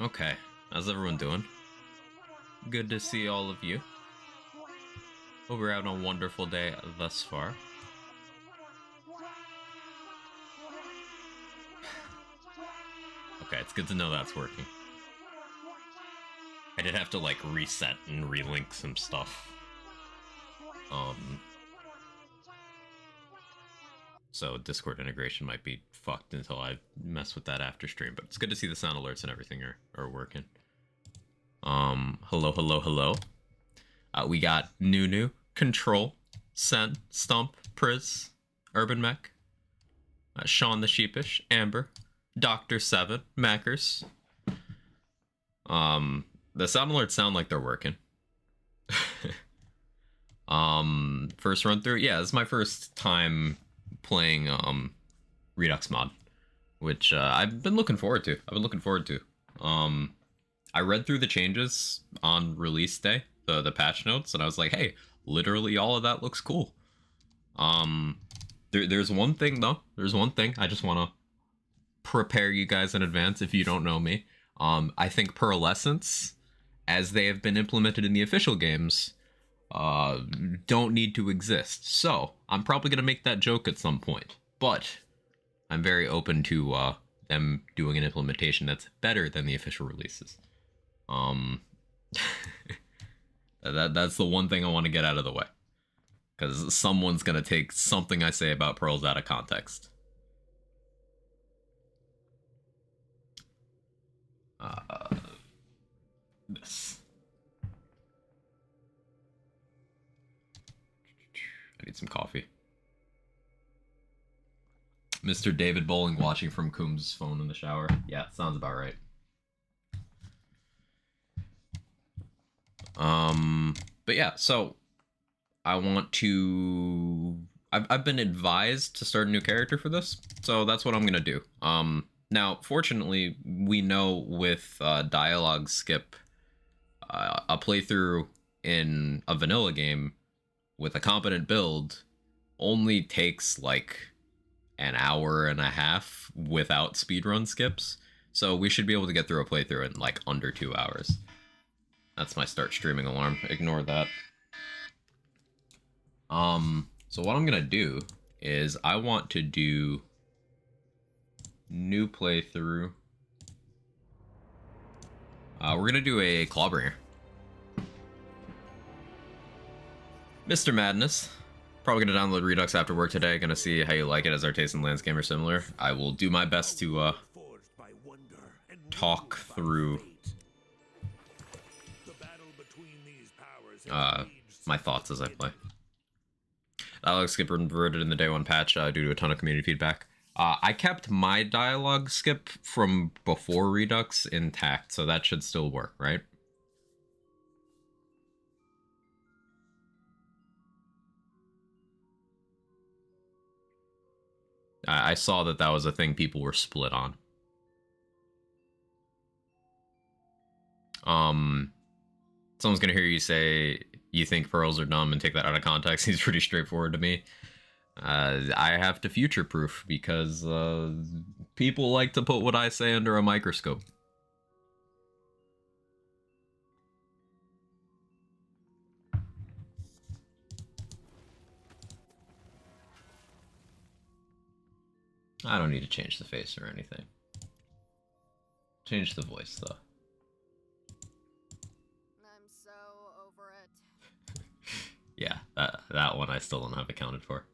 Okay, how's everyone doing? Good to see all of you. Hope we're having a wonderful day thus far. Okay, it's good to know that's working. I did have to like reset and relink some stuff. Um, so Discord integration might be fucked until I mess with that after stream. But it's good to see the sound alerts and everything are working. Hello, hello, hello. We got Nunu, Control, Sen, Stump, Priz, Urban Mech, Sean the Sheepish, Amber, Doctor Seven, Mackers. The sound alerts sound like they're working. First run through, yeah, this is my first time playing Redux mod, which I've been looking forward to. I read through the changes on release day, the patch notes, and I was like, hey, literally all of that looks cool. There's one thing though. There's one thing I just want to prepare you guys in advance if you don't know me. I think pearlescence, as they have been implemented in the official games, don't need to exist. So I'm probably gonna make that joke at some point, but I'm very open to them doing an implementation that's better than the official releases. Um, that's the one thing I want to get out of the way, because someone's gonna take something I say about pearls out of context. This. I need some coffee. Mr. David Bowling watching from Coombs' phone in the shower. Yeah, sounds about right. But yeah, so I want to. I've been advised to start a new character for this, so that's what I'm gonna do. Now, fortunately, we know with dialogue skip, a playthrough in a vanilla game with a competent build only takes like an hour and a half without speedrun skips. So we should be able to get through a playthrough in like under 2 hours. That's my start streaming alarm. Ignore that. So what I'm gonna do is I want to do new playthrough. We're gonna do a Clawbringer. Mr. Madness. Probably gonna download Redux after work today. Gonna see how you like it, as our taste in landscape are similar. I will do my best to talk through my thoughts as I play. Dialogue skip reverted in the day one patch due to a ton of community feedback. I kept my dialogue skip from before Redux intact, so that should still work, right? I saw that that was a thing people were split on. Someone's gonna hear you say you think pearls are dumb and take that out of context. He's pretty straightforward to me. I have to future-proof because people like to put what I say under a microscope. I don't need to change the face or anything. Change the voice, though. I'm so over it. Yeah, that one I still don't have accounted for.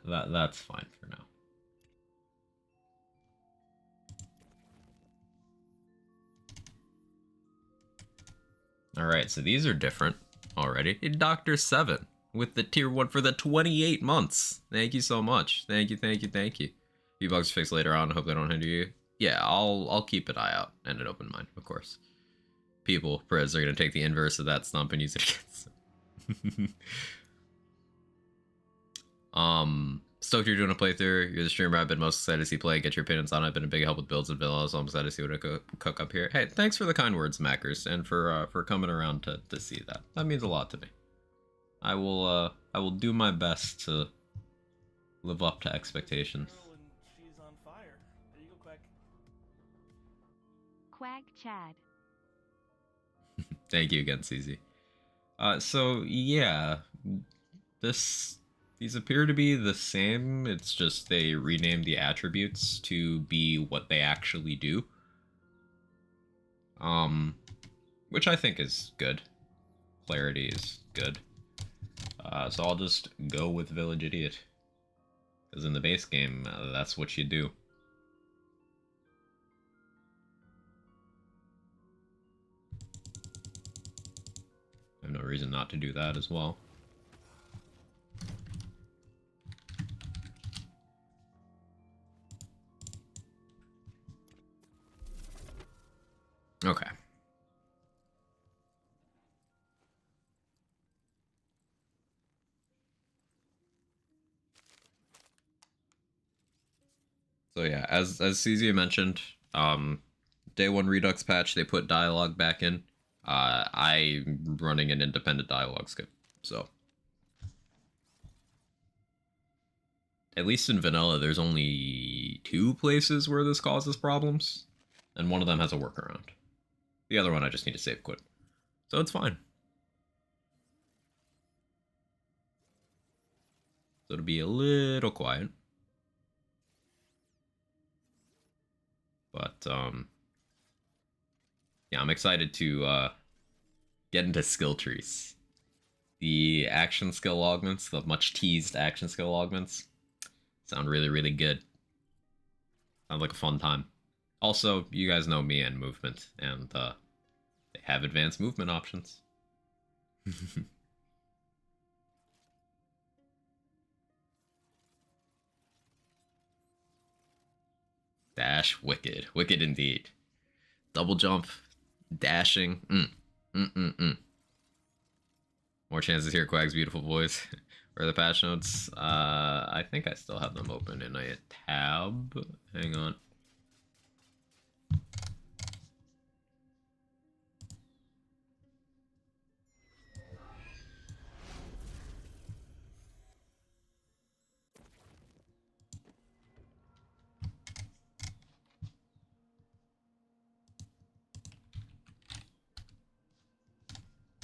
Yeah, that's fine for now. Alright, so these are different already. Dr. 7 with the tier 1 for the 28 months. Thank you so much. Thank you, thank you, thank you. Few bugs fixed later on. Hope they don't hinder you. Yeah, I'll keep an eye out and an open mind, of course. People, Priz, are going to take the inverse of that stump and use it against them. Stoked you're doing a playthrough. You're the streamer I've been most excited to see play. Get your opinions on it. I've been a big help with builds and villas, so I'm excited to see what I cook up here. Hey, thanks for the kind words, Mackers, and for coming around to see that. That means a lot to me. I will do my best to live up to expectations. She's on fire. There you go, quick. Quag Chad. Thank you again, CZ. So yeah, these appear to be the same. It's just they renamed the attributes to be what they actually do. Which I think is good. Clarity is good. So I'll just go with Village Idiot. Because in the base game, that's what you do. I have no reason not to do that as well. Okay. So yeah, as CZ mentioned, day one Redux patch, they put dialogue back in. I'm running an independent dialogue skip, so at least in vanilla, there's only 2 places where this causes problems, and one of them has a workaround. The other one I just need to save quit, so it's fine. So it'll be a little quiet, but yeah, I'm excited to get into skill trees. The action skill augments, the much teased action skill augments, sound really, really good. Sounds like a fun time. Also, you guys know me and movement, and they have advanced movement options. Dash, wicked. Wicked indeed. Double jump, dashing. More chances to hear Quag's beautiful voice. Where are the patch notes? I think I still have them open in a tab. Hang on.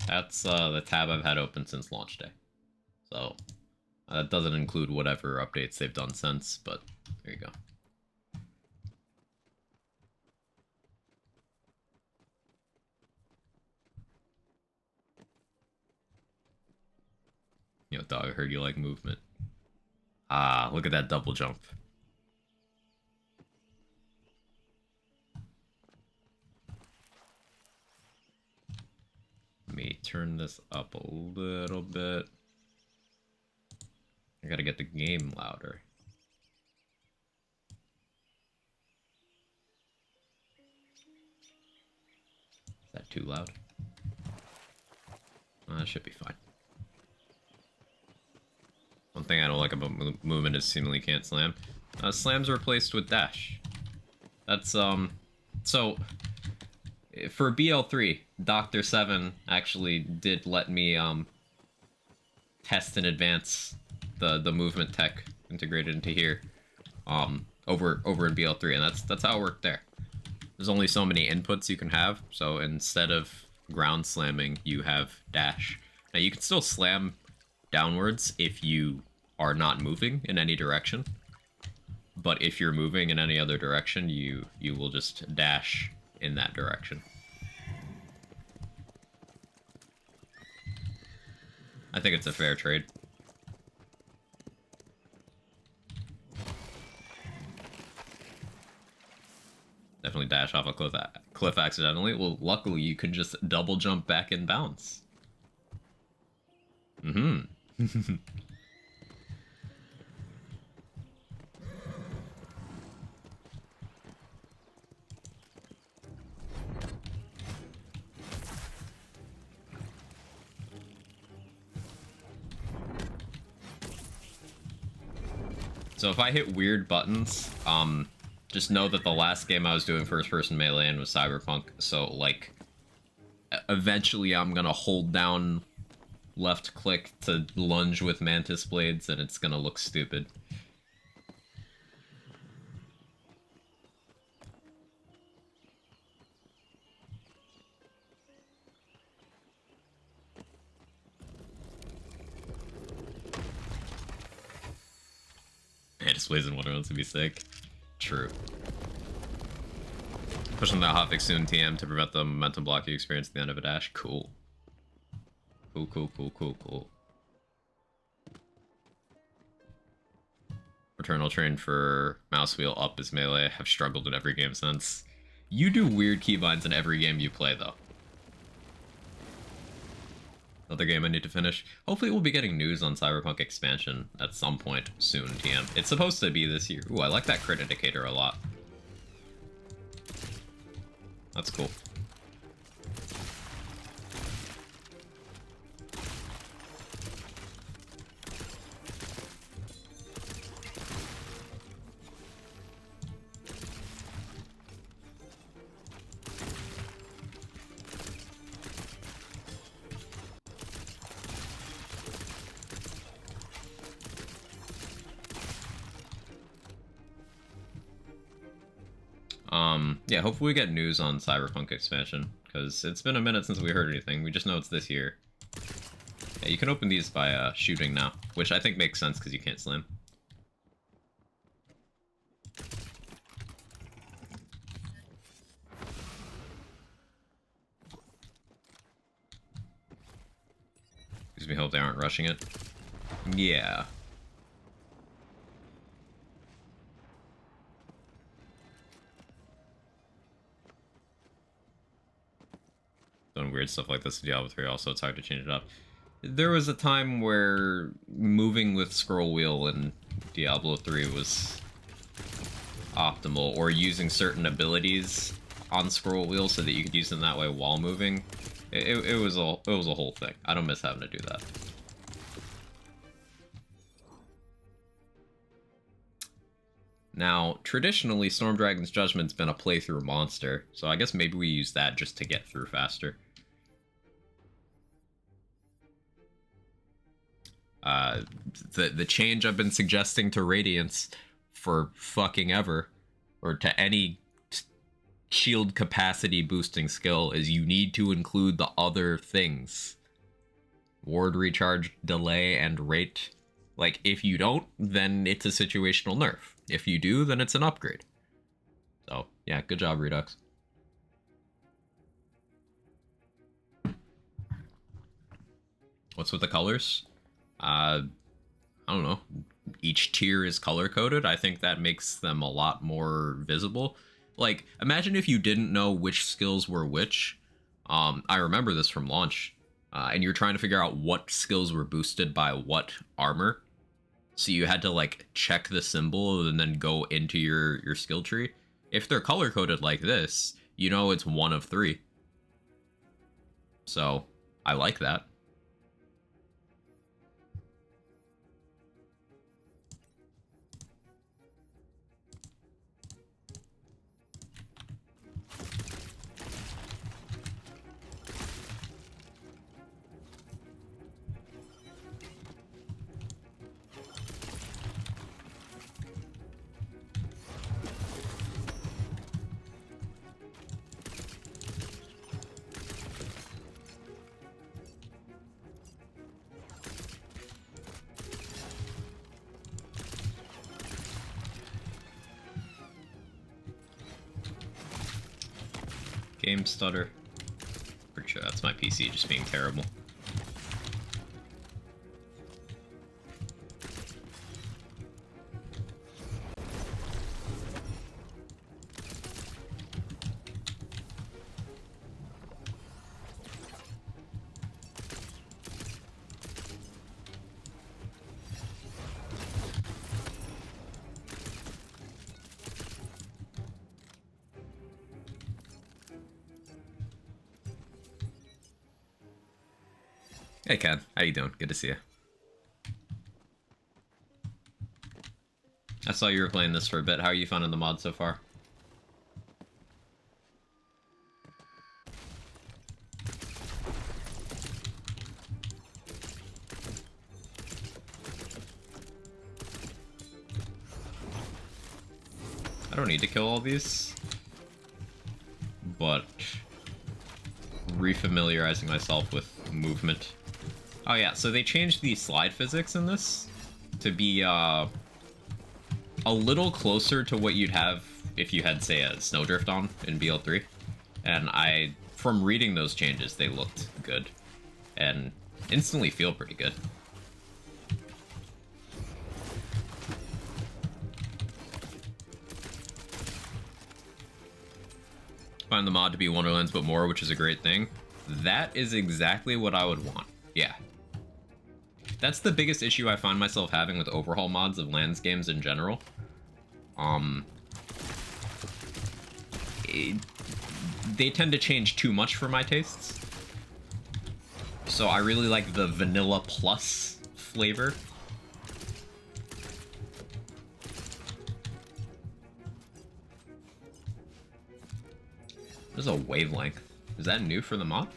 That's the tab I've had open since launch day. So that doesn't include whatever updates they've done since, but there you go. Yo, dog, I heard you like movement. Ah, look at that double jump. Let me turn this up a little bit. I gotta get the game louder. Is that too loud? That should be fine. One thing I don't like about movement is seemingly can't slam. Slams are replaced with dash. That's, so, for BL3, Dr. 7 actually did let me, test in advance the movement tech integrated into here, over in BL3, and that's how it worked there. There's only so many inputs you can have, so instead of ground slamming, you have dash. Now, you can still slam downwards if you are not moving in any direction, but if you're moving in any other direction, you will just dash in that direction. I think it's a fair trade. Definitely dash off a cliff accidentally. Well, luckily you can just double jump back and bounce. Mm-hmm. So if I hit weird buttons, just know that the last game I was doing first-person melee in was Cyberpunk, so, like, eventually I'm gonna hold down left click to lunge with Mantis Blades, and it's gonna look stupid. displays in Wonderlands would be sick. True. Pushing that hotfix soon, TM, to prevent the momentum block you experience at the end of a dash. Cool. Cool. Returnal train for mouse wheel up is melee. Have struggled in every game since. You do weird keybinds in every game you play, though. Another game I need to finish. Hopefully we'll be getting news on Cyberpunk expansion at some point soon, TM. It's supposed to be this year. Ooh, I like that crit indicator a lot. That's cool. Yeah, hopefully we get news on Cyberpunk expansion, because it's been a minute since we heard anything. We just know it's this year. Yeah, you can open these by shooting now, which I think makes sense because you can't slam. Gives me hope they aren't rushing it. Yeah. Doing weird stuff like this in Diablo 3, also it's hard to change it up. There was a time where moving with scroll wheel in Diablo 3 was optimal, or using certain abilities on scroll wheel so that you could use them that way while moving. It was a whole thing. I don't miss having to do that. Now, traditionally, Storm Dragon's Judgment's been a playthrough monster, so I guess maybe we use that just to get through faster. The change I've been suggesting to Radiance for fucking ever, or to any shield capacity boosting skill, is you need to include the other things. Ward recharge, delay, and rate. Like, if you don't, then it's a situational nerf. If you do, then it's an upgrade. So, yeah, good job, Redux. What's with the colors? I don't know. Each tier is color-coded. I think that makes them a lot more visible. Like, imagine if you didn't know which skills were which. I remember this from launch. And you're trying to figure out what skills were boosted by what armor. So you had to, like, check the symbol and then go into your skill tree. If they're color-coded like this, you know it's one of 3. So, I like that. Game stutter. Pretty sure that's my PC just being terrible. Hey Ken, how you doing? Good to see you. I saw you were playing this for a bit. How are you finding the mod so far? I don't need to kill all these, but refamiliarizing myself with movement. Oh yeah, so they changed the slide physics in this to be a little closer to what you'd have if you had, say, a Snowdrift on in BL3. And from reading those changes, they looked good. And instantly feel pretty good. Find the mod to be Wonderlands but more, which is a great thing. That is exactly what I would want. Yeah. That's the biggest issue I find myself having with overhaul mods of Lands games in general. They tend to change too much for my tastes. So I really like the vanilla plus flavor. There's a wavelength. Is that new for the mod?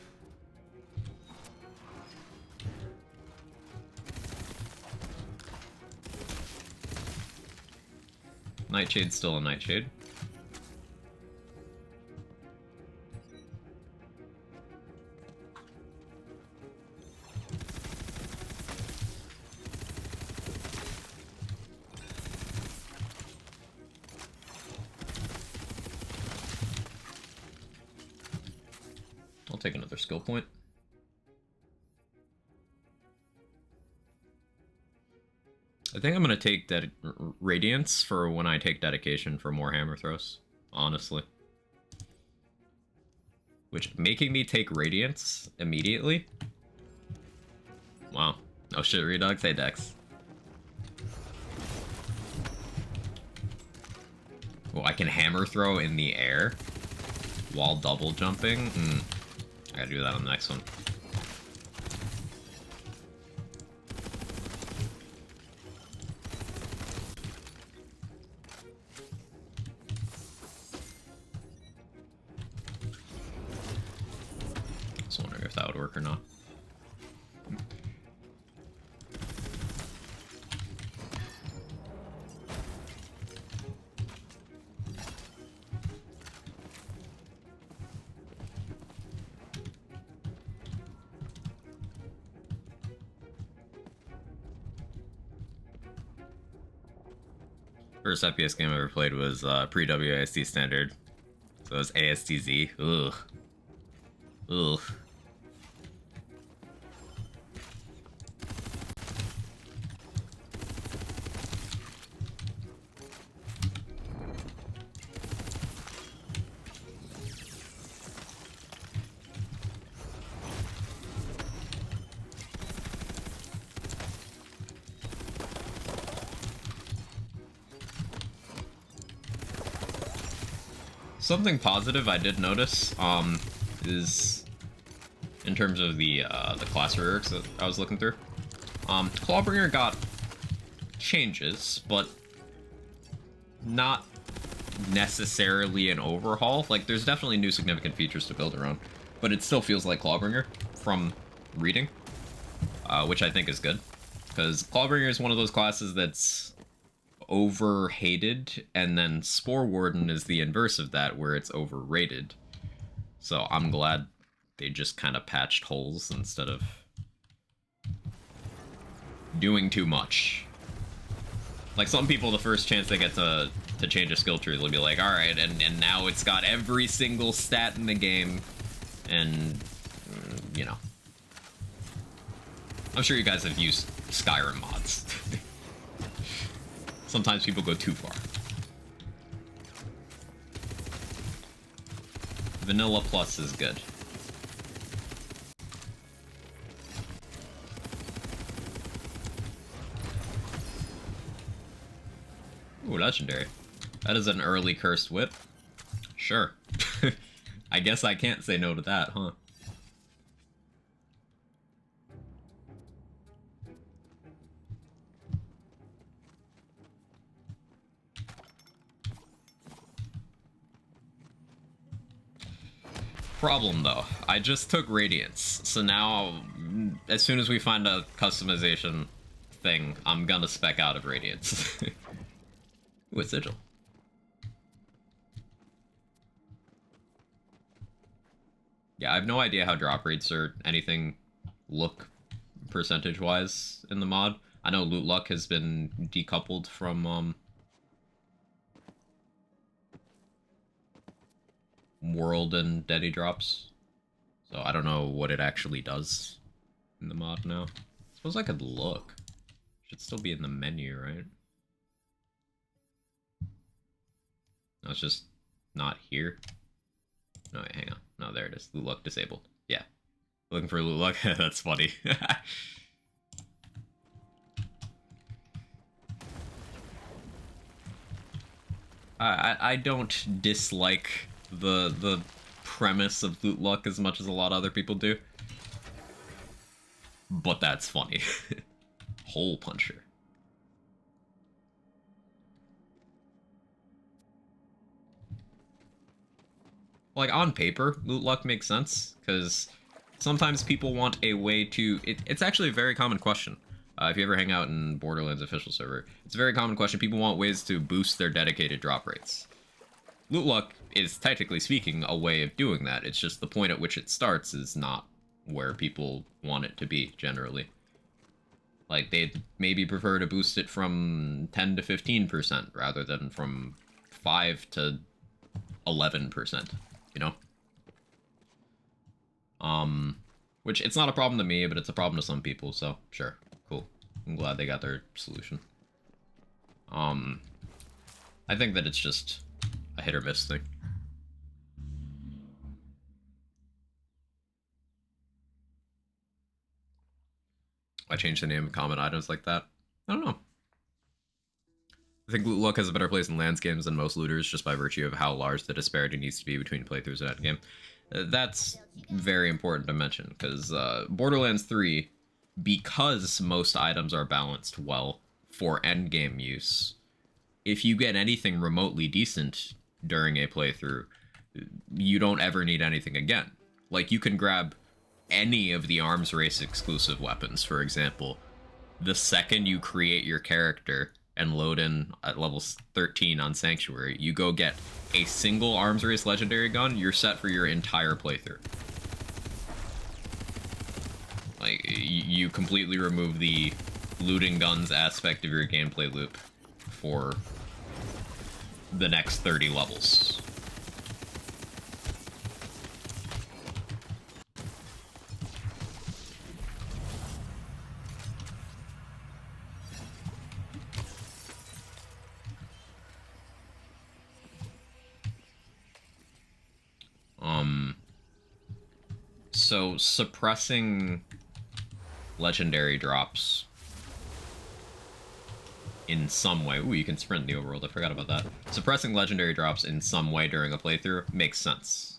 Nightshade's still a Nightshade. I'll take another skill point. I think I'm going to take Radiance for when I take Dedication for more hammer throws, honestly. Which, making me take Radiance immediately? Wow. Oh shit, Redux, hey Dex. Oh, I can hammer throw in the air while double jumping? I gotta do that on the next one. Just wondering if that would work or not. First FPS game I ever played was pre-WASD standard. So it was ASTZ. Ugh. Ugh. Something positive I did notice is in terms of the class reworks that I was looking through. Clawbringer got changes, but not necessarily an overhaul. Like, there's definitely new significant features to build around, but it still feels like Clawbringer from reading, which I think is good, because Clawbringer is one of those classes that's over-hated, and then Spore Warden is the inverse of that, where it's overrated. So I'm glad they just kind of patched holes instead of doing too much. Like, some people, the first chance they get to change a skill tree, they'll be like, alright, and now it's got every single stat in the game, and, you know. I'm sure you guys have used Skyrim mods. Sometimes people go too far. Vanilla Plus is good. Ooh, legendary. That is an early cursed whip. Sure. I guess I can't say no to that, huh? Problem though, I just took Radiance, so now as soon as we find a customization thing, I'm gonna spec out of Radiance. Ooh, a sigil. Yeah, I have no idea how drop rates or anything look percentage-wise in the mod. I know loot luck has been decoupled from world and Daddy drops. So I don't know what it actually does in the mod now. Suppose I could look. Should still be in the menu, right? No, it's just not here. No, wait, hang on. No, there it is. Loot luck disabled. Yeah. Looking for loot luck? That's funny. I don't dislike the premise of loot luck as much as a lot of other people do. But that's funny. Hole puncher. Like, on paper, loot luck makes sense, because sometimes people want a way to... It's actually a very common question. If you ever hang out in Borderlands official server, it's a very common question. People want ways to boost their dedicated drop rates. Loot luck is, technically speaking, a way of doing that. It's just the point at which it starts is not where people want it to be, generally. Like, they'd maybe prefer to boost it from 10 to 15% rather than from 5 to 11%, you know? Which, it's not a problem to me, but it's a problem to some people, so, sure, cool. I'm glad they got their solution. I think that it's just a hit or miss thing. I changed the name of common items like that. I don't know. I think loot luck has a better place in lands games than most looters just by virtue of how large the disparity needs to be between playthroughs and endgame. That's very important to mention, because Borderlands 3, because most items are balanced well for endgame use, if you get anything remotely decent during a playthrough, you don't ever need anything again. Like, you can grab any of the arms race exclusive weapons, for example, the second you create your character and load in at level 13 on Sanctuary, you go get a single arms race legendary gun, you're set for your entire playthrough. Like, you completely remove the looting guns aspect of your gameplay loop for the next 30 levels. So suppressing legendary drops in some way. Ooh, you can sprint in the overworld. I forgot about that. Suppressing legendary drops in some way during a playthrough makes sense.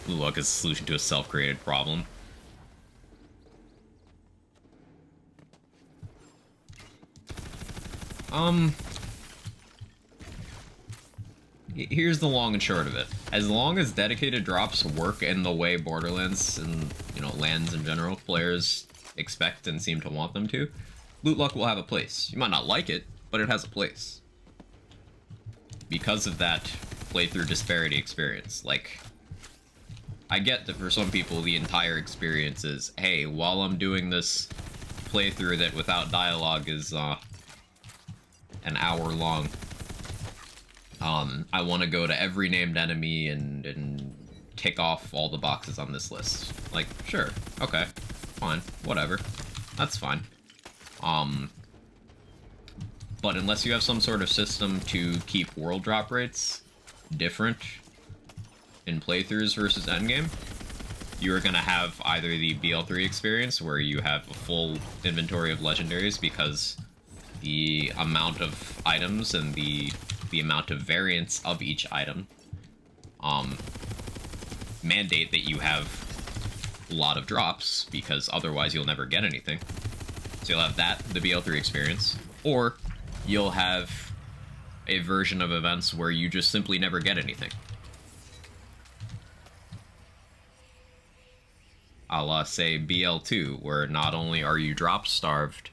Look, as a solution to a self-created problem. Here's the long and short of it. As long as dedicated drops work in the way Borderlands and, you know, lands in general, players expect and seem to want them to, loot luck will have a place. You might not like it, but it has a place. Because of that playthrough disparity experience. Like, I get that for some people the entire experience is, hey, while I'm doing this playthrough that without dialogue is an hour long, I want to go to every named enemy and tick off all the boxes on this list. Like, sure, okay, fine, whatever, that's fine. But unless you have some sort of system to keep world drop rates different in playthroughs versus endgame, you are going to have either the BL3 experience, where you have a full inventory of legendaries because the amount of items and the amount of variance of each item mandate that you have a lot of drops, because otherwise you'll never get anything. So you'll have that, the BL3 experience, or you'll have a version of events where you just simply never get anything. A la, say, BL2, where not only are you drop starved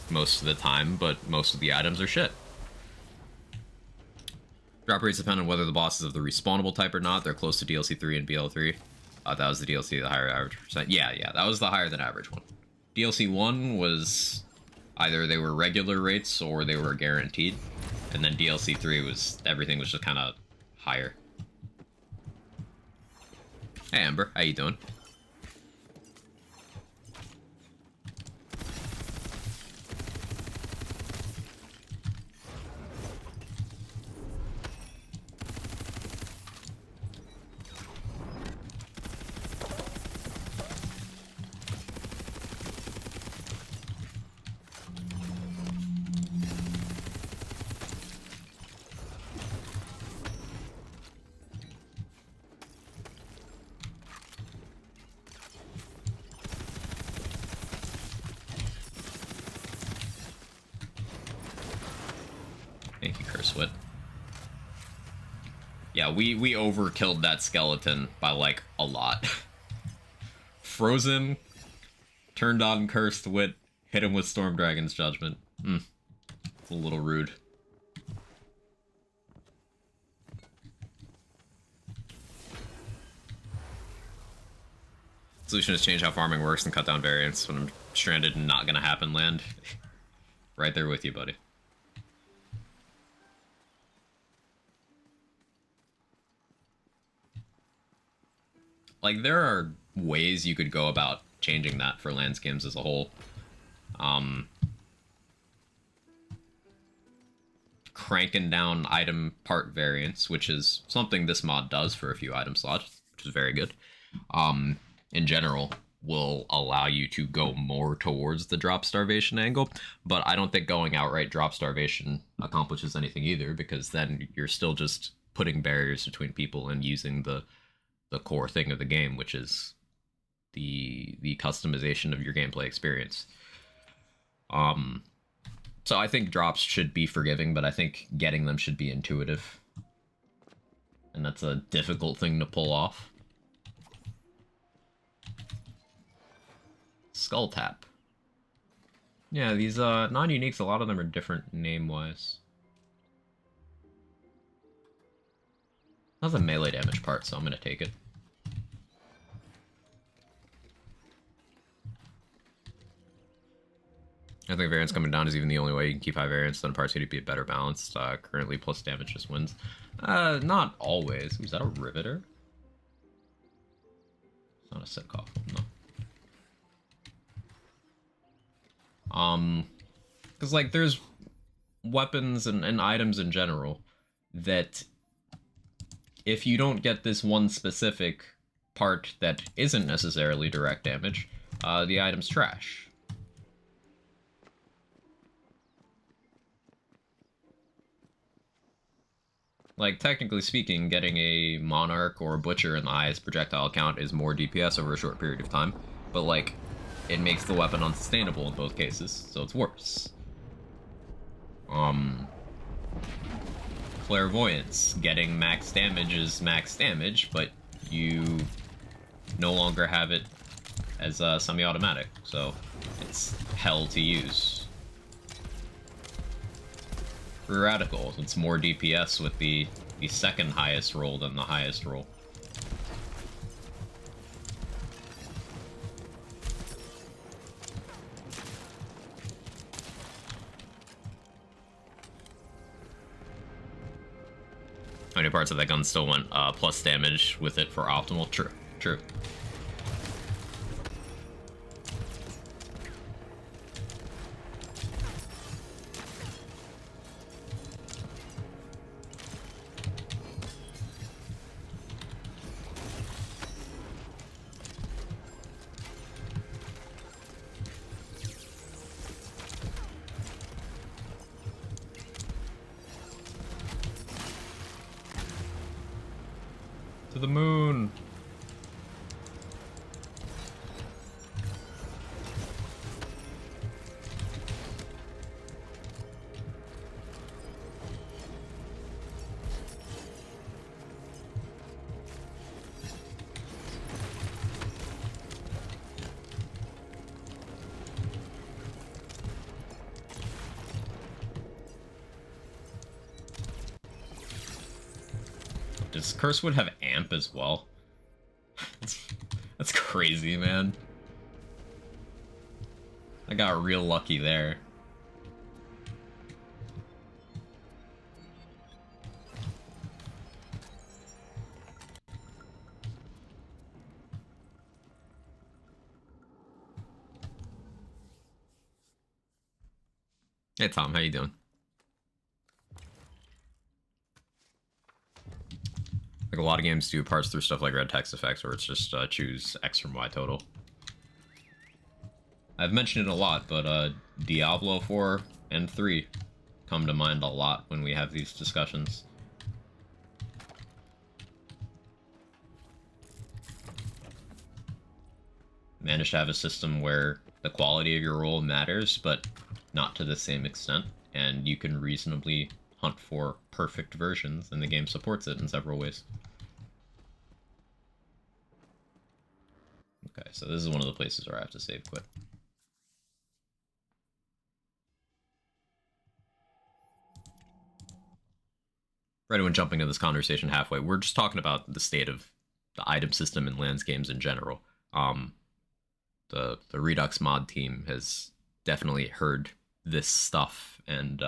most of the time, but most of the items are shit. Drop rates depend on whether the boss is of the respawnable type or not. They're close to DLC 3 and BL3. That was the DLC, the higher average percent. Yeah, that was the higher than average one. DLC 1 was either they were regular rates or they were guaranteed. And then DLC 3 was, everything was just kind of higher. Hey Amber, how you doing? Thank you, Cursewit. Yeah, we overkilled that skeleton by, like, a lot. Frozen, turned on Cursed Wit, hit him with Storm Dragon's Judgment. It's a little rude. Solution is change how farming works and cut down variance when I'm stranded and not gonna happen land. Right there with you, buddy. Like, there are ways you could go about changing that for land skims as a whole. Cranking down item part variance, which is something this mod does for a few item slots, which is very good. In general, will allow you to go more towards the drop starvation angle, but I don't think going outright drop starvation accomplishes anything either, because then you're still just putting barriers between people and using the core thing of the game, which is the customization of your gameplay experience. So I think drops should be forgiving, but I think getting them should be intuitive. And that's a difficult thing to pull off. Skull Tap. Yeah, these non-uniques, a lot of them are different name-wise. That's a melee damage part, so I'm gonna take it. I think variance coming down is even the only way you can keep high variance, then parts need to be better balanced. Currently, plus damage just wins. Not always. Was that a Riveter? It's not a set cough, no. Because, like, there's weapons and items in general that if you don't get this one specific part that isn't necessarily direct damage, the item's trash. Like, technically speaking, getting a Monarch or a Butcher in the highest projectile count is more DPS over a short period of time, but, like, it makes the weapon unsustainable in both cases, so it's worse. Clairvoyance. Getting max damage is max damage, but you no longer have it as semi-automatic, so it's hell to use. Radical, it's more DPS with the second highest roll than the highest roll. How many parts of that gun still went plus damage with it for optimal? True, true. To the moon. Does Cursewood have amp as well? That's crazy, man. I got real lucky there. Hey Tom, how you doing? Like a lot of games do parse through stuff like red text effects where it's just choose X from Y total. I've mentioned it a lot, but Diablo 4 and 3 come to mind a lot when we have these discussions. Managed to have a system where the quality of your roll matters, but not to the same extent, and you can reasonably hunt for perfect versions, and the game supports it in several ways. Okay, so this is one of the places where I have to save quit. For anyone jumping into this conversation halfway, we're just talking about the state of the item system in Lands games in general. The Redux mod team has definitely heard this stuff, and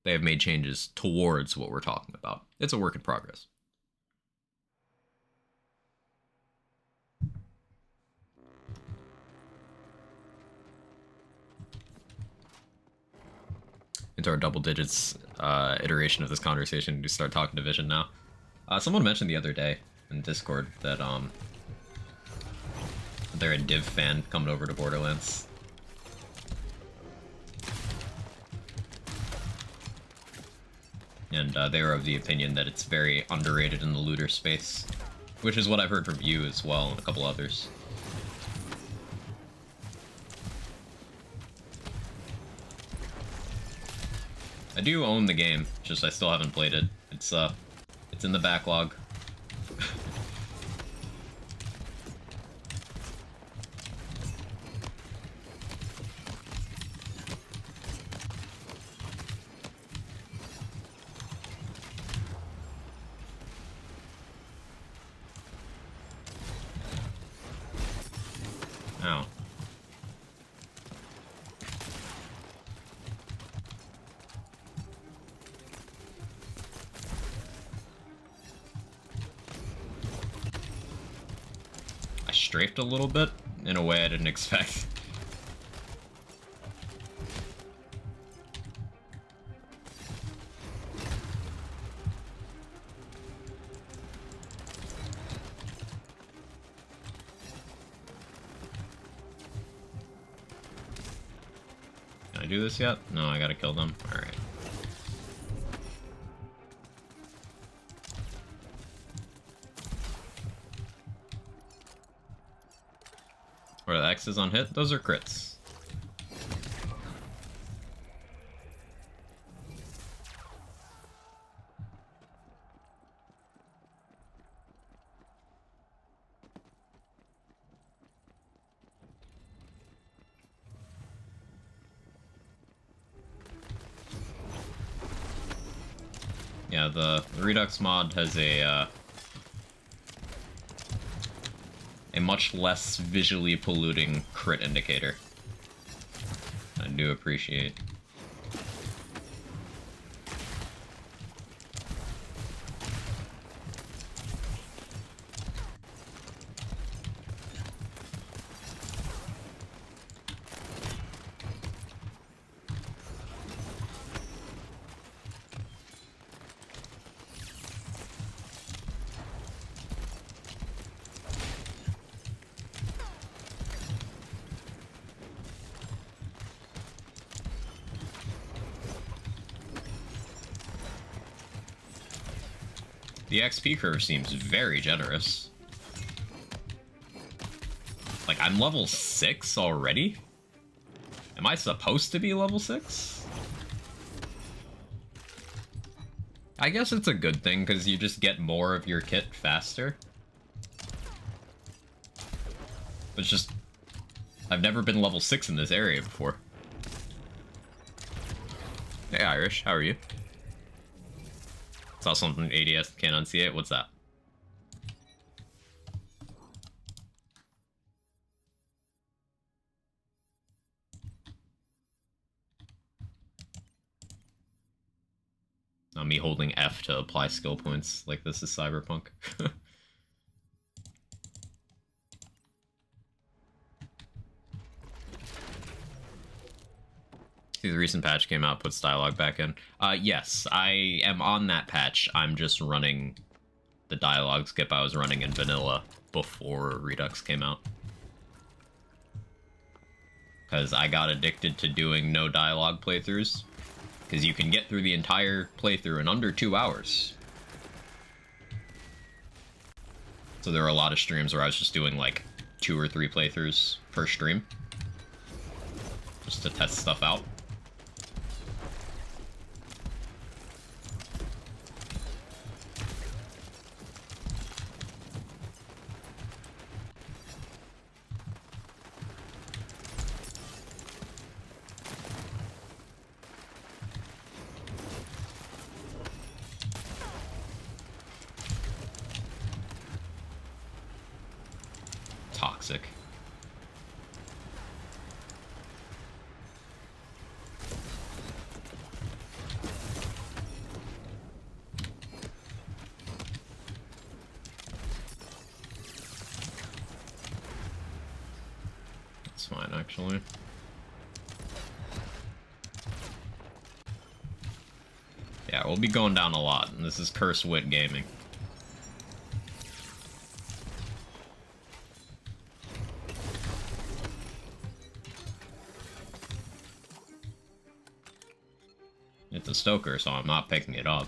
they have made changes towards what we're talking about. It's a work in progress. Into our double digits iteration of this conversation to start talking division now. Someone mentioned the other day in Discord that they're a Div fan coming over to Borderlands. And they were of the opinion that it's very underrated in the looter space, which is what I've heard from you as well and a couple others. I do own the game, just I still haven't played it. It's in the backlog. Ow. I strafed a little bit in a way I didn't expect. Can I do this yet? No, I gotta kill them. Alright. Where the X's on hit? Those are crits. Yeah, the Redux mod has a much less visually polluting crit indicator. I do appreciate. The XP curve seems very generous. Like, I'm level 6 already? Am I supposed to be level 6? I guess it's a good thing, because you just get more of your kit faster. It's just... I've never been level 6 in this area before. Hey Irish, how are you? Saw something ADS, can't unsee it. What's that? Not me holding F to apply skill points like this is Cyberpunk. See, the recent patch came out, puts dialogue back in. Yes, I am on that patch. I'm just running the dialogue skip I was running in vanilla before Redux came out. Because I got addicted to doing no dialogue playthroughs. Because you can get through the entire playthrough in under 2 hours. So there were a lot of streams where I was just doing like 2 or 3 playthroughs per stream. Just to test stuff out. Toxic. That's fine, actually. Yeah, we'll be going down a lot, and this is Curse Wit Gaming. It's a Stoker, so I'm not picking it up.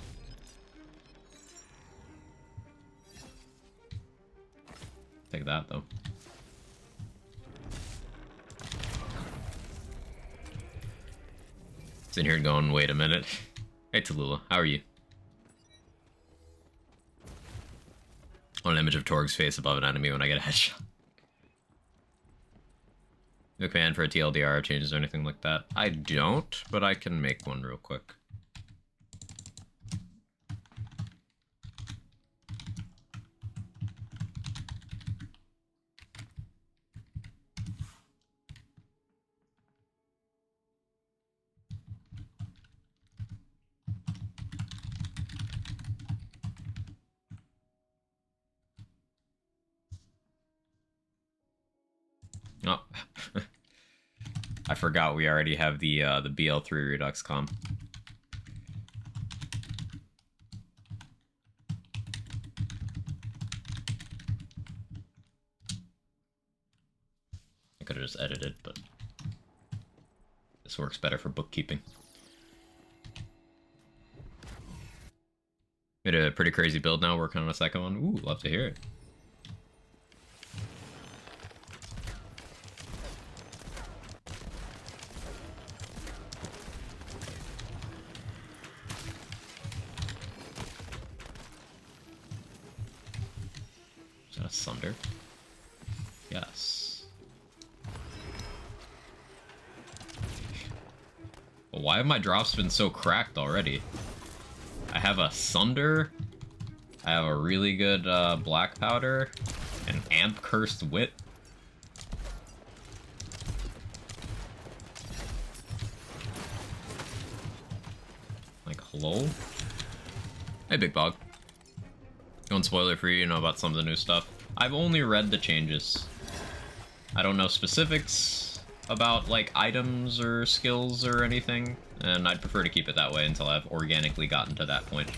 Take that, though. Sitting here going, wait a minute. Hey, Tallulah, how are you? On an image of Torg's face above an enemy when I get a headshot. No command for a TLDR changes or anything like that. I don't, but I can make one real quick. Oh. I forgot we already have the BL3 Redux comp. I could have just edited, but this works better for bookkeeping. We had a pretty crazy build now, working on a second one. Ooh, love to hear it. Is that a Sunder? Yes. Well, why have my drops been so cracked already? I have a Sunder, I have a really good Black Powder, an Amp Cursed Wit. Like, hello? Hey, Big Bog. Going spoiler free, you know about some of the new stuff. I've only read the changes. I don't know specifics about, like, items or skills or anything, and I'd prefer to keep it that way until I've organically gotten to that point.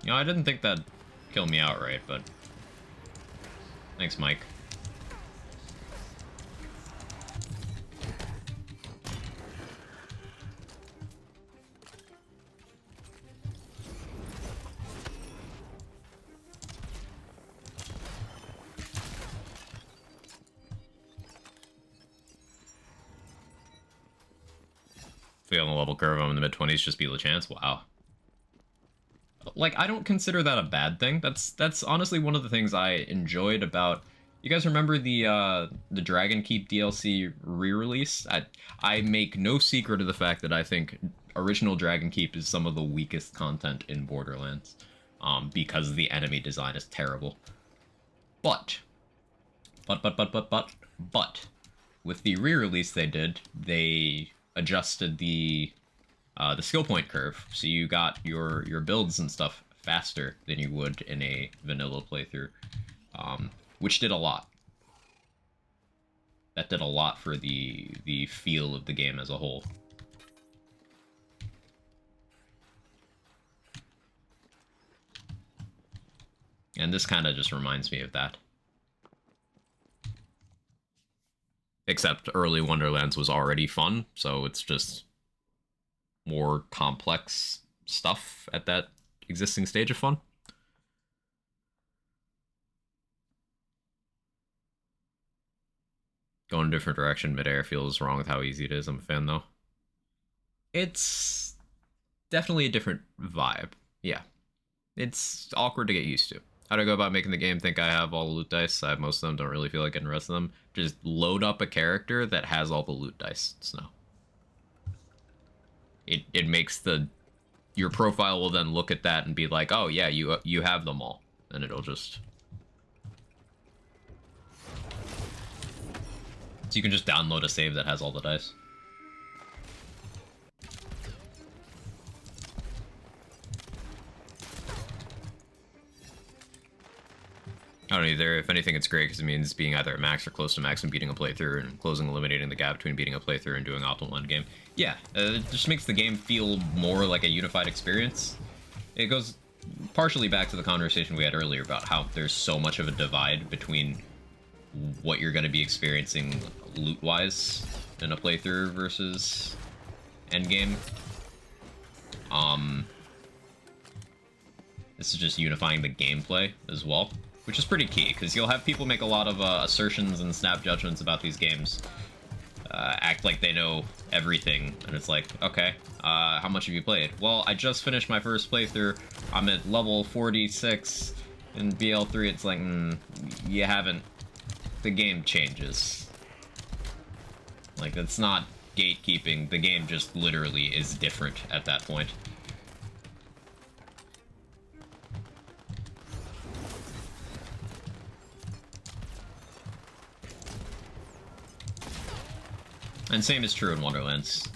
You know, I didn't think that'd kill me outright, but... Thanks, Mike. Feel on the level curve, I'm in the mid-20s, just be Lachance. Wow. Like, I don't consider that a bad thing. That's honestly one of the things I enjoyed about... You guys remember the Dragon Keep DLC re-release? I make no secret of the fact that I think original Dragon Keep is some of the weakest content in Borderlands, because the enemy design is terrible. But, with the re-release they did, they adjusted the skill point curve, so you got your builds and stuff faster than you would in a vanilla playthrough, which did a lot. That did a lot for the feel of the game as a whole. And this kind of just reminds me of that. Except early Wonderlands was already fun, so it's just more complex stuff at that existing stage of fun. Going a different direction midair feels wrong with how easy it is. I'm a fan, though. It's definitely a different vibe. Yeah. It's awkward to get used to. How do I go about making the game think I have all the loot dice? I have most of them, don't really feel like getting the rest of them. Just load up a character that has all the loot dice. So it makes your profile will then look at that and be like, oh yeah, you have them all. And it'll just... So you can just download a save that has all the dice. I don't know either. If anything, it's great because it means being either at max or close to max and beating a playthrough and eliminating the gap between beating a playthrough and doing optimal endgame. Yeah, it just makes the game feel more like a unified experience. It goes partially back to the conversation we had earlier about how there's so much of a divide between what you're going to be experiencing loot-wise in a playthrough versus endgame. This is just unifying the gameplay as well, which is pretty key, because you'll have people make a lot of assertions and snap judgments about these games. Act like they know everything, and it's like, okay, how much have you played? Well, I just finished my first playthrough. I'm at level 46 in BL3. It's like, you haven't... The game changes. Like, that's not gatekeeping. The game just literally is different at that point. And same is true in Wonderlands.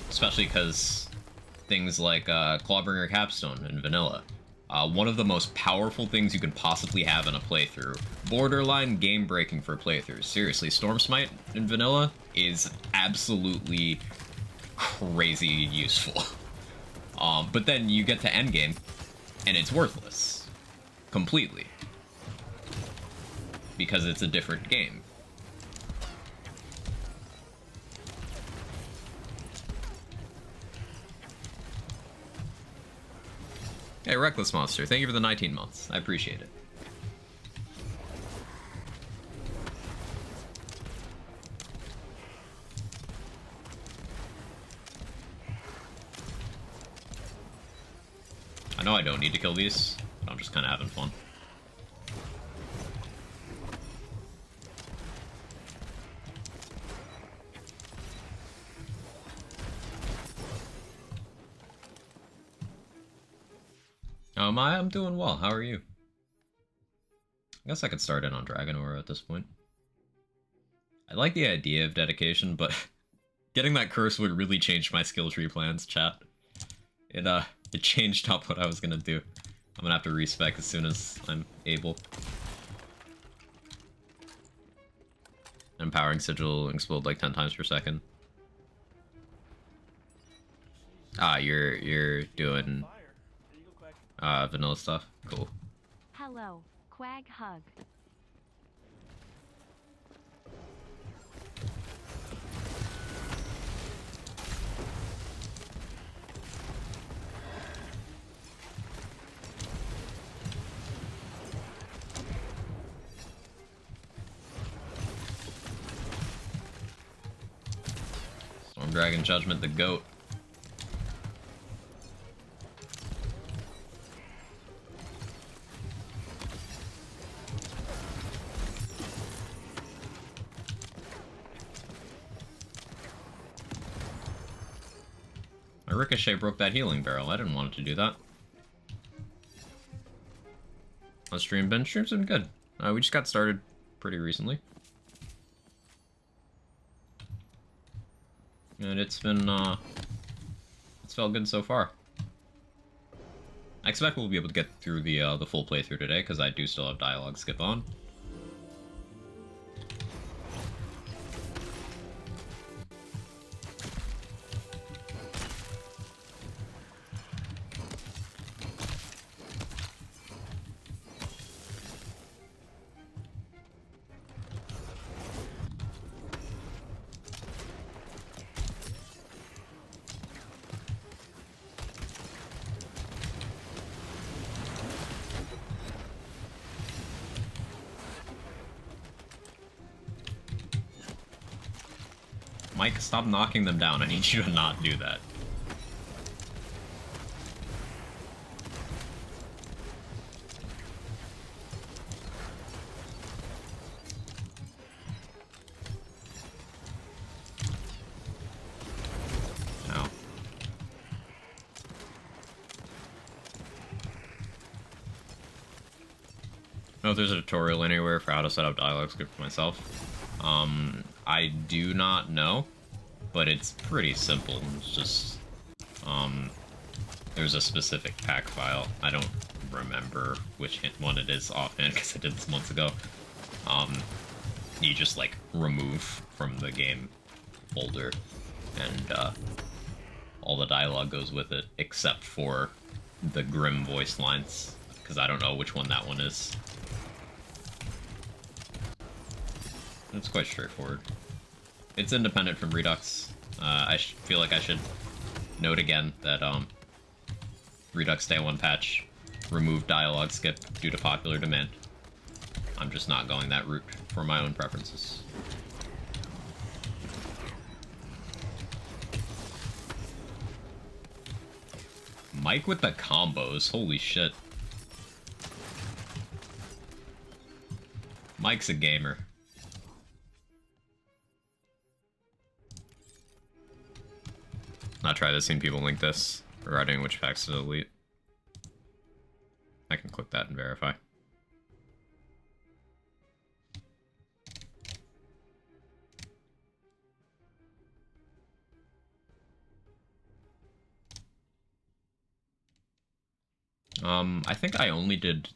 Especially because things like Clawbringer Capstone in vanilla. One of the most powerful things you can possibly have in a playthrough. Borderline game-breaking for playthroughs. Seriously, Storm Smite in vanilla is absolutely crazy useful. But then you get to endgame, and it's worthless. Completely. Because it's a different game. Hey, Reckless Monster, thank you for the 19 months. I appreciate it. I know I don't need to kill these, but I'm just kind of having fun. Oh, I'm doing well. How are you? I guess I could start in on Dragon Aura at this point. I like the idea of dedication, but getting that curse would really change my skill tree plans, chat. It changed up what I was gonna do. I'm gonna have to respec as soon as I'm able. Empowering Sigil explode like 10 times per second. Ah, you're doing vanilla stuff. Cool. Hello, Quag Hug. Dragon Judgment, the GOAT. My Ricochet broke that healing barrel. I didn't want it to do that. How's stream been? Stream's been good. We just got started pretty recently. And it's been, it's felt good so far. I expect we'll be able to get through the full playthrough today, because I do still have dialogue skip on. Mike, stop knocking them down. I need you to not do that. Ow. I don't know if there's a tutorial anywhere for how to set up dialogue script for myself. I do not know, but it's pretty simple. It's just, there's a specific pack file. I don't remember which one it is offhand because I did this months ago. You just, like, remove from the game folder, and, all the dialogue goes with it, except for the Grim voice lines, because I don't know which one that one is. It's quite straightforward. It's independent from Redux. I feel like I should note again that Redux Day 1 patch removed dialogue skip due to popular demand. I'm just not going that route for my own preferences. Mike with the combos, holy shit. Mike's a gamer. Not try this, seen people link this regarding which packs to delete. I can click that and verify. I think I only did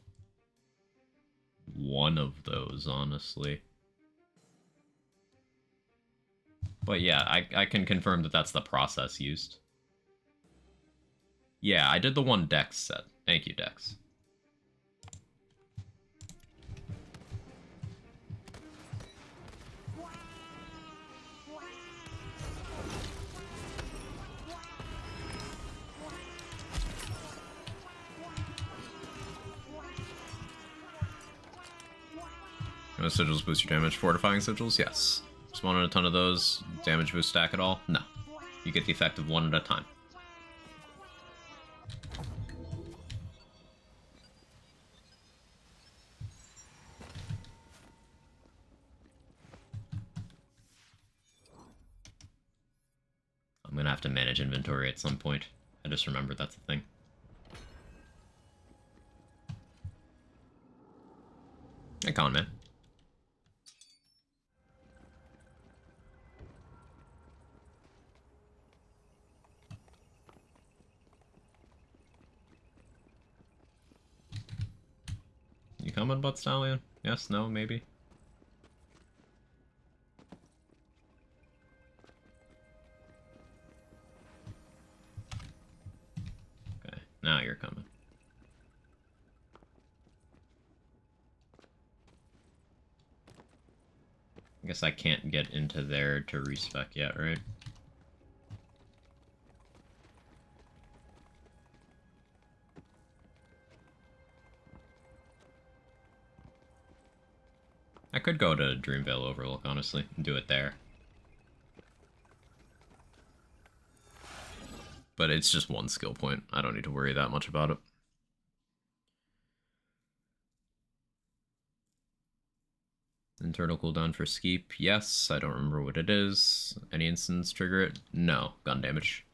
one of those, honestly. But yeah, I can confirm that that's the process used. Yeah, I did the one Dex set. Thank you, Dex. Those sigils boost your damage. Fortifying sigils? Yes. Spawning a ton of those. Damage boost stack at all? No. You get the effect of one at a time. I'm gonna have to manage inventory at some point. I just remembered that's a thing. Hey, Con, man. You coming, Butt Stallion? Yes, no, maybe? Okay, now you're coming. I guess I can't get into there to respec yet, right? I could go to Dreamvale Overlook, honestly, and do it there. but it's just one skill point. I don't need to worry that much about it. Internal cooldown for Skeep, yes. I don't remember what it is. Any instance trigger it? No. Gun damage.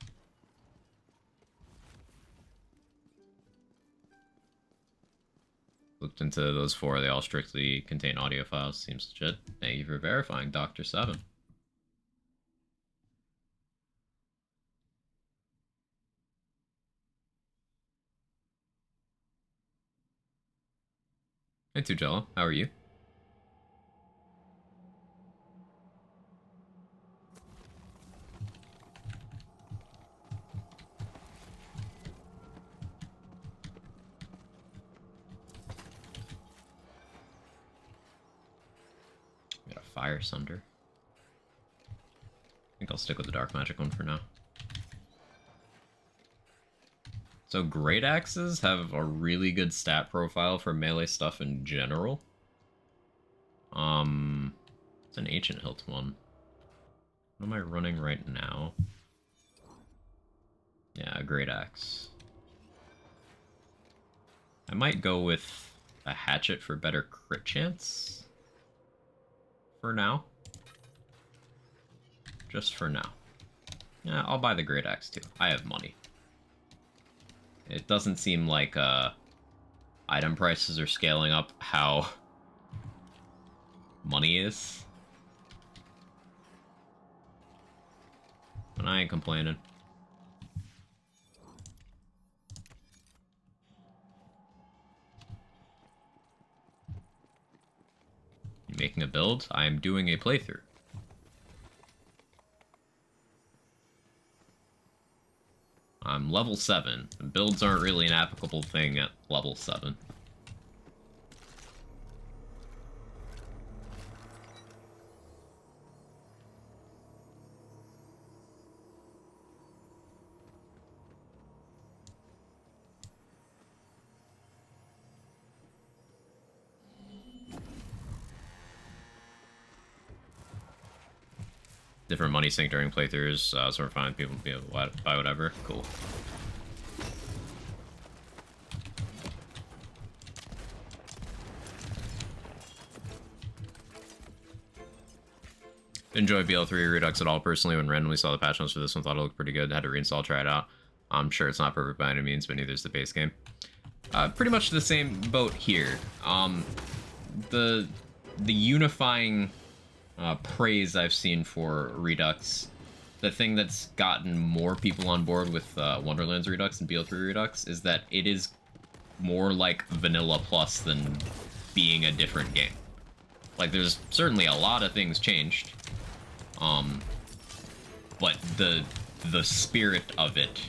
Looked into those 4. They all strictly contain audio files. Seems legit. Thank you for verifying, Dr. 7. Hey, Tujella. How are you? Got a Fire Sunder. I think I'll stick with the Dark Magic one for now. So Great Axes have a really good stat profile for melee stuff in general. It's an Ancient Hilt one. What am I running right now? Yeah, a Great Axe. I might go with a Hatchet for better crit chance. For now. Just for now. Yeah, I'll buy the Great Axe too. I have money. It doesn't seem like item prices are scaling up how money is. But I ain't complaining. You making a build? I am doing a playthrough. I'm level 7. Builds aren't really an applicable thing at level 7. Different money sync during playthroughs, so we're fine. People be able to buy whatever. Cool. Enjoy BL3 Redux at all personally. When randomly saw the patch notes for this one, thought it looked pretty good. Had to reinstall, try it out. I'm sure it's not perfect by any means, but neither is the base game. Pretty much the same boat here. The unifying praise I've seen for Redux, the thing that's gotten more people on board with Wonderlands Redux and BL3 Redux is that it is more like Vanilla Plus than being a different game. Like, there's certainly a lot of things changed, but the spirit of it,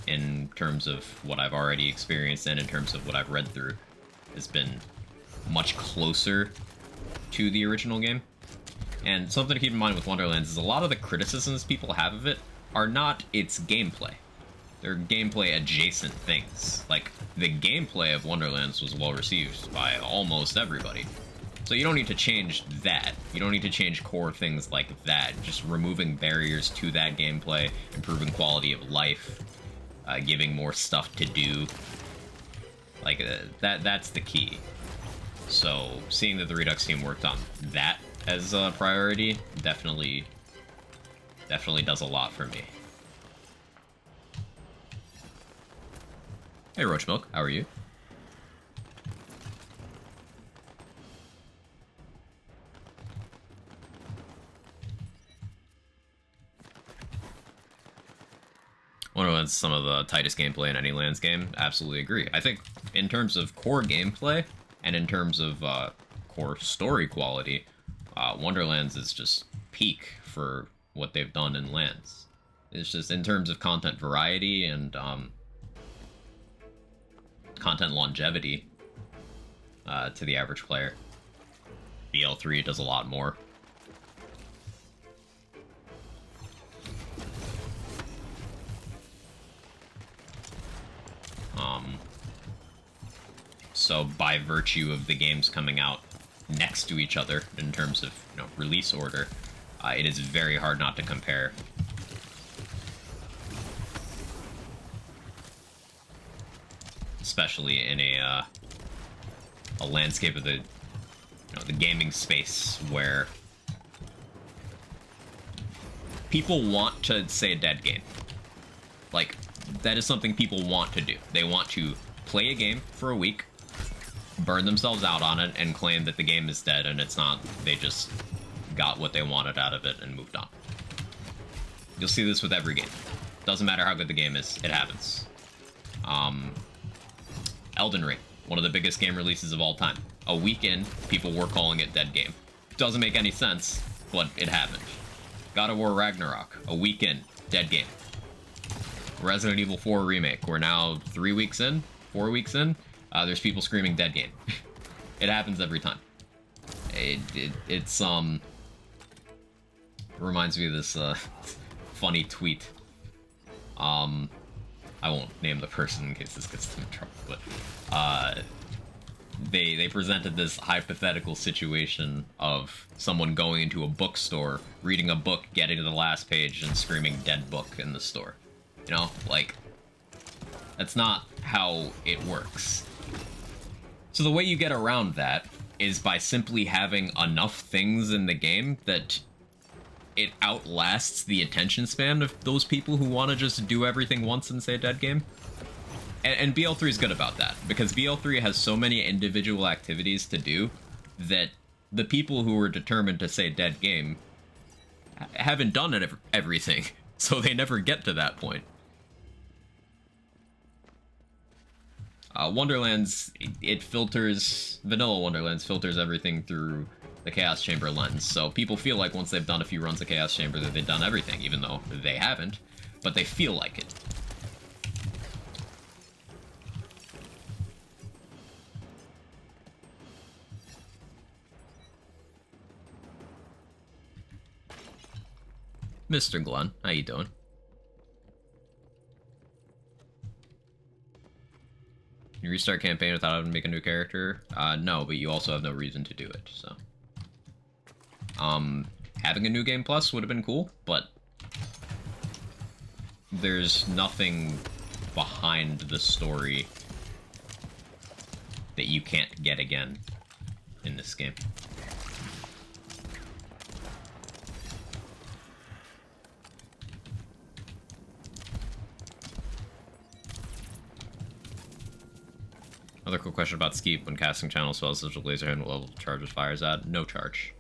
in terms of what I've already experienced and in terms of what I've read through, has been much closer to the original game. And something to keep in mind with Wonderlands is a lot of the criticisms people have of it are not its gameplay. They're gameplay adjacent things. Like, the gameplay of Wonderlands was well received by almost everybody. So you don't need to change that. You don't need to change core things like that. Just removing barriers to that gameplay, improving quality of life, giving more stuff to do. Like, that's the key. So, seeing that the Redux team worked on that as a priority definitely does a lot for me. Hey Roach Milk, how are you? Wonderland's some of the tightest gameplay in any Lands game. Absolutely agree. I think in terms of core gameplay and in terms of core story quality, Wonderlands is just peak for what they've done in Lands. It's just in terms of content variety and content longevity to the average player. BL3 does a lot more. So by virtue of the games coming out next to each other in terms of, you know, release order, it is very hard not to compare. especially in a landscape of the the gaming space where people want to say a dead game. Like, that is something people want to do. They want to play a game for a week, burn themselves out on it, and claim that the game is dead and it's not. They just got what they wanted out of it and moved on. You'll see this with every game. Doesn't matter how good the game is, it happens. Elden Ring, one of the biggest game releases of all time. A week in, people were calling it dead game. Doesn't make any sense, but it happened. God of War Ragnarok, a week in, dead game. Resident Evil 4 Remake, we're now 3 weeks in, 4 weeks in, there's people screaming dead game. It happens every time. It's reminds me of this funny tweet. I won't name the person in case this gets them in trouble, but they presented this hypothetical situation of someone going into a bookstore, reading a book, getting to the last page, and screaming dead book in the store. You know, like, that's not how it works. So the way you get around that is by simply having enough things in the game that it outlasts the attention span of those people who want to just do everything once and say dead game. And BL3 is good about that, because BL3 has so many individual activities to do that the people who are determined to say dead game haven't done everything, so they never get to that point. Wonderlands, it filters, vanilla Wonderlands filters everything through the Chaos Chamber lens, so people feel like once they've done a few runs of Chaos Chamber that they've done everything, even though they haven't, but they feel like it. Mr. Glenn, how you doing? You restart campaign without having to make a new character? No, but you also have no reason to do it, so. Having a new game plus would have been cool, but there's nothing behind the story that you can't get again in this game. Another quick question about Skeep. When casting channel spells such a laser hand, what level charges fires at? No charge.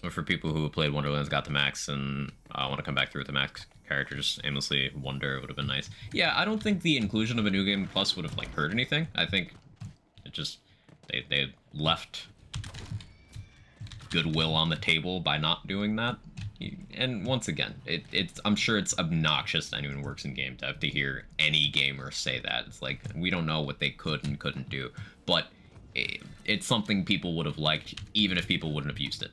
But for people who played Wonderlands, got the max, and want to come back through with the max character, just aimlessly wonder, it would have been nice. Yeah, I don't think the inclusion of a new game plus would have like hurt anything. I think it just they left goodwill on the table by not doing that. And once again, it's I'm sure it's obnoxious to anyone who works in game dev to hear any gamer say that. It's like, we don't know what they could and couldn't do, but it's something people would have liked even if people wouldn't have used it.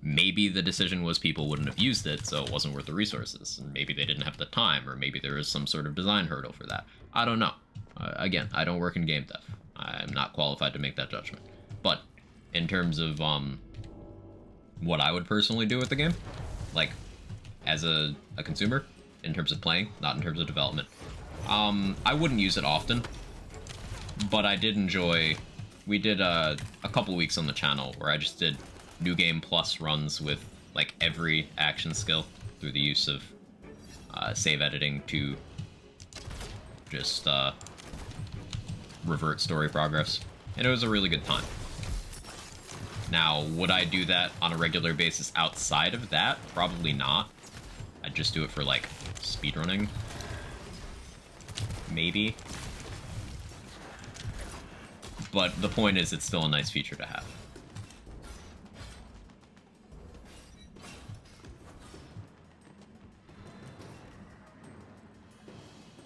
Maybe the decision was people wouldn't have used it, so it wasn't worth the resources. And maybe they didn't have the time, or maybe there was some sort of design hurdle for that. I don't know. Again, I don't work in game dev. I'm not qualified to make that judgment. But in terms of what I would personally do with the game, like as a consumer, in terms of playing, not in terms of development, I wouldn't use it often, but I did enjoy. We did a couple weeks on the channel where I just did new game plus runs with like every action skill through the use of save editing to just revert story progress, and it was a really good time. Now, would I do that on a regular basis outside of that? Probably not. I'd just do it for like speedrunning, maybe. But the point is, it's still a nice feature to have.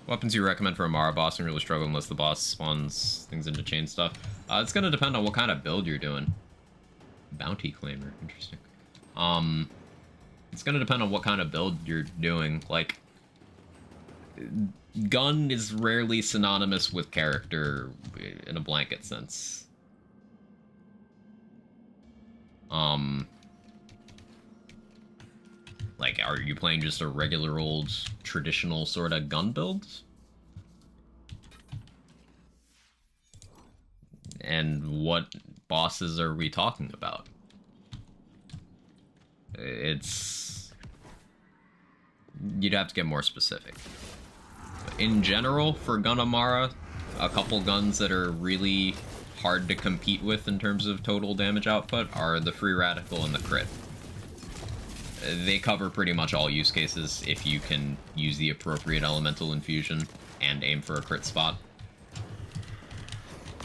Weapons you recommend for a Mara boss and really struggle unless the boss spawns things into chain stuff? It's gonna depend on what kind of build you're doing. Bounty claimer, interesting. It's gonna depend on what kind of build you're doing. Like, gun is rarely synonymous with character in a blanket sense. Like, are you playing just a regular old traditional sort of gun build? And what bosses are we talking about? It's... You'd have to get more specific. In general, for Gunamara, a couple guns that are really hard to compete with in terms of total damage output are the Free Radical and the Crit. They cover pretty much all use cases if you can use the appropriate elemental infusion and aim for a crit spot.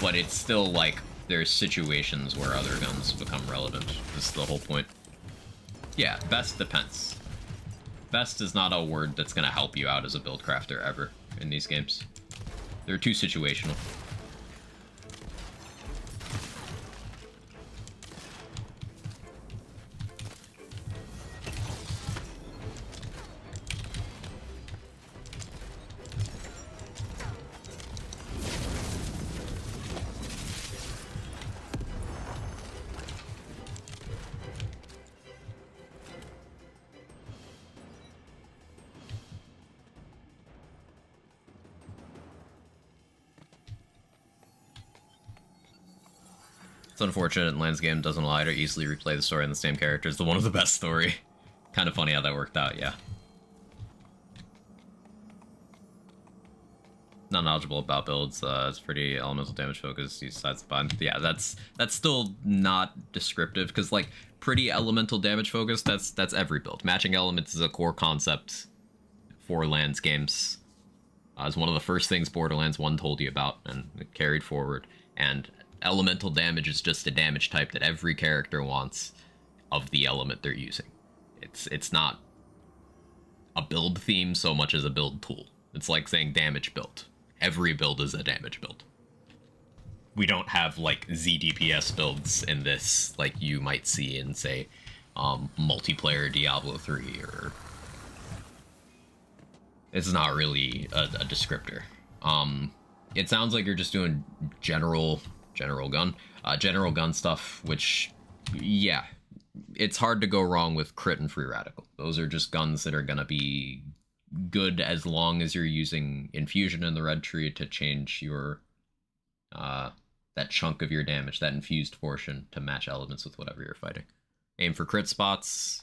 But it's still like, there's situations where other guns become relevant. This is the whole point. Yeah, best depends. Best is not a word that's going to help you out as a build crafter ever in these games. They're too situational. It's unfortunate Land's game doesn't allow you to easily replay the story in the same characters. The one with the best story. Kind of funny how that worked out, yeah. Not knowledgeable about builds. It's pretty elemental damage focused. Use sides button. Yeah, that's still not descriptive because like pretty elemental damage focused. That's every build. Matching elements is a core concept for Lands games. It's one of the first things Borderlands 1 told you about, and it carried forward. And elemental damage is just a damage type that every character wants of the element they're using. It's not a build theme so much as a build tool. It's like saying damage build. Every build is a damage build. We don't have like ZDPS builds in this like you might see in say multiplayer Diablo 3 or... It's not really a descriptor. It sounds like you're just doing general gun stuff, which, yeah, it's hard to go wrong with Crit and Free Radical. Those are just guns that are gonna be good as long as you're using Infusion in the red tree to change your, that chunk of your damage, that infused portion, to match elements with whatever you're fighting. Aim for crit spots.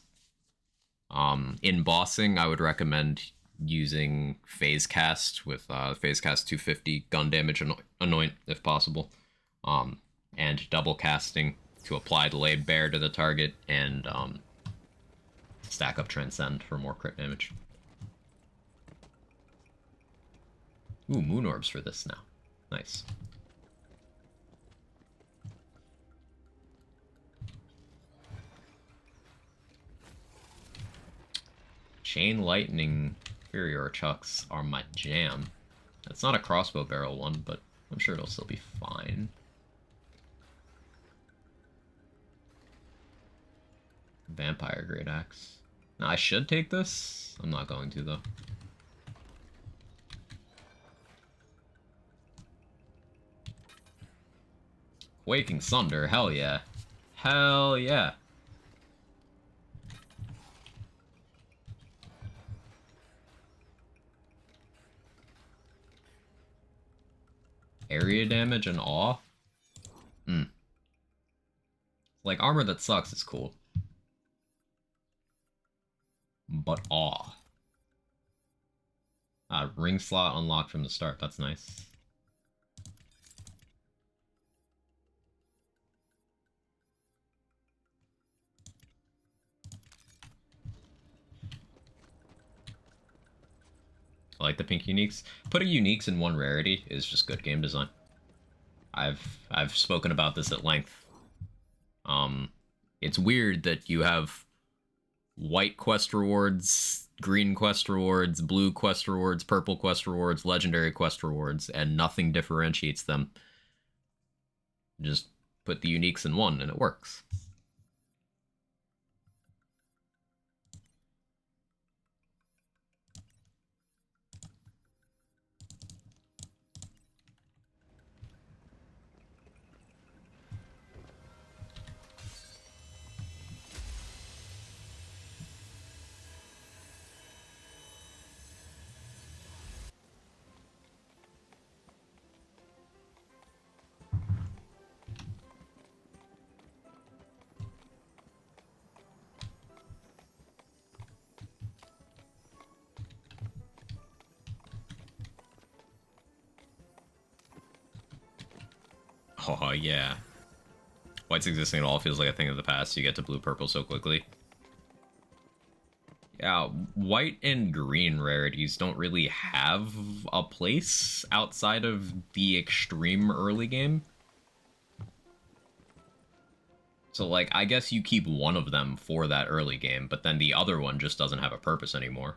In bossing, I would recommend using Phase Cast with Phase Cast 250 gun damage anoint if possible, and double casting to apply Delayed Bear to the target and stack up Transcend for more crit damage. Ooh, Moon Orbs for this now. Nice. Chain Lightning Inferior Chucks are my jam. It's not a crossbow barrel one, but I'm sure it'll still be fine. Vampire Great Axe. Now, I should take this. I'm not going to, though. Waking Sunder, hell yeah. Hell yeah. Area damage and awe? Like, armor that sucks is cool. But awe. Ring slot unlocked from the start, that's nice. I like the pink uniques. Putting uniques in one rarity is just good game design. I've spoken about this at length. It's weird that you have white quest rewards, green quest rewards, blue quest rewards, purple quest rewards, legendary quest rewards, and nothing differentiates them. Just put the uniques in one and it works. Oh, yeah. White's existing at all feels like a thing of the past. You get to blue-purple so quickly. Yeah, white and green rarities don't really have a place outside of the extreme early game. So, like, I guess you keep one of them for that early game, but then the other one just doesn't have a purpose anymore.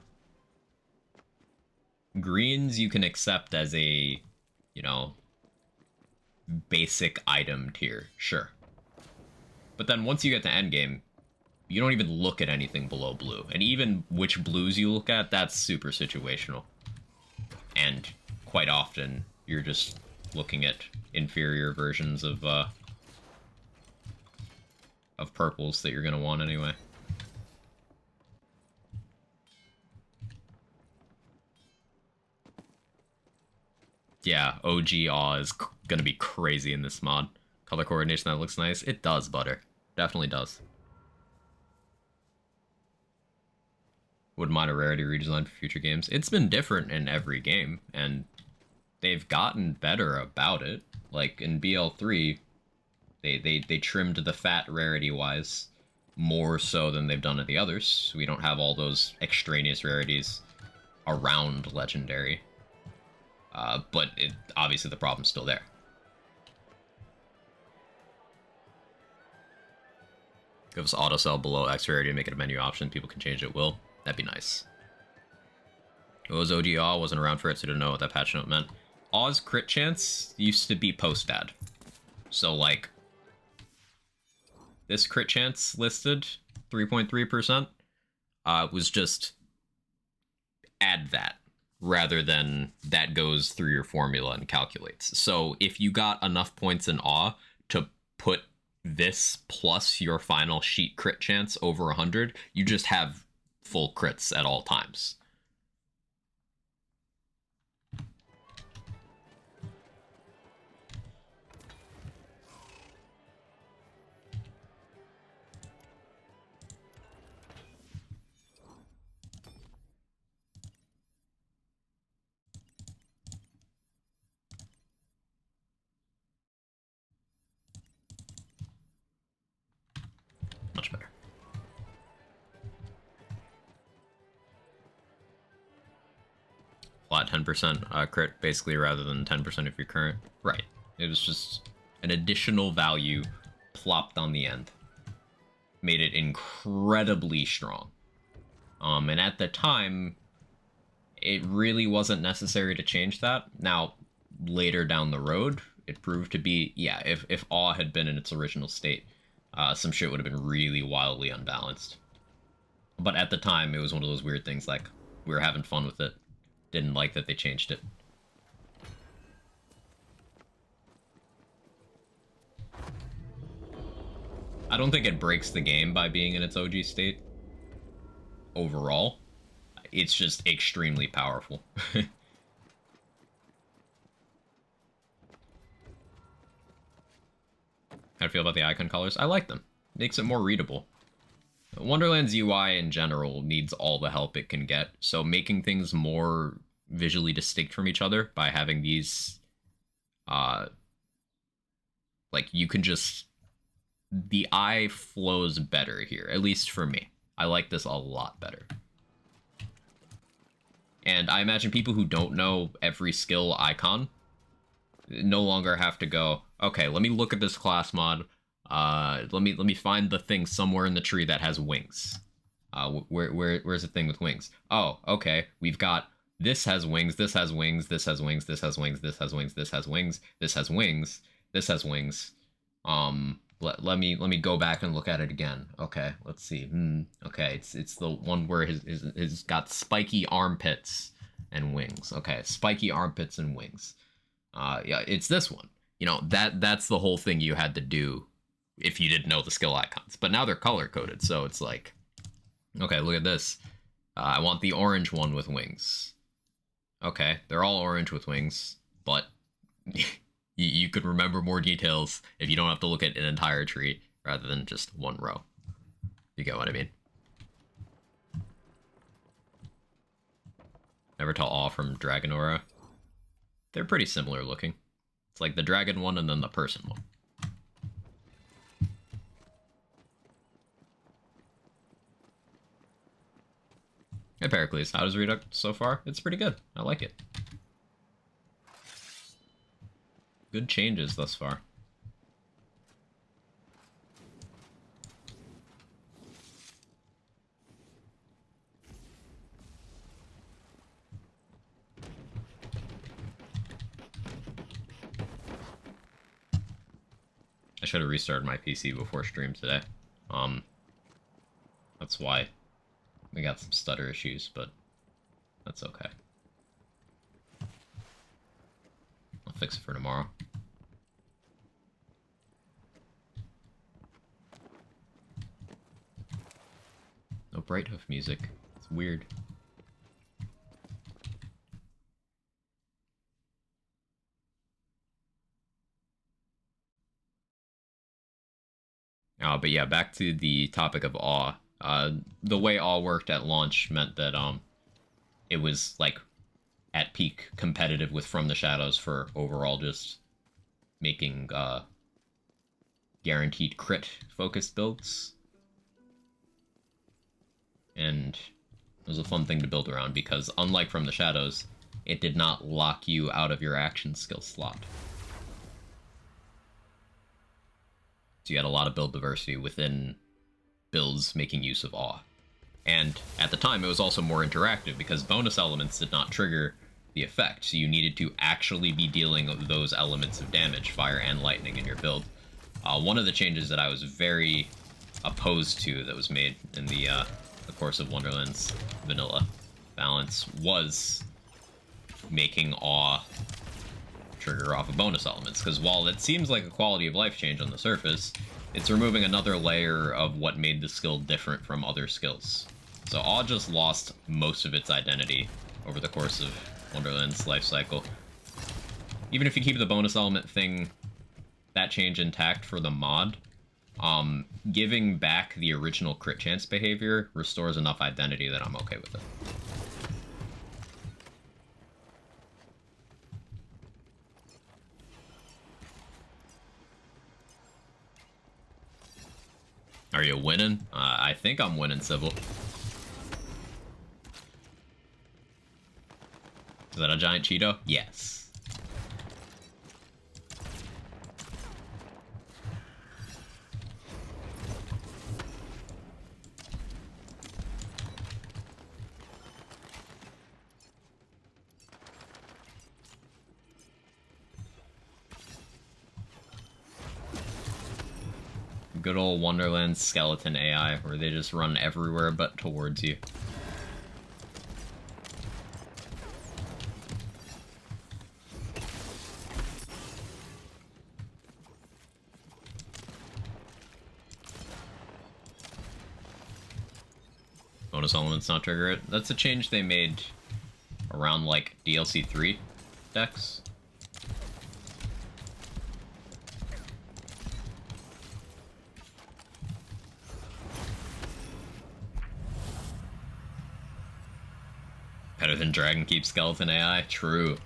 Greens you can accept as a, you know, basic item tier, sure. But then once you get to endgame, you don't even look at anything below blue. And even which blues you look at, that's super situational. And quite often, you're just looking at inferior versions of purples that you're going to want anyway. Yeah, OG Awe is going to be crazy in this mod. Color coordination that looks nice. It does, Butter. Definitely does. Wouldn't mind a rarity redesign for future games. It's been different in every game, and they've gotten better about it. Like in BL3, they trimmed the fat rarity-wise more so than they've done in the others. We don't have all those extraneous rarities around Legendary. But obviously the problem's still there. Give us auto sell below X rarity and make it a menu option. People can change it. Will. That'd be nice. It was OG Awe, wasn't around for it, so didn't know what that patch note meant. Aw's crit chance used to be post-add. So, like, this crit chance listed, 3.3%, was just add that, rather than that goes through your formula and calculates. So if you got enough points in Awe to put this plus your final sheet crit chance over 100, you just have full crits at all times. Much better. Flat 10% crit, basically, rather than 10% of your current. Right. It was just an additional value plopped on the end. Made it incredibly strong. And at the time, it really wasn't necessary to change that. Now, later down the road, it proved to be, yeah, if Awe had been in its original state, some shit would have been really wildly unbalanced. But at the time, it was one of those weird things, like, we were having fun with it. Didn't like that they changed it. I don't think it breaks the game by being in its OG state. Overall. It's just extremely powerful. How do you feel about the icon colors? I like them. Makes it more readable. Wonderland's UI in general needs all the help it can get, so making things more visually distinct from each other by having these, like, you can just, the eye flows better here, at least for me. I like this a lot better. And I imagine people who don't know every skill icon no longer have to go, okay, let me look at this class mod. Let me find the thing somewhere in the tree that has wings. Where's the thing with wings? Oh, okay. We've got this has wings, this has wings, this has wings, this has wings, this has wings, this has wings, this has wings, this has wings. Let me go back and look at it again. Okay, let's see. Okay, it's the one where his got spiky armpits and wings. Okay, spiky armpits and wings. Yeah, it's this one. You know, that's the whole thing you had to do if you didn't know the skill icons. But now they're color coded, so it's like, okay, look at this. I want the orange one with wings. Okay, they're all orange with wings, but you could remember more details if you don't have to look at an entire tree rather than just one row. You get what I mean? Never tell Awe from Dragon Aura. They're pretty similar looking. It's like the dragon one and then the person one. Hey Pericles, how does Redux so far? It's pretty good. I like it. Good changes thus far. I should have restarted my PC before stream today. That's why we got some stutter issues, but that's okay. I'll fix it for tomorrow. No Bright Hoof music. It's weird. But yeah, back to the topic of awe. The way awe worked at launch meant that it was like at peak competitive with From the Shadows for overall just making guaranteed crit focused builds. And it was a fun thing to build around because unlike From the Shadows, it did not lock you out of your action skill slot. So you had a lot of build diversity within builds making use of awe. And at the time, it was also more interactive because bonus elements did not trigger the effect, so you needed to actually be dealing with those elements of damage, fire and lightning, in your build. One of the changes that I was very opposed to that was made in the course of Wonderland's vanilla balance was making awe trigger off of bonus elements, because while it seems like a quality of life change on the surface, it's removing another layer of what made the skill different from other skills. So awe just lost most of its identity over the course of Wonderland's life cycle. Even if you keep the bonus element thing, that change intact for the mod, giving back the original crit chance behavior restores enough identity that I'm okay with it. Are you winning? I think I'm winning, Sybil. Is that a giant Cheeto? Yes. Good old Wonderland skeleton AI, where they just run everywhere but towards you. Bonus elements not trigger it. That's a change they made around, like, DLC 3 decks. Better than Dragon Keep Skeleton AI? True.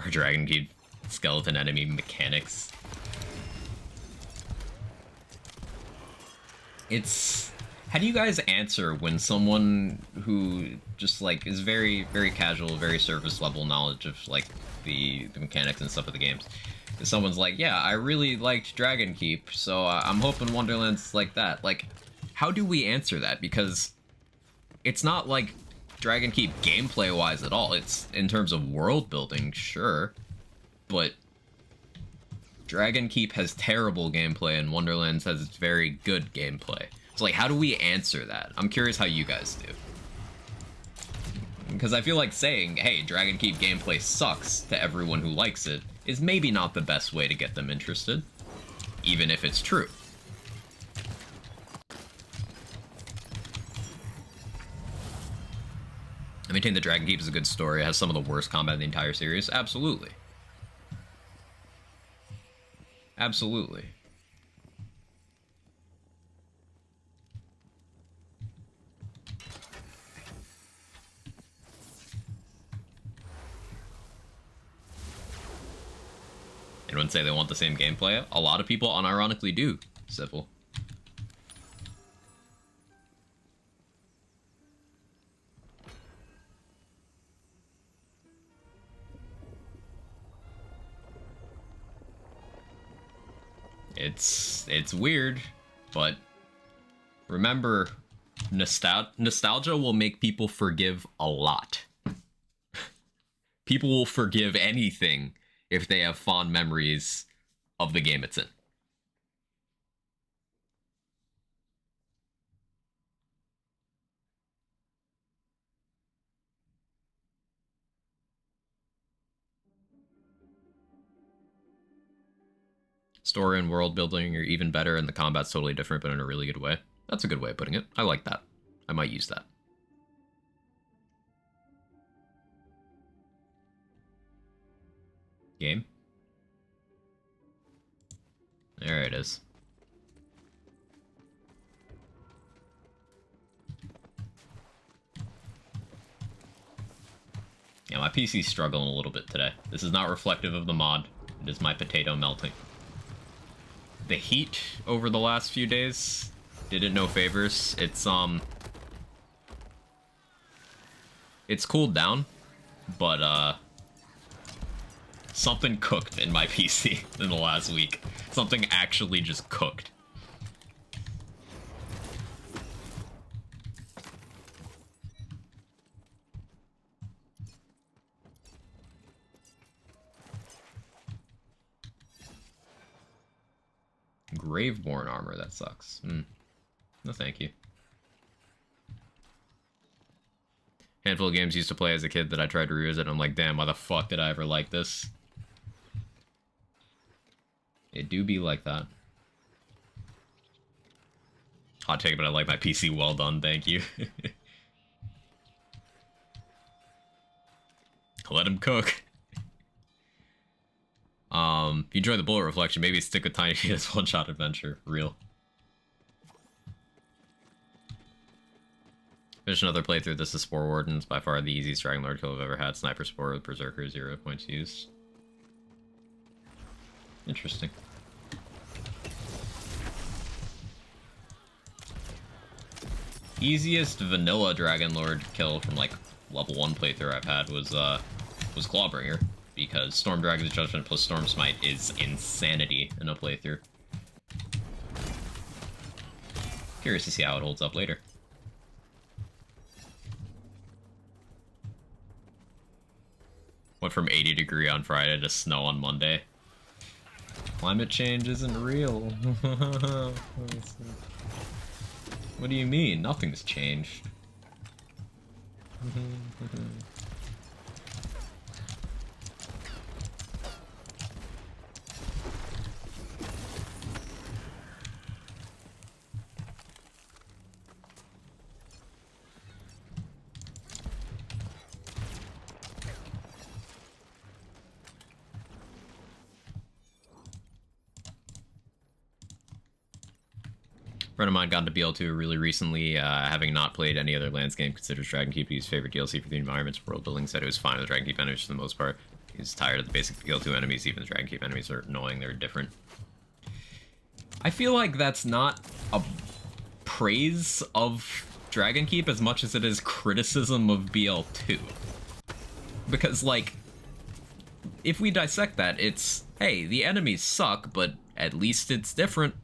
Or Dragon Keep Skeleton enemy mechanics. It's... How do you guys answer when someone who just, like, is very, very casual, very surface level knowledge of, like, the mechanics and stuff of the games, if someone's like, yeah, I really liked Dragon Keep, so I'm hoping Wonderland's like that. Like, how do we answer that? Because it's not like Dragon Keep gameplay-wise at all. It's, in terms of world building, sure, but Dragon Keep has terrible gameplay and Wonderlands has very good gameplay. So, like, how do we answer that? I'm curious how you guys do. Because I feel like saying, hey, Dragon Keep gameplay sucks to everyone who likes it is maybe not the best way to get them interested, even if it's true. I maintain that Dragon Keep is a good story. It has some of the worst combat in the entire series. Absolutely. Absolutely. Anyone say they want the same gameplay? A lot of people unironically do, Civil. It's weird, but remember, nostalgia will make people forgive a lot. People will forgive anything if they have fond memories of the game it's in. Story and world building are even better, and the combat's totally different, but in a really good way. That's a good way of putting it. I like that. I might use that. Game. There it is. Yeah, my PC's struggling a little bit today. This is not reflective of the mod. It is my potato melting. The heat over the last few days did it no favors. It's cooled down, but something cooked in my PC in the last week. Something actually just cooked. Graveborn armor, that sucks. No thank you. Handful of games used to play as a kid that I tried to revisit, and I'm like, damn, why the fuck did I ever like this? It do be like that. Hot take, but I like my PC. Well done, thank you. Let him cook. If you enjoy the bullet reflection, maybe stick with Tiny Tina's one-shot adventure. Real. Finish another playthrough. This is Spore Wardens, by far the easiest Dragon Lord kill I've ever had. Sniper Spore with Berserker, 0 points used. Interesting. Easiest vanilla Dragon Lord kill from like level 1 playthrough I've had was Clawbringer, because Storm Dragon's Judgment plus Storm Smite is insanity in a playthrough. Curious to see how it holds up later. Went from 80 degree on Friday to snow on Monday. Climate change isn't real. What do you mean? Nothing's changed. Friend of mine got into BL2 really recently, having not played any other Lands game, considers Dragon Keep his favorite DLC for the environments, world building, said it was fine with Dragon Keep enemies for the most part. He's tired of the basic BL2 enemies, even the Dragon Keep enemies are annoying, they're different. I feel like that's not a praise of Dragon Keep as much as it is criticism of BL2. Because, like, if we dissect that, it's, hey, the enemies suck, but at least it's different.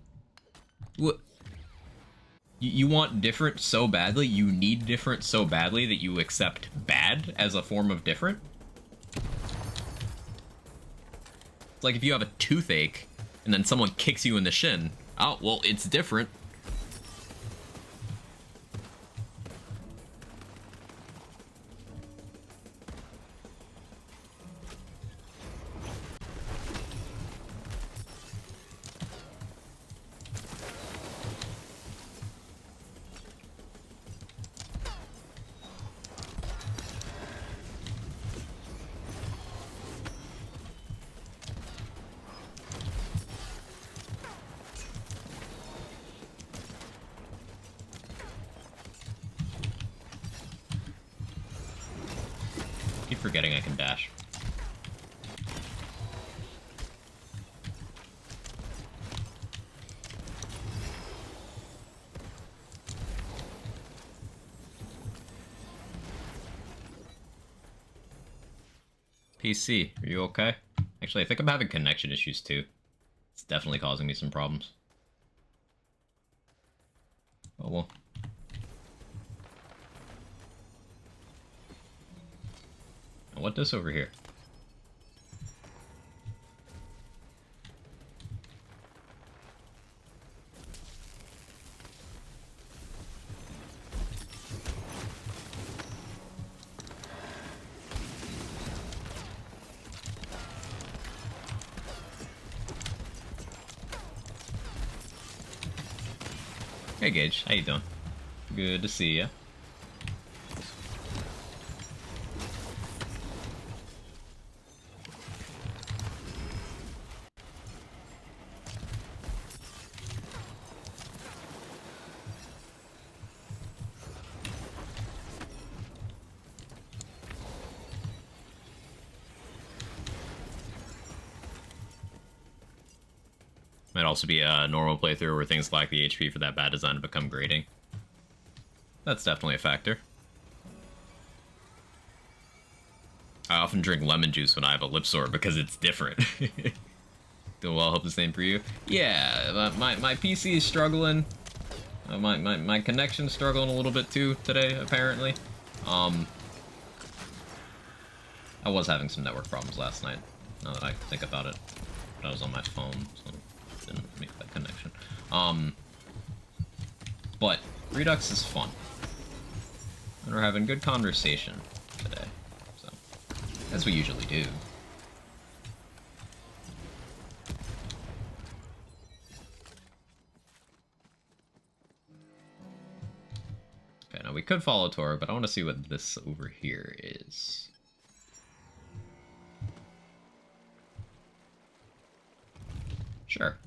You want different so badly, you need different so badly that you accept bad as a form of different? It's like if you have a toothache, and then someone kicks you in the shin, oh, well, it's different. forgetting I can dash. PC, are you okay? Actually, I think I'm having connection issues too. It's definitely causing me some problems. Oh well. And what this over here? Hey Gage, how you doing? Good to see ya. Might also be a normal playthrough where things lack the HP for that bad design to become grating. That's definitely a factor. I often drink lemon juice when I have a lip sore because it's different. Doing well, hope the same for you. Yeah, my PC is struggling. My connection's struggling a little bit too today, apparently. I was having some network problems last night, now that I think about it. But I was on my phone, so I didn't make that connection. But Redux is fun. And we're having good conversation today, so as we usually do. Okay, now we could follow Tora, but I want to see what this over here is. Sure.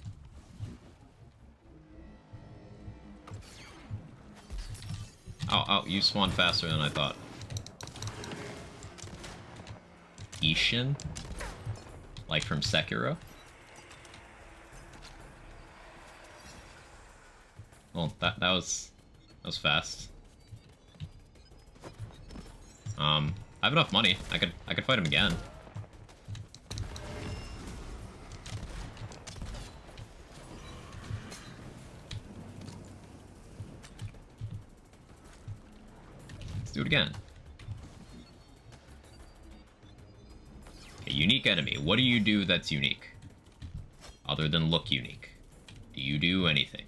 Oh, you spawned faster than I thought. Ishin? Like from Sekiro? Well, that was fast. I have enough money. I could fight him again. Let's do it again. Okay, unique enemy. What do you do that's unique? Other than look unique. Do you do anything?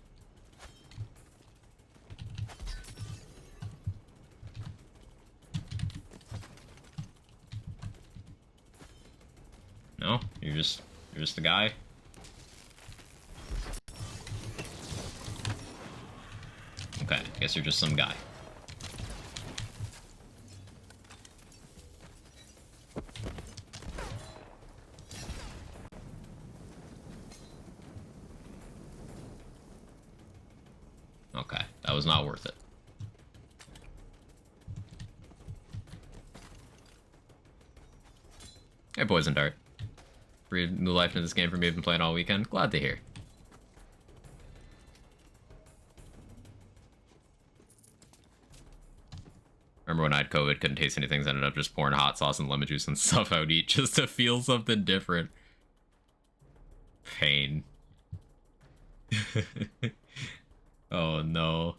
No? You're just a guy? Okay, I guess you're just some guy. Okay, that was not worth it. Hey, Poison Dart. Breathe new life into this game for me. I've been playing all weekend. Glad to hear. Remember when I had COVID, couldn't taste anything, so I ended up just pouring hot sauce and lemon juice and stuff I would eat just to feel something different. Pain. Oh no.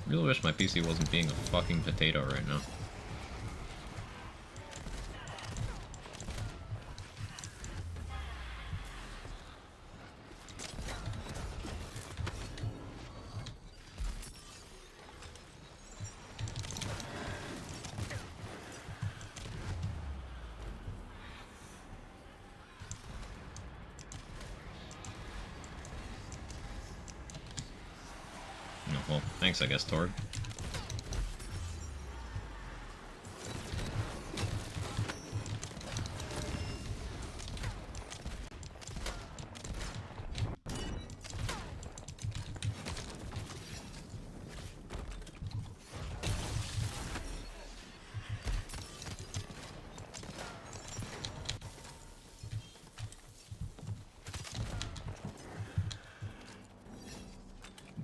Really wish my PC wasn't being a fucking potato right now. No, well, Thanks, I guess, Torg.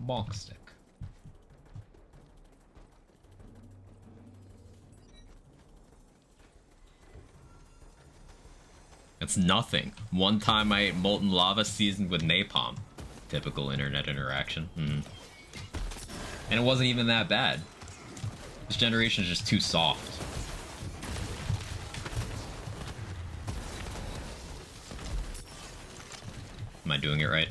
Bonk stick. It's nothing. One time I ate molten lava seasoned with napalm. Typical internet interaction. And it wasn't even that bad. This generation is just too soft. Am I doing it right?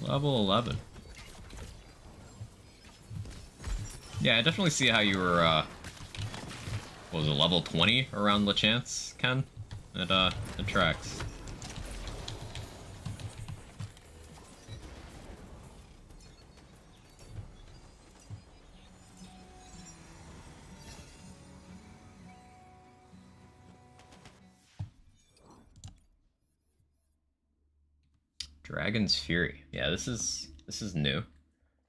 Level 11. Yeah, I definitely see how you were, what was it, level 20 around LeChance, Ken? It tracks. Dragon's Fury. Yeah, this is new.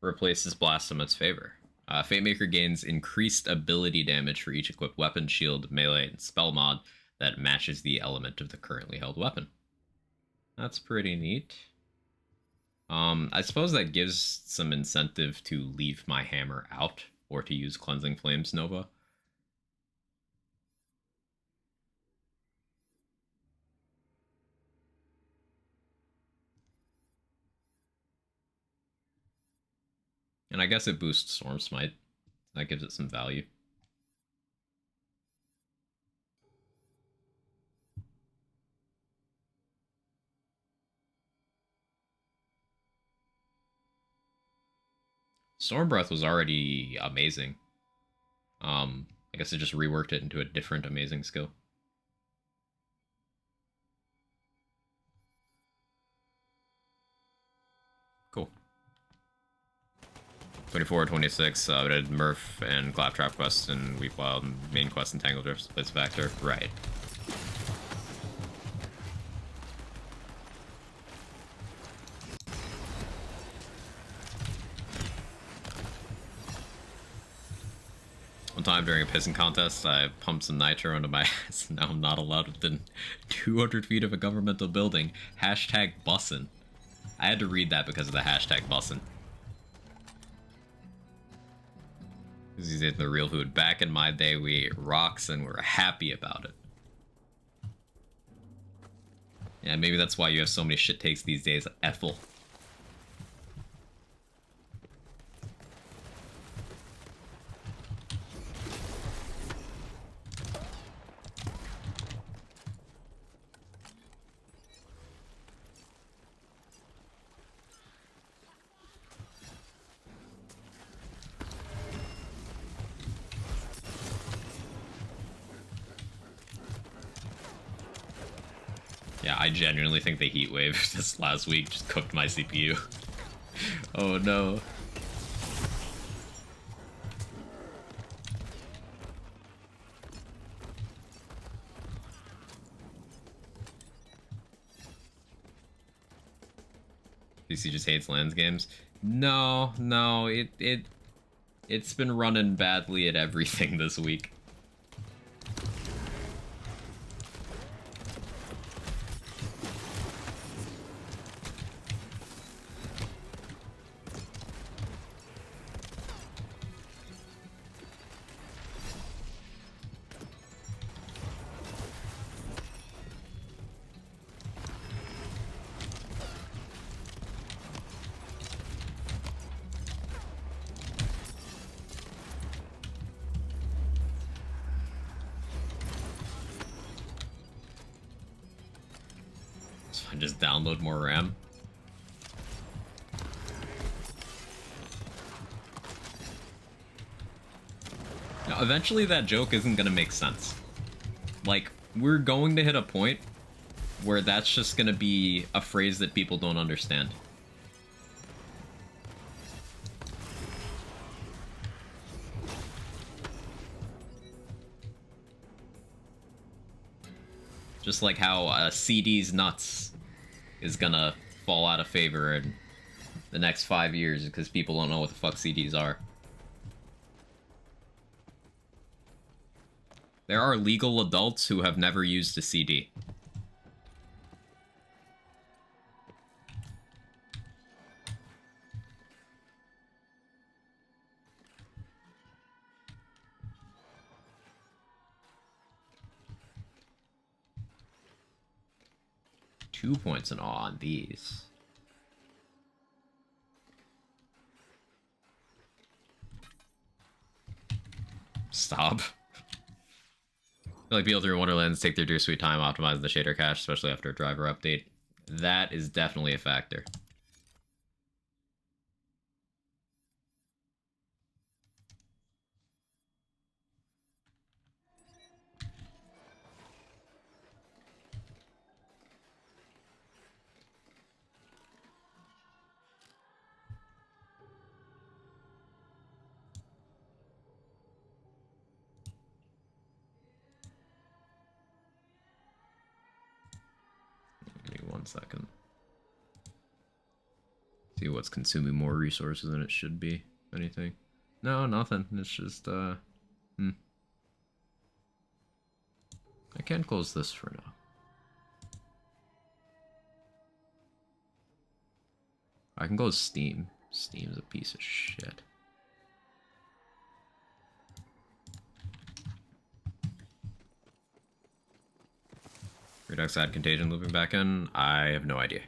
Replaces Blast in its favor. Fatemaker gains increased ability damage for each equipped weapon, shield, melee, and spell mod that matches the element of the currently held weapon. That's pretty neat. I suppose that gives some incentive to leave my hammer out or to use Cleansing Flames Nova. And I guess it boosts Storm Smite. That gives it some value. Storm Breath was already amazing. I guess it just reworked it into a different amazing skill. Cool. 24, 26, we did Murph and Claptrap quest and Weep Wild, main quest and Tangle Drift splits factor. Right. One time during a pissing contest, I pumped some nitro into my ass. Now I'm not allowed within 200 feet of a governmental building. Hashtag bussin'. I had to read that because of the hashtag bussin'. Because he's eating the real food. Back in my day, we ate rocks and we're happy about it. Yeah, maybe that's why you have so many shit takes these days. Ethel. Yeah, I genuinely think the heat wave this last week just cooked my CPU. Oh no. PC just hates lands games. No, it's been running badly at everything this week. Just download more RAM. Now, eventually that joke isn't gonna make sense. Like, we're going to hit a point where that's just gonna be a phrase that people don't understand. Just like how CD's nuts is gonna fall out of favor in the next 5 years because people don't know what the fuck CDs are. There are legal adults who have never used a CD. Two points in awe on these. Stop. I feel like people through Wonderlands take their dear sweet time optimizing the shader cache, especially after a driver update. That is definitely a factor. Give me 1 second. See what's consuming more resources than it should be. Anything? No, nothing. It's just, I can close this for now. I can close Steam. Steam's a piece of shit. Redux add contagion looping back in? I have no idea.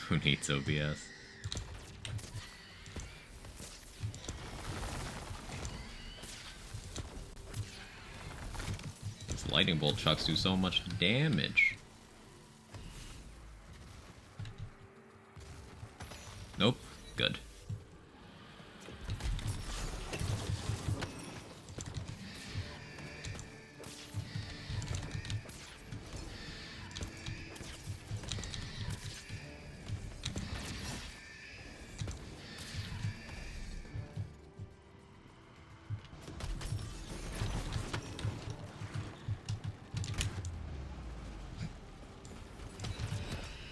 Who needs OBS? These lightning bolt chucks do so much damage. Nope. Good.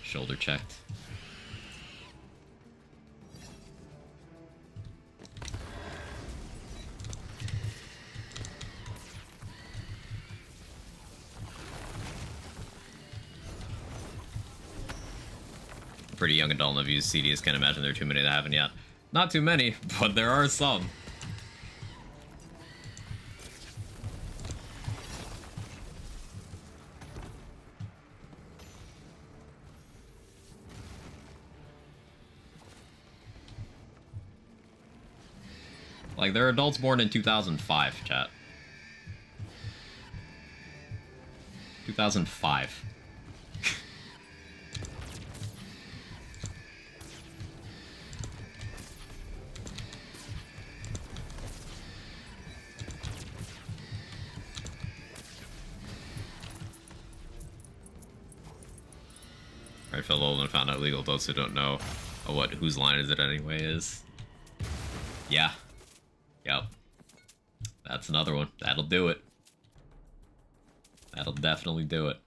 Shoulder checked. Pretty young adult and have used CDs. Can't imagine there are too many that haven't yet. Not too many, but there are some. Like, there are adults born in 2005, chat. 2005. Right, fell old and found out legal adults who don't know whose line is it anyway is. Yeah. Yep. That's another one. That'll do it. That'll definitely do it.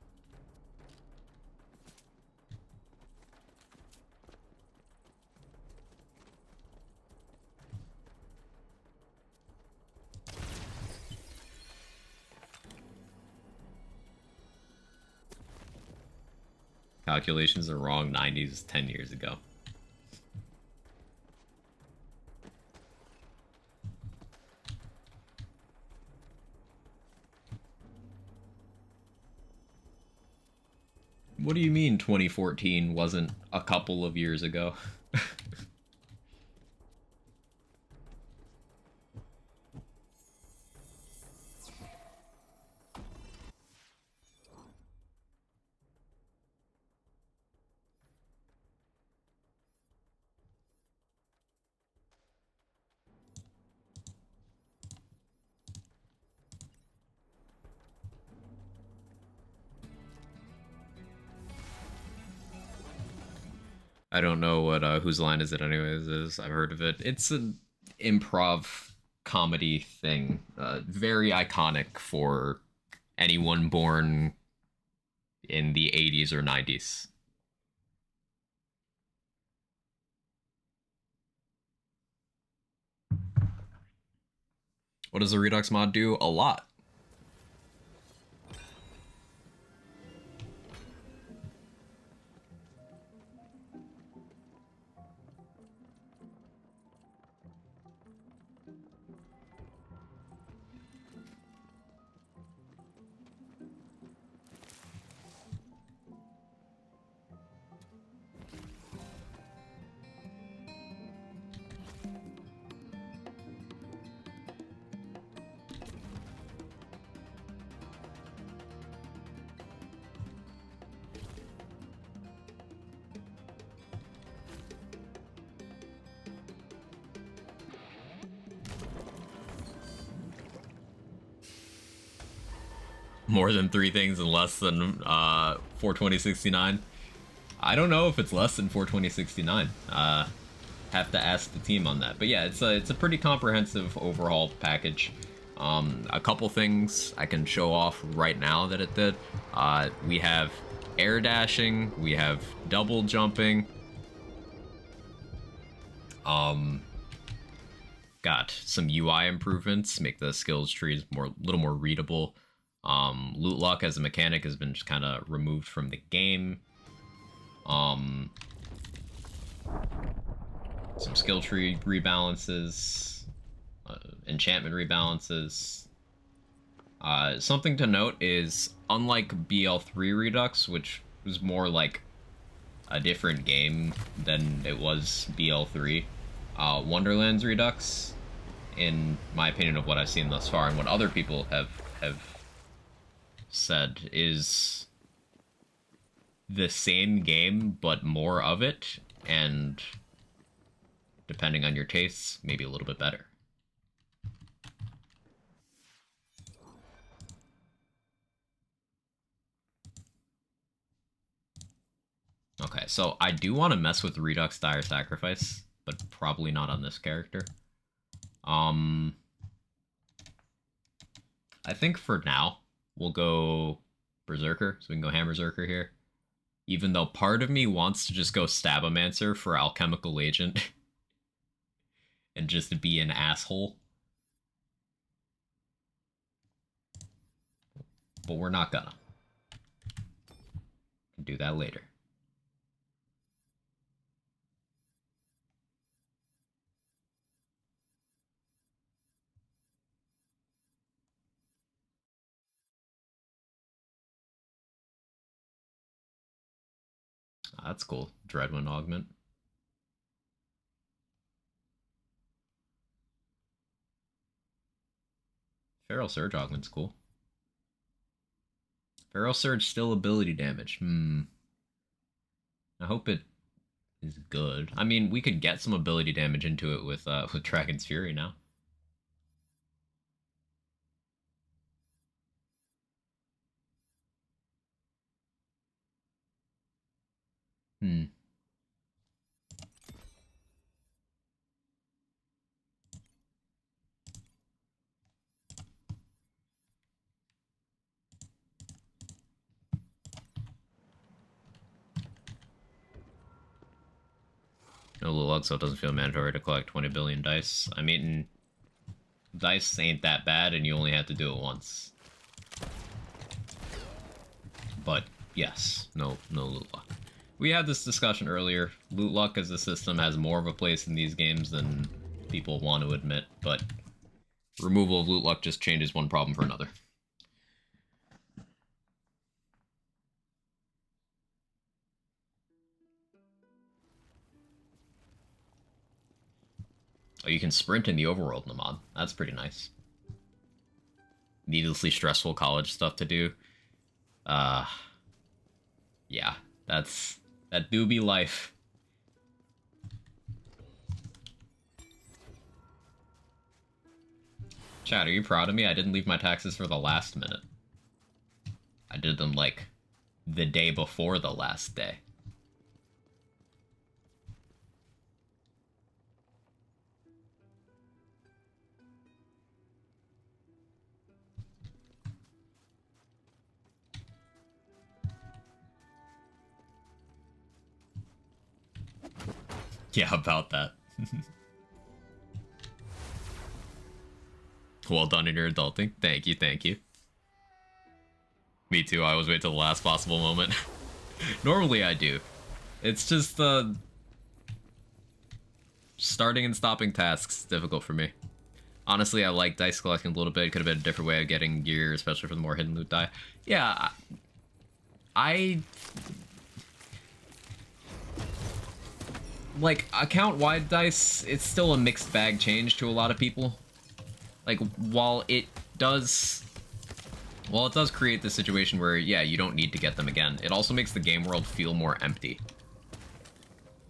Calculations are wrong. 90s, 10 years ago. What do you mean 2014 wasn't a couple of years ago? I don't know what whose line is it anyways is. I've heard of it. It's an improv comedy thing. Very iconic for anyone born in the 80s or 90s. What does the Redux mod do? A lot. More than 3 things and less than 42069. I don't know if it's less than 42069. Have to ask the team on that. But yeah, it's a pretty comprehensive overhaul package. A couple things I can show off right now that it did. We have air dashing, we have double jumping. Got some UI improvements, make the skills trees a little more readable. Loot luck as a mechanic has been just kind of removed from the game. Some skill tree rebalances, enchantment rebalances. Something to note is, unlike BL3 Redux, which was more like a different game than it was BL3, Wonderlands Redux, in my opinion of what I've seen thus far and what other people have said, is the same game but more of it, and depending on your tastes, maybe a little bit better. Okay, so I do want to mess with Redux Dire Sacrifice, but probably not on this character. I think for now, we'll go Berserker, so we can go Ham Berserker here. Even though part of me wants to just go Stabomancer for Alchemical Agent and just be an asshole. But we're not gonna. Do that later. That's cool. Dreadwind Augment. Feral Surge Augment's cool. Feral Surge still ability damage. I hope it is good. I mean, we could get some ability damage into it with Dragon's Fury now. No Lulug, so it doesn't feel mandatory to collect 20 billion dice. I mean, dice ain't that bad, and you only have to do it once. But yes, no loot luck. We had this discussion earlier. Loot luck as a system has more of a place in these games than people want to admit, but removal of loot luck just changes one problem for another. Oh, you can sprint in the overworld in the mod. That's pretty nice. Needlessly stressful college stuff to do. Yeah, that do be life. Chat, are you proud of me? I didn't leave my taxes for the last minute. I did them, like, the day before the last day. Yeah, about that. Well done in your adulting. Thank you, thank you. Me too, I always wait till the last possible moment. Normally I do. It's just, starting and stopping tasks is difficult for me. Honestly, I like dice collecting a little bit. It could have been a different way of getting gear, especially for the more hidden loot die. Yeah, I like, account-wide dice, it's still a mixed bag change to a lot of people. Like, while it does create the situation where, yeah, you don't need to get them again, it also makes the game world feel more empty.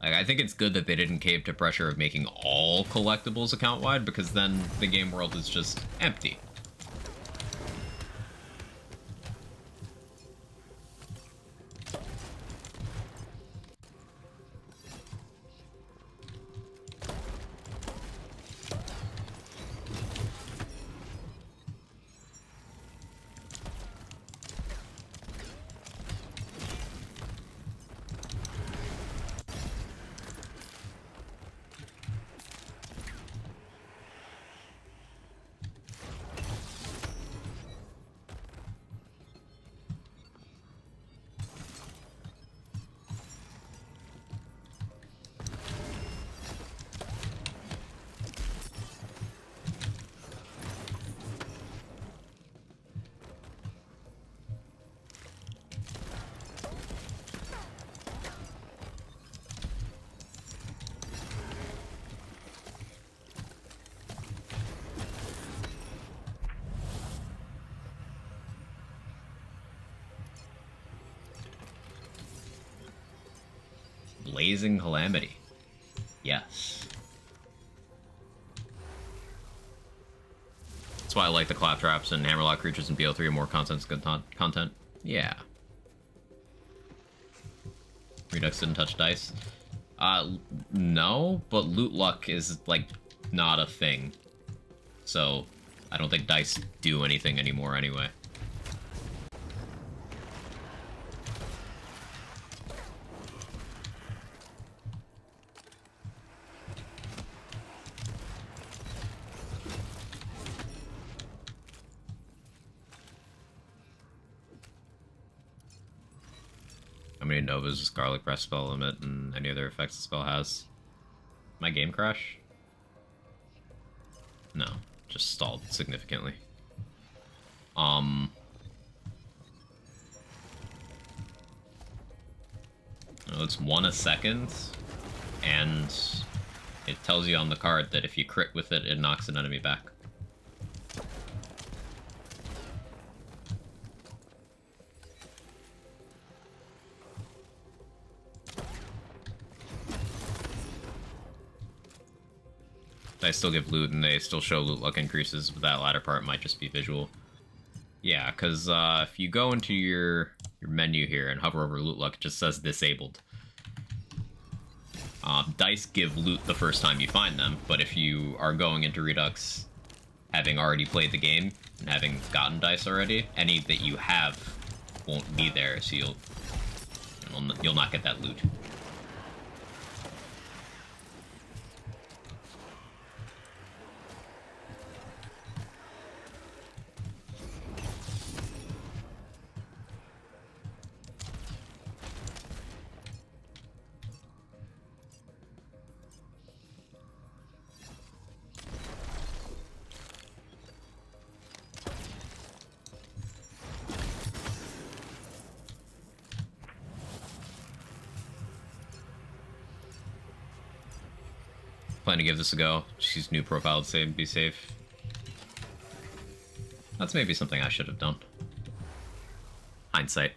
Like, I think it's good that they didn't cave to pressure of making all collectibles account-wide, because then the game world is just empty. Blazing Calamity. Yes. That's why I like the claptraps and hammerlock creatures in BO3 are more content's good content. Yeah. Redux didn't touch dice. No, but loot luck is, like, not a thing. So, I don't think dice do anything anymore anyway. How many Novas does Garlic Breath spell limit and any other effects the spell has? My game crash? No, just stalled significantly. It's 1 a second, and it tells you on the card that if you crit with it, it knocks an enemy back. I still give loot, and they still show loot luck increases, but that latter part might just be visual. Yeah, because if you go into your menu here and hover over loot luck, it just says disabled. Dice give loot the first time you find them, but if you are going into Redux having already played the game and having gotten dice already, any that you have won't be there, so you'll not get that loot. Plan to give this a go. Just use new profile to save, be safe. That's maybe something I should have done. Hindsight.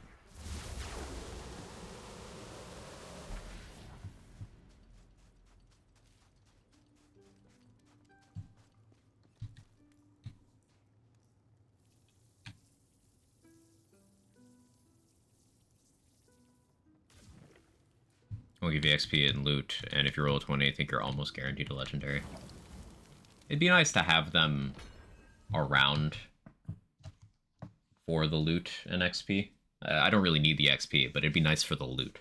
We'll give you XP and loot, and if you roll a 20, I think you're almost guaranteed a legendary. It'd be nice to have them around for the loot and XP. I don't really need the XP, but it'd be nice for the loot.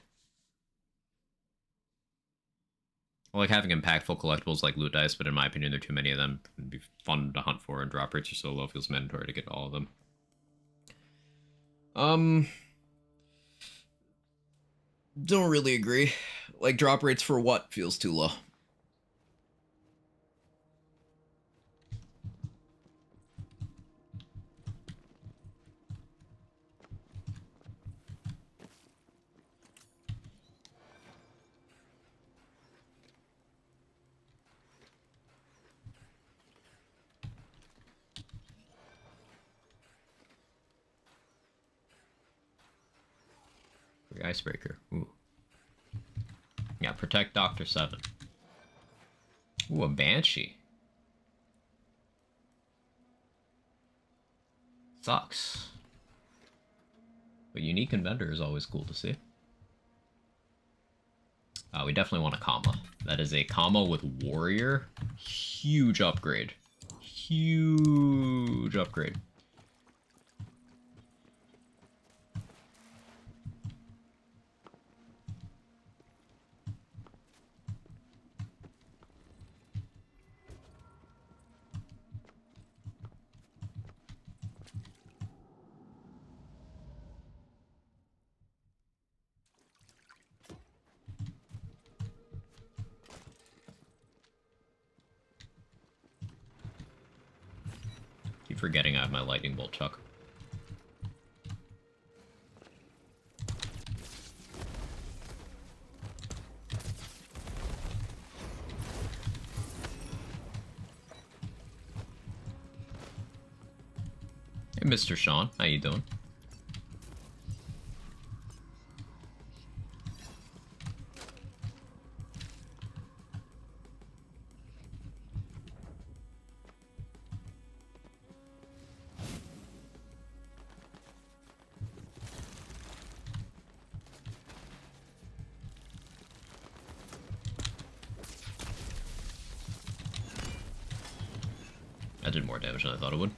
I like having impactful collectibles like loot dice, but in my opinion, there are too many of them. It'd be fun to hunt for, and drop rates are so low, it feels mandatory to get all of them. Don't really agree. Like, drop rates for what feels too low? Free icebreaker. Ooh. Yeah, protect Dr. 7. Ooh, a Banshee. Sucks. But unique inventor is always cool to see. We definitely want a comma. That is a comma with warrior. Huge upgrade. Huge upgrade. Keep forgetting I have my lightning bolt chuck. Hey, Mr. Sean, how you doing? That did more damage than I thought it would.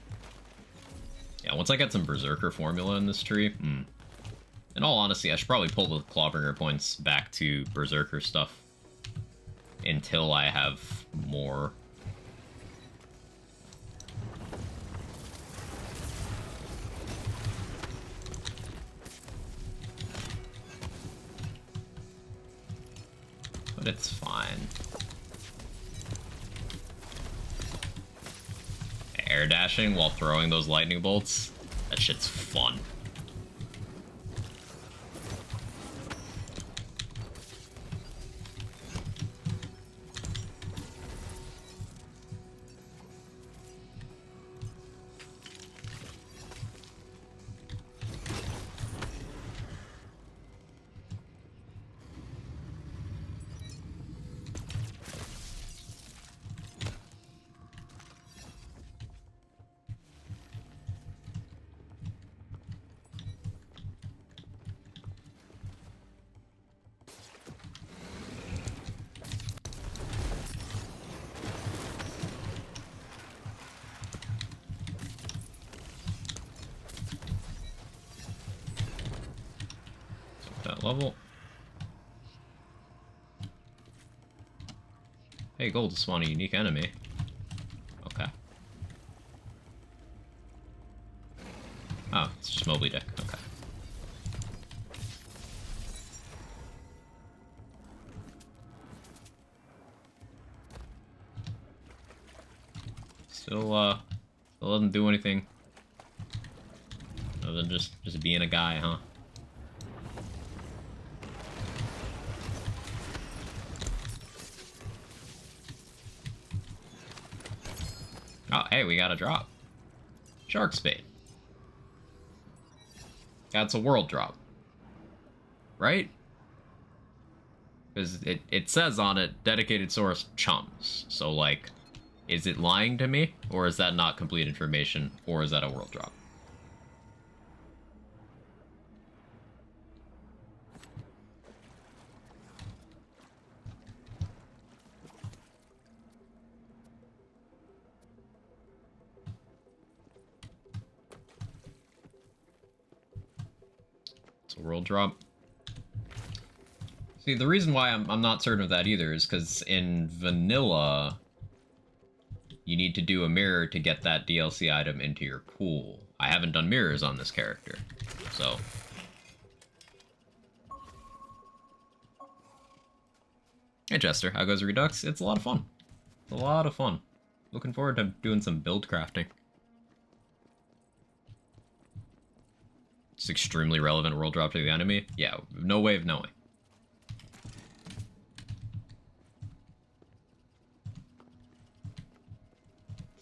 Yeah, once I get some Berserker formula in this tree, in all honesty, I should probably pull the Clawbringer points back to Berserker stuff until I have more. But it's fine. Air dashing while throwing those lightning bolts, that shit's fun. That level. Hey, gold to spawn a unique enemy. Okay. Oh, it's just Mobley deck. Okay. Still doesn't do anything other than just being a guy, huh? Oh, hey, we got a drop. Shark Spade. That's a world drop. Right? Because it says on it, dedicated source, chums. So, like, is it lying to me? Or is that not complete information? Or is that a world drop? It's a world drop. See, the reason why I'm not certain of that either is because in vanilla, you need to do a mirror to get that DLC item into your pool. I haven't done mirrors on this character, so... Hey Jester, how goes Redux? It's a lot of fun. It's a lot of fun. Looking forward to doing some build crafting. It's extremely relevant world drop to the enemy. Yeah, no way of knowing.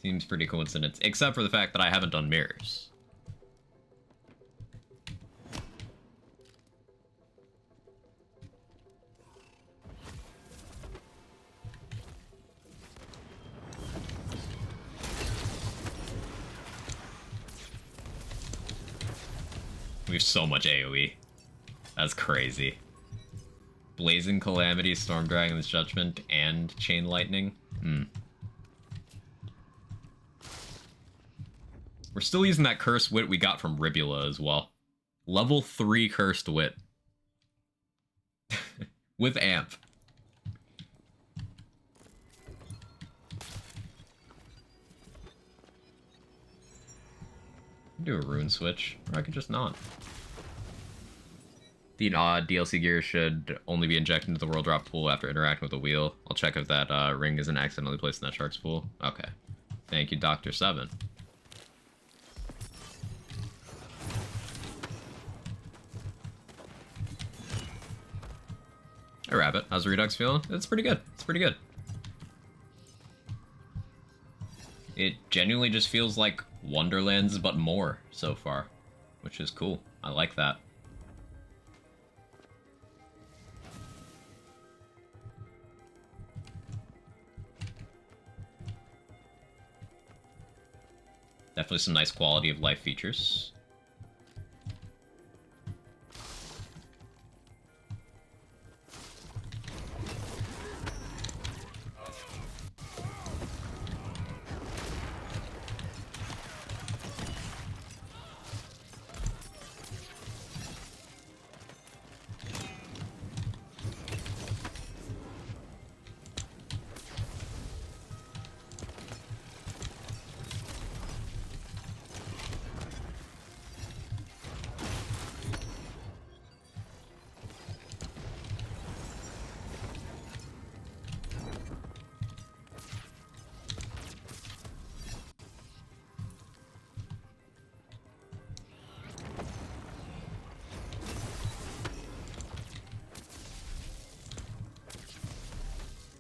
Seems pretty coincidence, except for the fact that I haven't done mirrors. We have so much AoE. That's crazy. Blazing Calamity, Storm Dragon's Judgment, and Chain Lightning. We're still using that Cursed Wit we got from Ribula as well. Level 3 Cursed Wit. With Amp. Do a rune switch, or I could just not. The DLC gear should only be injected into the world drop pool after interacting with the wheel. I'll check if that ring isn't accidentally placed in that shark's pool. Okay. Thank you, Dr. 7. Hey Rabbit, how's Redux feeling? It's pretty good. It's pretty good. It genuinely just feels like Wonderlands, but more so far, which is cool. I like that. Definitely some nice quality of life features.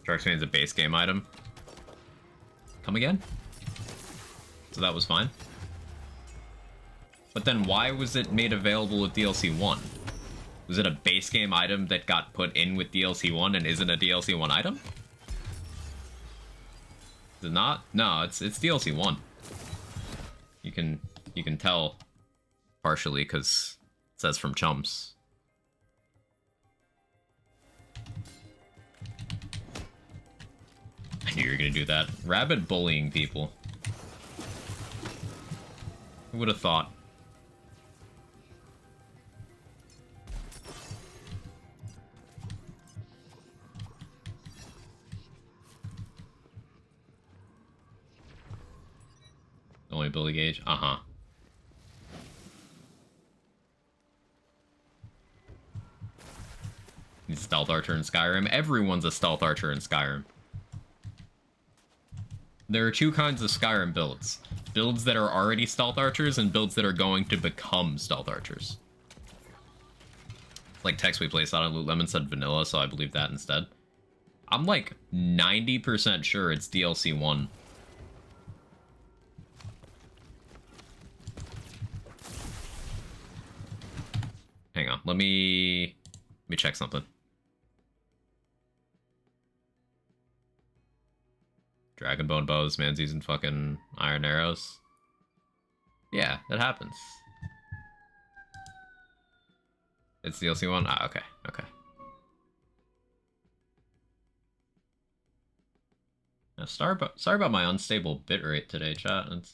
Sharksbane is a base game item. Come again? So that was fine. But then why was it made available with DLC 1? Was it a base game item that got put in with DLC 1 and isn't a DLC 1 item? Is it not? No, it's DLC 1. You can tell partially because it says from Chums. I knew you were gonna do that. Rabbit bullying people. Who would have thought? Only ability gauge? Uh-huh. He's a stealth archer in Skyrim. Everyone's a stealth archer in Skyrim. There are two kinds of Skyrim builds. Builds that are already stealth archers and builds that are going to become stealth archers. Like text we placed on Loot Lemon said vanilla, so I believe that instead. I'm like 90% sure it's DLC 1. hang on. Let me check something. Dragonbone bows, man's using fucking iron arrows. Yeah, that happens. It's the DLC one? Ah, okay, okay. Now, sorry about my unstable bitrate today, chat. It's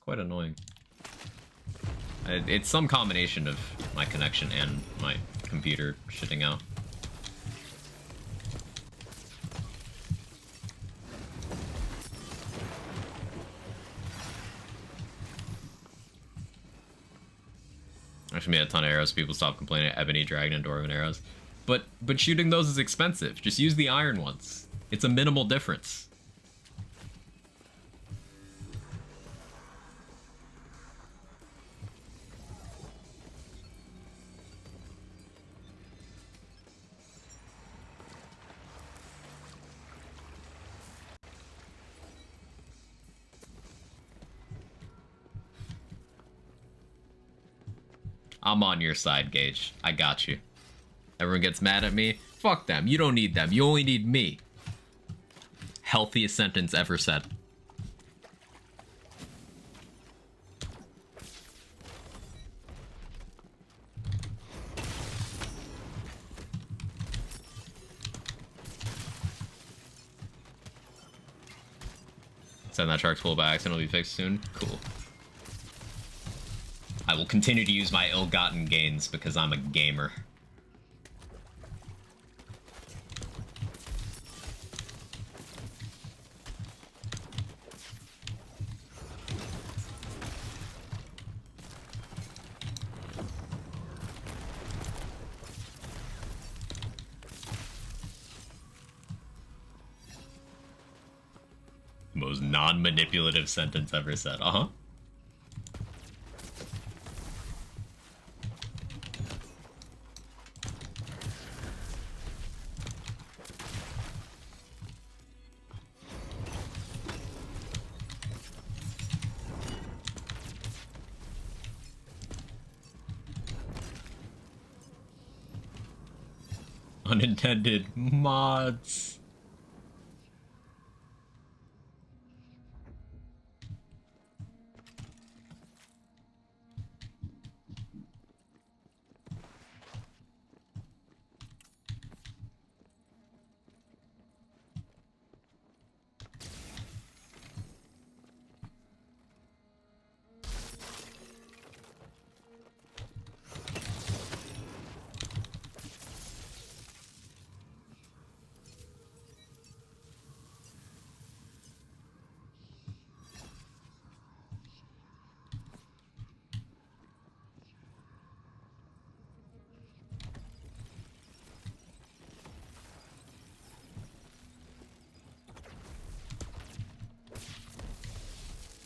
quite annoying. It's some combination of my connection and my computer shitting out. Actually made a ton of arrows. People stop complaining. Ebony, dragon, and dwarven arrows. But shooting those is expensive. Just use the iron ones. It's a minimal difference. I'm on your side, Gage. I got you. Everyone gets mad at me. Fuck them. You don't need them. You only need me. Healthiest sentence ever said. Send that shark's pull by accident will be fixed soon. Cool. I will continue to use my ill-gotten gains because I'm a gamer. Most non-manipulative sentence ever said. Uh-huh. Unintended mods.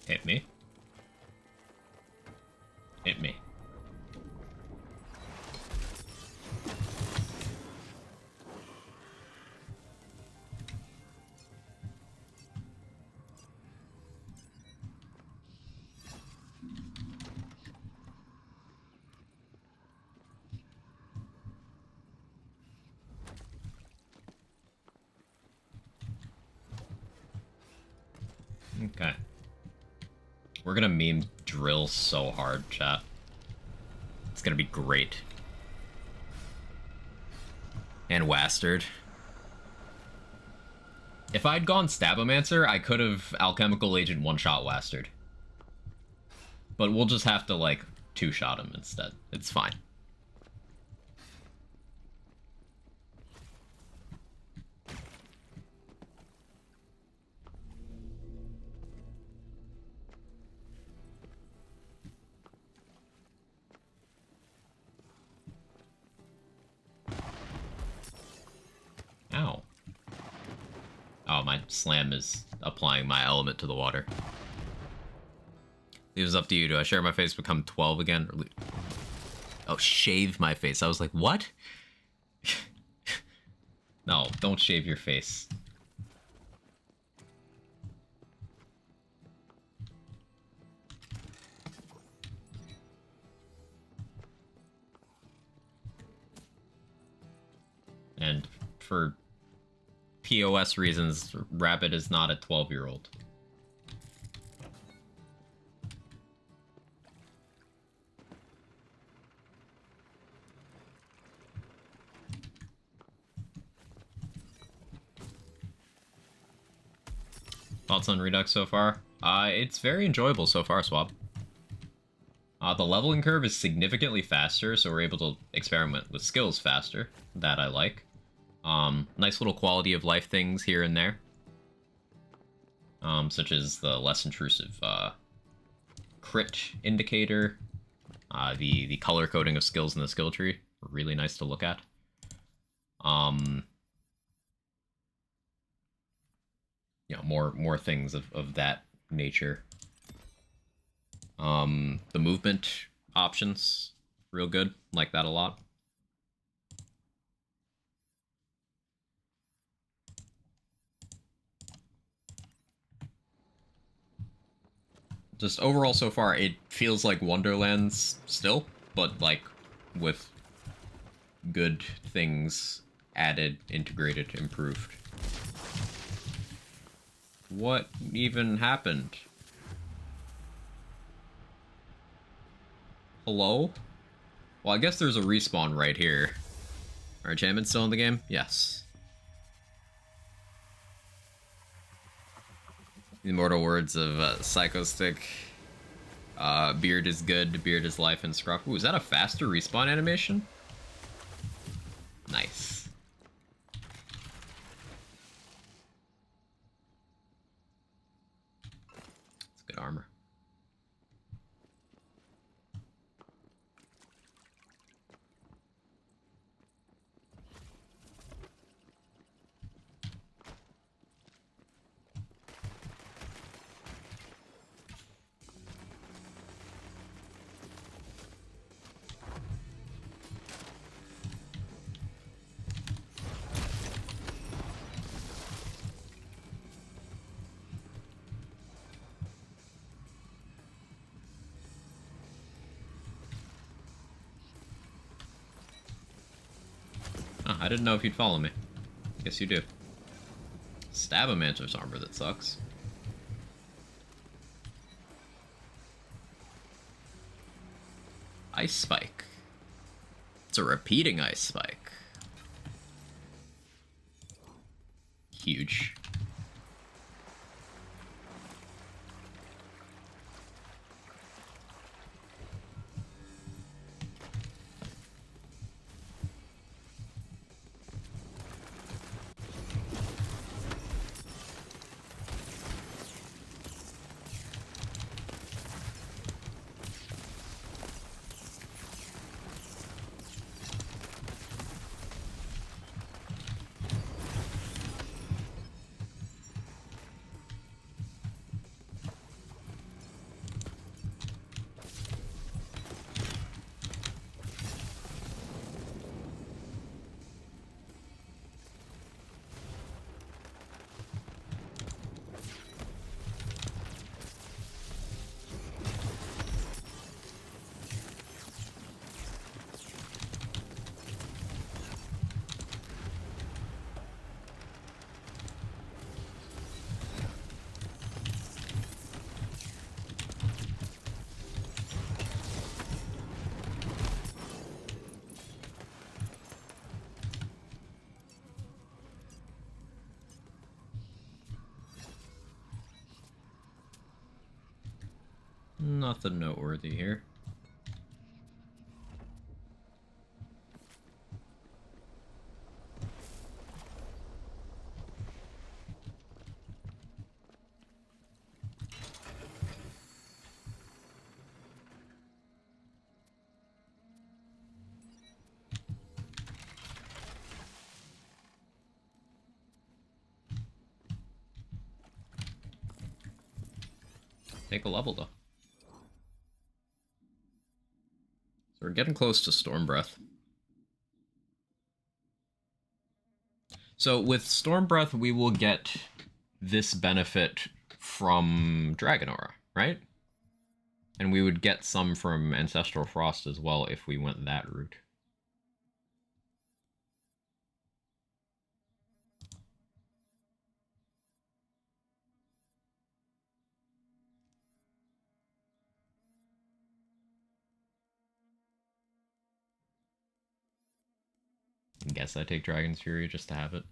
Hit me. Hit me. Okay. We're gonna meme drill so hard, chat. It's gonna be great. And Wastard. If I'd gone Stabomancer, I could have Alchemical Agent one-shot Wastard. But we'll just have to, like, two-shot him instead. It's fine. Ow. Oh, my slam is applying my element to the water. It was up to you. Do I share my face, become 12 again? Or oh, shave my face. I was like, what? No, don't shave your face. for POS reasons, Rabbit is not a 12-year-old. Thoughts on Redux so far? It's very enjoyable so far, Swab. The leveling curve is significantly faster, so we're able to experiment with skills faster. That I like. Nice little quality of life things here and there. Such as the less intrusive crit indicator. The color coding of skills in the skill tree. Really nice to look at. You know, more things of that nature. The movement options, real good. Like that a lot. Just overall so far, it feels like Wonderlands still, but like with good things added, integrated, improved. What even happened? Hello? Well, I guess there's a respawn right here. Are enchantments still in the game? Yes. The immortal words of Psychostick. Beard is good, beard is life, and scruff. Ooh, is that a faster respawn animation? Nice. It's good armor. Oh, I didn't know if you'd follow me. Guess you do. Stabomancer's armor that sucks. Ice Spike. It's a repeating Ice Spike. Huge. Nothing noteworthy here. Take a level though. So we're getting close to Storm Breath. So with Storm Breath, we will get this benefit from Dragon Aura, right? And we would get some from Ancestral Frost as well if we went that route. guess I take Dragon's Fury just to have it.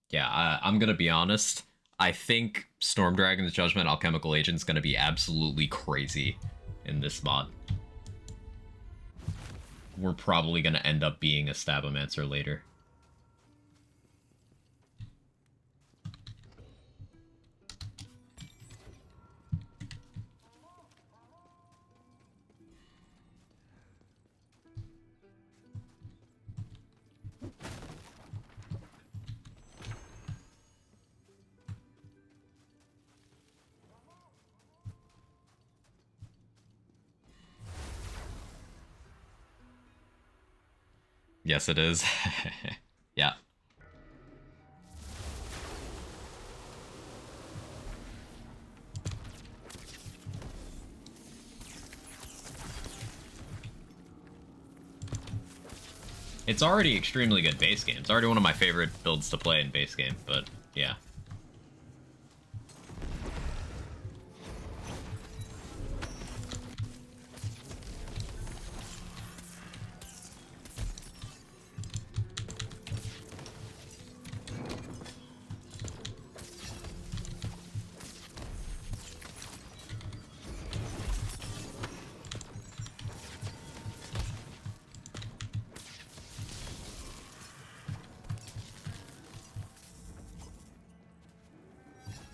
Yeah, I'm gonna be honest. I think Storm Dragon's Judgment Alchemical Agent is gonna be absolutely crazy in this mod. We're probably gonna end up being a Stabomancer later. Yes, it is. Yeah. It's already extremely good base game. It's already one of my favorite builds to play in base game, but yeah.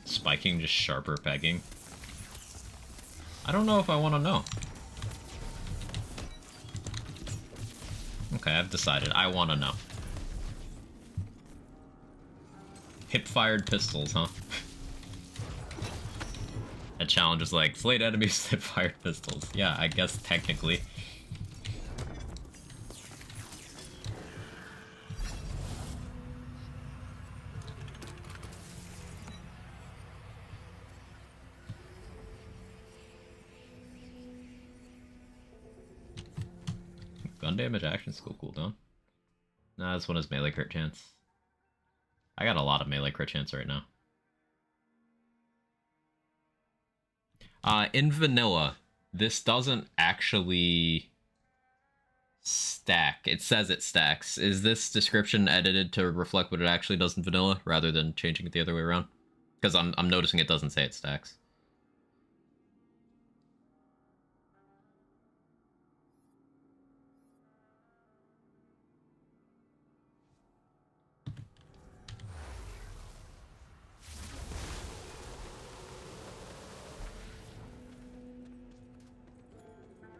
Spiking, just sharper pegging. I don't know if I want to know. Okay, I've decided. I want to know. Hip-fired pistols, huh? That challenge is like, slate enemies with hip-fired pistols. Yeah, I guess technically. Gun damage action skill cooldown. Nah, this one is melee crit chance. I got a lot of melee crit chance right now. In vanilla, this doesn't actually stack. It says it stacks. Is this description edited to reflect what it actually does in vanilla rather than changing it the other way around? Because I'm noticing it doesn't say it stacks.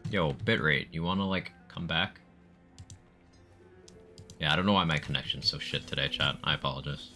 Yo, bitrate, you wanna, like, come back? Yeah, I don't know why my connection's so shit today, chat. I apologize.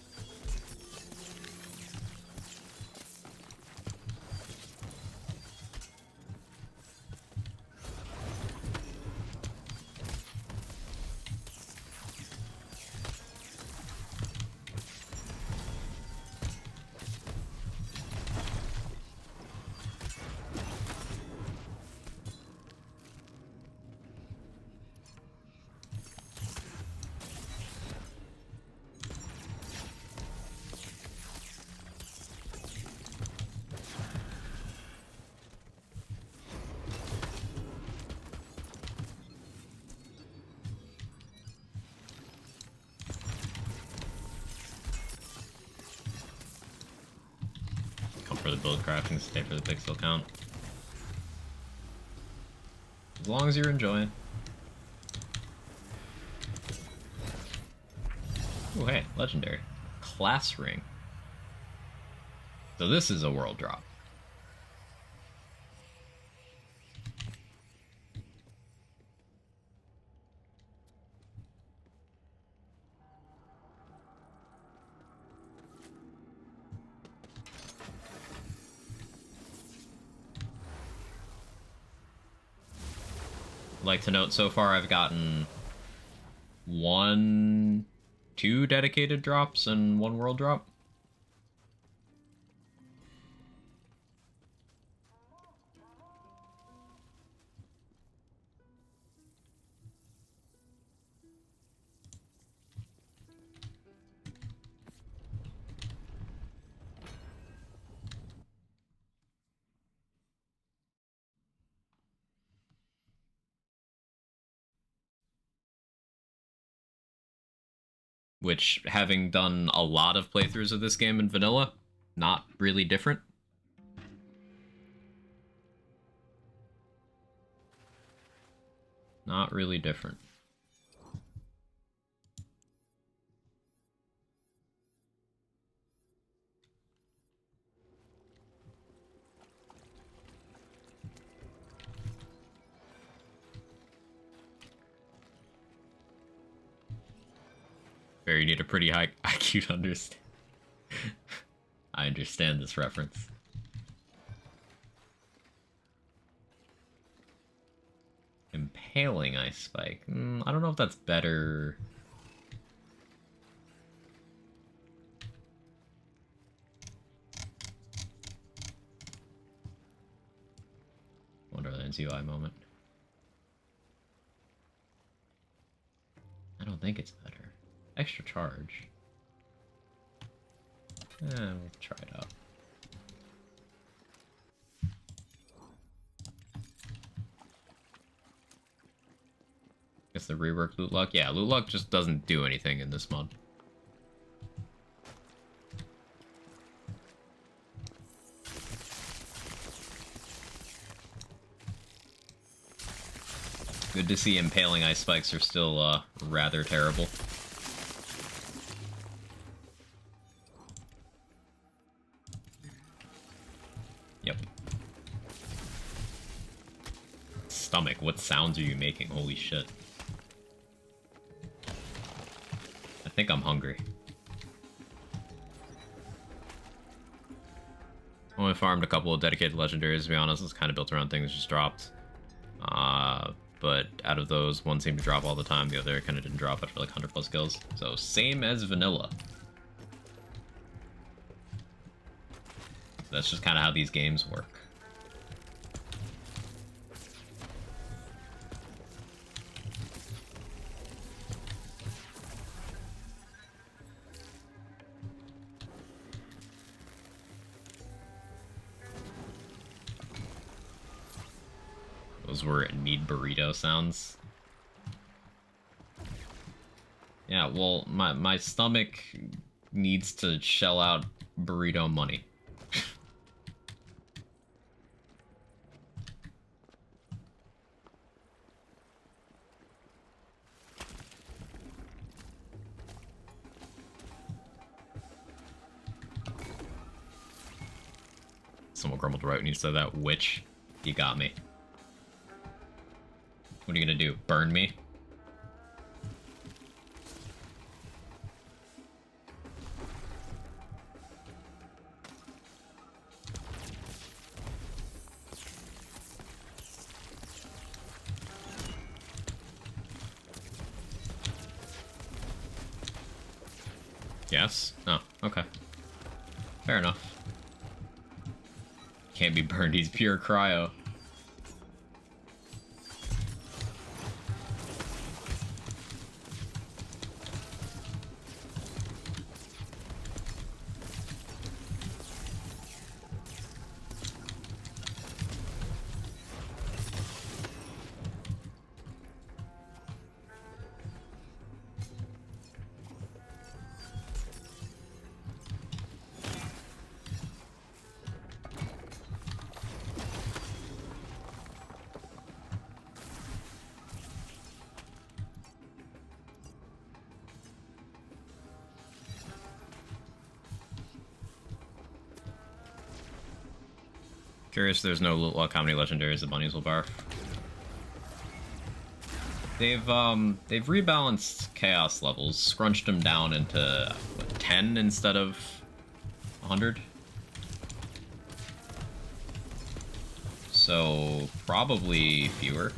For the build crafting, stay for the pixel count. As long as you're enjoying. Oh hey, legendary. Class ring. So this is a world drop. Like to note, so far I've gotten 2 dedicated drops and 1 world drop. which, having done a lot of playthroughs of this game in vanilla, not really different. Not really different. You need a pretty high IQ to understand. I understand this reference. Impaling Ice Spike. I don't know if that's better. Wonderland's UI moment. I don't think it's better. Extra charge. We'll try it out. Guess the reworked loot luck. Yeah, loot luck just doesn't do anything in this mod. Good to see impaling ice spikes are still rather terrible. Yep. Stomach, what sounds are you making? Holy shit. I think I'm hungry. Only farmed a couple of dedicated legendaries, to be honest. It's kind of built around things just dropped. But out of those, one seemed to drop all the time, the other kind of didn't drop after like 100 plus kills. So same as vanilla. That's just kind of how these games work. Those were need burrito sounds. Yeah, well, my stomach needs to shell out burrito money. Someone grumbled right when you said that. Witch, you got me. What are you gonna do? Burn me? Yes? Oh, okay. Fair enough. Can't be burned, he's pure cryo. Curious there's no loot luck how many legendaries the bunnies will barf. They've rebalanced chaos levels, scrunched them down into what, 10 instead of 100. So probably fewer.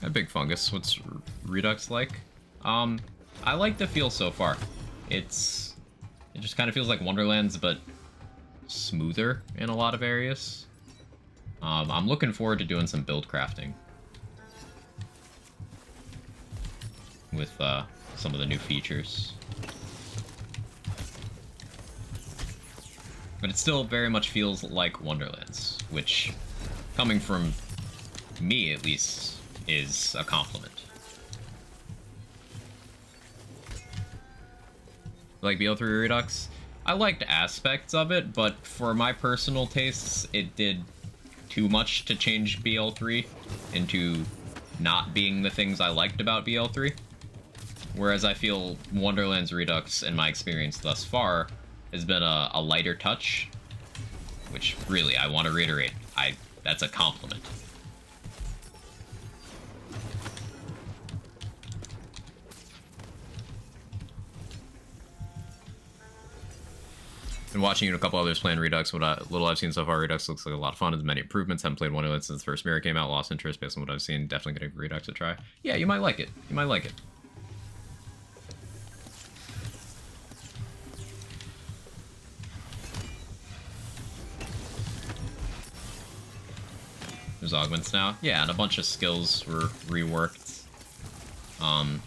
A big fungus. What's Redux like? I like the feel so far. It just kind of feels like Wonderlands, but smoother in a lot of areas. I'm looking forward to doing some build crafting with some of the new features. But it still very much feels like Wonderlands, which coming from me at least, is a compliment. Like BL3 Redux? I liked aspects of it, but for my personal tastes, it did too much to change BL3 into not being the things I liked about BL3. Whereas I feel Wonderland's Redux, in my experience thus far, has been a lighter touch, which really, I want to reiterate, that's a compliment. Been watching a couple others playing Redux. Little I've seen so far, Redux looks like a lot of fun. There's many improvements. Haven't played Wonderland since the first mirror came out. Lost interest based on what I've seen. Definitely gonna give Redux a try. Yeah, you might like it. You might like it. There's augments now. Yeah, and a bunch of skills were reworked.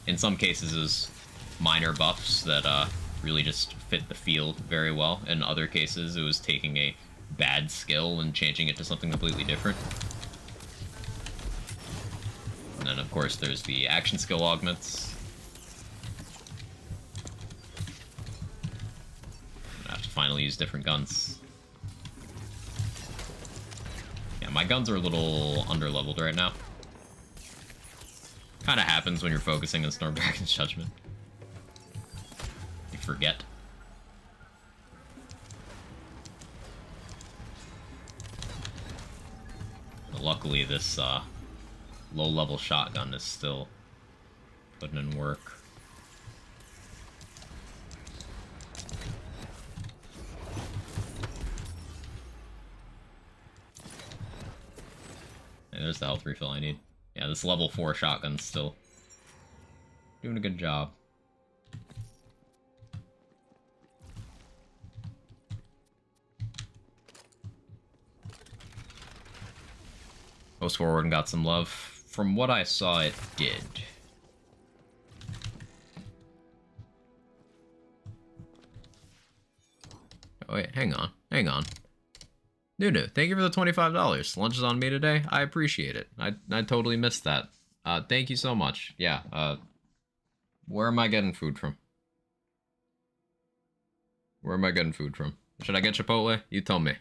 In some cases, is minor buffs that really just fit the field very well. In other cases, it was taking a bad skill and changing it to something completely different. And then, of course, there's the action skill augments. I have to finally use different guns. Yeah, my guns are a little under-leveled right now. Kind of happens when you're focusing on Storm Dragon's Judgment. You forget. But luckily, this low-level shotgun is still putting in work. And there's the health refill I need. Yeah, this level 4 shotgun's still doing a good job. Post forward and got some love. From what I saw, it did. Oh wait, hang on. Nunu, thank you for the $25. Lunch is on me today. I appreciate it. I totally missed that. Thank you so much. Yeah, where am I getting food from? Should I get Chipotle? You tell me.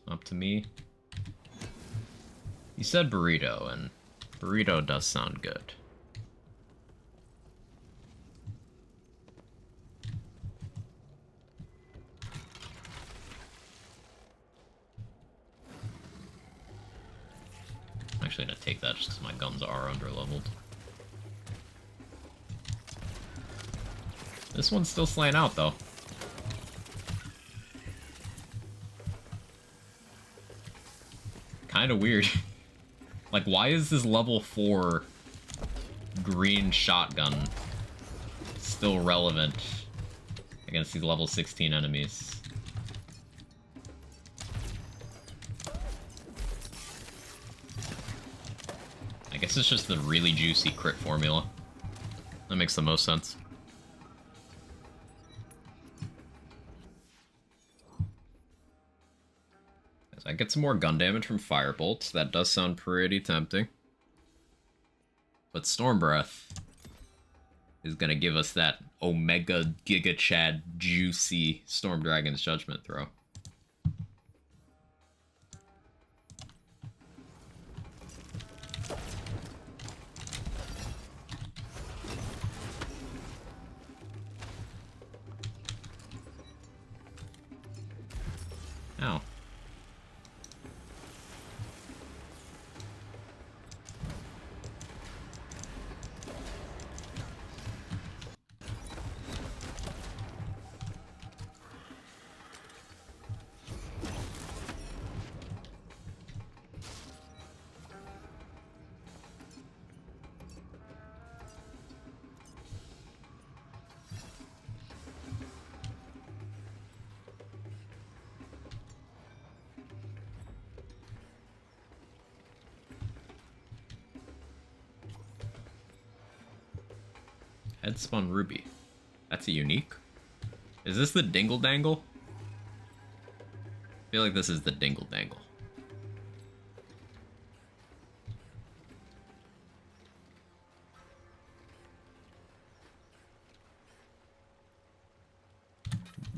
Up to me. You said burrito, and burrito does sound good. I'm actually gonna take that just because my guns are underleveled. This one's still slaying out, though. Kind of weird. Like, why is this level 4 green shotgun still relevant against these level 16 enemies? I guess it's just the really juicy crit formula. That makes the most sense. I get some more gun damage from Firebolt. That does sound pretty tempting. But Storm Breath is going to give us that Omega Giga Chad juicy Storm Dragon's Judgment throw. Ow. Headspun ruby. That's a unique. Is this the dingle dangle? I feel like this is the dingle dangle.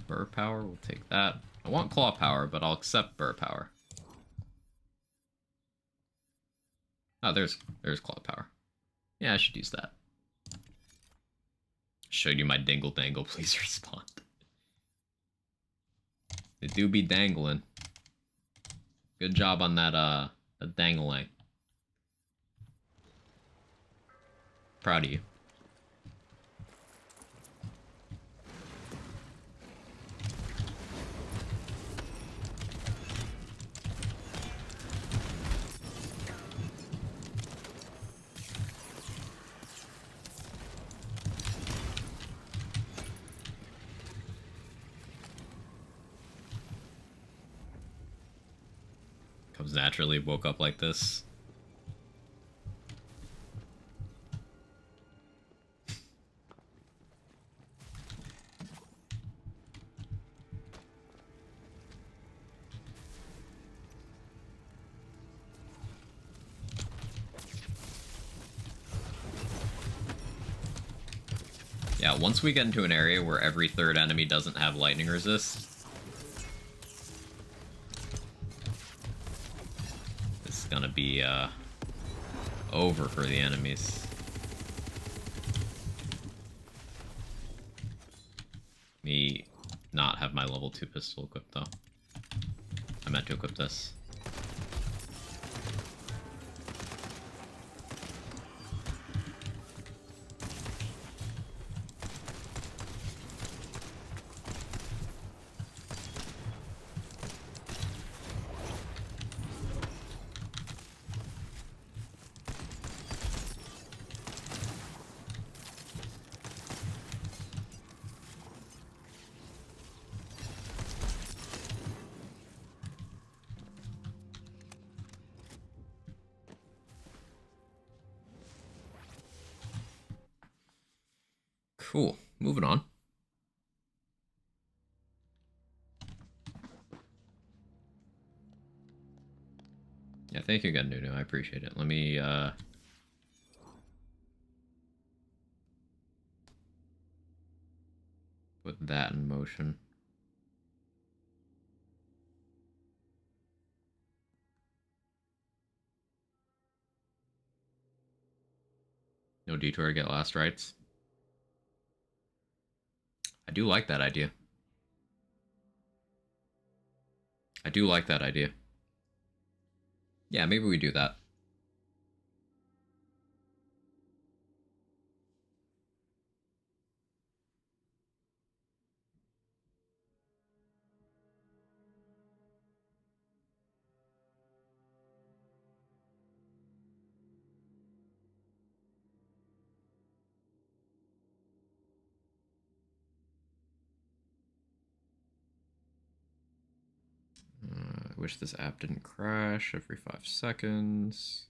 Burr power, we'll take that. I want claw power, but I'll accept burr power. Oh, there's claw power. Yeah, I should use that. Showed you my dingle dangle, please respond. They do be dangling. Good job on that dangling. Proud of you. Comes naturally, woke up like this. Yeah, once we get into an area where every third enemy doesn't have lightning resist, it's gonna be over for the enemies. Me not have my level 2 pistol equipped though. I meant to equip this. Cool. Moving on. Yeah, thank you again, Nuno. I appreciate it. Let me, put that in motion. No detour to get last rights. I do like that idea. I do like that idea. Yeah, maybe we do that. I wish this app didn't crash every 5 seconds.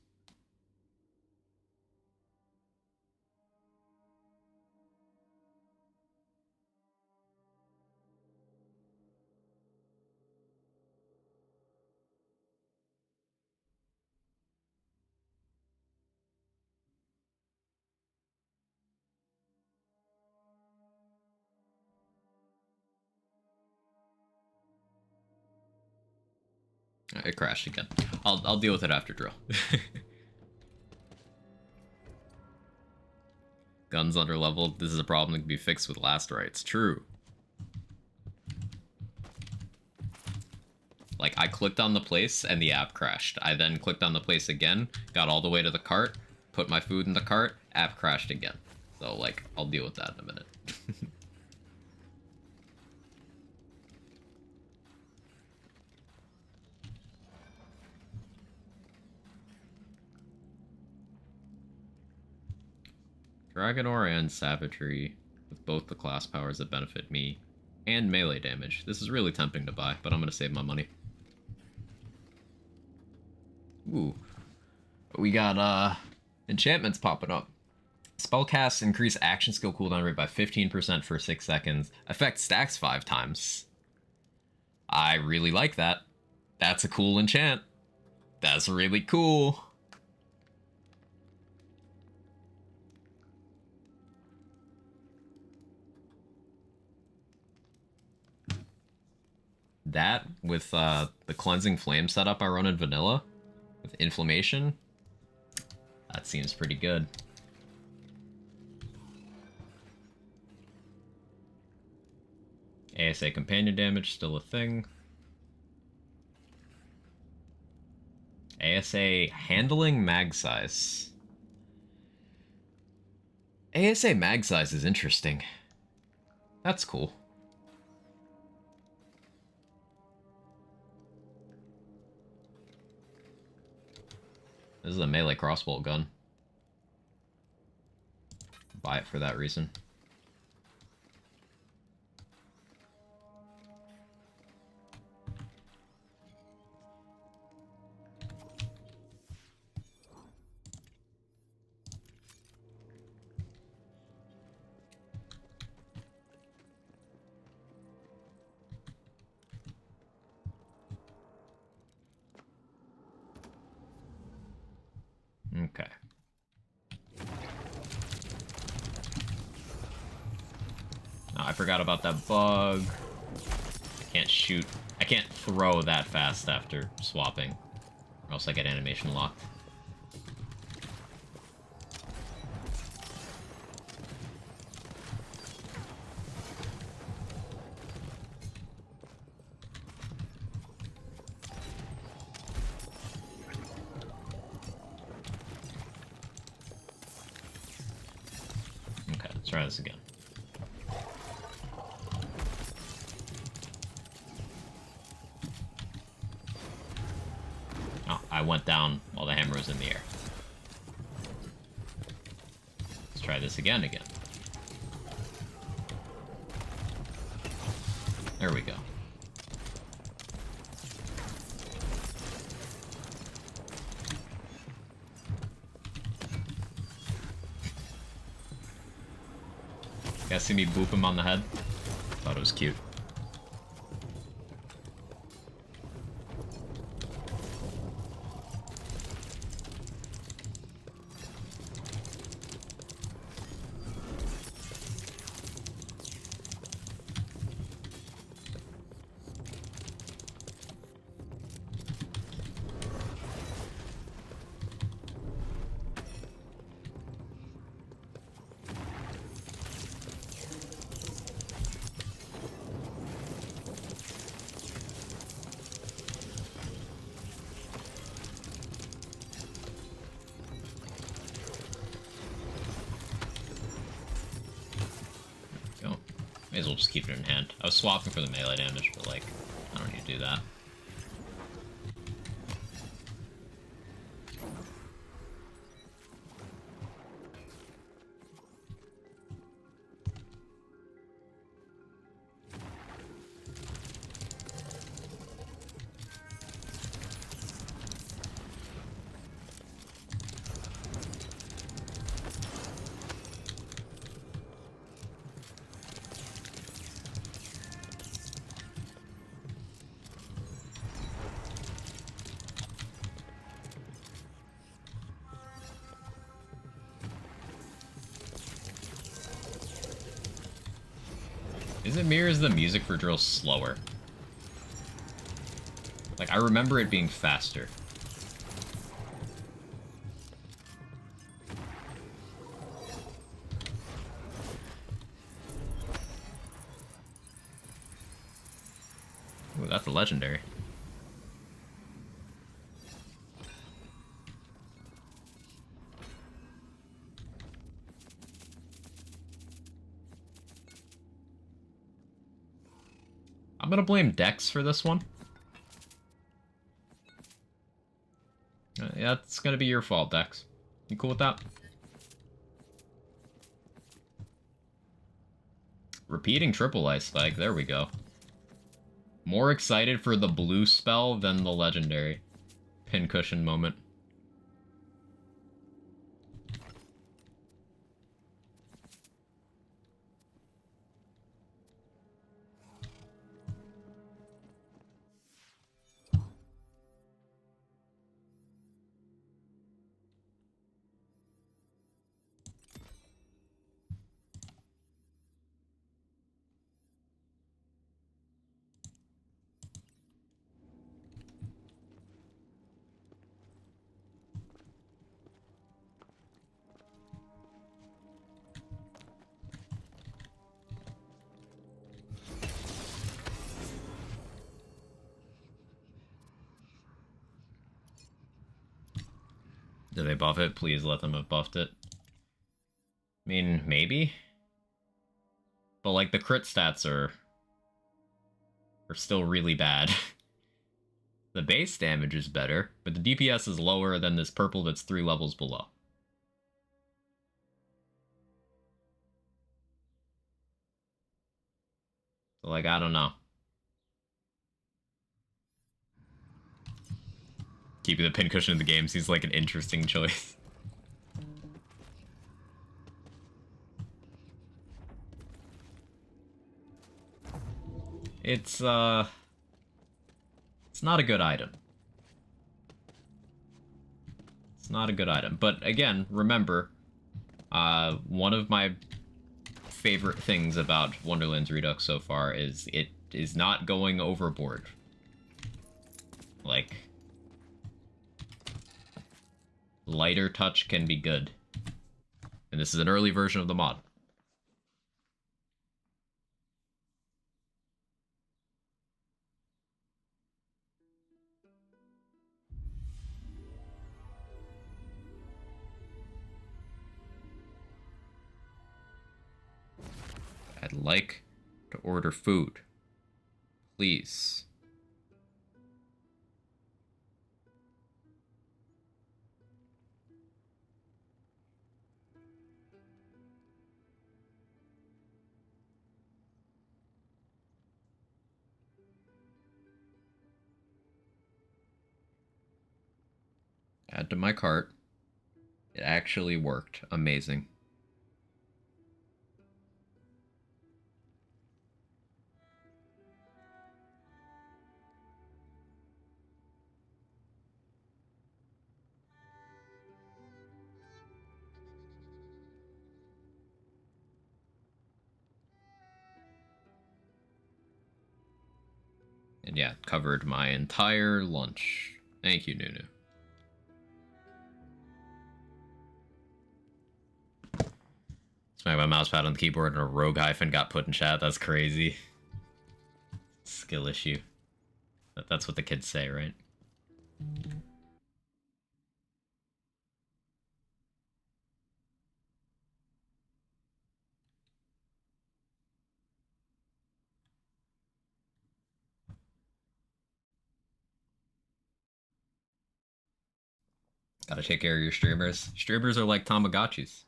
It crashed again. I'll deal with it after drill. Guns under leveled. This is a problem that can be fixed with last rights. True. Like, I clicked on the place and the app crashed. I then clicked on the place again, got all the way to the cart, put my food in the cart, app crashed again. So, like, I'll deal with that in a minute. Dragonor and Savagery, with both the class powers that benefit me, and melee damage. This is really tempting to buy, but I'm gonna save my money. Ooh. We got, enchantments popping up. Spellcasts increase action skill cooldown rate by 15% for 6 seconds. Effect stacks 5 times. I really like that. That's a cool enchant. That's really cool. That, with the Cleansing Flame setup I run in vanilla, with Inflammation, that seems pretty good. ASA companion damage, still a thing. ASA handling mag size. ASA mag size is interesting. That's cool. This is a melee crossbow gun. Buy it for that reason. Okay. Oh, I forgot about that bug. I can't shoot. I can't throw that fast after swapping, or else I get animation locked. Okay, let's try this again. Oh, I went down while the hammer was in the air. Let's try this again. There we go. You guys see me boop him on the head? Thought it was cute. May as well just keep it in hand. I was swapping for the melee damage, but like, I don't need to do that. Is it mirrors the music for drills slower? Like, I remember it being faster. Ooh, that's a legendary. I'm gonna blame Dex for this one. Yeah, it's gonna be your fault, Dex. You cool with that? Repeating triple ice spike, there we go. More excited for the blue spell than the legendary pincushion moment. Did they buff it? Please let them have buffed it. I mean, maybe? But, like, the crit stats are still really bad. The base damage is better, but the DPS is lower than this purple that's 3 levels below. So, like, I don't know. Keeping the pincushion in the game seems like an interesting choice. It's not a good item. It's not a good item. But again, remember, one of my favorite things about Wonderland's Redux so far is it is not going overboard. Like, lighter touch can be good. And this is an early version of the mod. I'd like to order food. Please. Add to my cart. It actually worked. Amazing. And yeah, covered my entire lunch. Thank you, Nunu. Smack my mousepad on the keyboard and a rogue hyphen got put in chat. That's crazy. Skill issue. That's what the kids say, right? Gotta take care of your streamers. Streamers are like Tamagotchis.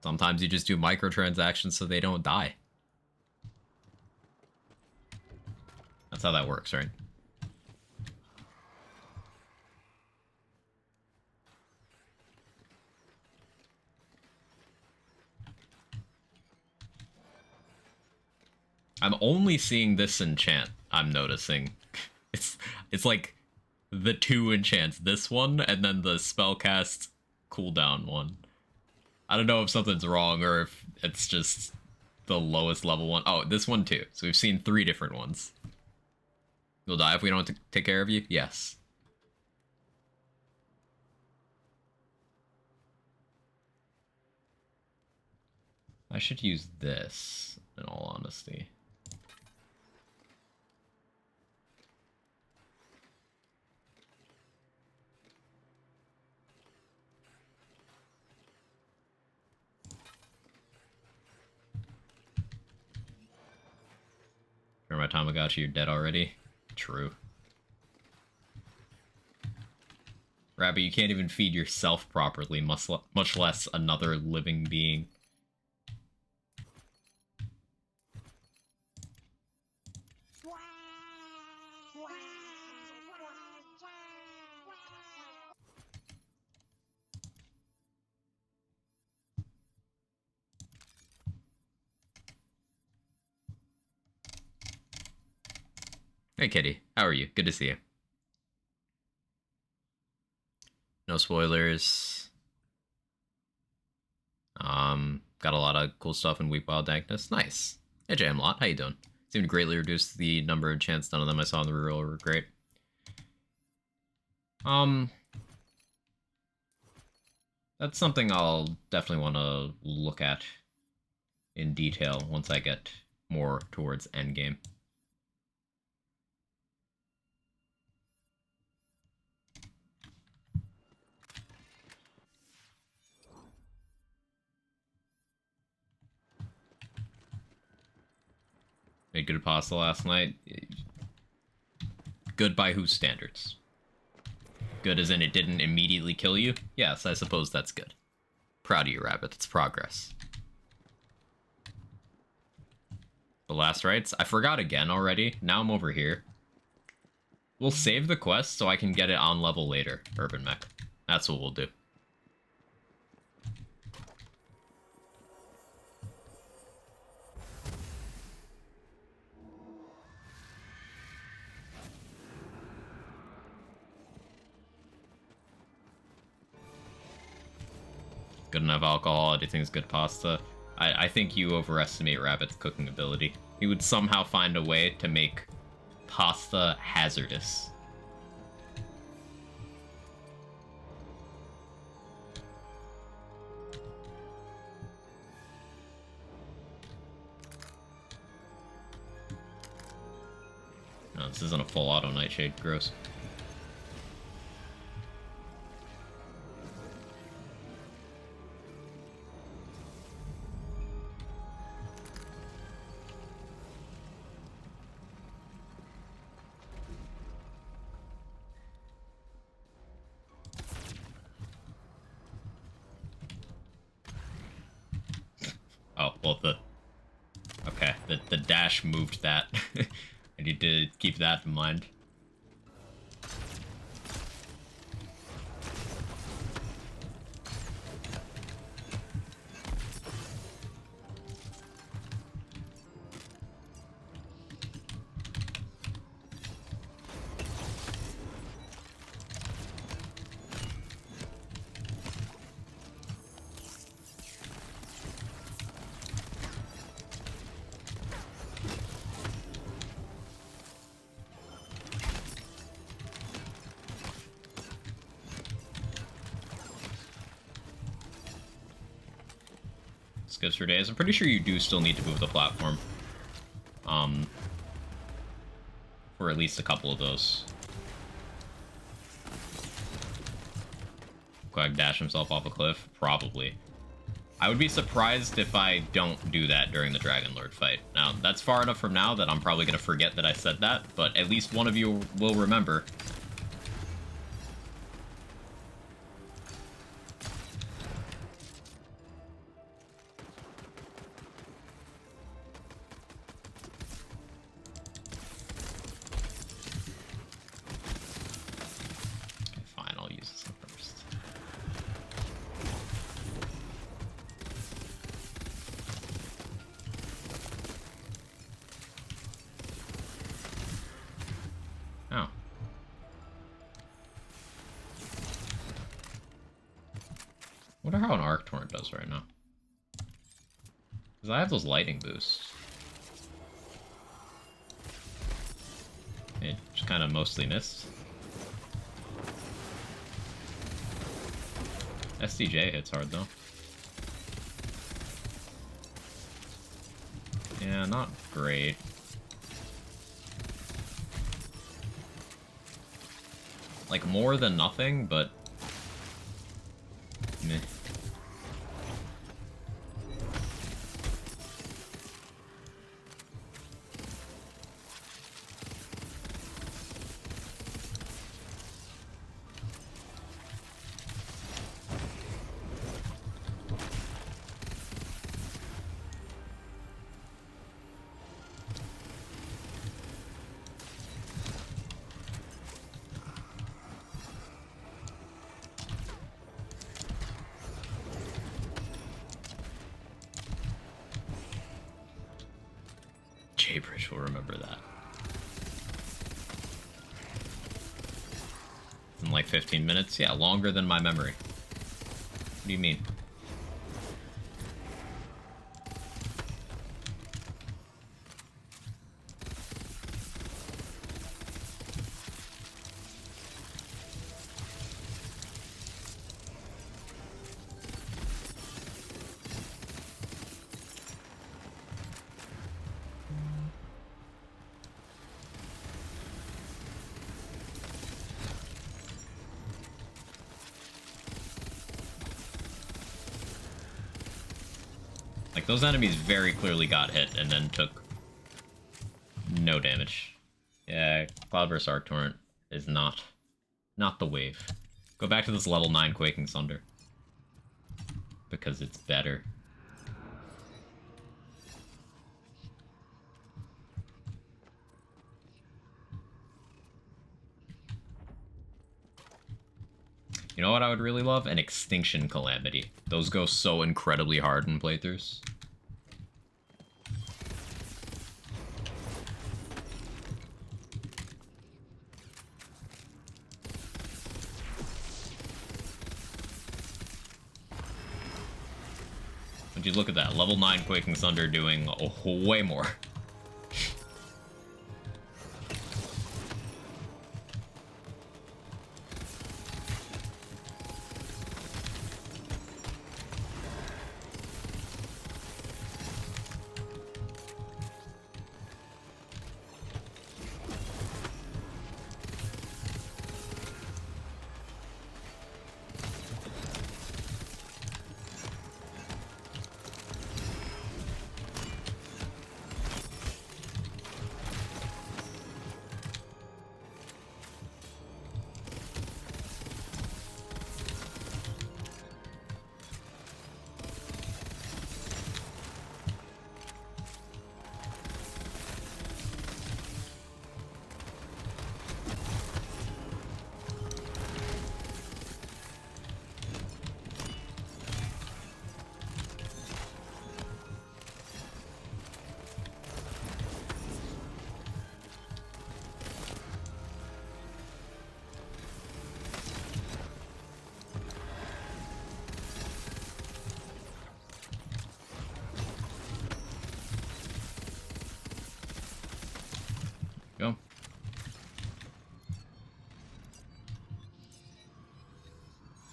Sometimes you just do microtransactions so they don't die. That's how that works, right? I'm only seeing this enchant, I'm noticing. It's like the 2 enchants. This one, and then the spellcast cooldown one. I don't know if something's wrong, or if it's just the lowest level one. Oh, this one too. So we've seen 3 different ones. You'll die if we don't take care of you? Yes. I should use this, in all honesty. Turn my Tamagotchi, you're dead already? True. Rabbit, you can't even feed yourself properly, much less another living being. Hey Kitty, how are you? Good to see you. No spoilers. Got a lot of cool stuff in Weak Wild Dankness. Nice. Hey Jamlot, how you doing? Seemed to greatly reduce the number of chants. None of them I saw in the reroll were great. That's something I'll definitely want to look at in detail once I get more towards endgame. good pasta last night. Good by whose standards? Good as in it didn't immediately kill you? Yes, I suppose that's good. Proud of you, Rabbit. It's progress. The last rites? I forgot again already. Now I'm over here. We'll save the quest so I can get it on level later, Urban Mech. That's what we'll do. Good enough alcohol, do you think it's good pasta? I think you overestimate Rabbit's cooking ability. He would somehow find a way to make pasta hazardous. No, this isn't a full auto nightshade. Gross. Oh, well, okay, the dash moved that. I need to keep that in mind. Skips for days. I'm pretty sure you do still need to move the platform. For at least a couple of those. Quag dash himself off a cliff? Probably. I would be surprised if I don't do that during the Dragon Lord fight. Now, that's far enough from now that I'm probably going to forget that I said that, but at least one of you will remember. I wonder how an Arc Torrent does right now. Because I have those lightning boosts. It just kind of mostly missed. SDJ hits hard though. Yeah, not great. Like more than nothing, but meh. Bridge will remember that. In like 15 minutes? Yeah, longer than my memory. What do you mean? Like, those enemies very clearly got hit and then took no damage. Yeah, Cloudburst Arc Torrent is not the wave. Go back to this level 9 Quaking Sunder. Because it's better. You know what I would really love? An Extinction Calamity. Those go so incredibly hard in playthroughs. Would you look at that? Level 9 Quaking Thunder doing way more. Go.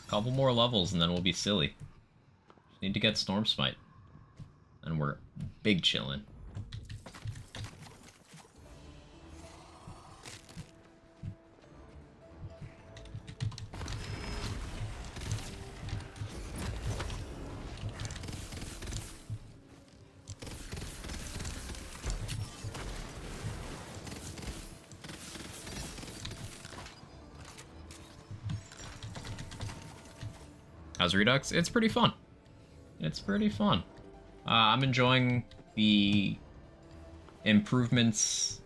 Couple more levels and then we'll be silly. Just need to get Storm Smite. And we're big chillin'. How's Redux? It's pretty fun. It's pretty fun. I'm enjoying the improvements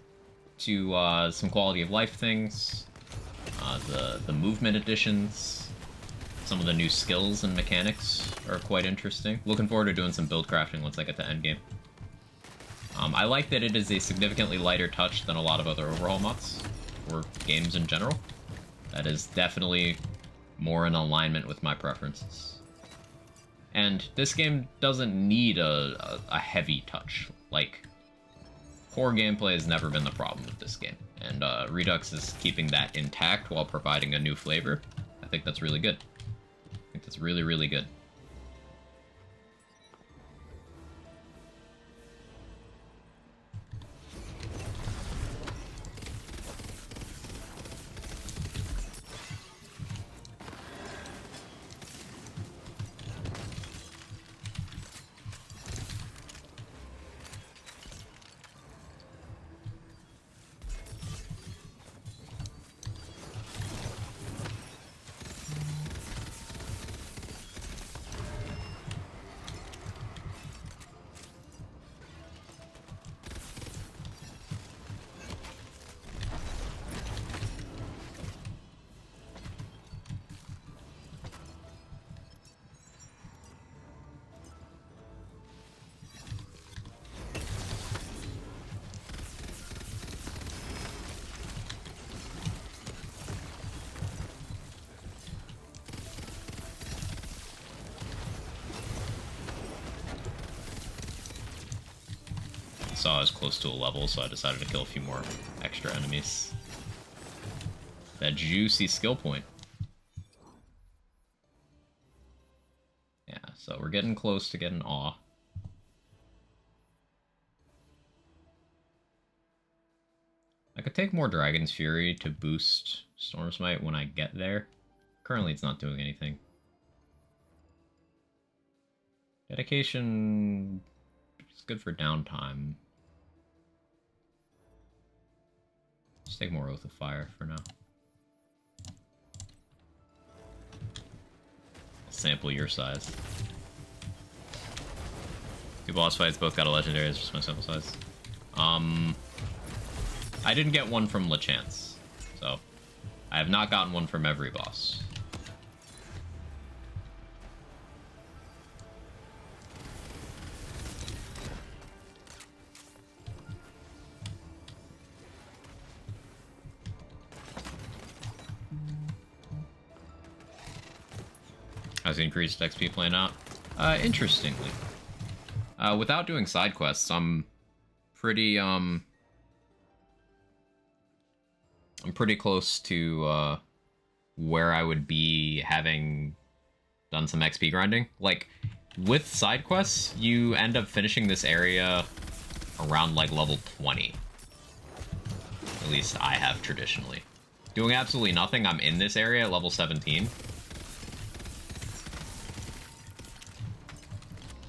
to some quality of life things, the movement additions, some of the new skills and mechanics are quite interesting. Looking forward to doing some build crafting once I get to endgame. I like that it is a significantly lighter touch than a lot of other Overhaul mods, or games in general. That is definitely more in alignment with my preferences. And this game doesn't need a heavy touch. Like, poor gameplay has never been the problem with this game. And Redux is keeping that intact while providing a new flavor. I think that's really good. I think that's really, really good. Saw I was close to a level, so I decided to kill a few more extra enemies. That juicy skill point. Yeah, so we're getting close to getting awe. I could take more Dragon's Fury to boost Storm Smite when I get there. Currently it's not doing anything. Dedication is good for downtime. Just take more Oath of Fire for now. Sample your size. Two boss fights, both got a legendary, it's just my sample size. I didn't get one from LeChance, so I have not gotten one from every boss. How's the increased XP playing out? Interestingly. Without doing side quests, I'm pretty close to where I would be having done some XP grinding. Like, with side quests, you end up finishing this area around like level 20. At least I have traditionally. Doing absolutely nothing, I'm in this area at level 17.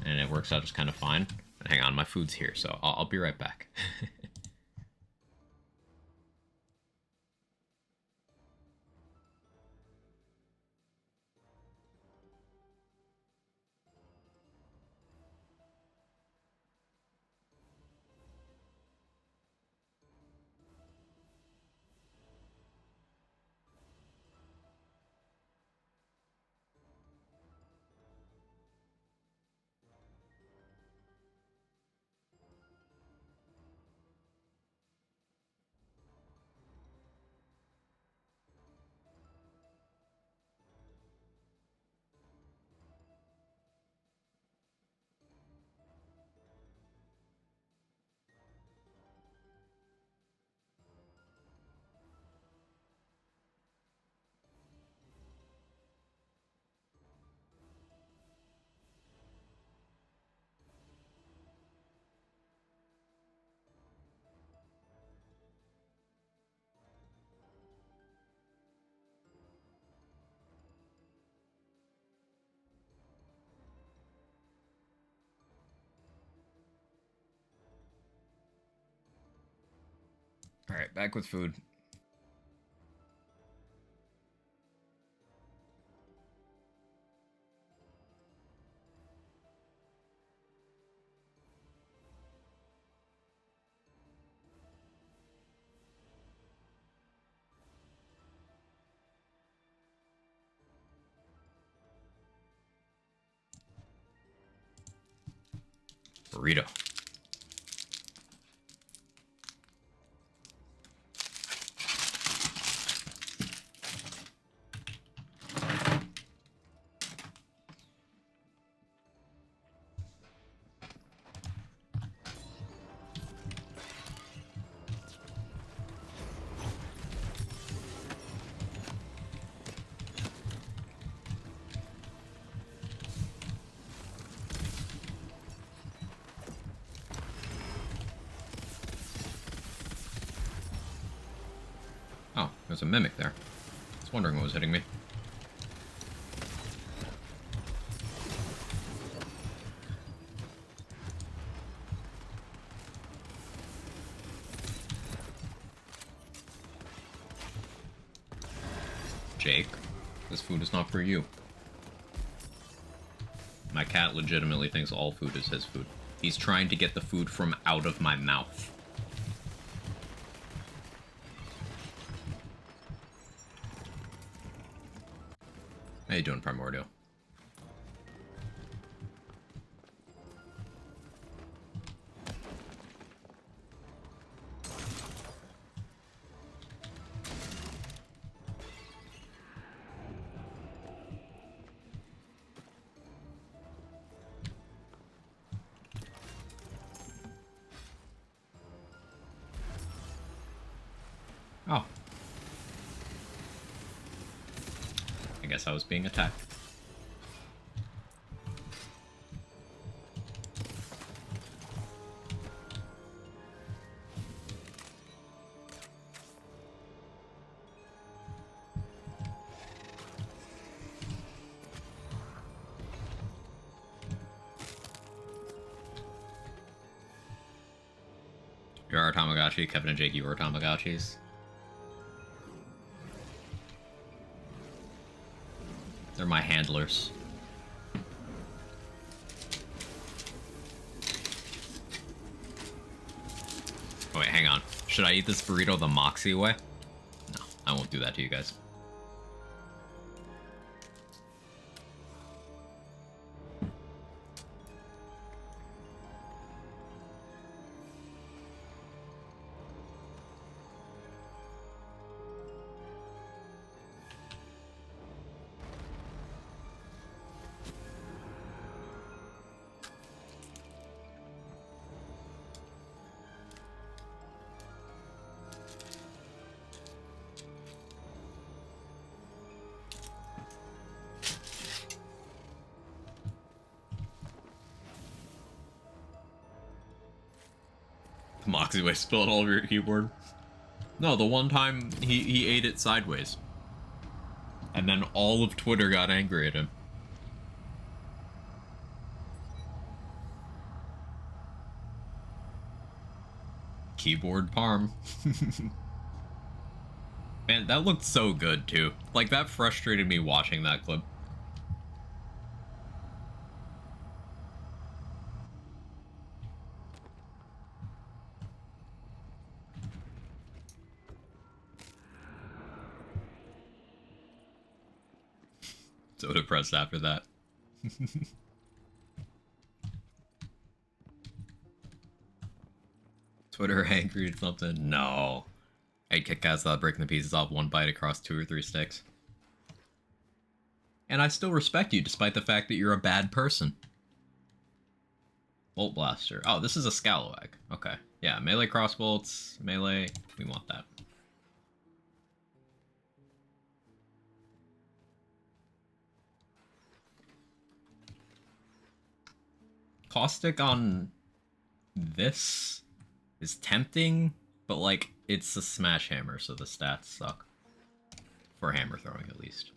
And it works out just kind of fine. But hang on, my food's here, so I'll be right back. Alright, back with food. Burrito. Oh, there's a mimic there. I was wondering what was hitting me. Jake, this food is not for you. My cat legitimately thinks all food is his food. He's trying to get the food from out of my mouth. How you doing, Primordial? Oh. I guess I was being attacked. You're our Tamagotchi. Kevin and Jake, you are Tamagotchis. They're my handlers. Oh, wait, hang on. Should I eat this burrito the Moxie way? No, I won't do that to you guys. Moxie way spilled all over your keyboard. No, the one time he ate it sideways. And then all of Twitter got angry at him. Keyboard parm. Man, that looked so good too. Like, that frustrated me watching that clip. So depressed after that. Twitter angry at something? No. I kick ass without breaking the pieces off one bite across 2 or 3 sticks. And I still respect you despite the fact that you're a bad person. Bolt Blaster. Oh, this is a Scalawag. Okay. Yeah, melee crossbolts, melee. We want that. Caustic on this is tempting, but like, it's a smash hammer, so the stats suck. For hammer throwing, at least.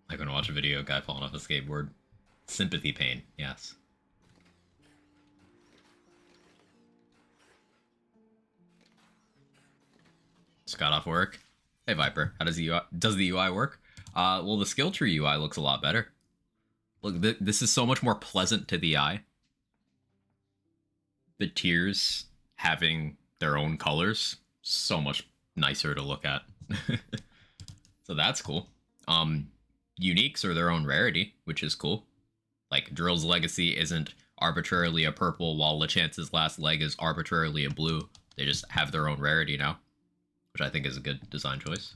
I'm gonna watch a video of a guy falling off a skateboard. Sympathy pain, yes. Just got off work. Hey Viper, how does the UI work? Well, the skill tree UI looks a lot better. Look, this is so much more pleasant to the eye. The tiers having their own colors, so much nicer to look at. So that's cool. Uniques are their own rarity, which is cool. Like, Drill's Legacy isn't arbitrarily a purple, while LeChance's last leg is arbitrarily a blue. They just have their own rarity now, which I think is a good design choice.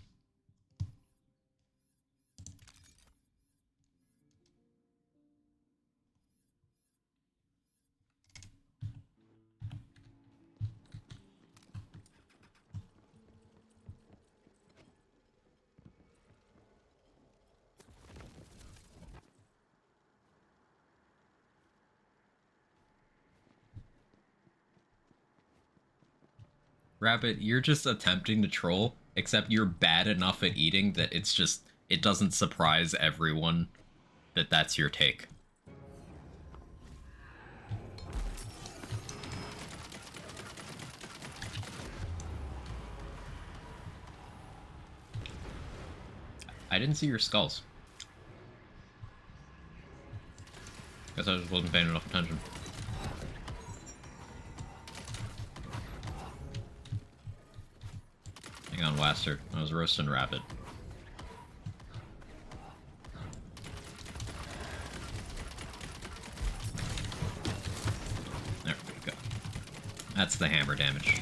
Rabbit, you're just attempting to troll, except you're bad enough at eating that it doesn't surprise everyone that that's your take. I didn't see your skulls. Guess I just wasn't paying enough attention. Hang on, Waster. I was roasting Rabbit. There we go. That's the hammer damage.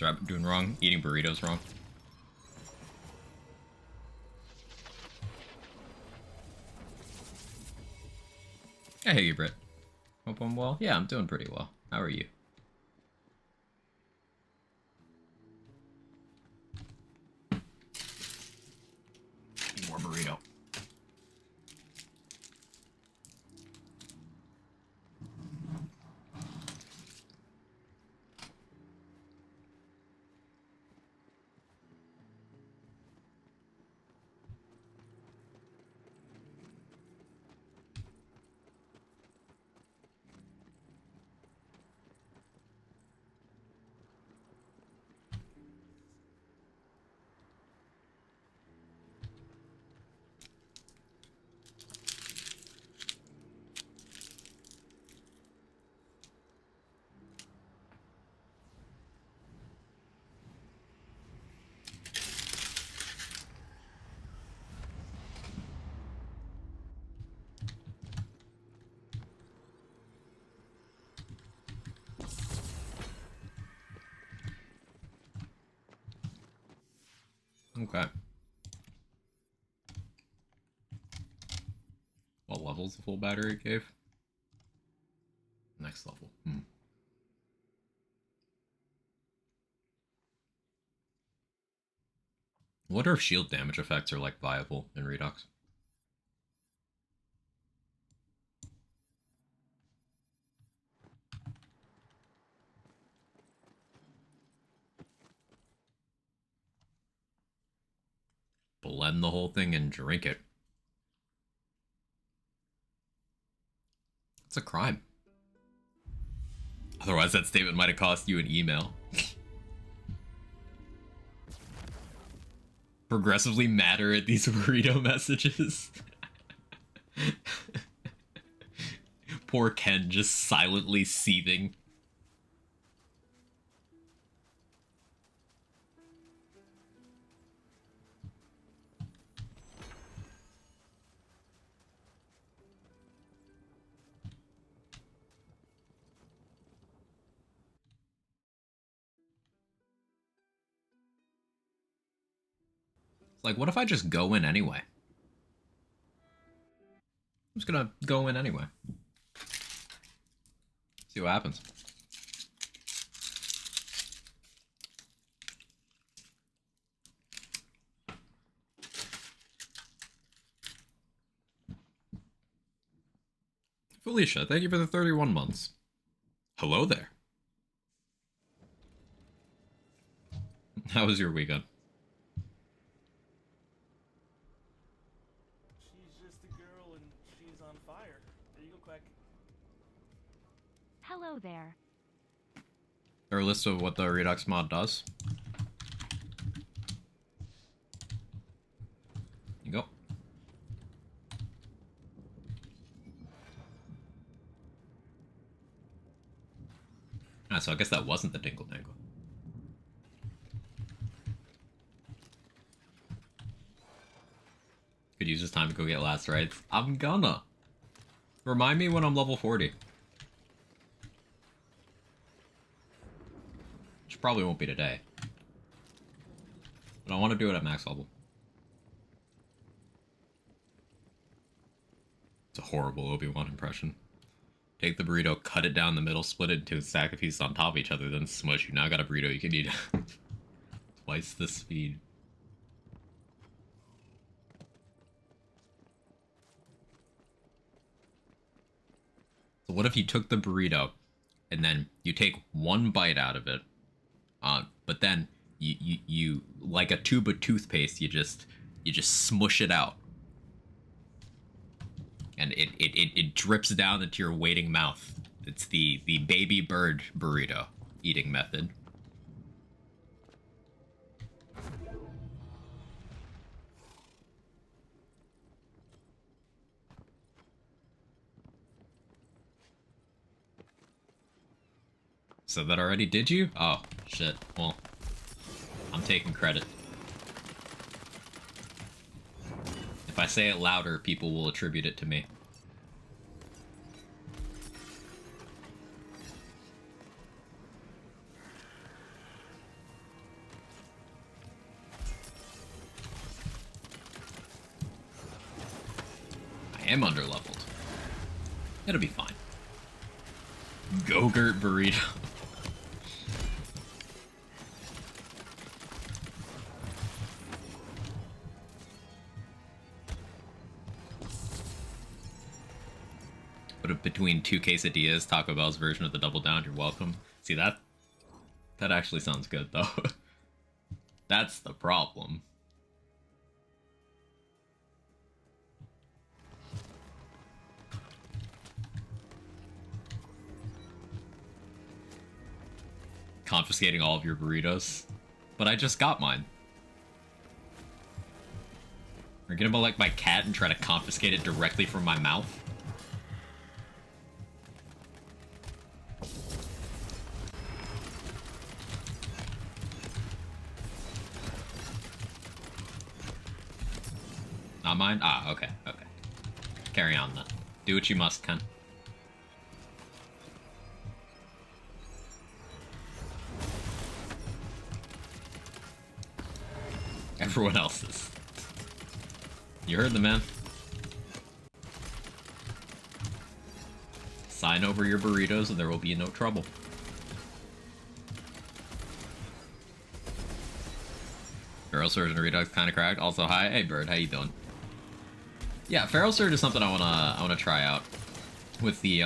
What's Rabbit doing wrong? Eating burritos wrong? Hey, Britt. Hope I'm well. Yeah, I'm doing pretty well. How are you? Okay. What level's the full battery cave? Next level. I wonder if shield damage effects are like viable in Redux. Blend the whole thing and drink it. It's a crime. Otherwise, that statement might have cost you an email. Progressively madder at these burrito messages. Poor Ken just silently seething. Like, what if I just go in anyway? I'm just gonna go in anyway. See what happens. Felicia, thank you for the 31 months. Hello there. How was your weekend? She's just a girl and she's on fire. There you go, Quack. Hello there. Or a list of what the Redux mod does. You go. Ah, so I guess that wasn't the Dingle Dangle. Could use this time to go get last rites. I'm gonna. Remind me when I'm level 40. Which probably won't be today. But I want to do it at max level. It's a horrible Obi-Wan impression. Take the burrito, cut it down the middle, split it into a stack of pieces on top of each other, then smush. You now got a burrito you can eat twice the speed. So what if you took the burrito and then you take one bite out of it, but then you like a tube of toothpaste, you just smush it out, and it drips down into your waiting mouth. It's the baby bird burrito eating method. Said that already, did you? Oh, shit. Well, I'm taking credit. If I say it louder, people will attribute it to me. I am underleveled. It'll be fine. Go-gurt burrito. But between two quesadillas, Taco Bell's version of the Double Down, you're welcome. See, that actually sounds good, though. That's the problem. Confiscating all of your burritos. But I just got mine. Or get him like my cat and try to confiscate it directly from my mouth. Not mine? Ah, okay, okay. Carry on then. Do what you must, Ken. everyone else's. You heard the man. Sign over your burritos and there will be no trouble. Feral Surge and Redux kind of cracked. Also, hi, hey Bird, how you doing? Yeah, Feral Surge is something I wanna try out with the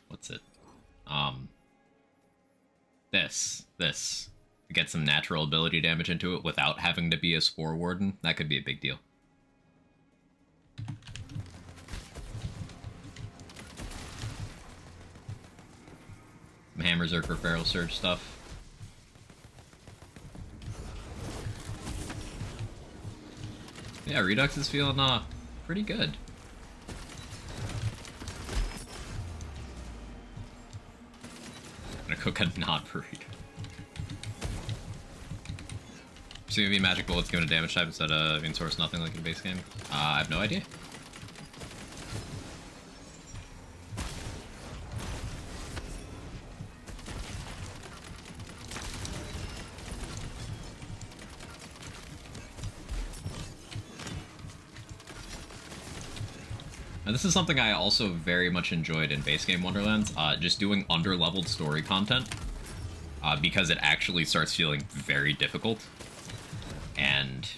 what's it? This to get some natural ability damage into it without having to be a Spore Warden. That could be a big deal. Some Hammerzerk for Feral Surge stuff. Yeah, Redux is feeling pretty good. I'm gonna cook a not burrito. So gonna be magic bullets given a damage type instead of in source nothing like in base game. I have no idea. And this is something I also very much enjoyed in base game Wonderlands, just doing under-leveled story content, because it actually starts feeling very difficult. And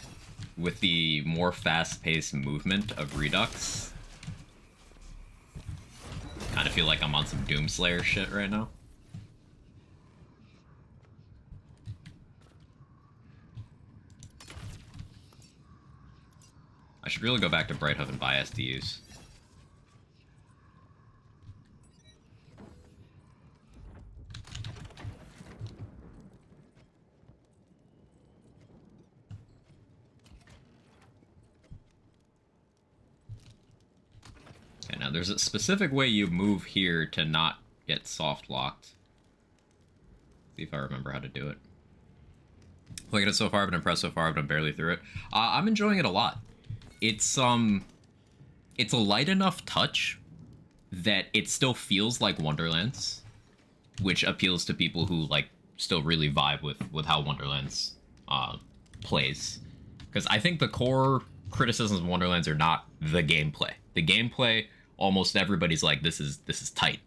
with the more fast-paced movement of Redux, kind of feel like I'm on some Doomslayer shit right now. I should really go back to Brighthoof and buy SDUs. Okay, now there's a specific way you move here to not get soft locked. See if I remember how to do it. Playing it so far, I've been impressed so far, but I'm barely through it. I'm enjoying it a lot. It's a light enough touch that it still feels like Wonderlands, which appeals to people who like still really vibe with how Wonderlands plays. Because I think the core criticisms of Wonderlands are not the gameplay. The gameplay, almost everybody's like, this is tight.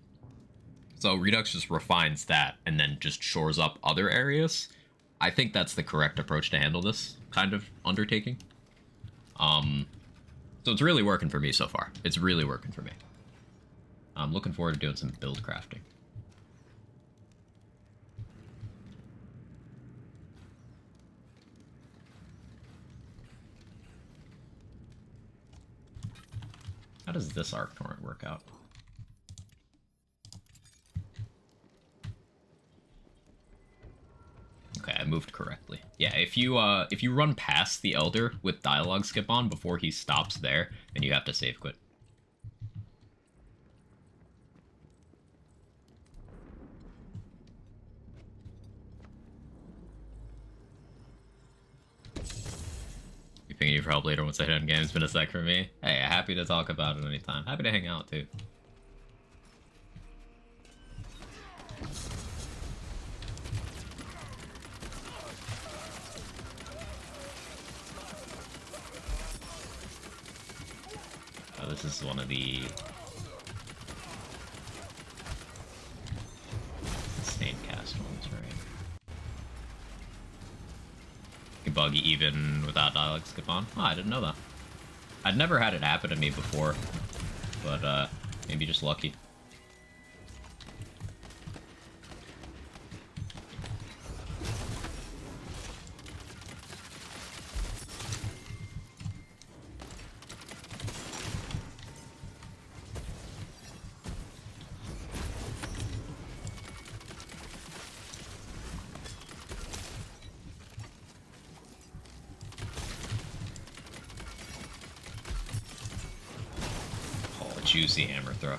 So Redux just refines that and then just shores up other areas. I think that's the correct approach to handle this kind of undertaking. So it's really working for me so far. It's really working for me. I'm looking forward to doing some build crafting. How does this arc torrent work out? Okay, I moved correctly. Yeah, if you run past the Elder with dialogue skip on before he stops there, then you have to save quit. Be pinging you for help later once I hit on game. It's been a sec for me. Hey, happy to talk about it anytime. Happy to hang out too. Oh, this is one of the sustained cast ones, right? Buggy even without dialogue skip on? Oh, I didn't know that. I'd never had it happen to me before, but maybe just lucky. Juicy hammer throw.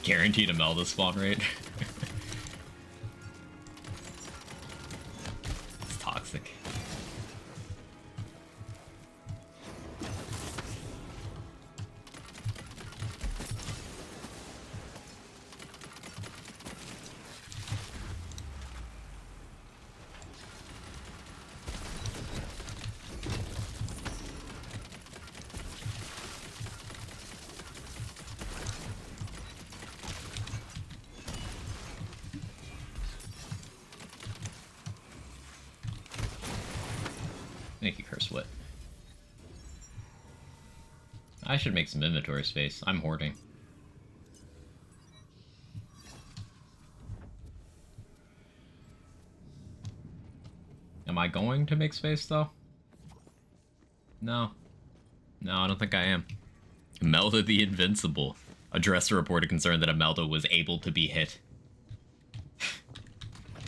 Guaranteed a Melda spawn rate. It's toxic. Thank you, Curse Wit. I should make some inventory space. I'm hoarding. Am I going to make space, though? No. No, I don't think I am. Melda the Invincible. Addressed a reported concern that Imelda was able to be hit.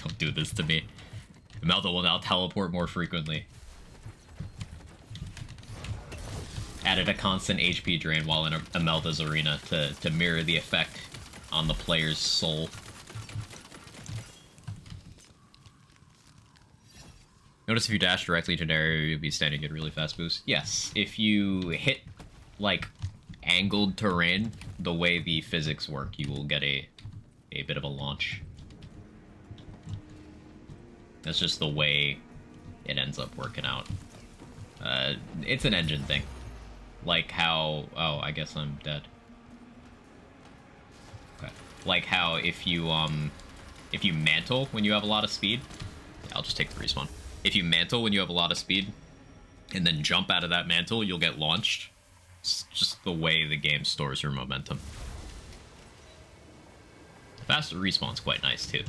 Don't do this to me. Imelda will now teleport more frequently. Added a constant HP drain while in Imelda's arena to mirror the effect on the player's soul. Notice if you dash directly to an area, you'll be standing at a really fast boost. Yes, if you hit, like, angled terrain, the way the physics work, you will get a bit of a launch. That's just the way it ends up working out. It's an engine thing. Like how... Oh, I guess I'm dead. Okay. Like how if you mantle when you have a lot of speed... I'll just take the respawn. If you mantle when you have a lot of speed, and then jump out of that mantle, you'll get launched. It's just the way the game stores your momentum. Faster respawn's quite nice, too.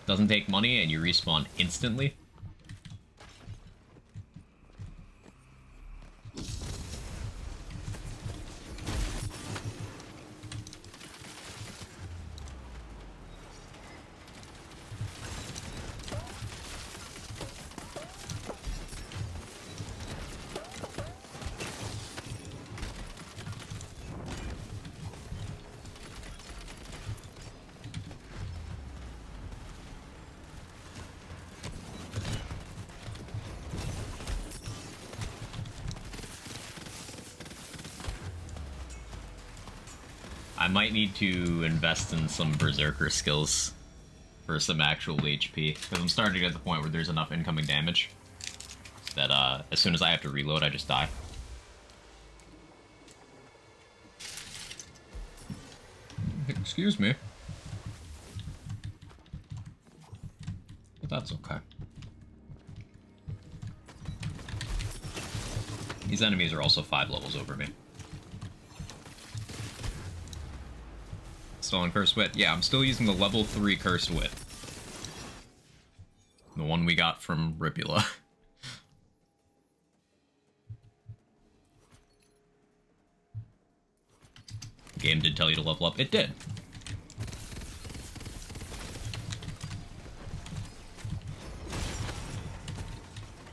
Doesn't take money, and you respawn instantly. I might need to invest in some Berserker skills for some actual HP, because I'm starting to get to the point where there's enough incoming damage that as soon as I have to reload, I just die. Excuse me. But that's okay. These enemies are also 5 levels over me. Still on Cursed Wit. Yeah, I'm still using the level 3 Cursed Wit. The one we got from Ripula. The game did tell you to level up. It did.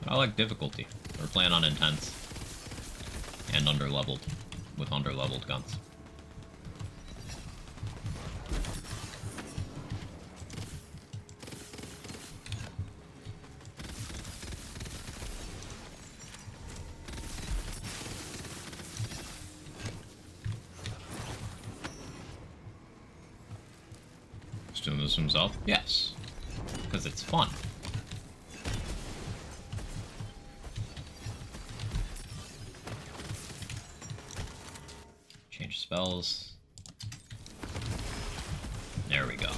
I like difficulty. We're playing on intense. And underleveled. With underleveled guns. Doing this himself? Yes. Because it's fun. Change spells. There we go.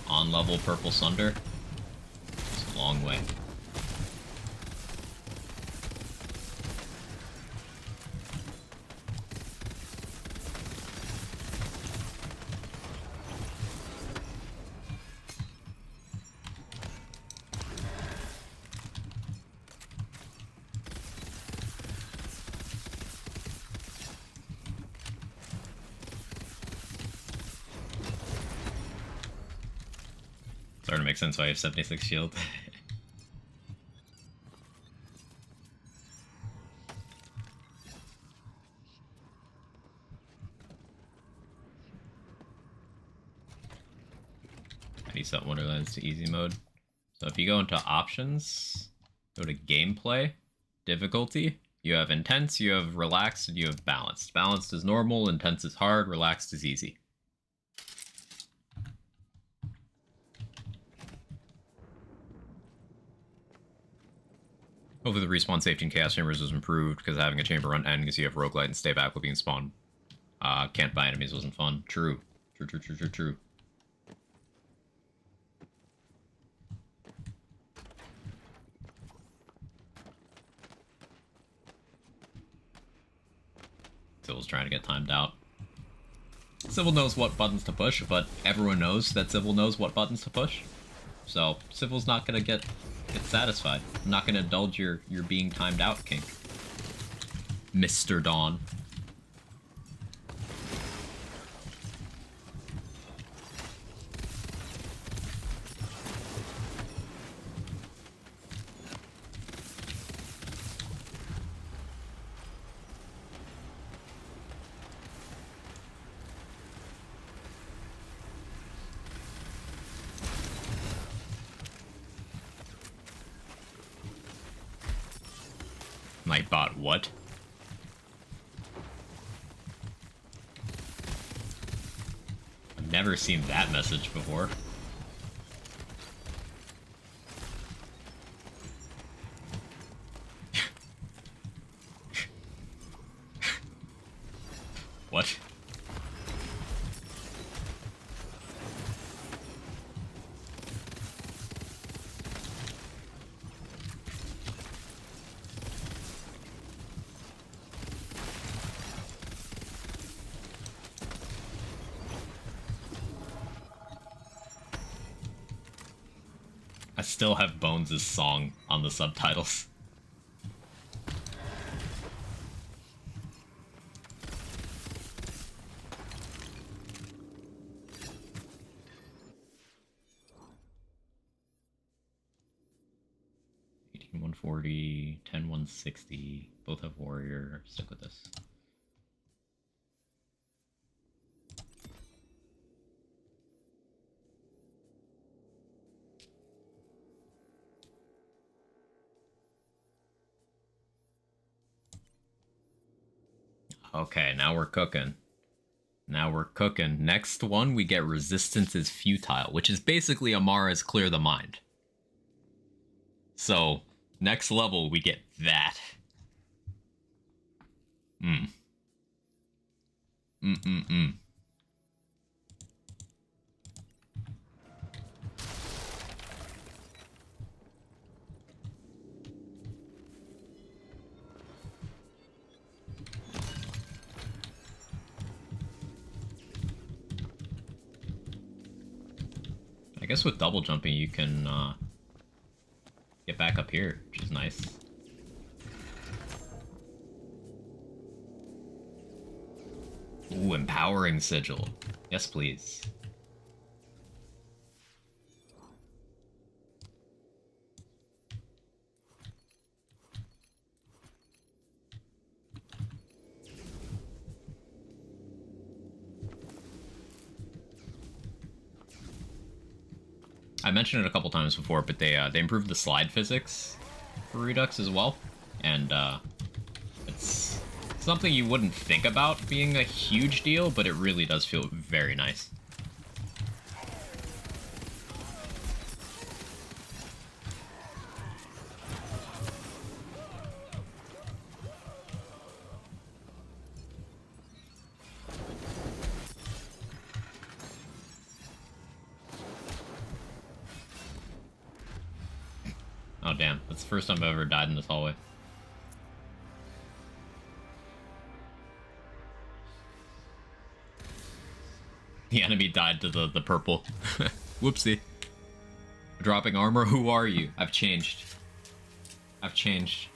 On level Purple Sunder. It's a long way. Starting to make sense why I have 76 shield. reset Wonderlands to easy mode. So if you go into options, go to gameplay, difficulty, you have intense, you have relaxed, and you have balanced. Balanced is normal, intense is hard, relaxed is easy. Hopefully the respawn safety in Chaos Chambers was improved because having a chamber run end because you have roguelite and stay back while being spawned. Can't buy enemies wasn't fun. True. True. Civil's trying to get timed out. Civil knows what buttons to push, but everyone knows that Civil knows what buttons to push. So Civil's not gonna get satisfied. I'm not gonna indulge your being timed out kink, Mr. Dawn. Nightbot, what? I've never seen that message before. What? I still have Bones' song on the subtitles. $18,140, $10,160. Both have warrior. Stick with this. Okay, now we're cooking. Now we're cooking. Next one, we get Resistance is Futile, which is basically Amara's Clear the Mind. So, next level, we get that. I guess with double jumping, you can get back up here, which is nice. Ooh, Empowering Sigil. Yes, please. I mentioned it a couple times before, but they improved the slide physics for Redux as well, and it's something you wouldn't think about being a huge deal, but it really does feel very nice. Oh damn, that's the first time I've ever died in this hallway. The enemy died to the purple. Whoopsie. Dropping armor? Who are you? I've changed. I've changed.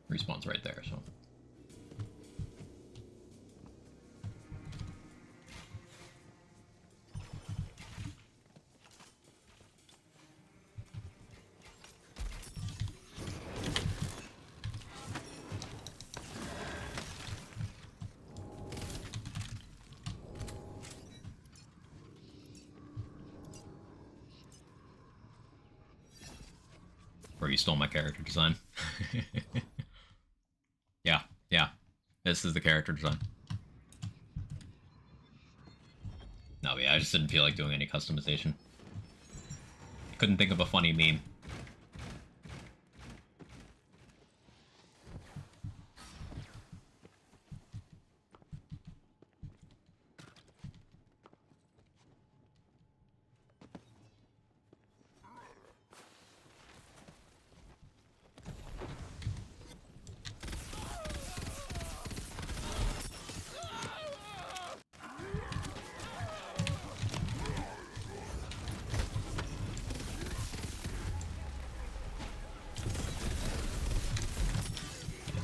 Respawn's right there, so. you stole my character design. Yeah, yeah. This is the character design. No, yeah, I just didn't feel like doing any customization. Couldn't think of a funny meme.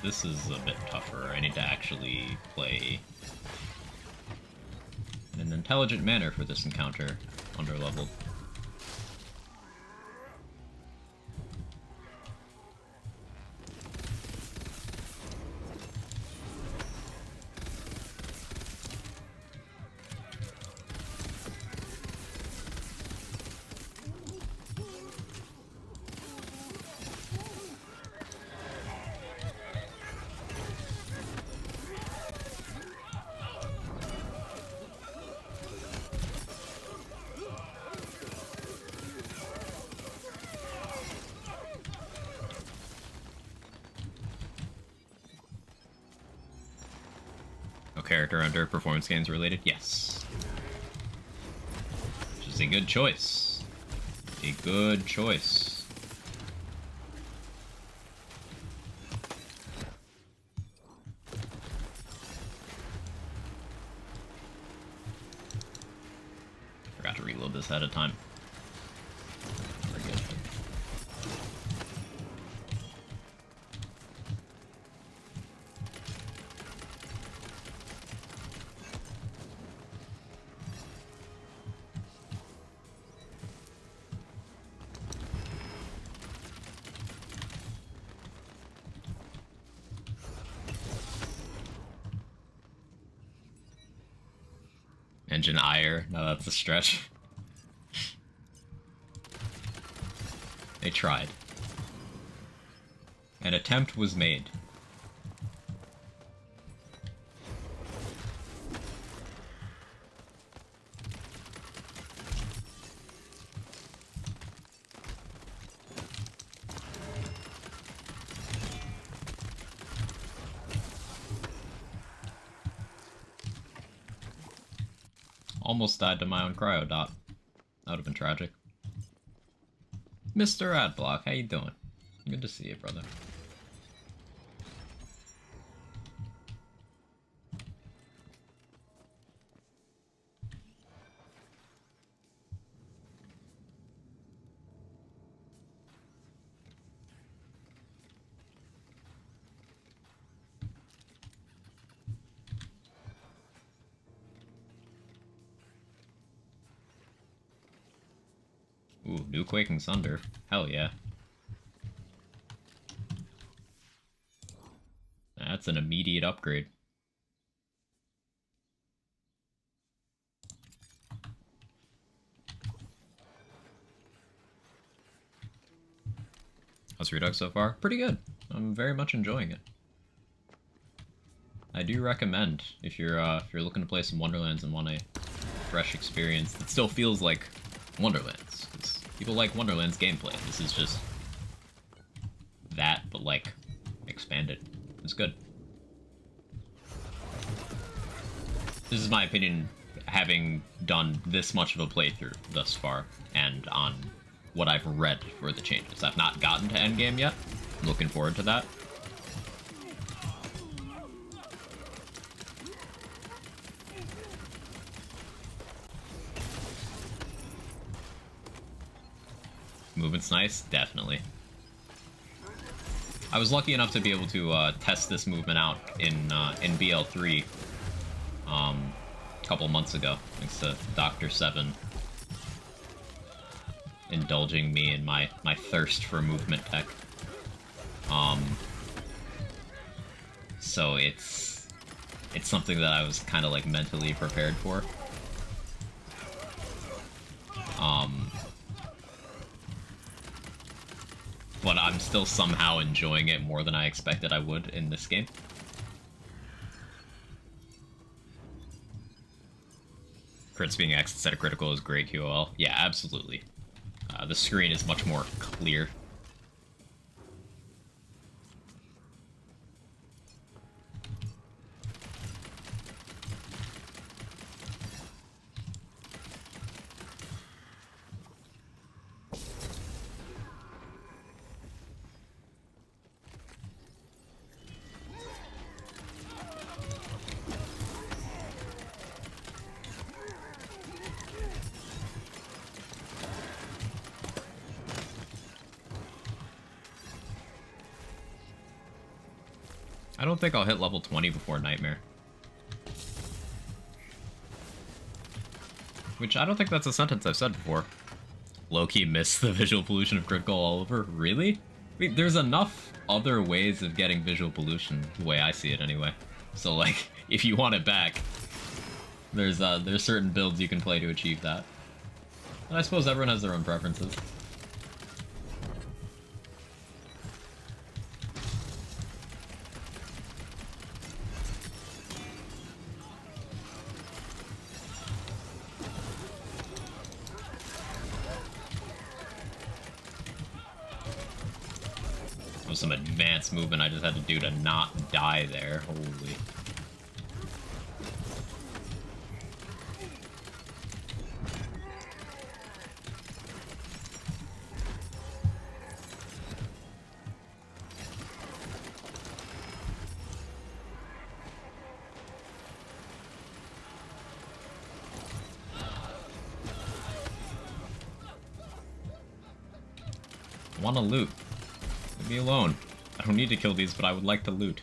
This is a bit tougher. I need to actually play in an intelligent manner for this encounter, underleveled. Character under performance gains related? Yes. Which is a good choice. A good choice. Forgot to reload this ahead of time. Very good. Engine ire. No, that's a stretch. They tried. An attempt was made. Almost died to my own cryo dot. That would have been tragic. Mr. Adblock, how you doing? Good to see you, brother. Ooh, new Quaking Thunder. Hell yeah. That's an immediate upgrade. How's Redux so far? Pretty good. I'm very much enjoying it. I do recommend if you're looking to play some Wonderlands and want a fresh experience that still feels like Wonderlands. 'Cause people like Wonderlands gameplay. This is just that, but like expanded. It's good. This is my opinion, having done this much of a playthrough thus far, and on what I've read for the changes. I've not gotten to endgame yet. I'm looking forward to that. Movement's nice? Definitely. I was lucky enough to be able to test this movement out in BL3 a couple months ago, thanks to Dr. 7 indulging me in my thirst for movement tech. So it's something that I was kind of like mentally prepared for. but I'm still somehow enjoying it more than I expected I would in this game. Crits being X instead of critical is great QOL. Yeah, absolutely. The screen is much more clear. I don't think I'll hit level 20 before Nightmare. Which I don't think that's a sentence I've said before. Low-key miss the visual pollution of critical all over? Really? I mean, there's enough other ways of getting visual pollution, the way I see it anyway. So like, if you want it back, there's certain builds you can play to achieve that. And I suppose everyone has their own preferences. Some advanced movement I just had to do to not die there. Holy. I want to loot. Leave me alone. I don't need to kill these, but I would like to loot.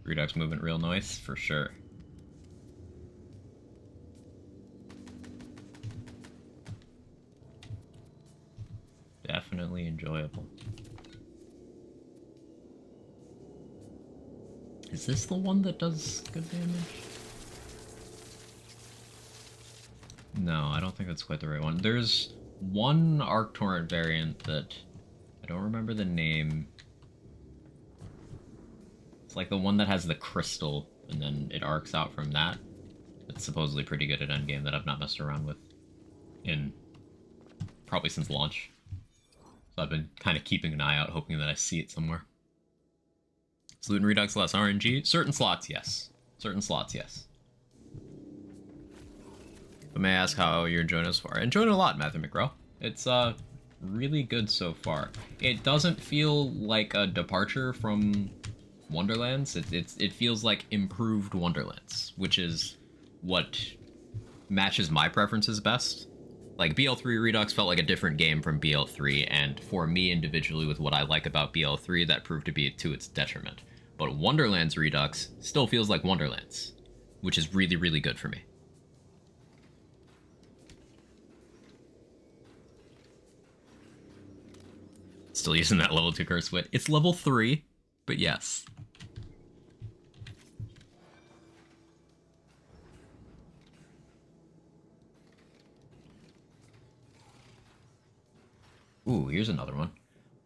Redux movement real nice, for sure. Definitely enjoyable. Is this the one that does good damage? No, I don't think that's quite the right one. There's one Arc Torrent variant that I don't remember the name. It's like the one that has the crystal, and then it arcs out from that. It's supposedly pretty good at endgame that I've not messed around with in probably since launch. So I've been kind of keeping an eye out, hoping that I see it somewhere. Is Loot and Redux less RNG? Certain slots, yes. Certain slots, yes. But may I ask how you're enjoying it so far? Enjoying it a lot, Matthew McGraw. It's really good so far. It doesn't feel like a departure from Wonderlands. It feels like improved Wonderlands, which is what matches my preferences best. Like, BL3 Redux felt like a different game from BL3, and for me individually, with what I like about BL3, that proved to be to its detriment. But Wonderlands Redux still feels like Wonderlands, which is really, really good for me. Still using that level 2 curse wit. It's level 3, but yes. Ooh, here's another one.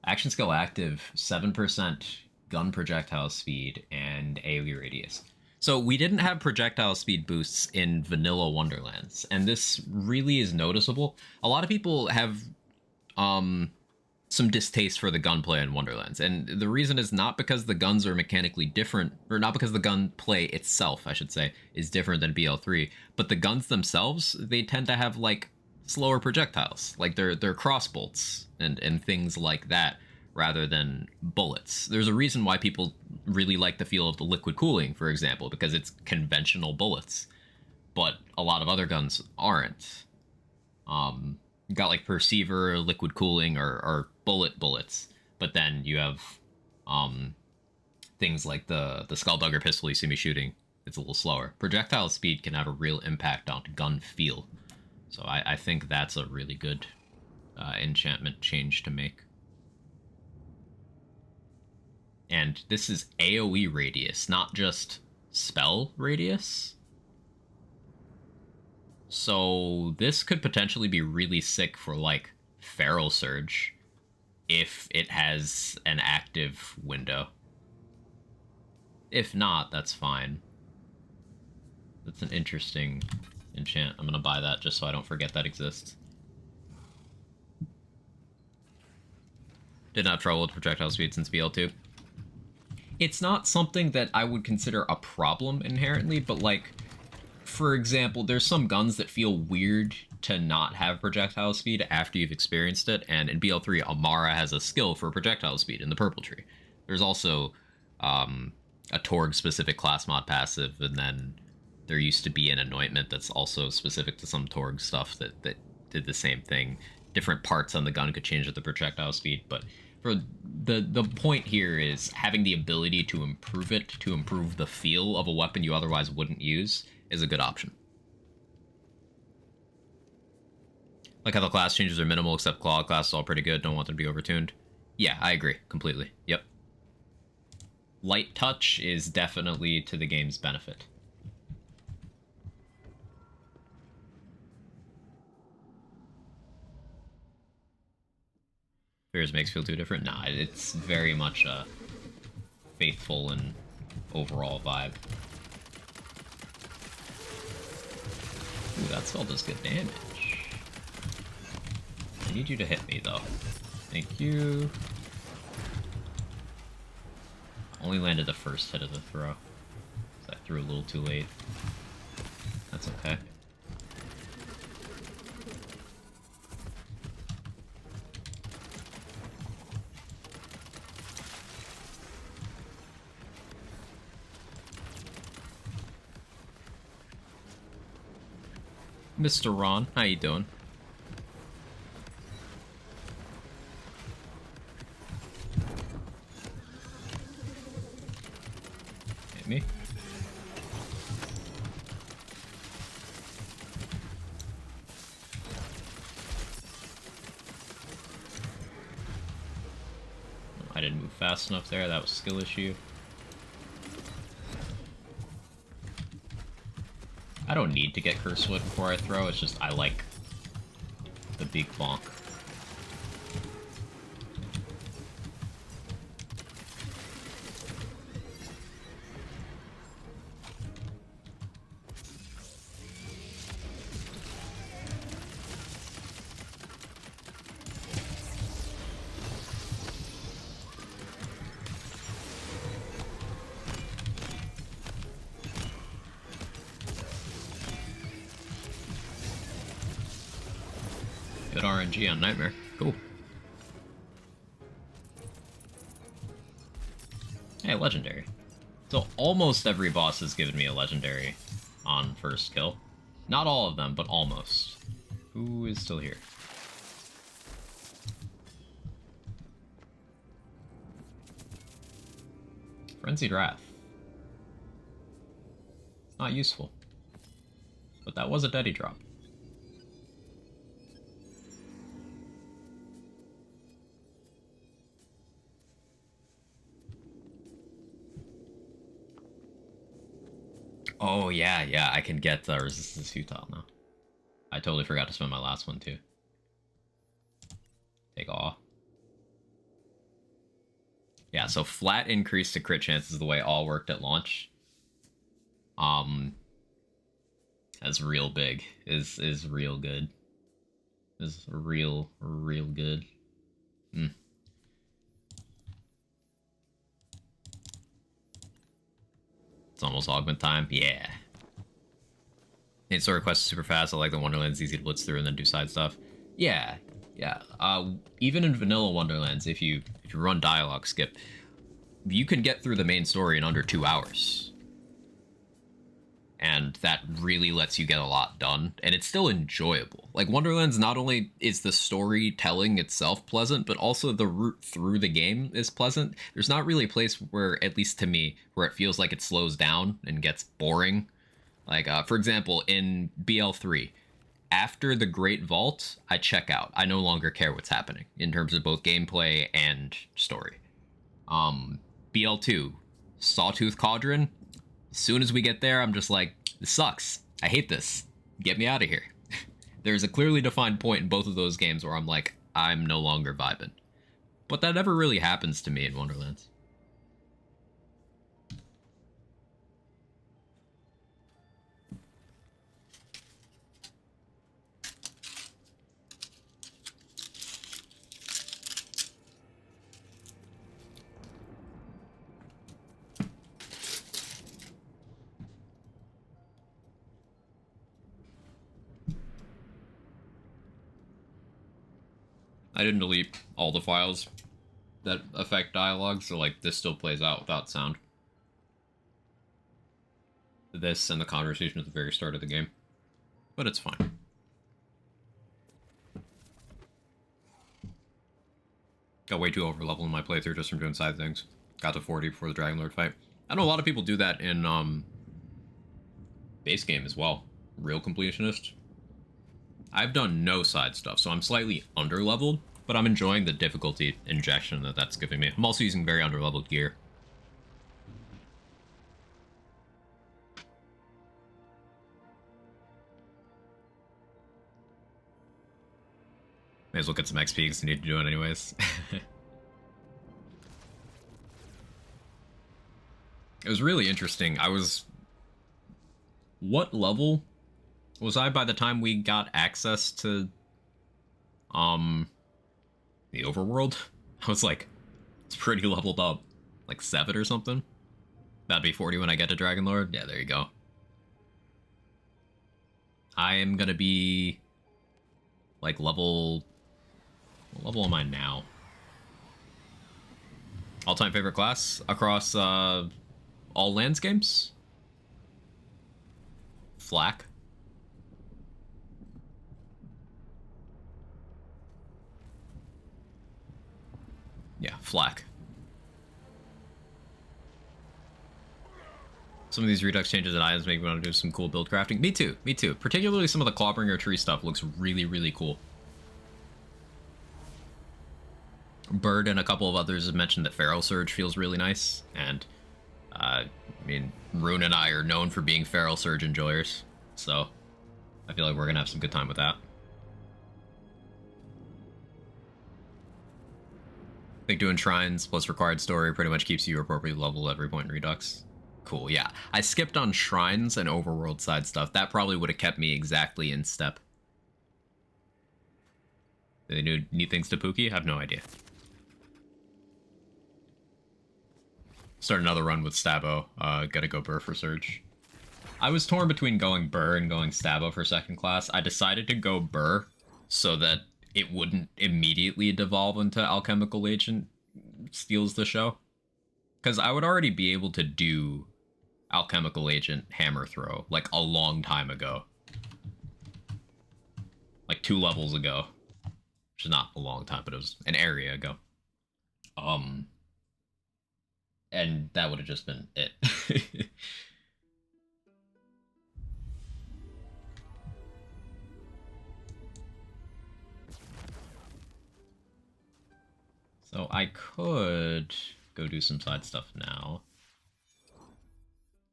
Action skill active, 7% gun projectile speed, and AoE radius. So we didn't have projectile speed boosts in vanilla Wonderlands, and this really is noticeable. A lot of people have some distaste for the gunplay in Wonderlands, and the reason is not because the guns are mechanically different, or not because the gunplay itself, I should say, is different than BL3, but the guns themselves, they tend to have, like, slower projectiles. Like, they're crossbolts and things like that, rather than bullets. There's a reason why people really like the feel of the liquid cooling, for example, because it's conventional bullets, but a lot of other guns aren't. You got like Perceiver, liquid cooling, or bullets, but then you have things like the Skulldugger pistol you see me shooting. It's a little slower. Projectile speed can have a real impact on gun feel, so I think that's a really good enchantment change to make. And this is AoE radius, not just spell radius. So this could potentially be really sick for like Feral Surge if it has an active window. If not, that's fine. That's an interesting enchant. I'm gonna buy that just so I don't forget that exists. Didn't have trouble with projectile speed since BL2. It's not something that I would consider a problem inherently, but like, for example, there's some guns that feel weird to not have projectile speed after you've experienced it, and in BL3, Amara has a skill for projectile speed in the Purple Tree. There's also a Torg-specific class mod passive, and then there used to be an anointment that's also specific to some Torg stuff that did the same thing. Different parts on the gun could change with the projectile speed, but for the point here is having the ability to improve it, to improve the feel of a weapon you otherwise wouldn't use, is a good option. Like how the class changes are minimal, except claw class is all pretty good. Don't want them to be overtuned. Yeah, I agree completely. Yep. Light touch is definitely to the game's benefit. Fears makes feel too different? Nah, it's very much a faithful and overall vibe. Ooh, that spell does good damage. I need you to hit me, though. Thank you. Only landed the first hit of the throw. So I threw a little too late. That's okay. Mr. Ron, how you doing? Hit me. I didn't move fast enough there, that was a skill issue. I don't need to get Cursewood before I throw, it's just I like the big bonk. Good RNG on Nightmare. Cool. Hey, legendary. So almost every boss has given me a legendary on first kill. Not all of them, but almost. Who is still here? Frenzied Wrath. Not useful. But that was a deady drop. Oh, yeah, I can get Resistance Futile now. I totally forgot to spend my last one, too. Take awe. Yeah, so flat increase to crit chance is the way all worked at launch. That's real big. Is real good. Is real good. It's almost augment time. Yeah. Story quest is super fast. I like the Wonderlands, easy to blitz through and then do side stuff. Yeah. Even in vanilla Wonderlands, if you run dialogue skip, you can get through the main story in under 2 hours. And that really lets you get a lot done, and it's still enjoyable. Like, Wonderlands, not only is the storytelling itself pleasant, but also the route through the game is pleasant. There's not really a place where, at least to me, where it feels like it slows down and gets boring. Like, for example, in BL3, after the Great Vault, I check out. I no longer care what's happening in terms of both gameplay and story. BL2, Sawtooth Cauldron, as soon as we get there, I'm just like, this sucks. I hate this. get me out of here. There's a clearly defined point in both of those games where I'm like, I'm no longer vibing. But that never really happens to me in Wonderlands. I didn't delete all the files that affect dialogue, so like this still plays out without sound. This and the conversation at the very start of the game. But it's fine. Got way too over level in my playthrough just from doing side things. Got to 40 before the Dragon Lord fight. I know a lot of people do that in base game as well. Real completionist. I've done no side stuff, so I'm slightly under-leveled, but I'm enjoying the difficulty injection that that's giving me. I'm also using very under-leveled gear. May as well get some XP because I need to do it anyways. It was really interesting. What level was I by the time we got access to the overworld? I was like, it's pretty leveled up. Like 7 or something. That'd be 40 when I get to Dragon Lord. Yeah, there you go. I am gonna be like level... What level am I now? All-time favorite class across all lands games? Flak. Yeah, flak. Some of these Redux changes and items make me want to do some cool build crafting. Me too, me too. Particularly some of the Clawbringer tree stuff looks really, really cool. Bird and a couple of others have mentioned that Feral Surge feels really nice, and I mean, Rune and I are known for being Feral Surge enjoyers, so I feel like we're gonna have some good time with that. I think doing shrines plus required story pretty much keeps you appropriately leveled at every point in Redux. Cool, yeah. I skipped on shrines and overworld side stuff. That probably would have kept me exactly in step. Do they do neat things to Pookie? I have no idea. Start another run with Stabo. Gotta go Burr for Surge. I was torn between going Burr and going Stabo for second class. I decided to go Burr so that it wouldn't immediately devolve into Alchemical Agent steals the show. Because I would already be able to do Alchemical Agent Hammer Throw, like, a long time ago. Like, 2 levels ago. Which is not a long time, but it was an area ago. And that would have just been it. So I could go do some side stuff now.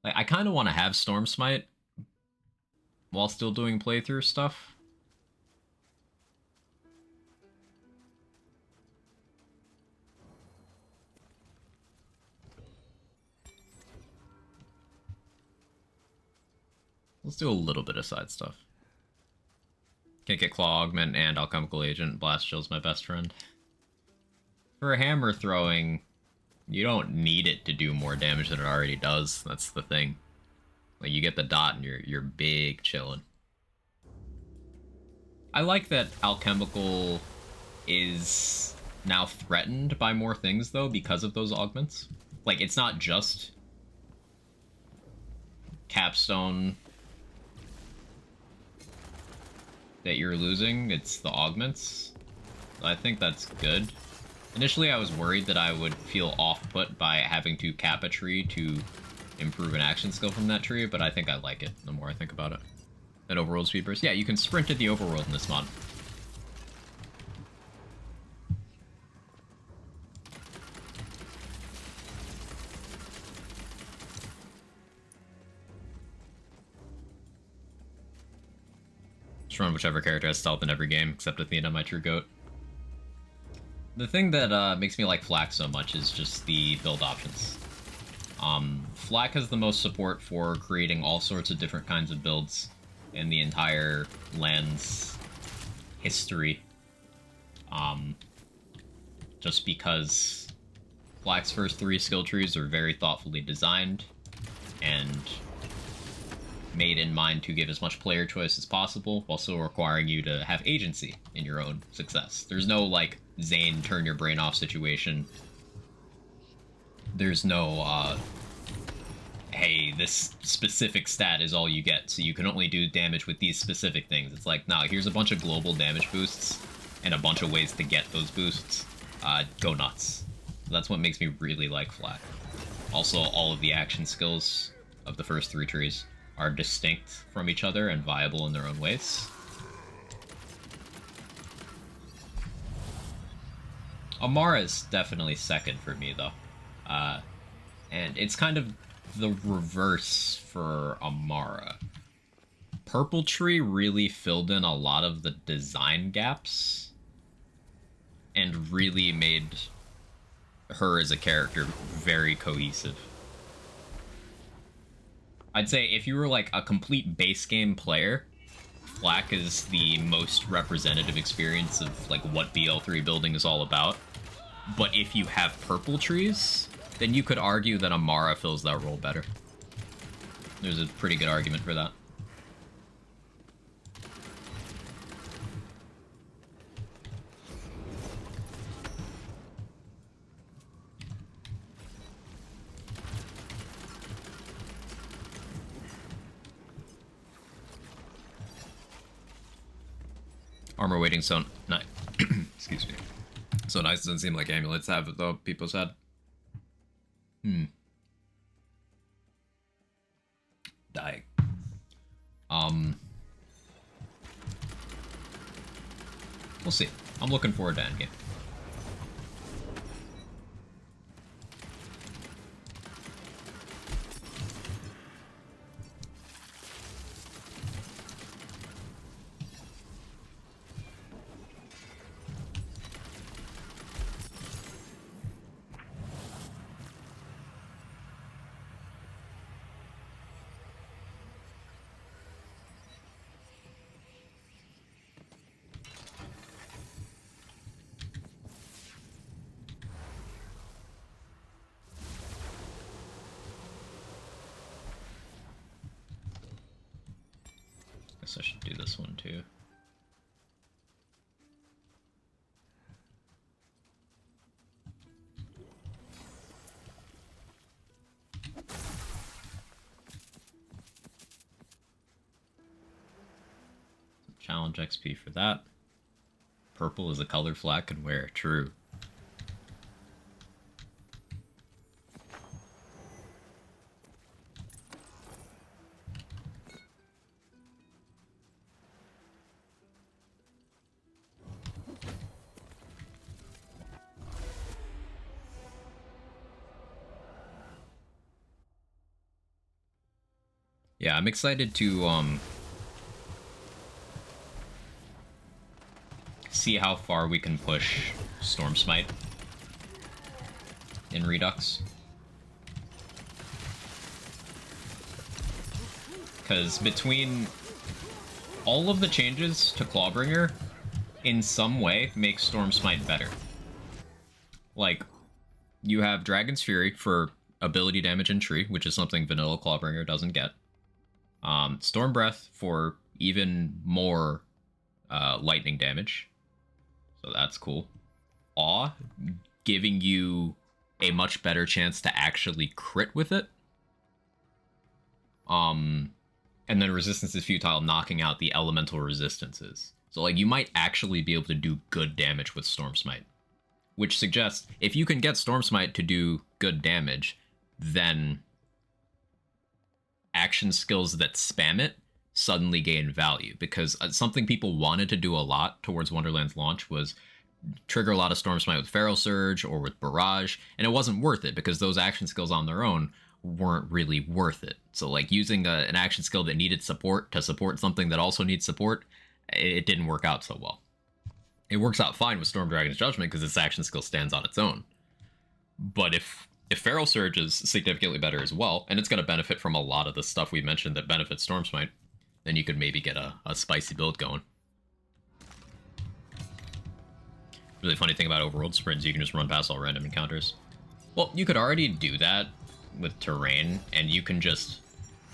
Like, I kind of want to have Storm Smite while still doing playthrough stuff. Let's do a little bit of side stuff. Can't get Claw Augment and Alchemical Agent. Blast Shield's my best friend. For hammer throwing, you don't need it to do more damage than it already does. That's the thing. Like, you get the dot and you're big chillin'. I like that Alchemical is now threatened by more things, though, because of those augments. Like, it's not just Capstone that you're losing, it's the augments. I think that's good. Initially, I was worried that I would feel off-put by having to cap a tree to improve an action skill from that tree, but I think I like it the more I think about it. That overworld speed burst. Yeah, you can sprint to the overworld in this mod. Just run whichever character has stealth in every game, except Athena, my true goat. The thing that makes me like Flak so much is just the build options. Flak has the most support for creating all sorts of different kinds of builds in the entire land's history. Just because Flak's first 3 skill trees are very thoughtfully designed and made in mind to give as much player choice as possible, while still requiring you to have agency in your own success. There's no, like, Zane turn your brain off situation. There's no, hey, this specific stat is all you get, so you can only do damage with these specific things. It's like, nah, here's a bunch of global damage boosts, and a bunch of ways to get those boosts. Go nuts. That's what makes me really like Flak. Also, all of the action skills of the first 3 trees are distinct from each other and viable in their own ways. Amara's definitely second for me, though. And it's kind of the reverse for Amara. Purple Tree really filled in a lot of the design gaps and really made her as a character very cohesive. I'd say if you were like a complete base game player, Flak is the most representative experience of like what BL3 building is all about. But if you have purple trees, then you could argue that Amara fills that role better. There's a pretty good argument for that. Armor waiting so nice. Excuse me. So nice doesn't seem like amulets have it though, people said. Dying. We'll see. I'm looking forward to endgame. Guess I should do this one too. Challenge XP for that. Purple is a color Flak can wear. True. Yeah, I'm excited to see how far we can push Storm Smite in Redux. Because between all of the changes to Clawbringer, in some way, make Storm Smite better. Like, you have Dragon's Fury for ability damage and tree, which is something vanilla Clawbringer doesn't get. Storm Breath for even more lightning damage. So that's cool. Awe, giving you a much better chance to actually crit with it. And then Resistance is Futile, knocking out the elemental resistances. So, like, you might actually be able to do good damage with Storm Smite. Which suggests, if you can get Storm Smite to do good damage, then action skills that spam it suddenly gain value. Because something people wanted to do a lot towards Wonderland's launch was trigger a lot of Storm Smite with Feral Surge or with Barrage, and it wasn't worth it because those action skills on their own weren't really worth it. So, like, using an action skill that needed support to support something that also needs support it didn't work out so well. It works out fine with Storm Dragon's Judgment because its action skill stands on its own. But if Feral Surge is significantly better as well, and it's going to benefit from a lot of the stuff we mentioned that benefits Storm Smite, then you could maybe get a spicy build going. Really funny thing about Overworld Sprints, you can just run past all random encounters. Well, you could already do that with terrain, and you can just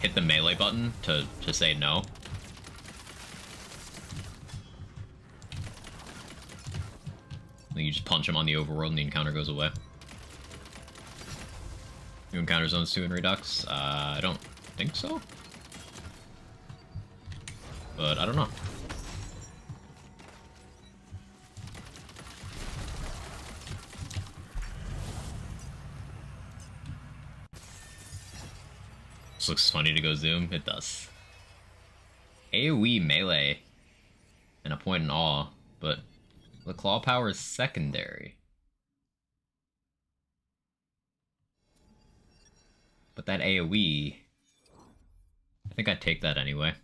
hit the melee button to say no. Then you just punch him on the overworld and the encounter goes away. New encounter zones too in Redux? I don't think so. But I don't know. This looks funny to go zoom. It does. AoE melee and a point in awe, but the claw power is secondary. But that AoE, I think I'd take that anyway.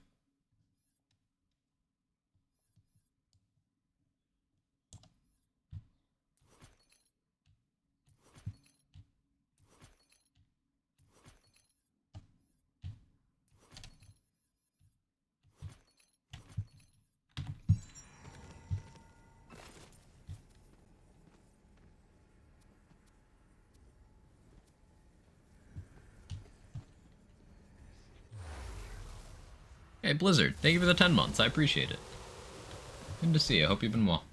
Hey, Blizzard, thank you for the 10 months. I appreciate it. Good to see you. I hope you've been well.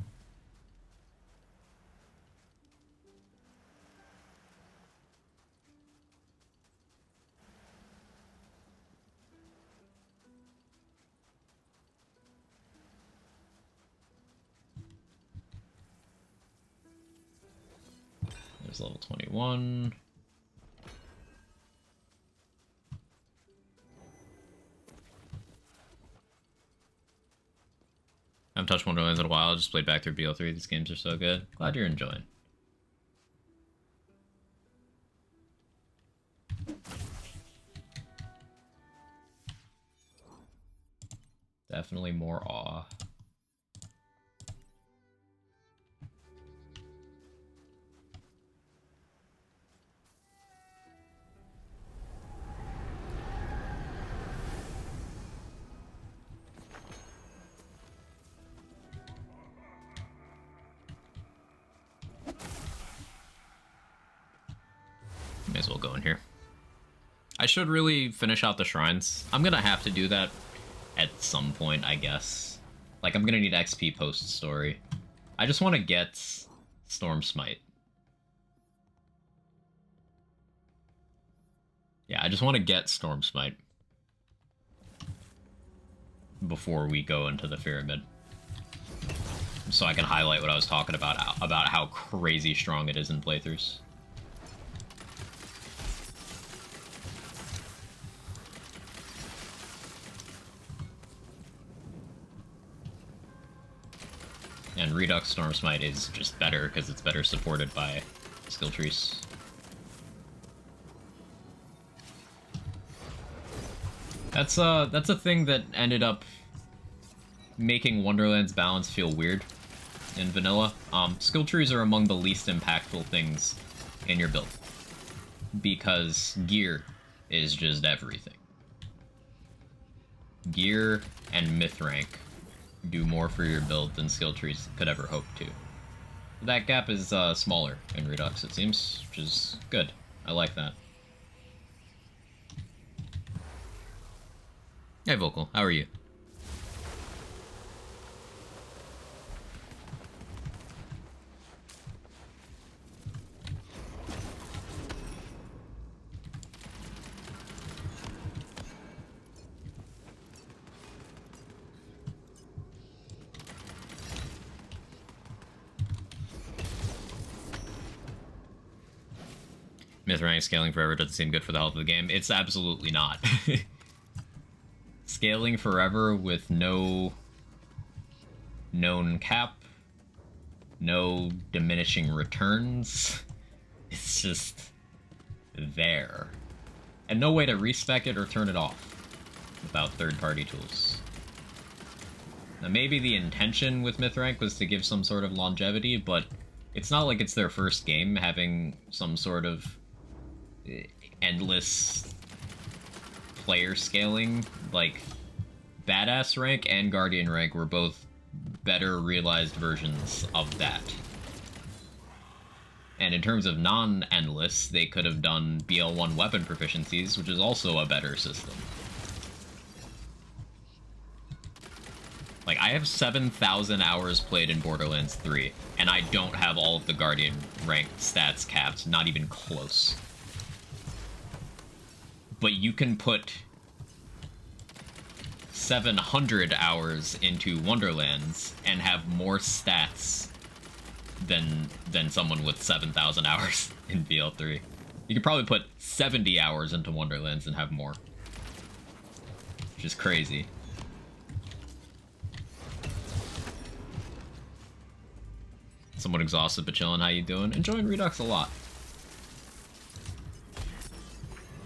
There's level 21. I haven't touched Wonderlands in a while. I just played back through BO3. These games are so good. Glad you're enjoying. Definitely more awe. May as well go in here. I should really finish out the shrines. I'm gonna have to do that at some point, I guess. Like, I'm gonna need XP post-story. I just want to get Storm Smite. Yeah, I just want to get Storm Smite before we go into the Pyramid. So I can highlight what I was talking about how crazy strong it is in playthroughs. And Redux Storm Smite is just better because it's better supported by skill trees. That's a thing that ended up making Wonderland's balance feel weird in vanilla. Skill trees are among the least impactful things in your build because gear is just everything. Gear and myth rank do more for your build than skill trees could ever hope to. That gap is smaller in Redux, it seems, which is good. I like that. Hey Vocal, how are you? Myth rank scaling forever doesn't seem good for the health of the game. It's absolutely not. Scaling forever with no known cap, no diminishing returns. It's just there. And no way to respec it or turn it off without third-party tools. Now, maybe the intention with Myth Rank was to give some sort of longevity, but it's not like it's their first game having some sort of endless player scaling. Like, Badass Rank and Guardian Rank were both better realized versions of that. And in terms of non-endless, they could have done BL1 weapon proficiencies, which is also a better system. Like, I have 7,000 hours played in Borderlands 3, and I don't have all of the Guardian rank stats capped, not even close. But you can put 700 hours into Wonderlands and have more stats than someone with 7,000 hours in BL3. You could probably put 70 hours into Wonderlands and have more. Which is crazy. Somewhat exhausted but chilling, how you doing? Enjoying Redux a lot.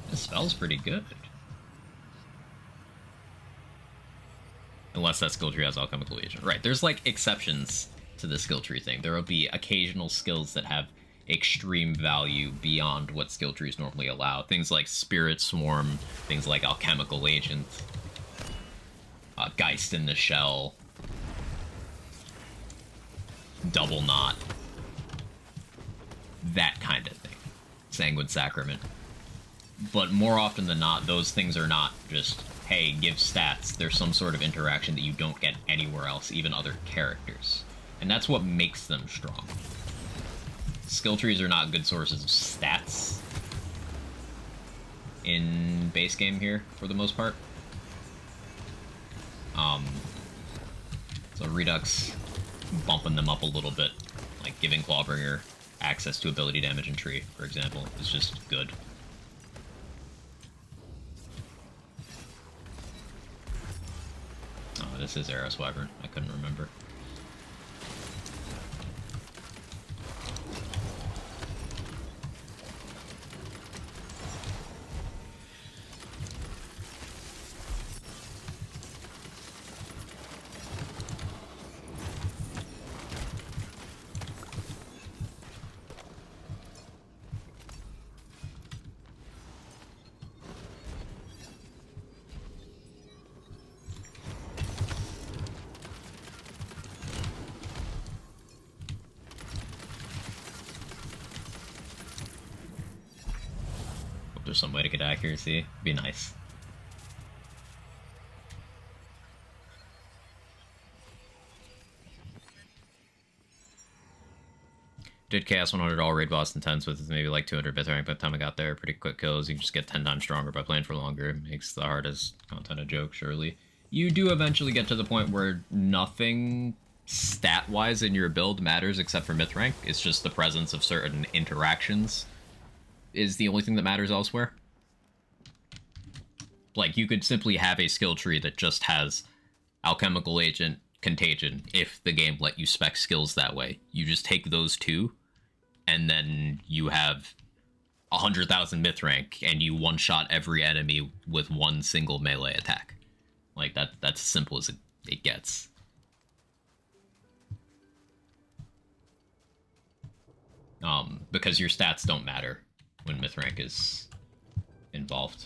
This spell's pretty good. Unless that skill tree has alchemical agent. Right, there's like exceptions to the skill tree thing. There will be occasional skills that have extreme value beyond what skill trees normally allow. Things like Spirit Swarm, things like Alchemical Agent, Geist in the Shell, Double Knot, that kind of thing. Sanguine Sacrament. But more often than not, those things are not just, hey, give stats. There's some sort of interaction that you don't get anywhere else, even other characters. And that's what makes them strong. Skill trees are not good sources of stats in base game here, for the most part. So Redux bumping them up a little bit, like giving Clawbringer access to ability damage and tree, for example, is just good. Oh, this is Eros Wyvern. I couldn't remember. There's some way to get accuracy. Be nice. Did Chaos 100 all raid boss intense with maybe like 200 bit rank by the time I got there. Pretty quick kills. You can just get 10 times stronger by playing for longer. It makes the hardest content a joke, surely. You do eventually get to the point where nothing stat-wise in your build matters except for myth rank. It's just the presence of certain interactions is the only thing that matters elsewhere. Like, you could simply have a skill tree that just has Alchemical Agent, Contagion, if the game let you spec skills that way. You just take those two, and then you have 100,000 myth rank, and you one-shot every enemy with one single melee attack. Like, that's as simple as it gets. Because your stats don't matter when myth rank is involved.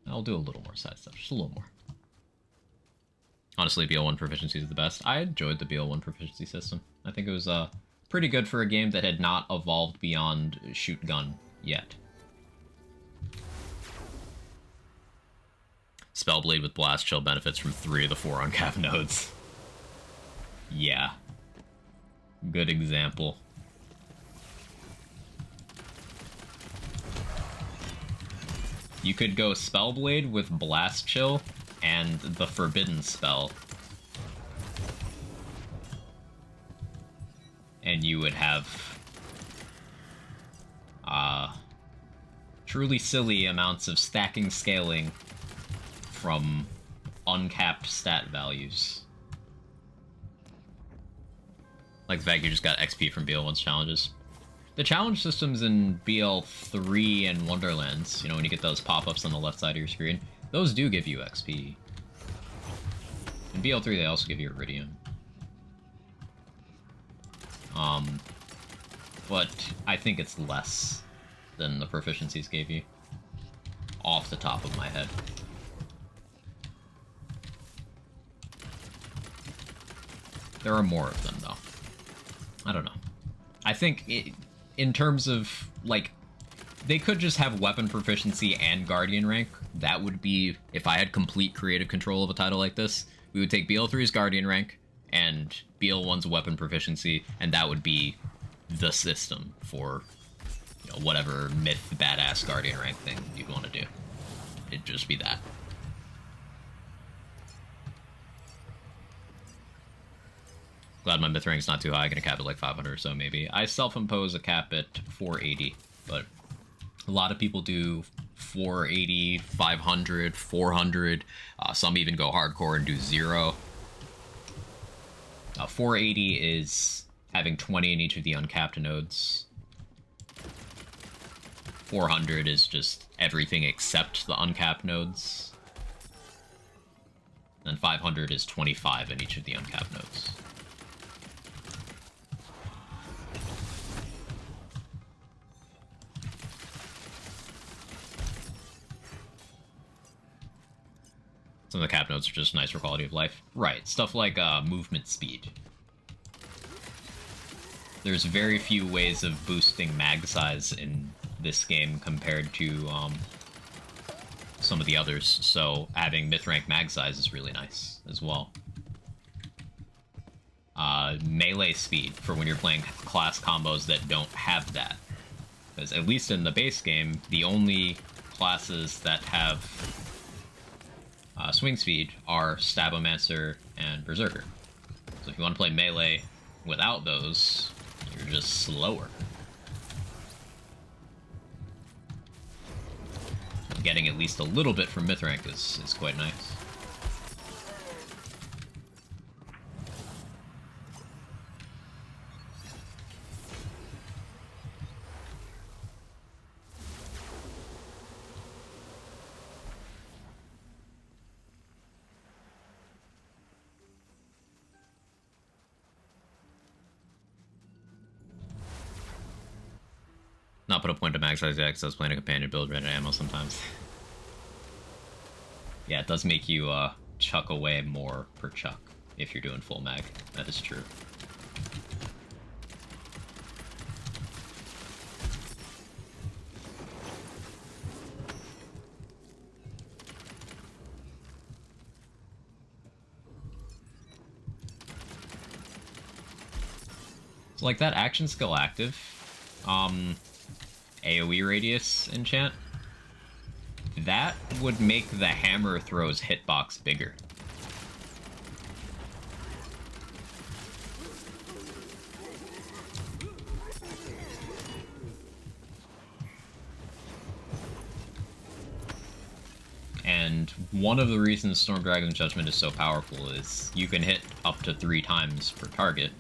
I'll do a little more side stuff, just a little more. Honestly, BL1 proficiency is the best. I enjoyed the BL1 proficiency system. I think it was pretty good for a game that had not evolved beyond shoot gun yet. Spellblade with Blast Chill benefits from 3 of the 4 uncapped nodes. Yeah. Good example. You could go Spellblade with Blast Chill and the Forbidden spell. And you would have truly silly amounts of stacking scaling from uncapped stat values. Like the fact you just got XP from BL1's challenges. The challenge systems in BL3 and Wonderlands, you know, when you get those pop-ups on the left side of your screen, those do give you XP. In BL3, they also give you Iridium. But I think it's less than the proficiencies gave you. Off the top of my head. There are more of them, though. I don't know. I think in terms of, like, they could just have weapon proficiency and guardian rank. That would be, if I had complete creative control of a title like this, we would take BL3's guardian rank and BL1's weapon proficiency, and that would be the system for, you know, whatever myth badass guardian rank thing you'd want to do. It'd just be that. Glad my myth rank's not too high. Gonna cap at like 500 or so maybe. I self-impose a cap at 480, but a lot of people do 480, 500, 400. Some even go hardcore and do 0. 480 is having 20 in each of the uncapped nodes. 400 is just everything except the uncapped nodes. And 500 is 25 in each of the uncapped nodes. Some of the cap nodes are just nice for quality of life. Right, stuff like movement speed. There's very few ways of boosting mag size in this game compared to some of the others, so having myth rank mag size is really nice as well. Melee speed for when you're playing class combos that don't have that. Because at least in the base game, the only classes that have swing speed are Stabomancer and Berserker. So if you want to play melee without those, you're just slower. So getting at least a little bit from myth rank is quite nice. Not put a point to max size yet because I was playing a companion build, ran out of ammo sometimes. Yeah, it does make you chuck away more per chuck if you're doing full mag. That is true. So like that action skill active, AoE radius enchant, that would make the hammer throw's hitbox bigger. And one of the reasons Storm Dragon's Judgment is so powerful is you can hit up to 3 times per target.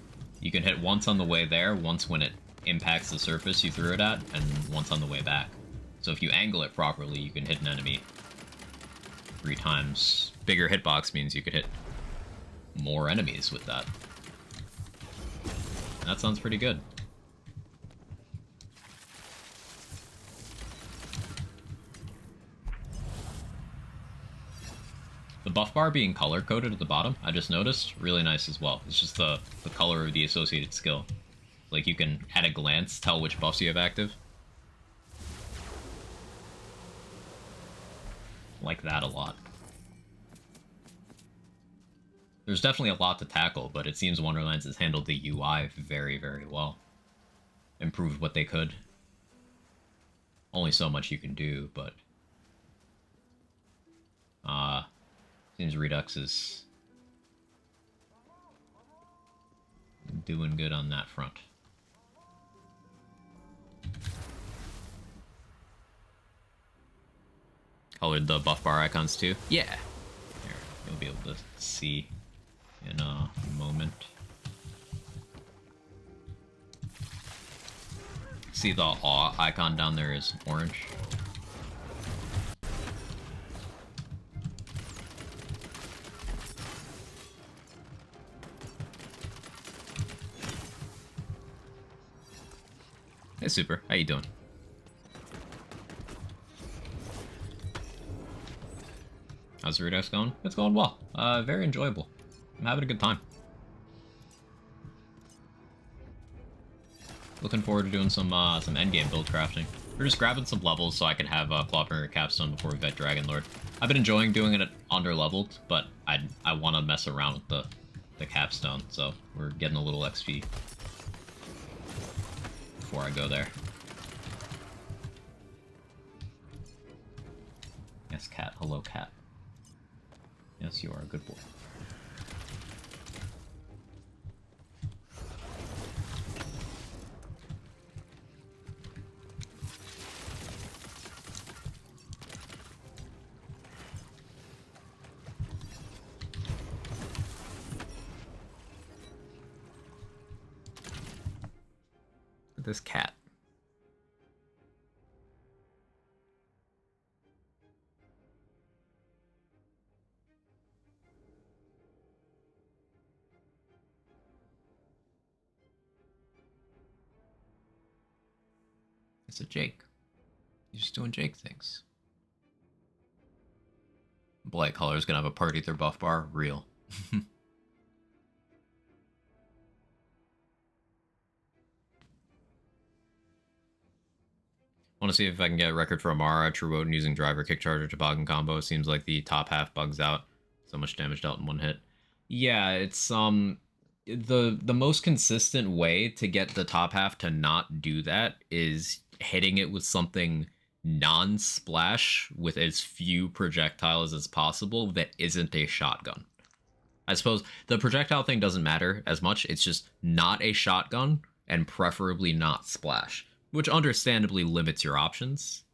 You can hit once on the way there, once when it impacts the surface you threw it at, and once on the way back. So if you angle it properly, you can hit an enemy 3 times. Bigger hitbox means you could hit more enemies with that. That sounds pretty good. The buff bar being color-coded at the bottom, I just noticed, really nice as well. It's just the color of the associated skill. Like, you can, at a glance, tell which buffs you have active. Like that a lot. There's definitely a lot to tackle, but it seems Wonderlands has handled the UI very, very well. Improved what they could. Only so much you can do, but... seems Redux is doing good on that front. Colored the buff bar icons too? Yeah! Here, you'll be able to see in a moment. See the awe icon down there is orange? Hey, Super. How you doing? How's the Redux going? It's going well. Very enjoyable. I'm having a good time. Looking forward to doing some endgame build crafting. We're just grabbing some levels so I can have Clawbringer Capstone before we vet Dragon Lord. I've been enjoying doing it under leveled, but I want to mess around with the Capstone, so we're getting a little XP before I go there. Yes, cat. Hello, cat. Yes, you are a good boy. Look at this cat. It's a Jake. He's just doing Jake things. Blight Color's gonna have a party through buff bar. Real. Want to see if I can get a record for Amara, True Woden using driver kick charger toboggan combo. It seems like the top half bugs out. So much damage dealt in one hit. Yeah, it's the most consistent way to get the top half to not do that is hitting it with something non-splash with as few projectiles as possible that isn't a shotgun. I suppose the projectile thing doesn't matter as much. It's just not a shotgun and preferably not splash, which understandably limits your options.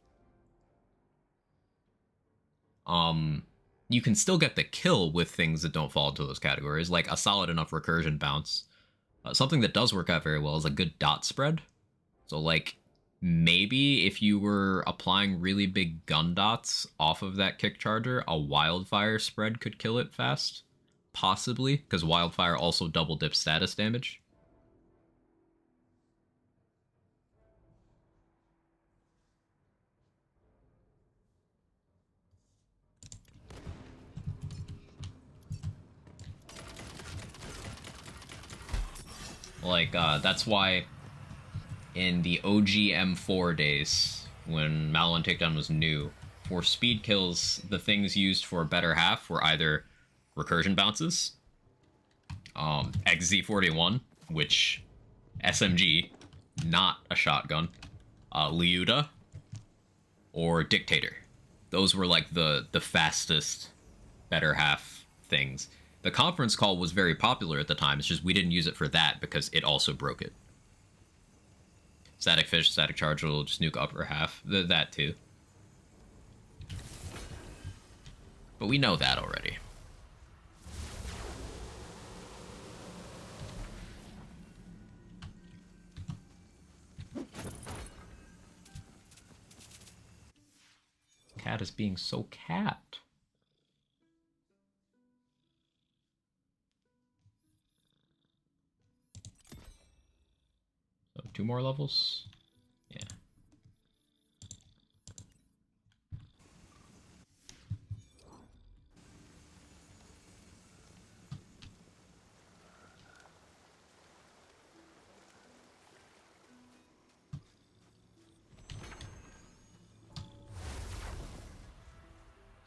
You can still get the kill with things that don't fall into those categories, like a solid enough recursion bounce. Something that does work out very well is a good dot spread. So, like, maybe if you were applying really big gun dots off of that kick charger, a wildfire spread could kill it fast. Possibly, because wildfire also double dips status damage. Like, that's why in the OG M4 days, when Malon Takedown was new, for speed kills, the things used for better half were either recursion bounces, XZ41, which SMG, not a shotgun, Liuda, or Dictator. Those were like the fastest better half things. The conference call was very popular at the time. It's just we didn't use it for that because it also broke it. Static Fish, Static Charge will just nuke upper half. That too. But we know that already. Cat is being so cat. So 2 more levels? Yeah.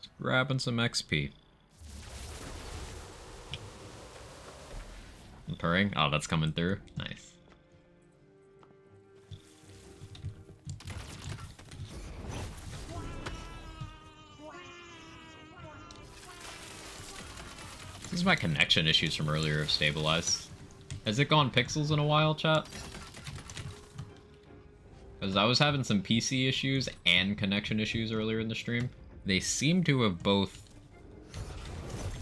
Just grabbing some XP. Purring? Oh, that's coming through. Nice. These are my connection issues from earlier have stabilized. Has it gone pixels in a while, chat? Because I was having some PC issues and connection issues earlier in the stream. They seem to have both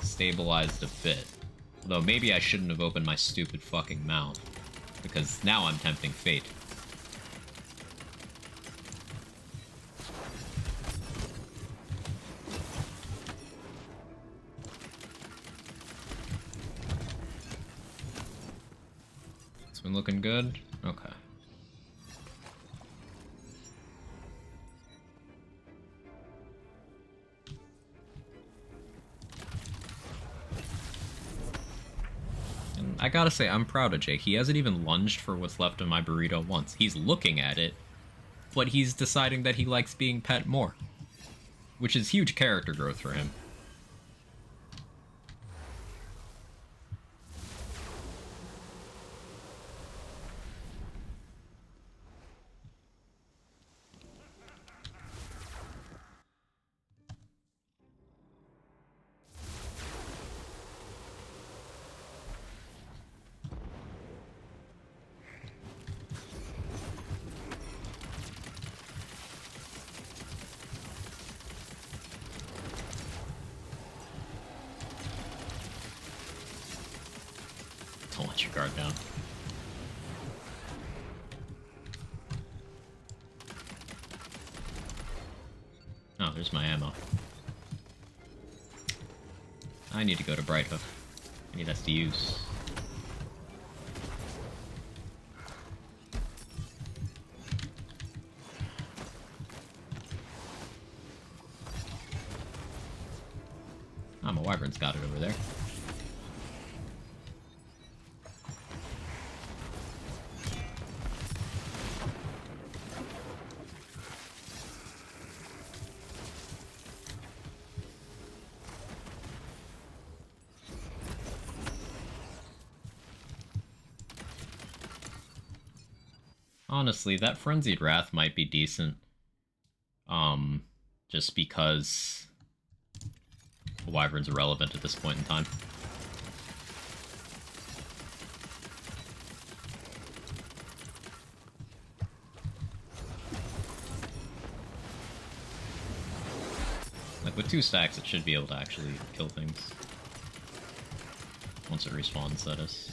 stabilized a bit. Though maybe I shouldn't have opened my stupid fucking mouth. Because now I'm tempting fate. It's been looking good? Okay. I gotta say, I'm proud of Jake. He hasn't even lunged for what's left of my burrito once. He's looking at it, but he's deciding that he likes being pet more. Which is huge character growth for him. Don't let your guard down. Oh, there's my ammo. I need to go to Brighthoof. I need us to use. Oh, my wyvern's got it over there. Honestly, that Frenzied Wrath might be decent. Just because the Wyvern's irrelevant at this point in time. Like, with 2 stacks, it should be able to actually kill things. Once it respawns, that is.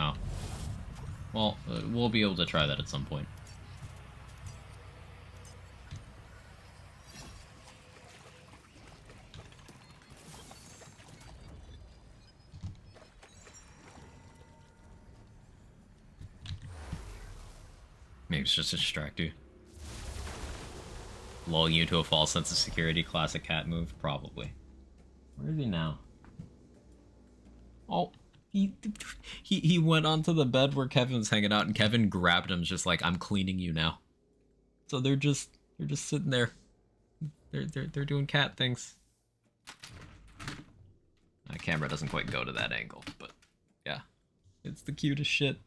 Oh. Well, we'll be able to try that at some point. Maybe it's just to distract you. Lull you into a false sense of security, classic cat move? Probably. Where is he now? Oh, he went onto the bed where Kevin's hanging out, and Kevin grabbed him, just like, I'm cleaning you now. So they're just sitting there. They're doing cat things. My camera doesn't quite go to that angle, but yeah, it's the cutest shit.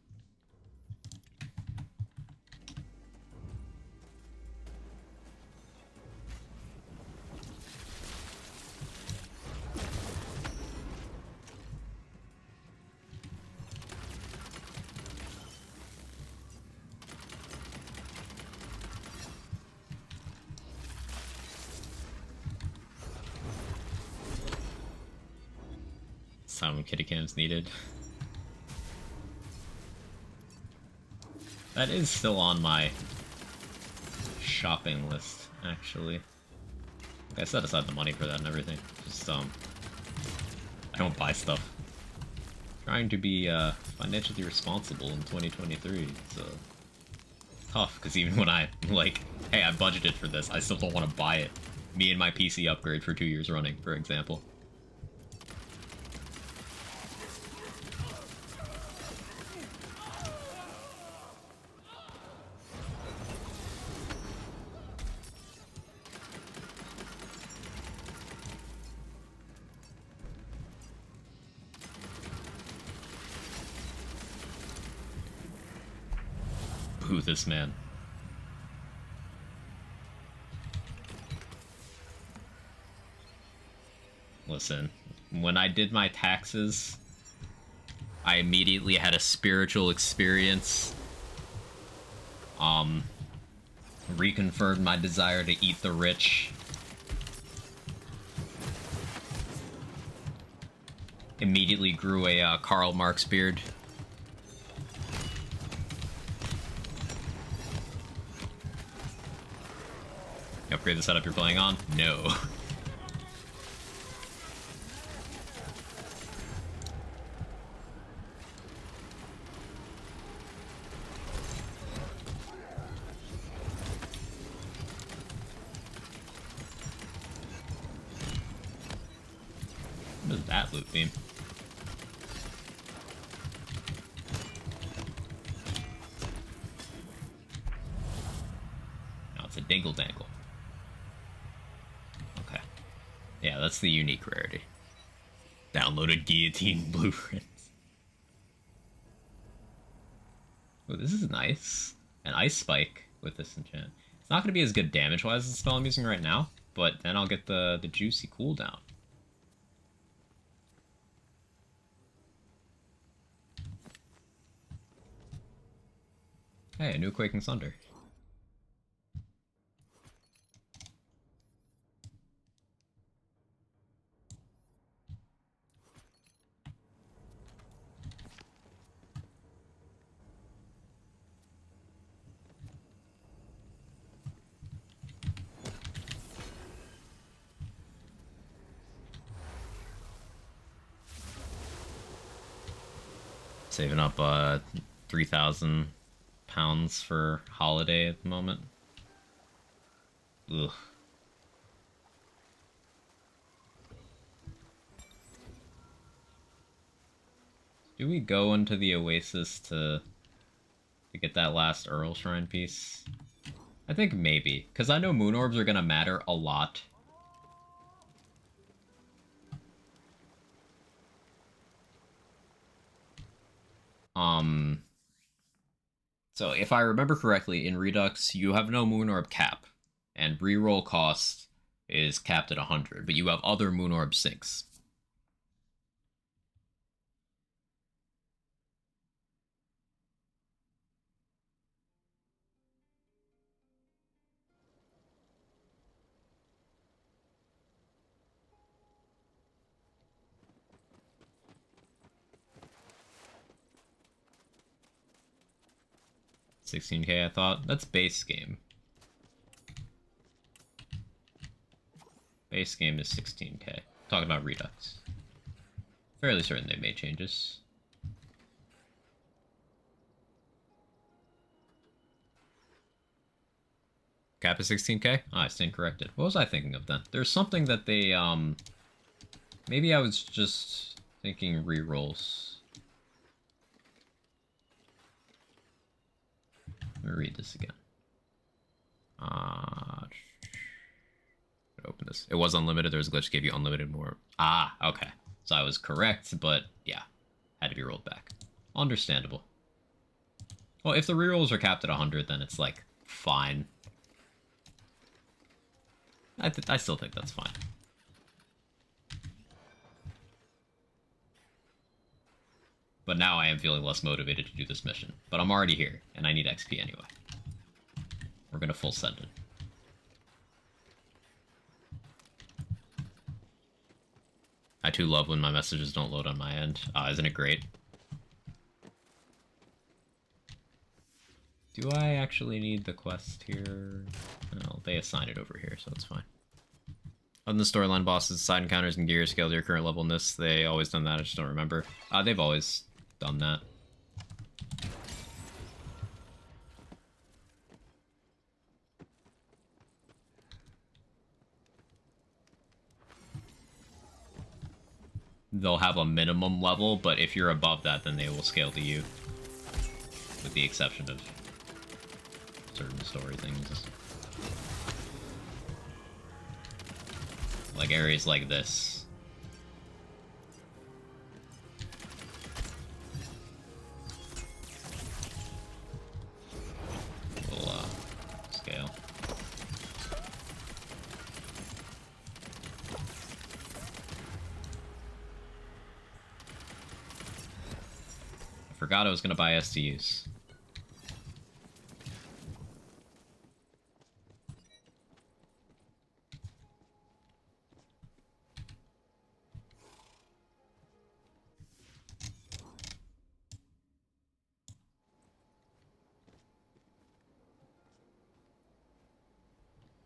Some kitty cams needed. That is still on my shopping list, actually. Like, I set aside the money for that and everything. Just, I don't buy stuff. Trying to be, financially responsible in 2023, so... tough, because even when I, like, hey, I budgeted for this, I still don't want to buy it. Me and my PC upgrade for 2 years running, for example. Boo this man. Listen, when I did my taxes, I immediately had a spiritual experience. Reconfirmed my desire to eat the rich. Immediately grew a Karl Marx beard. You upgrade the setup you're playing on? No. that loot beam? No, it's a dingle dangle. Okay. Yeah, that's the unique rarity. Downloaded guillotine blueprints. Oh, this is nice. An ice spike with this enchant. It's not going to be as good damage-wise as the spell I'm using right now, but then I'll get the juicy cooldown. Hey, a new Quaking Thunder. Saving up 3,000 pounds for holiday at the moment. Ugh. Do we go into the Oasis to get that last Earl Shrine piece? I think maybe, because I know Moon Orbs are going to matter a lot. So if I remember correctly, in Redux, you have no Moon Orb cap, and reroll cost is capped at 100, but you have other Moon Orb sinks. $16K, I thought. That's base game. Base game is 16K. Talking about Redux. Fairly certain they made changes. Cap is 16K? Oh, I stand corrected. What was I thinking of then? There's something that they, maybe I was just thinking rerolls. Let me read this again. Open this. It was unlimited. There was a glitch gave you unlimited more. Ah, okay. So I was correct, but yeah, had to be rolled back. Understandable. Well, if the rerolls are capped at 100, then it's like fine. I still think that's fine. But now I am feeling less motivated to do this mission. But I'm already here, and I need XP anyway. We're gonna full send it. I too love when my messages don't load on my end. Isn't it great? Do I actually need the quest here? No, they assign it over here, so it's fine. Other than the storyline bosses, side encounters, and gear scale to your current level in this, they always done that, I just don't remember. They've always done that. They'll have a minimum level, but if you're above that, then they will scale to you. With the exception of certain story things. Like areas like this. Will scale. I forgot I was gonna buy SDUs.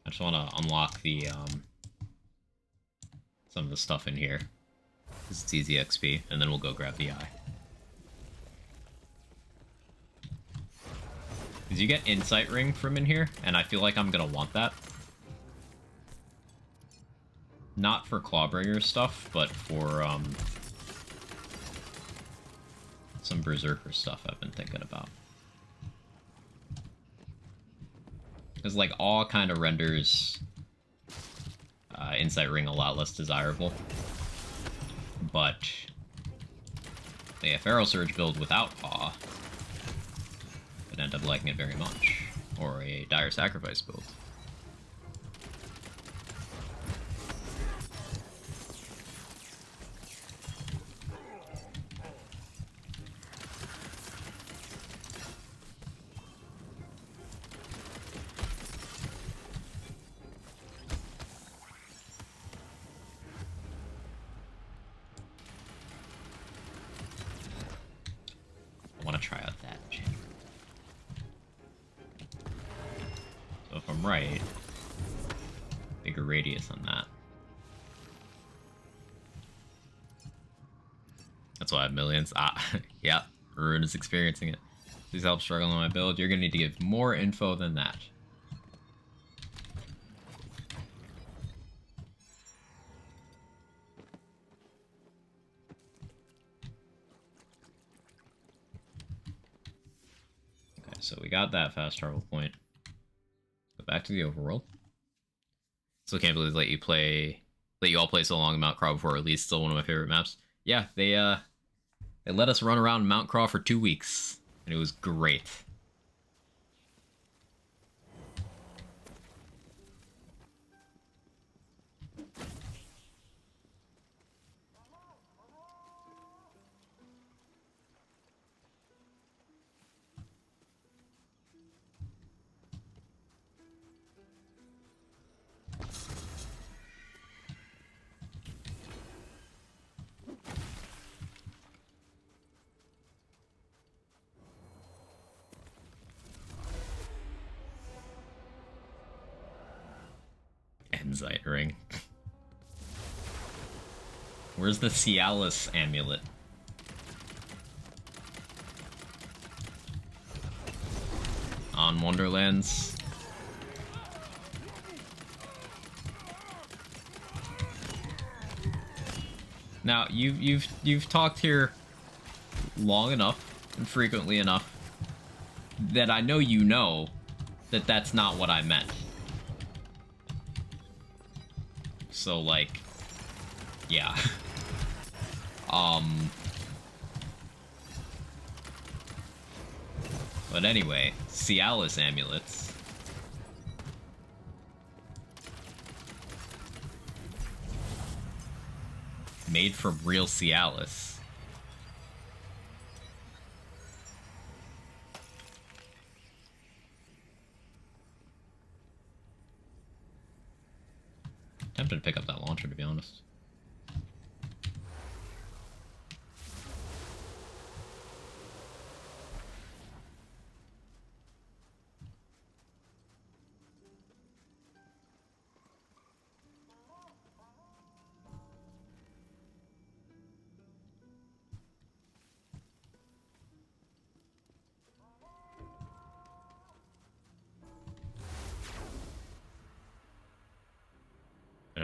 I just want to unlock the, some of the stuff in here. Because it's easy XP, and then we'll go grab the eye. Because you get Insight Ring from in here, and I feel like I'm going to want that. Not for Clawbringer stuff, but for some Berserker stuff I've been thinking about. Because like awe kind of renders Insight Ring a lot less desirable. But a Pharaoh Surge build without awe would end up liking it very much. Or a Dire Sacrifice build. I want to try out that chamber. So if I'm right, bigger radius on that. That's why I have millions. Ah, yeah, Ruin is experiencing it. Please help struggling on my build. You're gonna need to give more info than that. Okay, so we got that fast travel point. Go back to the overworld. Still can't believe let you all play so long in Mount Craw before release. Still one of my favorite maps. Yeah, they let us run around Mount Craw for 2 weeks, and it was great. Insight Ring. Where's the Cialis amulet? On Wonderlands. Now you've talked here long enough and frequently enough that I know you know that that's not what I meant. So like, yeah. But anyway, Cialis amulets. Made from real Cialis. Tempted to pick up that launcher, to be honest.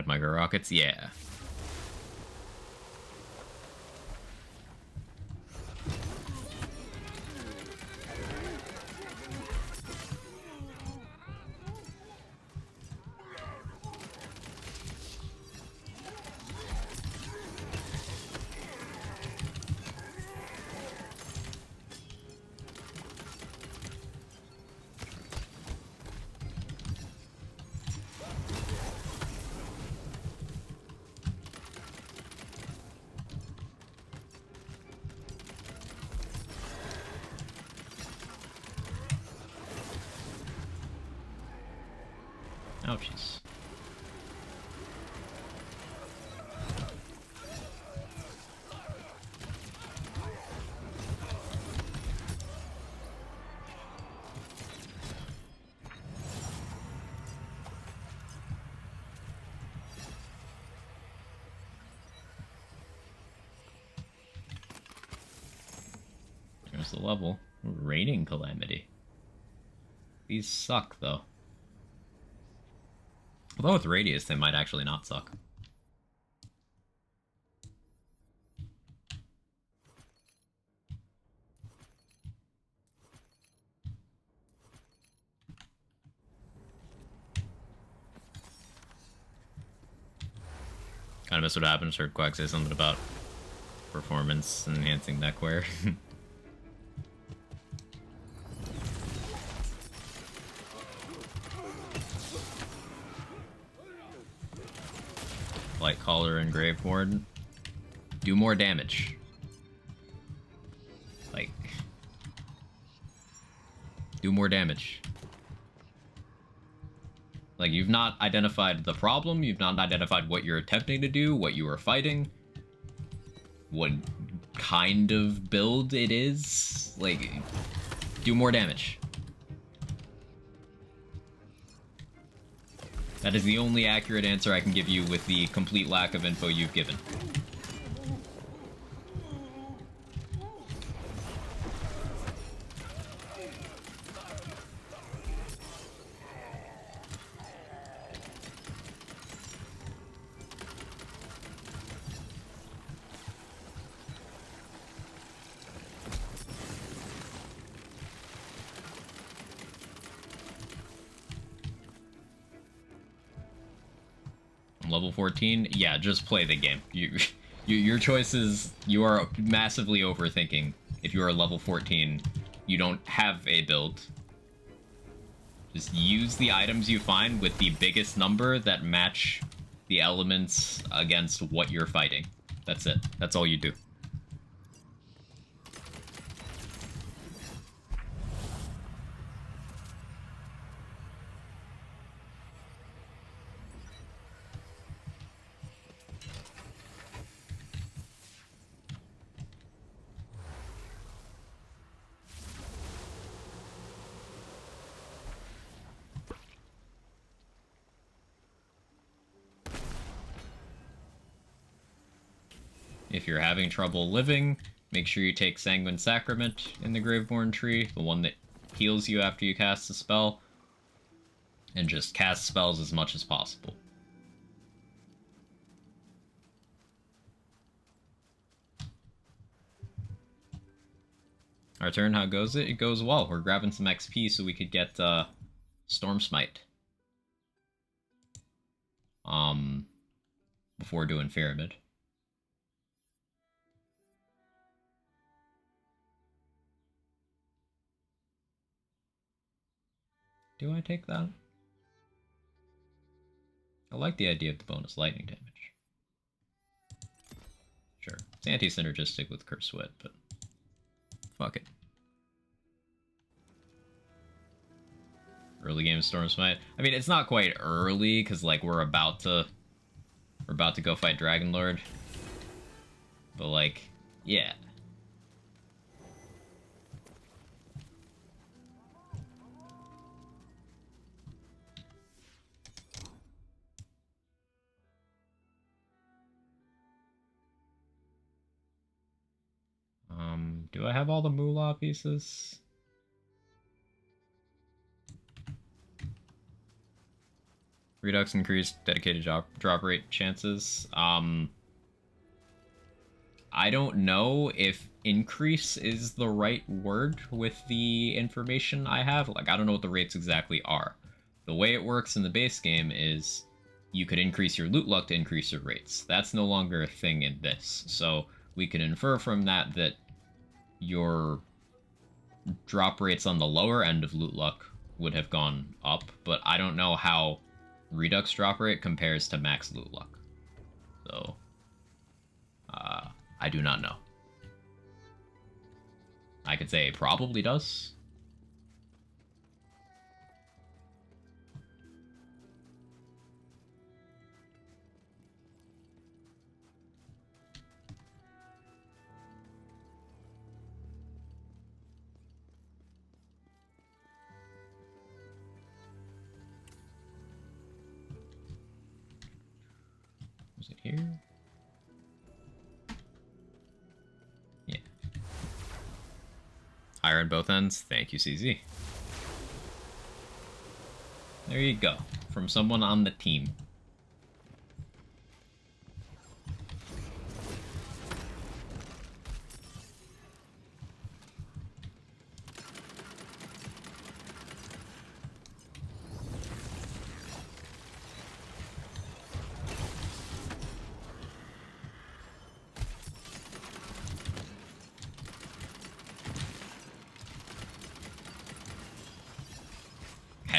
Micro rockets, yeah. Ouchies. There's the level. Raining Calamity. These suck, though. Although with Radius, they might actually not suck. Kind of missed what happened. Heard Quack say something about performance enhancing neckwear. Light Caller and Graveborn. Do more damage. Like, do more damage. Like, you've not identified the problem, you've not identified what you're attempting to do, what you are fighting, what kind of build it is. Like, do more damage. That is the only accurate answer I can give you with the complete lack of info you've given. Level 14, yeah, just play the game. Your choices, you are massively overthinking. If you are level 14, you don't have a build. Just use the items you find with the biggest number that match the elements against what you're fighting. That's it. That's all you do. If you're having trouble living, make sure you take Sanguine Sacrament in the Graveborn tree, the one that heals you after you cast a spell, and just cast spells as much as possible. Our turn, how goes it? It goes well. We're grabbing some XP so we could get Storm Smite. Before doing Pyramid. Do I take that? I like the idea of the bonus lightning damage. Sure. It's anti-synergistic with Curse Sweat, but fuck it. Early game Storm Smite. I mean, it's not quite early because like we're about to go fight Dragon Lord. But like, yeah. Do I have all the Moolah pieces? Redux increased dedicated drop rate chances. I don't know if increase is the right word with the information I have. Like, I don't know what the rates exactly are. The way it works in the base game is you could increase your loot luck to increase your rates. That's no longer a thing in this. So we can infer from that that your drop rates on the lower end of loot luck would have gone up, but I don't know how Redux drop rate compares to max loot luck. So, I do not know. I could say it probably does. Was it here? Yeah. Higher on both ends. Thank you, CZ. There you go. From someone on the team.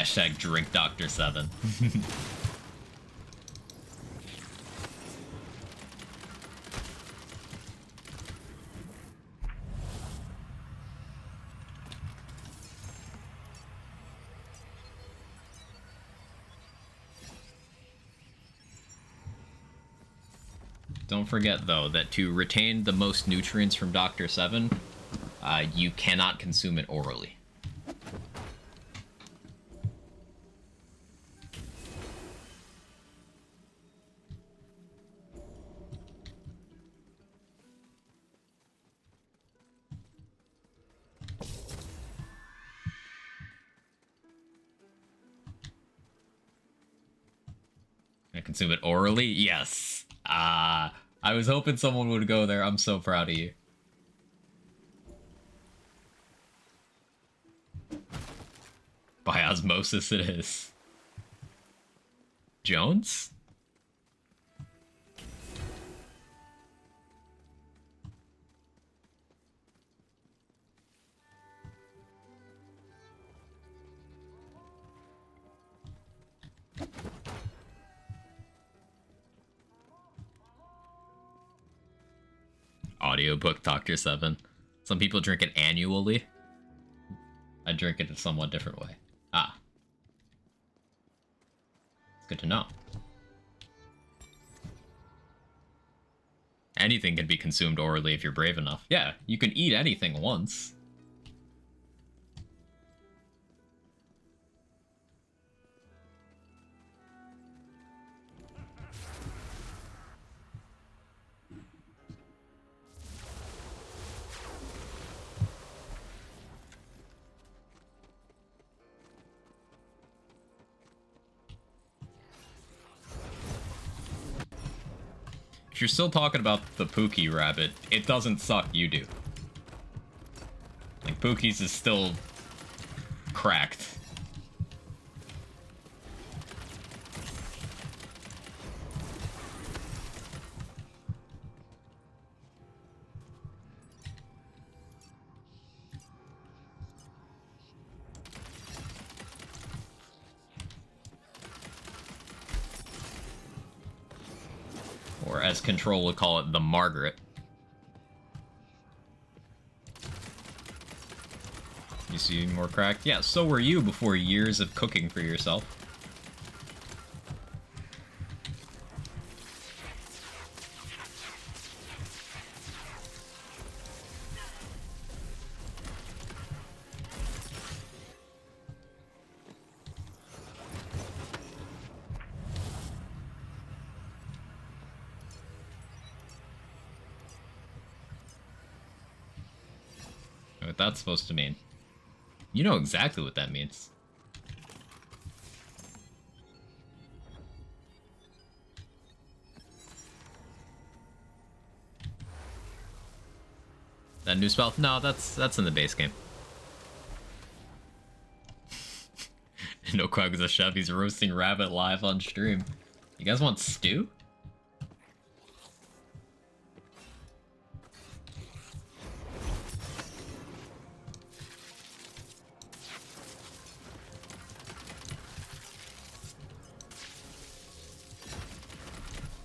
Hashtag drink Dr. Seven. Don't forget, though, that to retain the most nutrients from Dr. Seven, you cannot consume it orally. I consume it orally? Yes. I was hoping someone would go there. I'm so proud of you. By osmosis it is. Jones? Audiobook Dr. Seven. Some people drink it annually. I drink it a somewhat different way. Ah. It's good to know. Anything can be consumed orally if you're brave enough. Yeah, you can eat anything once. If you're still talking about the Pookie rabbit, it doesn't suck, you do. Like, Pookie's is still cracked. Or as Control would call it, the Margaret. You see more cracked? Yeah, so were you before years of cooking for yourself. What that's supposed to mean. You know exactly what that means. That new spell? No, that's in the base game. No Quag is a chef, he's roasting rabbit live on stream. You guys want stew?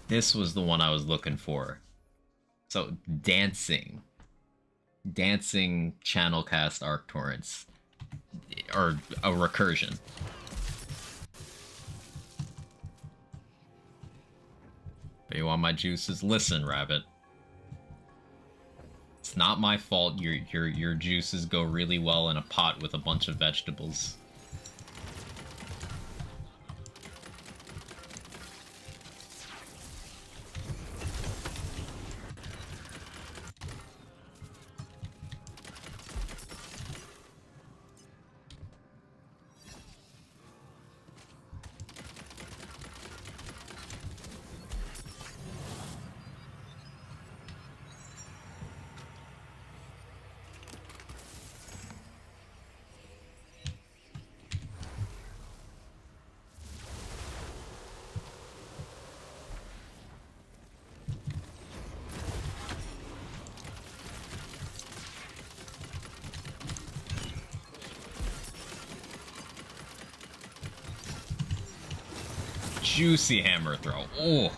This was the one I was looking for. So, dancing. Dancing channel cast arc torrents. Or a recursion. But you want my juices? Listen, rabbit. It's not my fault your juices go really well in a pot with a bunch of vegetables. juicy hammer throw. Oh,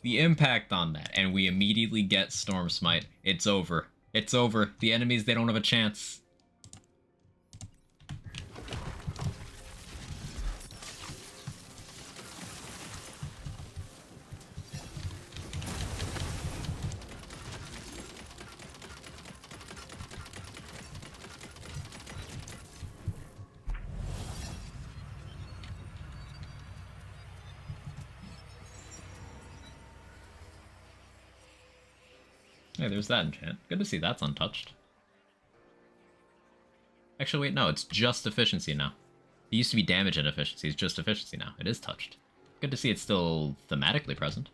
the impact on that. And we immediately get Storm Smite. It's over. It's over. The enemies, they don't have a chance. Hey, there's that enchant. Good to see that's untouched. Actually, wait, no, it's just efficiency now. It used to be damage and efficiency, it's just efficiency now. It is touched. Good to see it's still thematically present.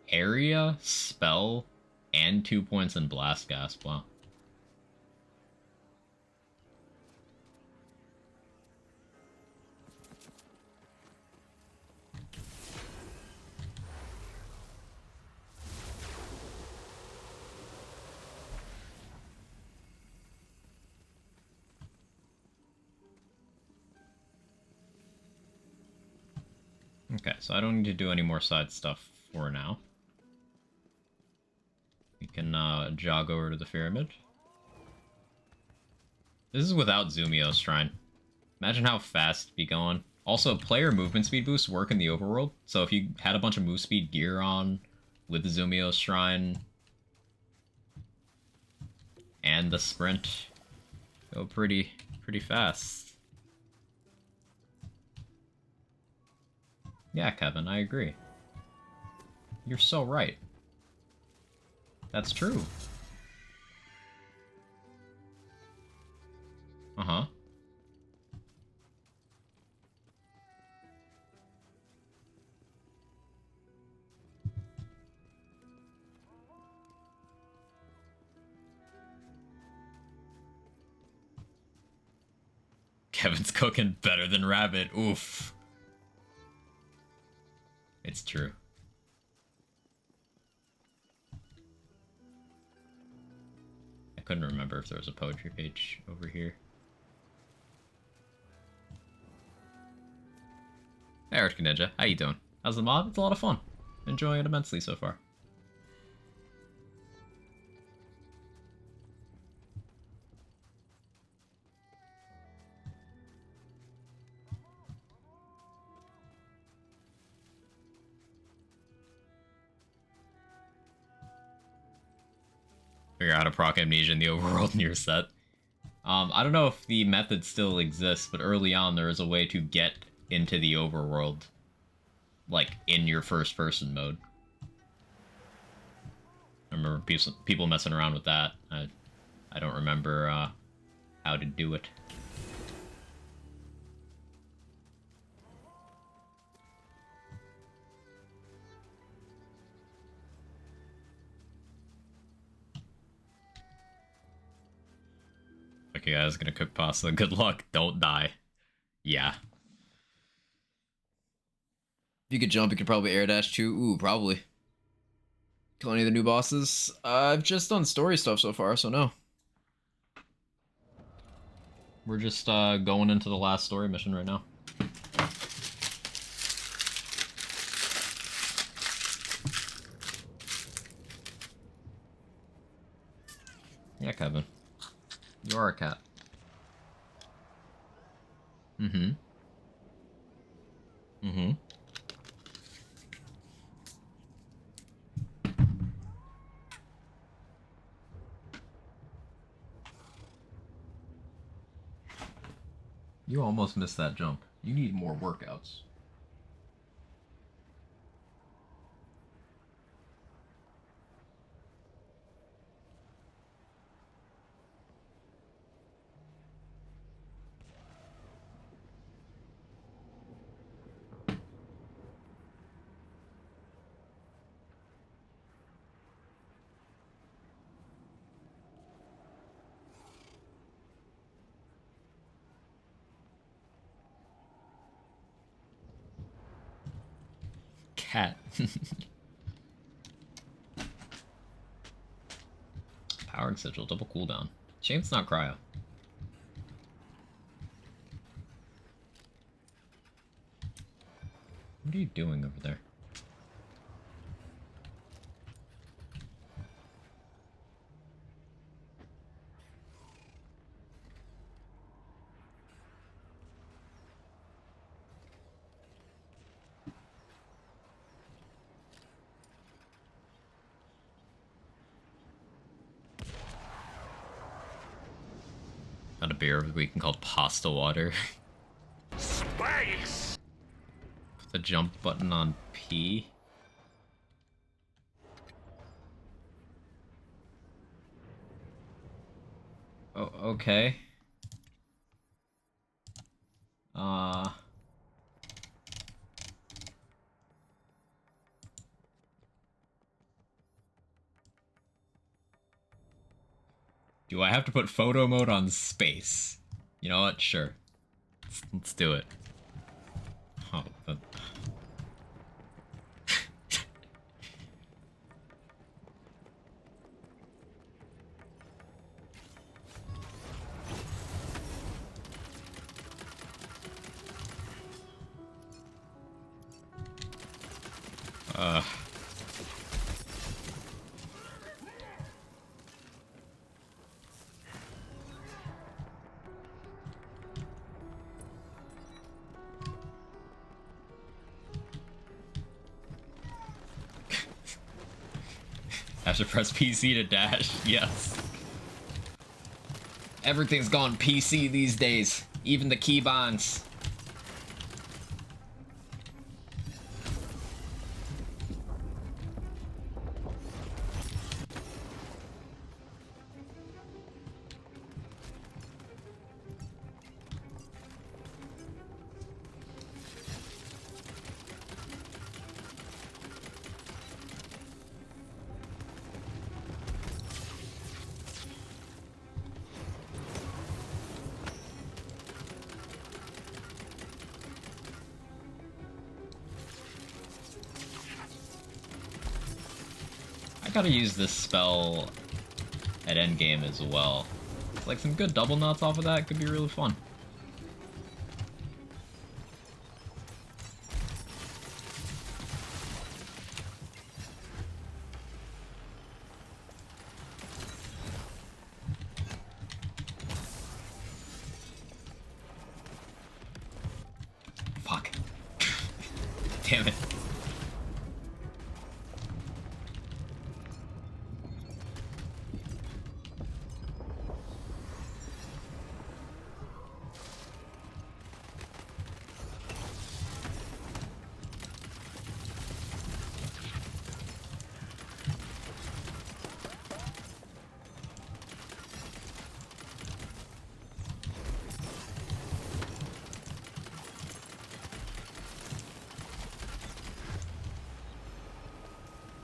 Area, spell, and 2 points in Blast Gasp. Wow. Okay, so I don't need to do any more side stuff for now. We can jog over to the pyramid. This is without Zumio's Shrine. Imagine how fast it'd be going. Also, player movement speed boosts work in the overworld, so if you had a bunch of move speed gear on with the Zumio's Shrine and the sprint, go pretty fast. Yeah, Kevin, I agree. You're so right. That's true. Uh-huh. Kevin's cooking better than Rabbit. Oof. It's true. I couldn't remember if there was a poetry page over here. Hey, Arctic Ninja. How you doing? How's the mod? It's a lot of fun. Enjoying it immensely so far. Figure out how to proc amnesia in the overworld in your set. I don't know if the method still exists, but early on there is a way to get into the overworld, like, in your first-person mode. I remember people messing around with that. I don't remember how to do it. Okay, guys, gonna cook pasta. Good luck. Don't die. Yeah. If you could jump, you could probably air dash too. Ooh, probably. Kill any of the new bosses? I've just done story stuff so far, so no. We're just going into the last story mission right now. Yeah, Kevin. You are a cat. Mm-hmm. Mm-hmm. You almost missed that jump. You need more workouts. Cat. Powered sigil, double cooldown. Shame it's not cryo. What are you doing over there? Not a beer we can call pasta water. Space! Put the jump button on P. Oh, okay. Do I have to put photo mode on space? You know what? Sure. Let's do it. Oh, that... I have to press PC to dash. Yes. Everything's gone PC these days. Even the keybinds. I gotta use this spell at endgame as well. Like some good double knots off of that could be really fun. Fuck. Damn it.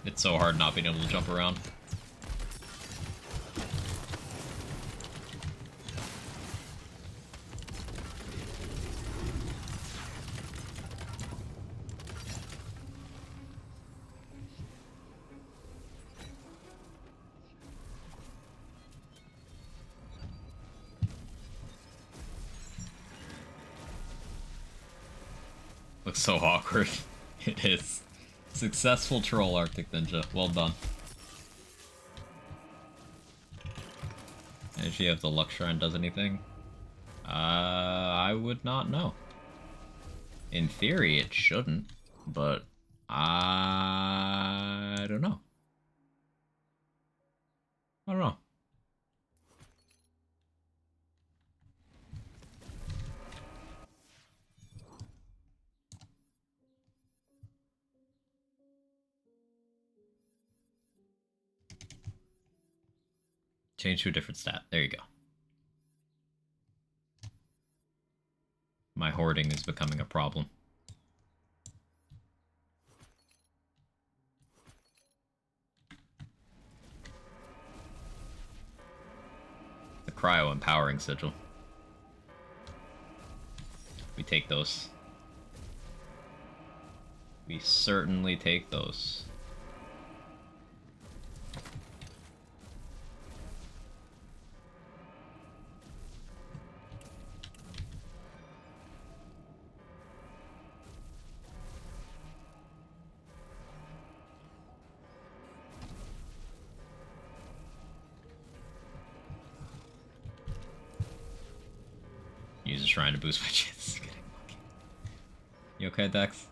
It's so hard not being able to jump around. Looks so awkward. It is. Successful troll, Arctic Ninja. Well done. And if you have the Luck Shrine does anything? I would not know. In theory, it shouldn't, but I don't know. I don't know. Change to a different stat. There you go. My hoarding is becoming a problem. The cryo empowering sigil. We take those. We certainly take those. shrine to boost my chances of getting lucky. You okay, Dex?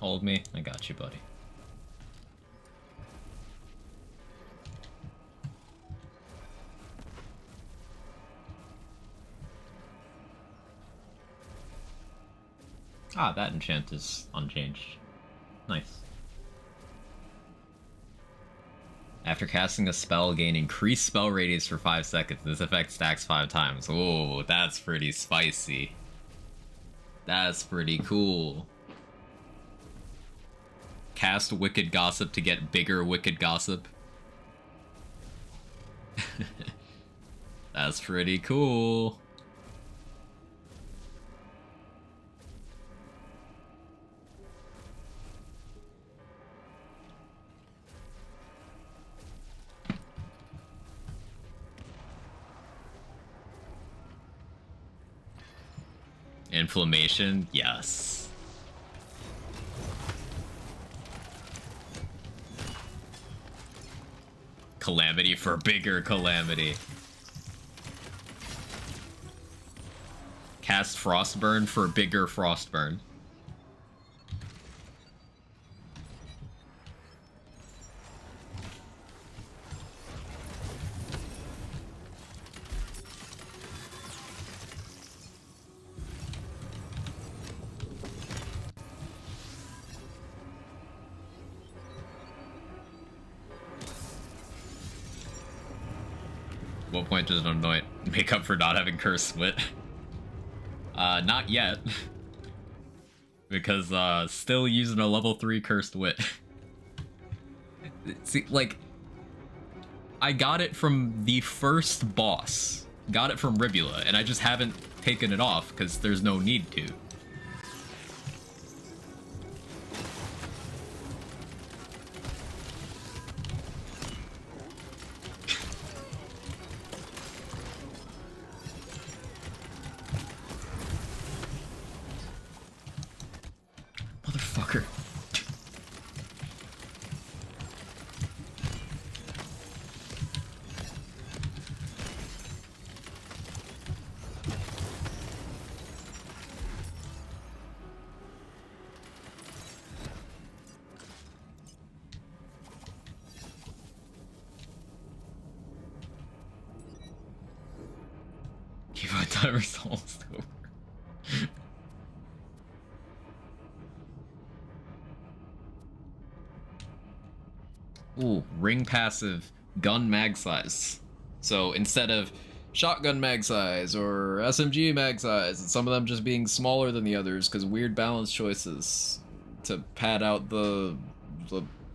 Hold me. I got you, buddy. Ah, that enchant is unchanged. Nice. After casting a spell, gain increased spell radius for 5 seconds. This effect stacks 5 times. Oh, that's pretty spicy. That's pretty cool. Cast Wicked Gossip to get bigger Wicked Gossip. That's pretty cool. Inflammation? Yes. Calamity for bigger calamity. Cast Frostburn for bigger Frostburn. What point does an anoint make up for not having Cursed Wit? Not yet. Because, still using a level 3 Cursed Wit. See, like, I got it from the first boss. Got it from Ribula, and I just haven't taken it off, because there's no need to. Motherfucker. Keep on timer's almost over. Ooh, ring passive, gun mag size. So instead of shotgun mag size or SMG mag size, and some of them just being smaller than the others because weird balance choices to pad out the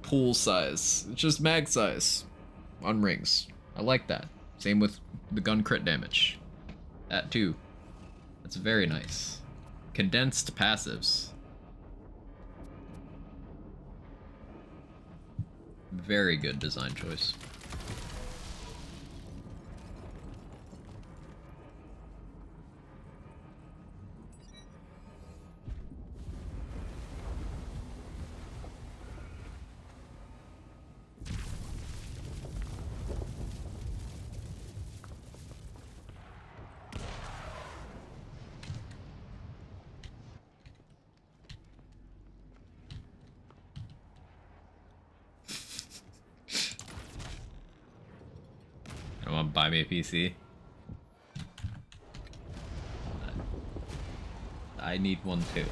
pool size. It's just mag size on rings. I like that. Same with the gun crit damage. That too. That's very nice. Condensed passives. Very good design choice. Want to buy me a PC? I need one too.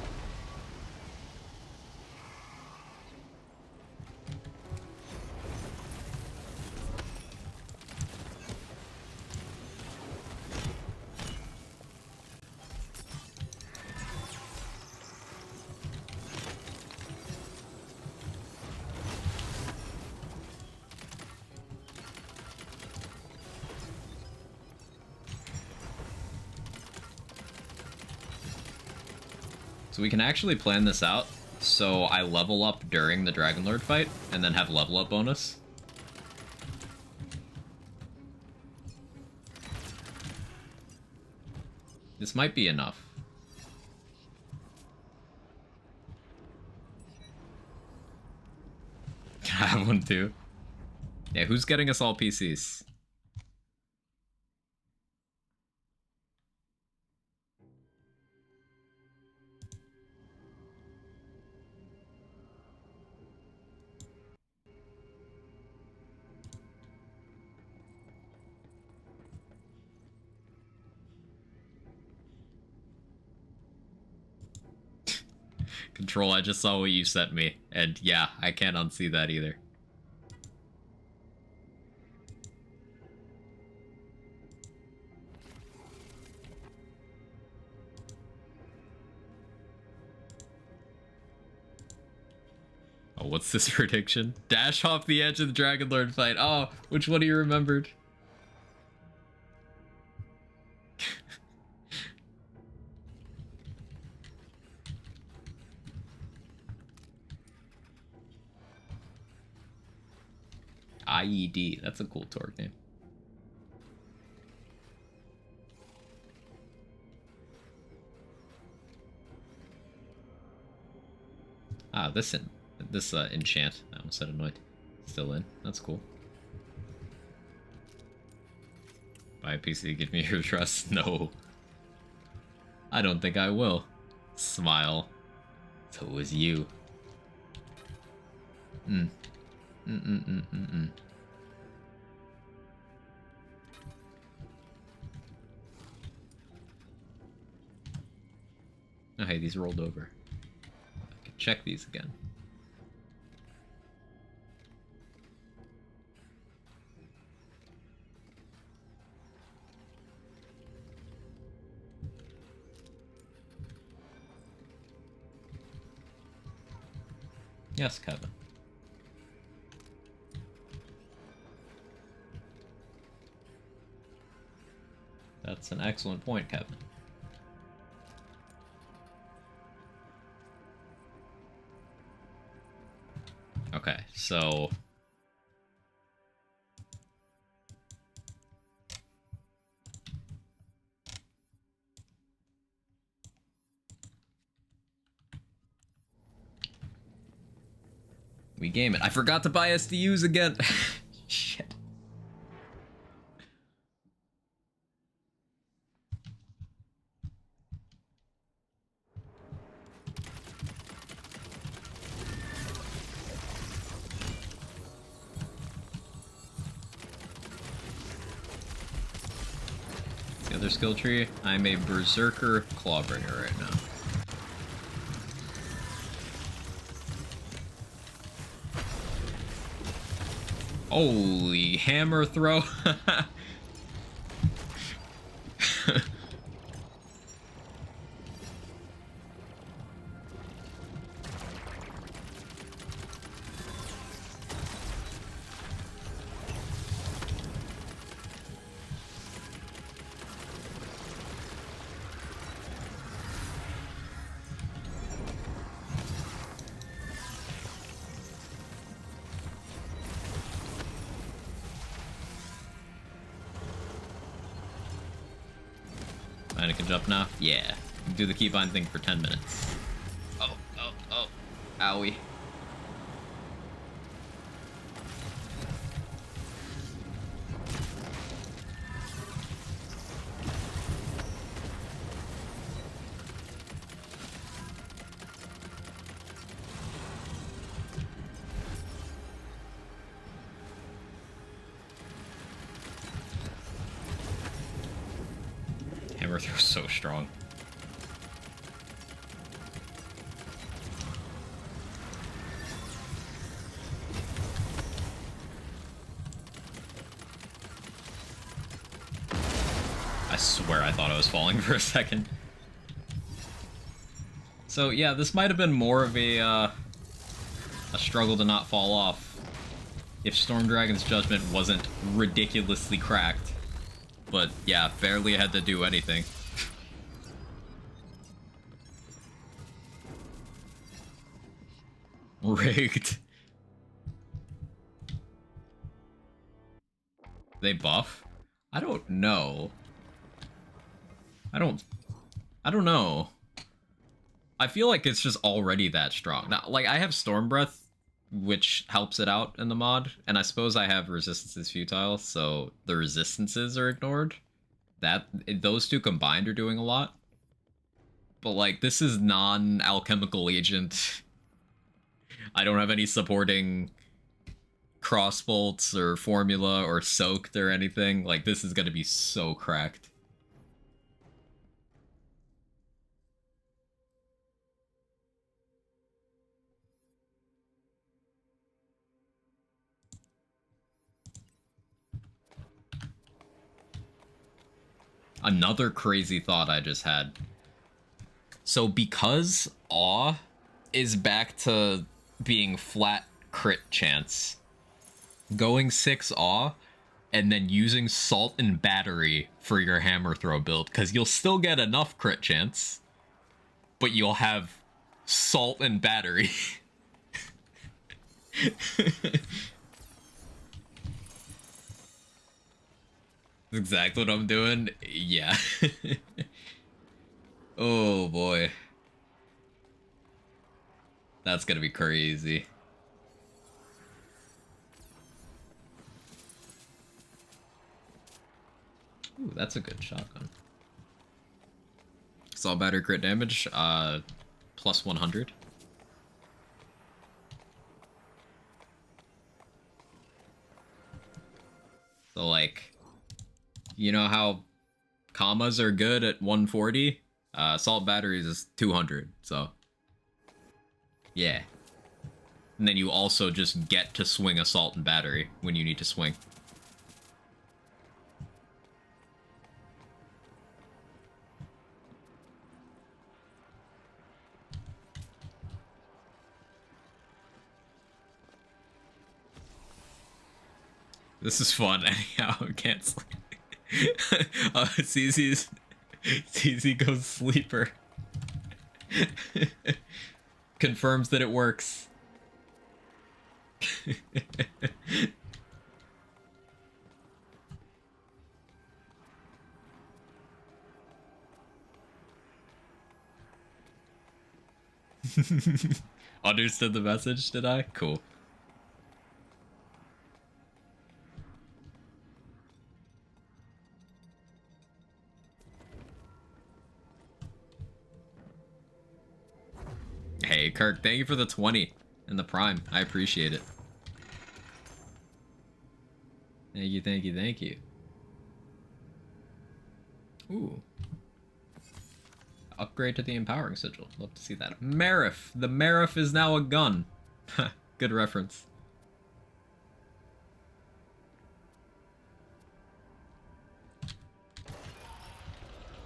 So we can actually plan this out, so I level up during the Dragon Lord fight, and then have level up bonus. This might be enough. Can I have one too? Yeah, who's getting us all PCs? Control, I just saw what you sent me, and yeah, I can't unsee that either. Oh, what's this prediction? Dash off the edge of the Dragon Lord fight. Oh, which one of you remembered? IED, that's a cool Torque name. Ah, this enchant. I almost said annoyed. Still in. That's cool. Buy a PC, give me your trust. No. I don't think I will. Smile. So it was you. Mm. Mm-mm-mm-mm-mm. Oh, hey, these rolled over. I can check these again. Yes, Kevin. That's an excellent point, Kevin. Okay, so... we game it. I forgot to buy SDUs again! Shit. The other skill tree, I'm a Berserker Clawbringer right now. Holy hammer throw! I can jump now? Yeah. Do the keybind thing for 10 minutes. Oh, oh, oh. Owie. Hammer throw so strong. I swear I thought I was falling for a second. So yeah, this might have been more of a struggle to not fall off if Storm Dragon's Judgment wasn't ridiculously cracked. But yeah, barely had to do anything. Rigged. They buff? I don't know. I don't I don't know. I feel like it's just already that strong. Now, like, I have Storm Breath, which helps it out in the mod, and I suppose I have Resistance is Futile, so the resistances are ignored. Those two combined are doing a lot. But, like, this is non-alchemical agent. I don't have any supporting crossbolts or formula or soaked or anything. Like, this is gonna be so cracked. Another crazy thought I just had. So because Awe is back to being flat crit chance, going 6 Awe and then using Salt and Battery for your hammer throw build, because you'll still get enough crit chance, but you'll have Salt and Battery. Exactly what I'm doing. Yeah. Oh boy. That's gonna be crazy. Ooh, that's a good shotgun. Saw battery crit damage, plus 100. So like, you know how commas are good at 140? Assault batteries is 200, so. Yeah. And then you also just get to swing assault and battery when you need to swing. This is fun anyhow, I can't sleep. CZ goes sleeper. Confirms that it works. Understood the message, did I? Cool. Hey, Kirk, thank you for the 20 and the Prime. I appreciate it. Thank you, thank you, thank you. Ooh. Upgrade to the Empowering Sigil. Love to see that. Marif. The Marif is now a gun. Good reference.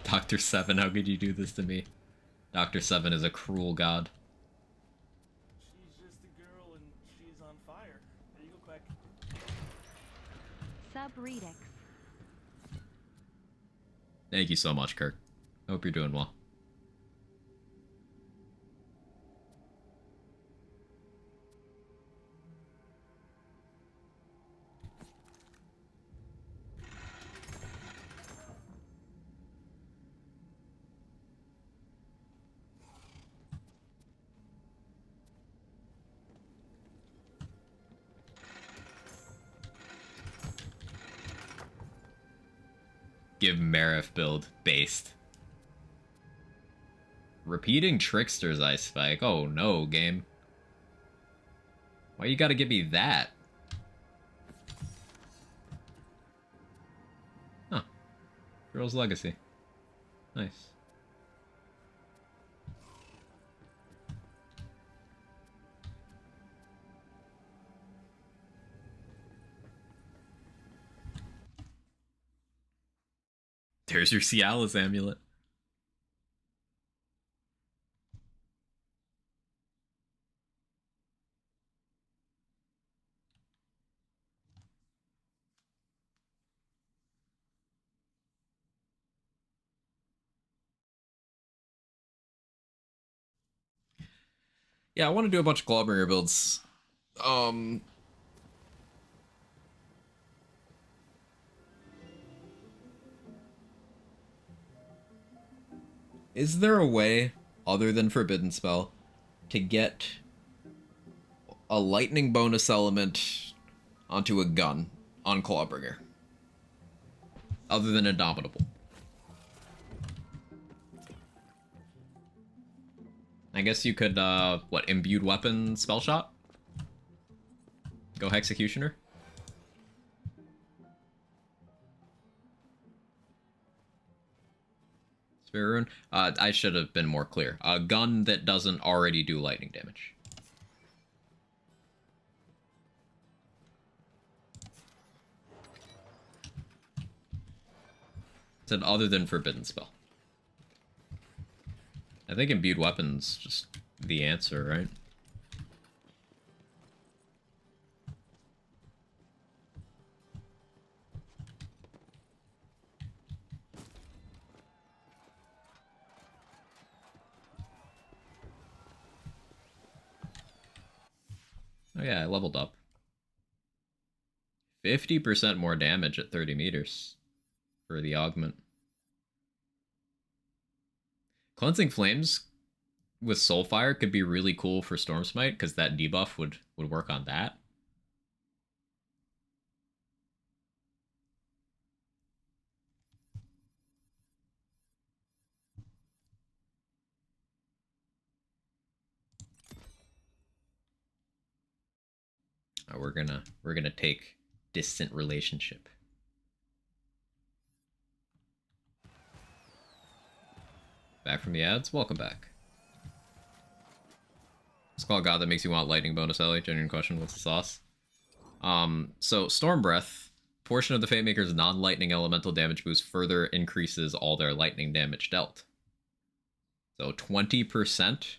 Dr. Seven, how could you do this to me? Dr. Seven is a cruel god. She's just a girl and she's on fire. There you go, Quack. Sub Redux. Thank you so much, Kirk. Hope you're doing well. Give Marif build based. Repeating Trickster's Ice Spike. Oh no, game. Why you gotta give me that? Huh. Girl's Legacy. Nice. There's your Cialis amulet. Yeah, I want to do a bunch of Globber builds. Is there a way, other than Forbidden Spell, to get a lightning bonus element onto a gun on Clawbringer? Other than Indomitable. I guess you could, what, Imbued Weapon Spell Shot? Go Hexecutioner? Spare Rune? I should have been more clear. A gun that doesn't already do lightning damage. Said other than Forbidden Spell. I think Imbued Weapon's just the answer, right? Oh yeah, I leveled up. 50% more damage at 30 meters for the augment. Cleansing Flames with Soulfire could be really cool for Storm Smite, because that debuff would work on that. We're gonna take Distant Relationship. Back from the ads? Welcome back. It's called God that makes you want lightning bonus, Ellie. Genuine question, what's the sauce? So Storm Breath, portion of the Fate Maker's non-lightning elemental damage boost further increases all their lightning damage dealt. So 20%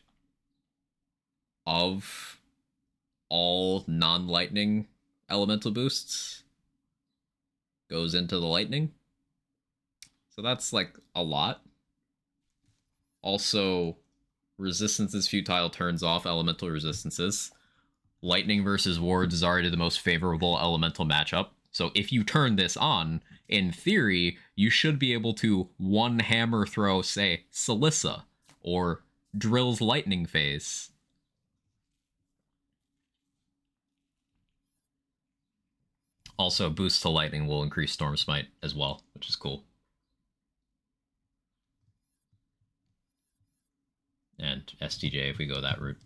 of all non-lightning elemental boosts goes into the lightning. So that's like a lot. Also, resistance is futile turns off elemental resistances. Lightning versus wards is already the most favorable elemental matchup. So if you turn this on, in theory, you should be able to one hammer throw, say, Salissa, or Drill's Lightning Phase. Also, boost to lightning will increase Storm Smite as well, which is cool. And STJ if we go that route.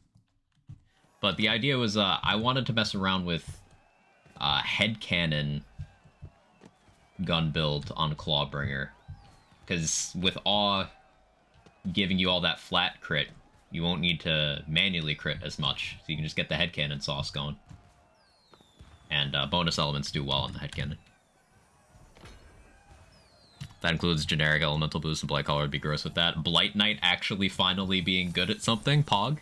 But the idea was I wanted to mess around with headcanon gun build on Clawbringer. Because with Awe giving you all that flat crit, you won't need to manually crit as much. So you can just get the headcanon sauce going. And bonus elements do well on the headcanon. That includes generic elemental boost, and Blight Collar would be gross with that. Blight Knight actually finally being good at something, Pog.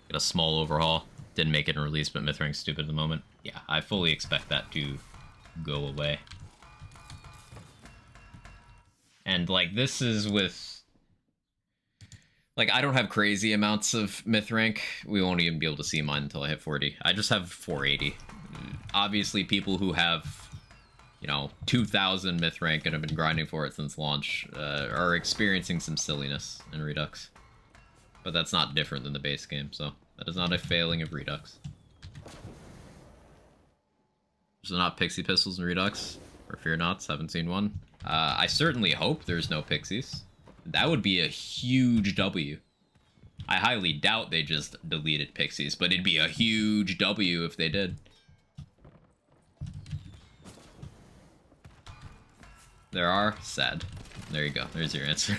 Get a small overhaul. Didn't make it in release, but Mythrank's stupid at the moment. Yeah, I fully expect that to go away. And, like, this is with... Like, I don't have crazy amounts of Mythrank. We won't even be able to see mine until I hit 40. I just have 480. Obviously, people who have, you know, 2,000 Mythrank and have been grinding for it since launch are experiencing some silliness in Redux. But that's not different than the base game, so that is not a failing of Redux. There's not Pixie Pistols in Redux, or Fear Nots, haven't seen one. I certainly hope there's no Pixies. That would be a huge W. I highly doubt they just deleted Pixies, but it'd be a huge W if they did. There are? Sad. There you go, there's your answer.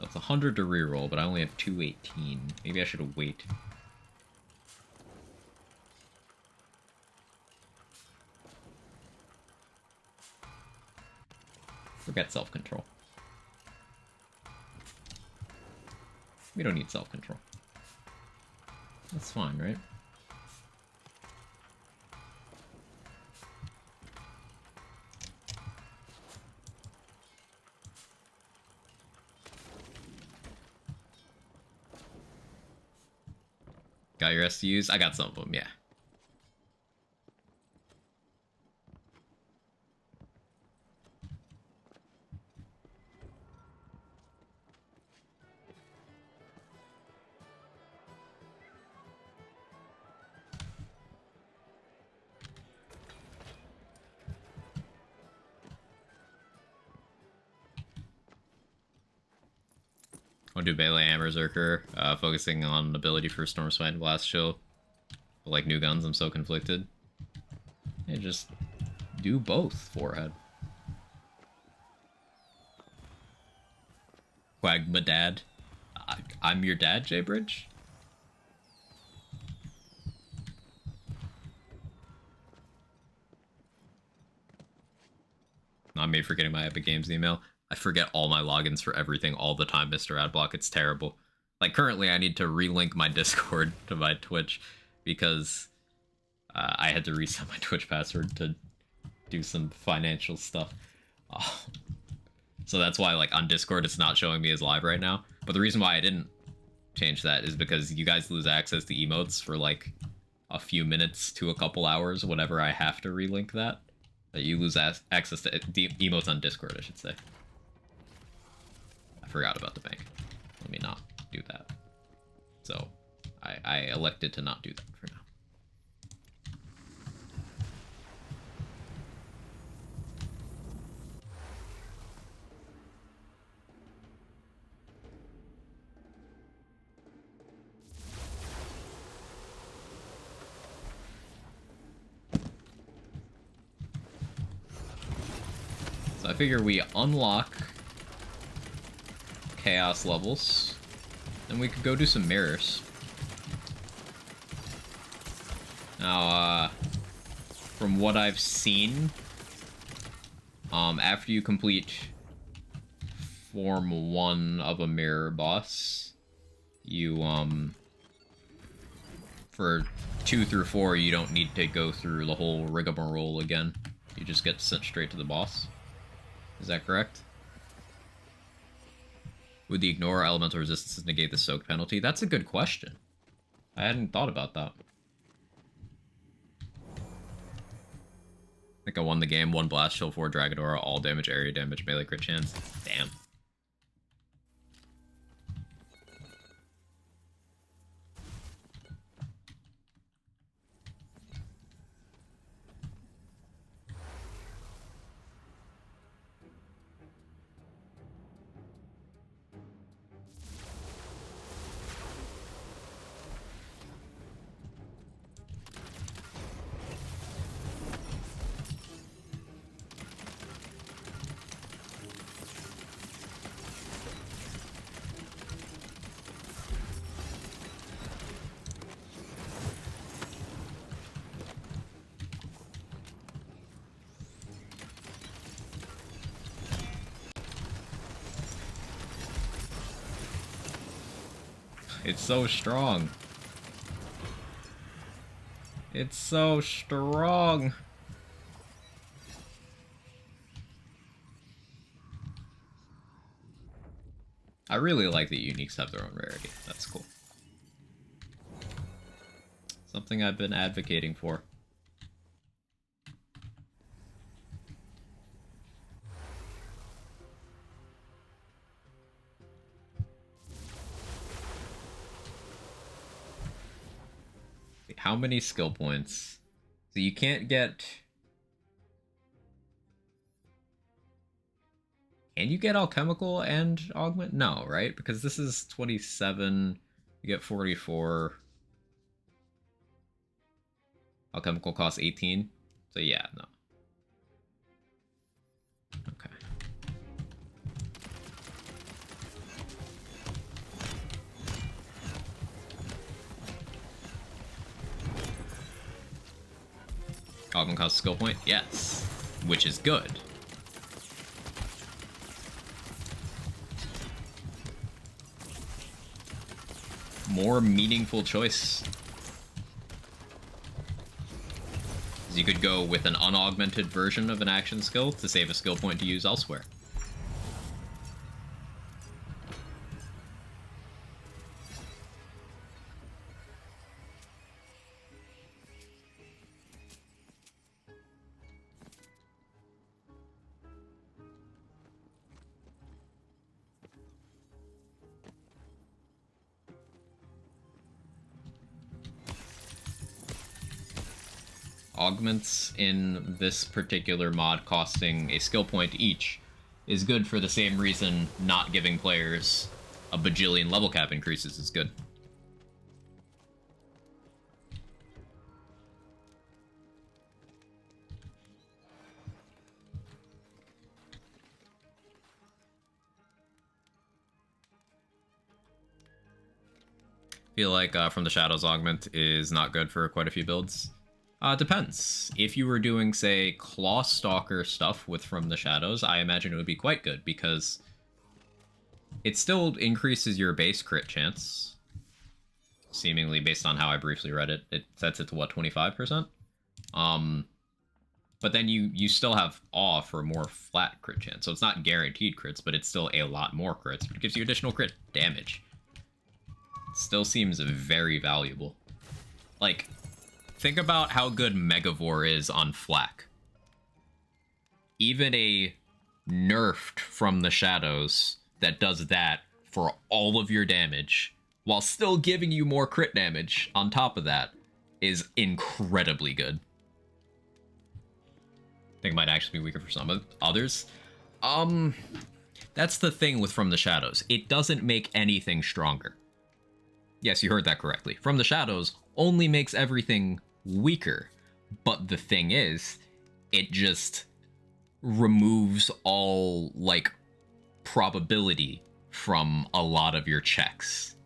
That's 100 to reroll, but I only have 218. Maybe I should wait. Forget self-control. We don't need self-control. That's fine, right? Got your STUs? I got some of them, yeah. I'll do Melee and Berserker, focusing on ability for Storm Smite and Blast Chill. But like new guns, I'm so conflicted. Yeah, just do both, Forehead. Quag my dad. I'm your dad, J-Bridge? Not me forgetting my Epic Games email. I forget all my logins for everything all the time, Mr. Adblock. It's terrible. Like, currently, I need to relink my Discord to my Twitch because I had to reset my Twitch password to do some financial stuff. Oh. So that's why, like, on Discord, it's not showing me as live right now. But the reason why I didn't change that is because you guys lose access to emotes for, like, a few minutes to a couple hours whenever I have to relink that. You lose access to emotes on Discord, I should say. I forgot about the bank. Let me not do that. So, I elected to not do that for now. So I figure we unlock chaos levels, then we could go do some mirrors. Now, from what I've seen, after you complete Form 1 of a mirror boss, you, for 2 through 4, you don't need to go through the whole rigmarole again. You just get sent straight to the boss. Is that correct? Would the ignore elemental resistance negate the soak penalty? That's a good question. I hadn't thought about that. I think I won the game. 1 blast, chill, 4 Dragonora, all damage, area damage, melee crit chance. Damn. It's so strong. It's so strong. I really like that uniques have their own rarity. That's cool. Something I've been advocating for. How many skill points? So you can't get... Can you get alchemical and augment? No, right? Because this is 27, you get 44. Alchemical costs 18. So yeah, no. Okay. Augment costs a skill point? Yes. Which is good. more meaningful choice. You could go with an unaugmented version of an action skill to save a skill point to use elsewhere. Augments in this particular mod costing a skill point each is good for the same reason not giving players a bajillion level cap increases is good. Feel like From the Shadows augment is not good for quite a few builds. Depends. If you were doing, say, Claw Stalker stuff with From the Shadows, I imagine it would be quite good, because it still increases your base crit chance. Seemingly, based on how I briefly read it, it sets it to, what, 25%? But then you still have Awe for more flat crit chance, so it's not guaranteed crits, but it's still a lot more crits. It gives you additional crit damage. Still seems very valuable. Like, think about how good Megavore is on Flak. Even a nerfed From the Shadows that does that for all of your damage, while still giving you more crit damage on top of that, is incredibly good. I think it might actually be weaker for some others. That's the thing with From the Shadows. It doesn't make anything stronger. Yes, you heard that correctly. From the Shadows only makes everything weaker. But the thing is, it just removes all, like, probability from a lot of your checks.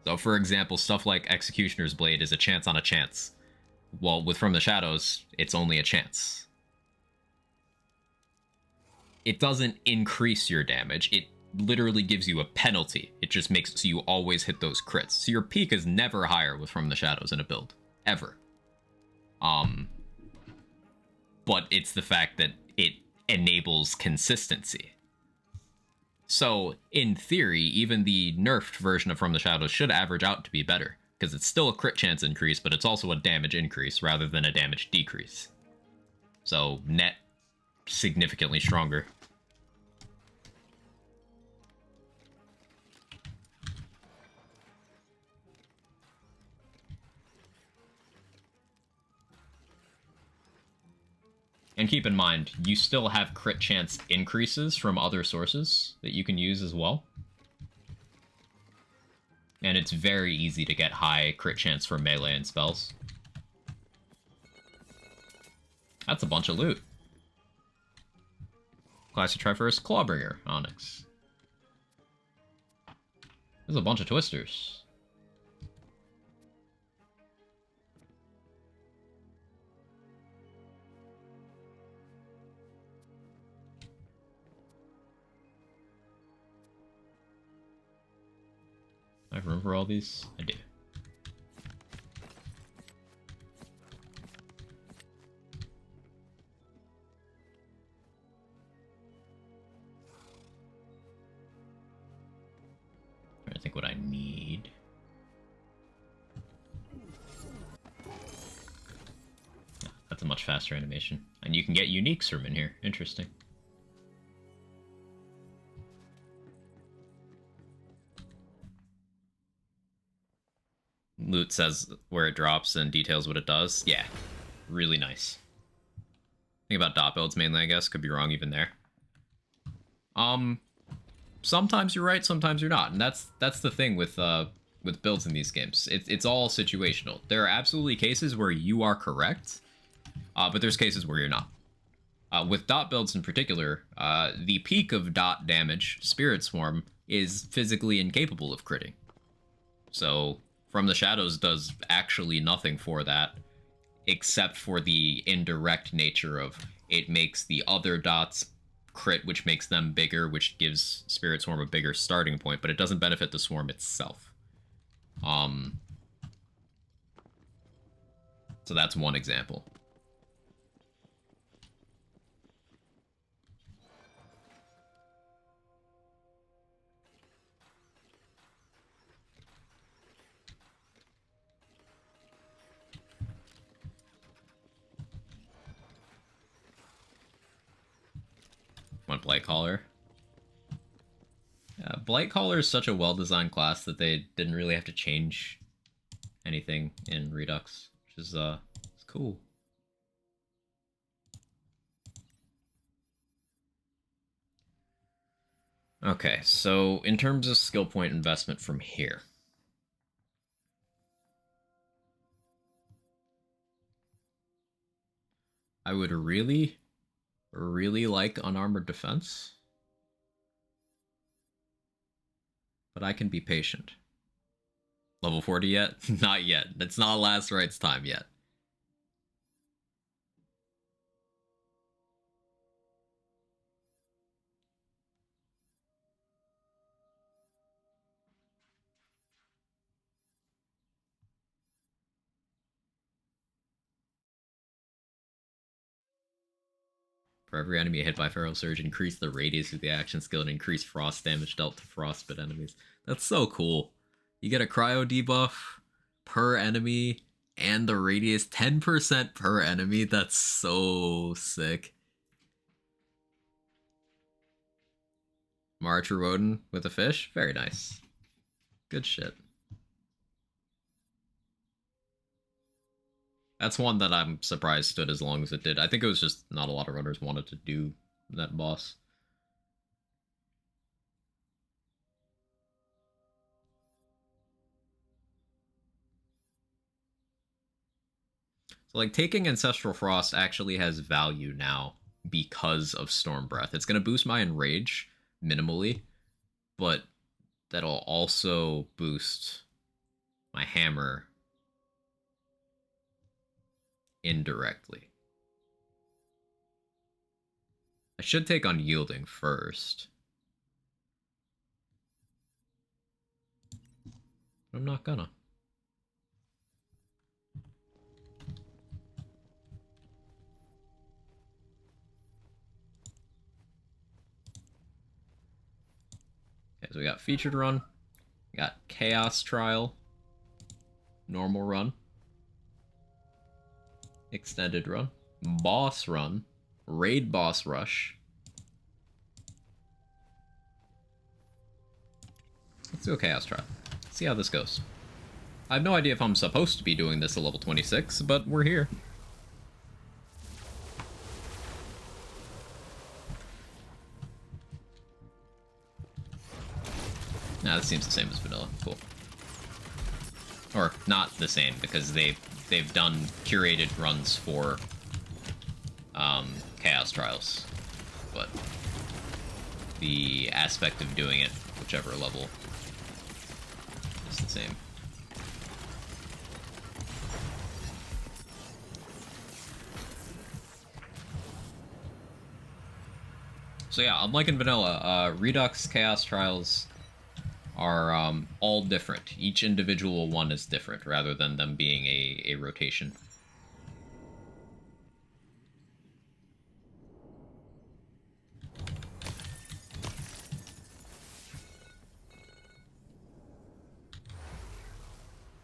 So, for example, stuff like Executioner's Blade is a chance on a chance. Well, with From the Shadows, it's only a chance. It doesn't increase your damage. It literally gives you a penalty. It just makes so you always hit those crits. So your peak is never higher with From the Shadows in a build. Ever. But it's the fact that it enables consistency. So, in theory, even the nerfed version of From the Shadows should average out to be better, because it's still a crit chance increase, but it's also a damage increase rather than a damage decrease. So, net, significantly stronger. And keep in mind, you still have crit chance increases from other sources that you can use as well. And it's very easy to get high crit chance for melee and spells. That's a bunch of loot. Classic Triforce Clawbringer Onyx. There's a bunch of twisters. I have room for all these? I do. Trying to think what I need. That's a much faster animation. And you can get uniques from in here. Interesting. Loot says where it drops and details what it does. Yeah, really nice. Think about dot builds mainly, I guess. Could be wrong even there. Sometimes you're right, sometimes you're not, and that's the thing with builds in these games. It's all situational. There are absolutely cases where you are correct, but there's cases where you're not. With dot builds in particular, the peak of dot damage, Spirit Swarm, is physically incapable of critting. So From the Shadows does actually nothing for that, except for the indirect nature of it makes the other dots crit, which makes them bigger, which gives Spirit Swarm a bigger starting point, but it doesn't benefit the Swarm itself. Um, so that's one example. Want Blight Caller? Yeah, Blight Caller is such a well-designed class that they didn't really have to change anything in Redux, which is it's cool. Okay, so in terms of skill point investment from here, I would really, really like unarmored defense, but I can be patient. Level 40 yet? Not yet. It's not last right's time yet. For every enemy hit by Feral Surge, increase the radius of the action skill and increase frost damage dealt to frostbite enemies. That's so cool. You get a cryo debuff per enemy and the radius 10% per enemy. That's so sick. March Rodin with a fish? Very nice. Good shit. That's one that I'm surprised stood as long as it did. I think it was just not a lot of runners wanted to do that boss. So like taking Ancestral Frost actually has value now because of Storm Breath. It's going to boost my Enrage minimally, but that'll also boost my Hammer indirectly. I should take Unyielding first. But I'm not gonna. Okay, so we got Featured Run. We got Chaos Trial. Normal Run. Extended Run. Boss Run. Raid Boss Rush. Let's do a Chaos Trial. See how this goes. I have no idea if I'm supposed to be doing this at level 26, but we're here. Nah, this seems the same as vanilla. Cool. Or not the same, because they've done curated runs for Chaos Trials. But the aspect of doing it, whichever level, is the same. So yeah, unlike in vanilla, Redux Chaos Trials are all different. Each individual one is different, rather than them being a rotation.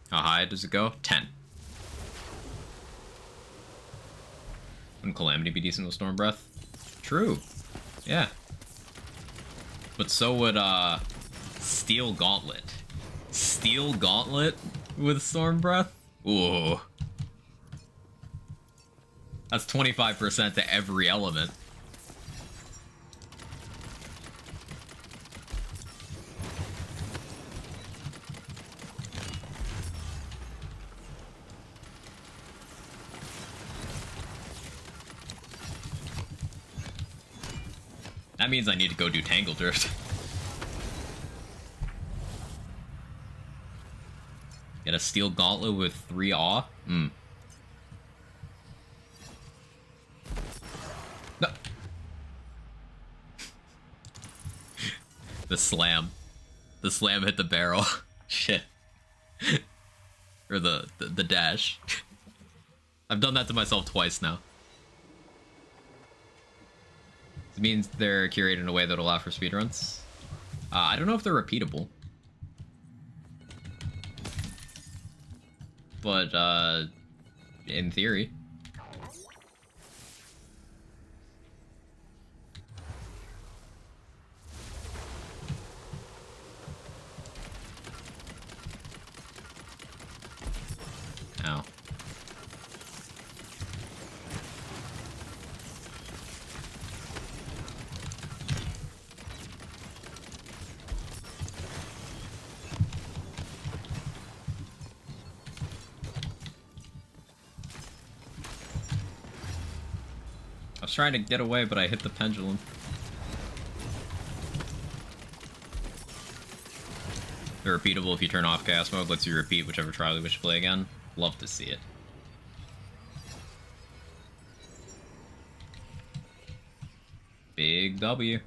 How high does it go? 10. Wouldn't Calamity be decent with Storm Breath? True. Yeah. But so would Steel Gauntlet. Steel Gauntlet with Storm Breath? Ooh. That's 25% to every element. That means I need to go do Tangle Drift. Get a Steel Gauntlet with 3 Awe? No. The slam. The slam hit the barrel. Shit. Or the dash. I've done that to myself twice now. It means they're curated in a way that'll allow for speedruns. I don't know if they're repeatable. But, in theory. Ow. I was trying to get away, but I hit the pendulum. They're repeatable if you turn off chaos mode, lets you repeat whichever trial you wish to play again. Love to see it. Big W.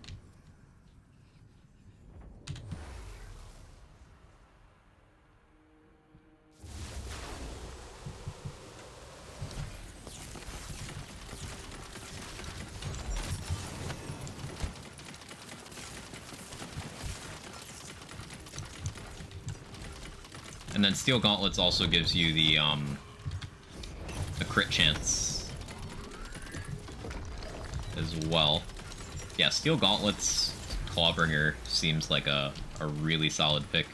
And then Steel Gauntlets also gives you the crit chance as well. Yeah, Steel Gauntlets Clawbringer seems like a really solid pick.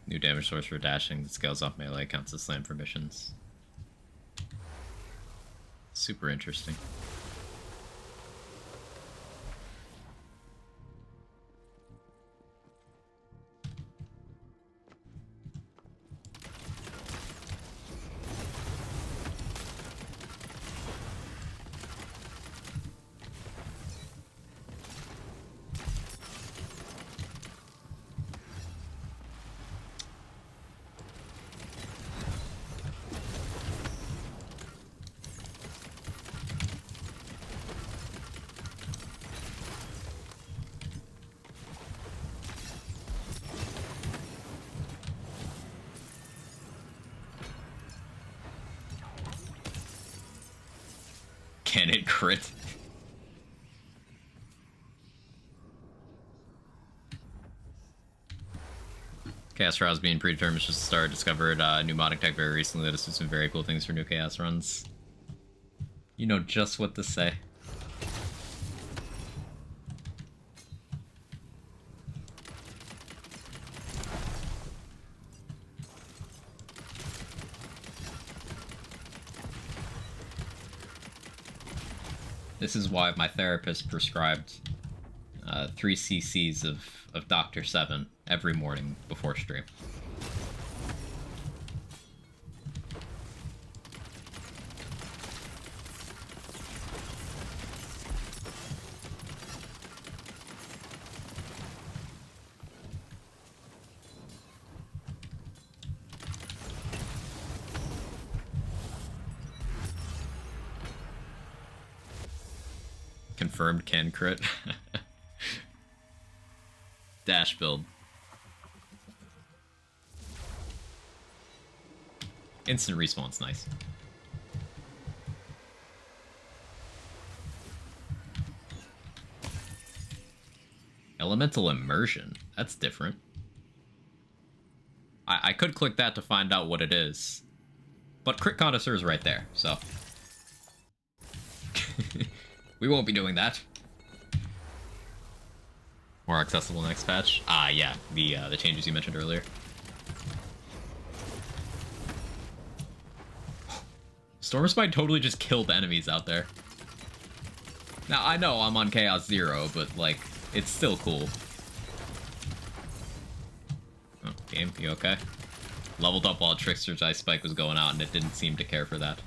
New damage source for dashing that scales off melee, counts as slam for missions. Super interesting. Can it crit? Chaos Trials being predetermined is just a start. Discovered new modding tech very recently that has some very cool things for new Chaos runs. You know just what to say. This is why my therapist prescribed 3 cc's of Dr. 7 every morning before stream. Confirmed can crit. Dash build. Instant respawn's nice. Elemental immersion. That's different. I could click that to find out what it is. But Crit Connoisseur is right there, so. We won't be doing that. More accessible next patch. Ah, yeah, the changes you mentioned earlier. Storm Spike totally just killed enemies out there. Now, I know I'm on Chaos 0, but, like, it's still cool. game. You okay? Leveled up while Trickster's Ice Spike was going out, and it didn't seem to care for that.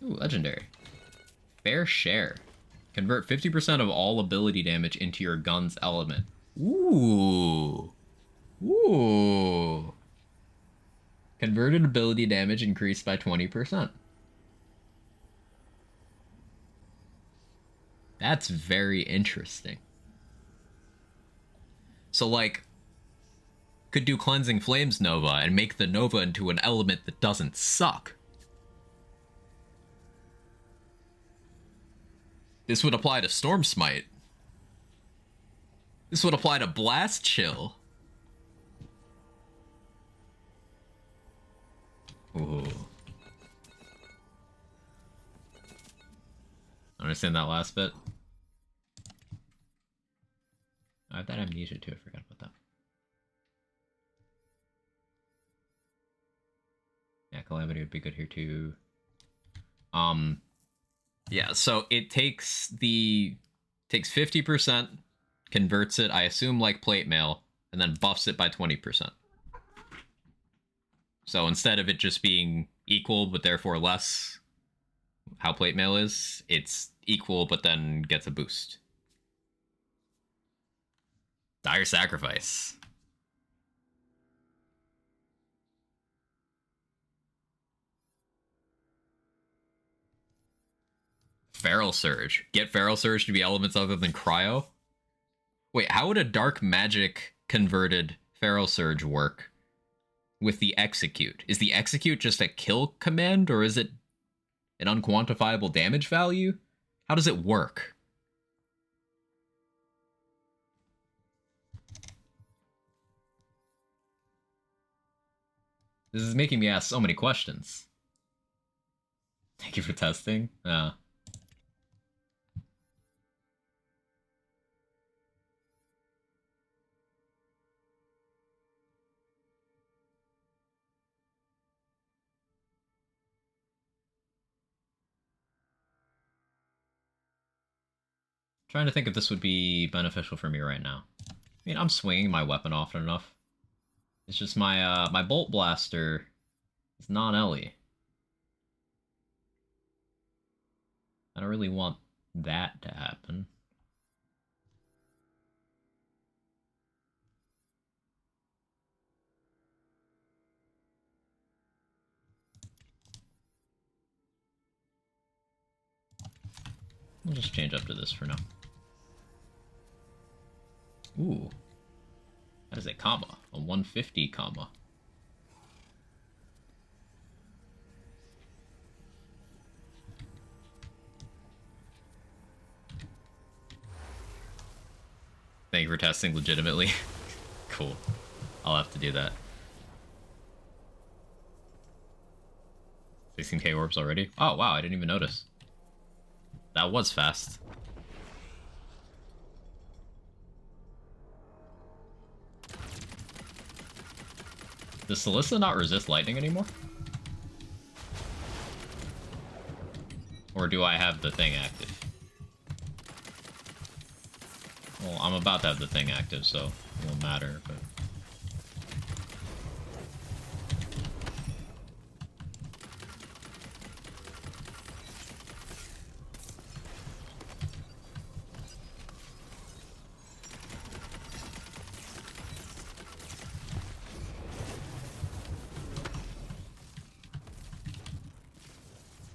Ooh, legendary. Fair share. Convert 50% of all ability damage into your gun's element. Ooh. Ooh. Converted ability damage increased by 20%. That's very interesting. So, like, could do Cleansing Flames Nova and make the Nova into an element that doesn't suck. This would apply to Storm Smite. This would apply to Blast Chill. Ooh. Understand that last bit? I have that amnesia too, I forgot about that. Yeah, Calamity would be good here too. Yeah, so it takes 50%, converts it, I assume like plate mail, and then buffs it by 20%. So instead of it just being equal but therefore less how plate mail is, it's equal but then gets a boost. Dire Sacrifice. Feral Surge. Get Feral Surge to be elements other than Cryo? Wait, how would a Dark Magic converted Feral Surge work with the Execute? Is the Execute just a kill command, or is it an unquantifiable damage value? How does it work? This is making me ask so many questions. Thank you for testing. Trying to think if this would be beneficial for me right now. I mean, I'm swinging my weapon often enough. It's just my my Bolt Blaster is non-Ellie. I don't really want that to happen. We'll just change up to this for now. Ooh. That is a comma. A 150 comma. Thank you for testing legitimately. Cool. I'll have to do that. 16k orbs already? Oh, wow, I didn't even notice. That was fast. Does Celissa not resist lightning anymore? Or do I have the thing active? Well, I'm about to have the thing active, so it won't matter, but...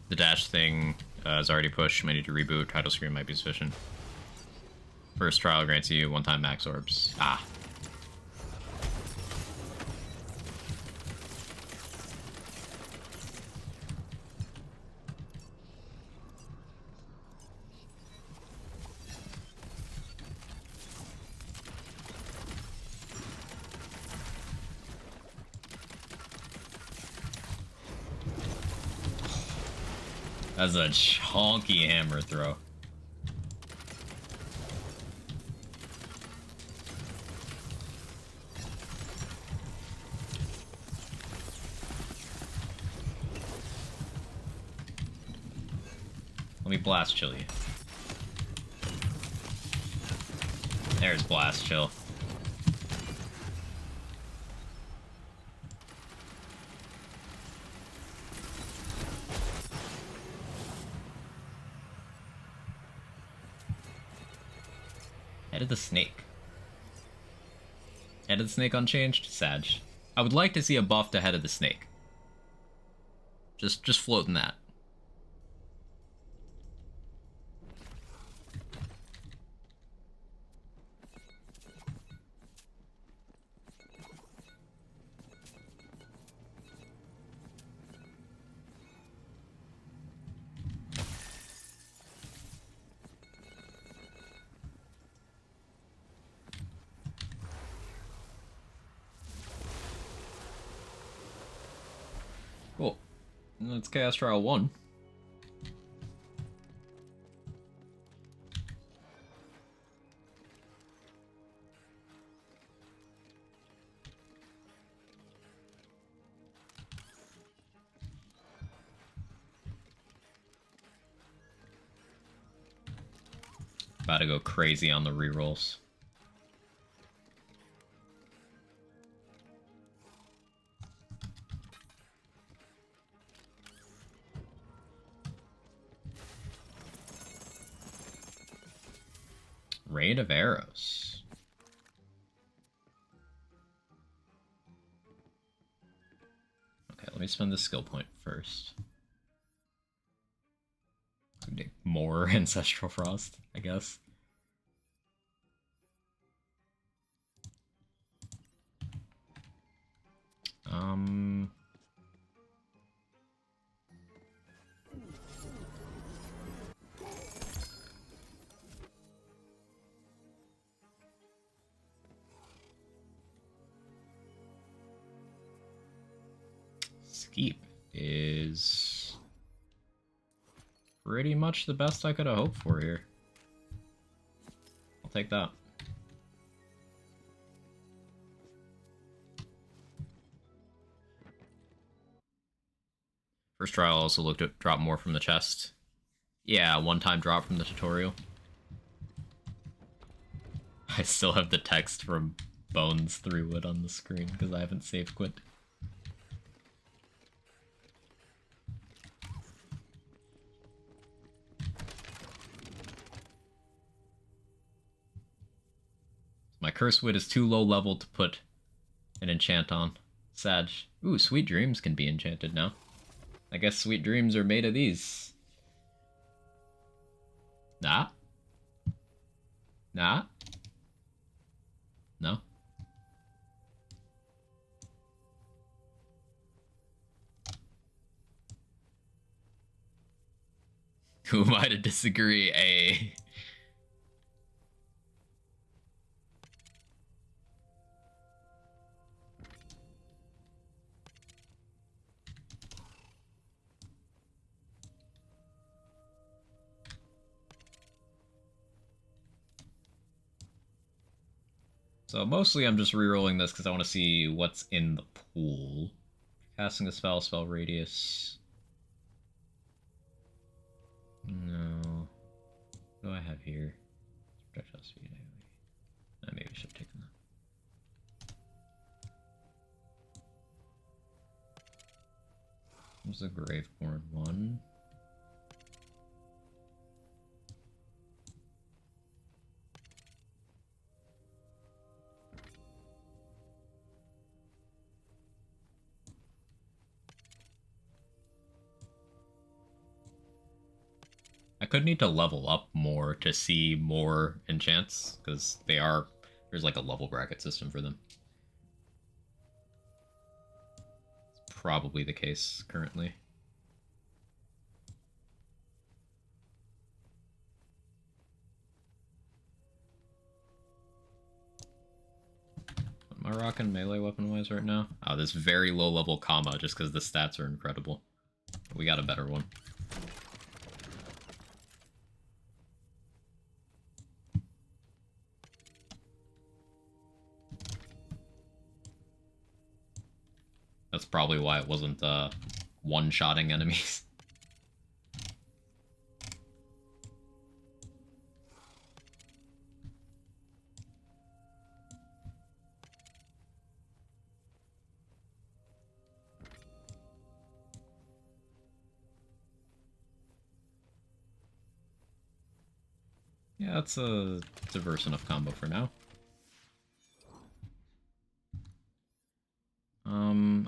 The dash thing is already pushed. Might need to reboot. Title screen might be sufficient. First trial grants you one-time max orbs. Ah. That's a chonky hammer throw. Let me blast chill you. There's blast chill. Head of the snake. Head of the snake unchanged? Sag. I would like to see a buff to head of the snake. Just floating that. Cool. That's Chaos Trial 1. About to go crazy on the rerolls. Rain of Arrows. Okay, let me spend the skill point first. More Ancestral Frost, I guess. Skeep is pretty much the best I could have hoped for here. I'll take that. First trial also looked at drop more from the chest. Yeah, one-time drop from the tutorial. I still have the text from Bones 3 Wood on the screen because I haven't save quit. My curse wit is too low level to put an enchant on. Sag. Ooh, Sweet Dreams can be enchanted now. I guess Sweet Dreams are made of these. Nah? Nah? No? Who am I to disagree? A. So mostly I'm just rerolling this because I want to see what's in the pool. Casting a spell, spell radius. No. What do I have here? Projectile speed. Maybe I should have taken that. What's the Graveborn one? I could need to level up more to see more enchants, because there's like a level bracket system for them. It's probably the case currently. What am I rocking melee weapon-wise right now? Oh, this very low level comma just because the stats are incredible. We got a better one. That's probably why it wasn't one-shotting enemies. Yeah, it's a diverse enough combo for now.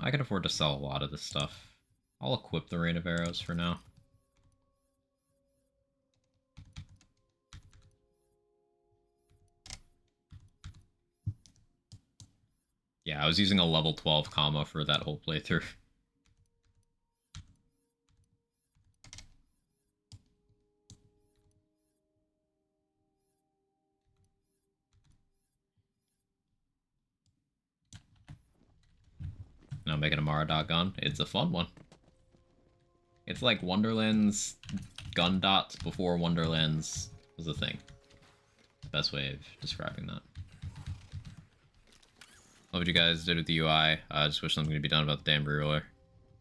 I can afford to sell a lot of this stuff. I'll equip the Rain of Arrows for now. Yeah, I was using a level 12 comma for that whole playthrough. Now making a Maradogon, it's a fun one. It's like Wonderland's gun dots before Wonderland's was a thing. Best way of describing that. Love what you guys did with the UI. I just wish something could be done about the damn reroller.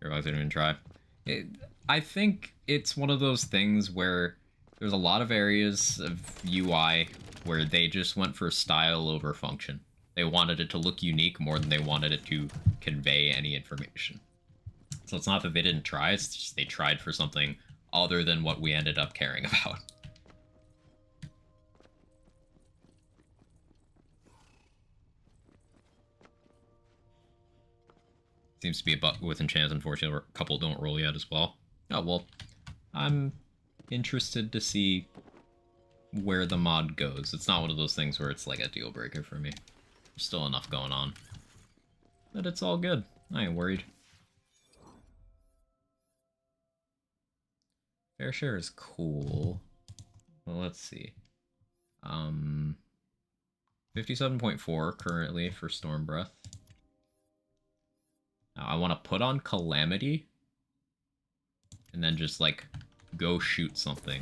Your bugs didn't even try. I think it's one of those things where there's a lot of areas of UI where they just went for style over function. They wanted it to look unique more than they wanted it to convey any information. So it's not that they didn't try, it's just they tried for something other than what we ended up caring about. Seems to be a bug with enchants, unfortunately, where a couple don't roll yet as well. Oh, well, I'm interested to see where the mod goes. It's not one of those things where it's like a deal breaker for me. There's still enough going on. But it's all good. I ain't worried. Fair share is cool. Well, let's see. 57.4 currently for Storm Breath. Now I want to put on Calamity and then just like go shoot something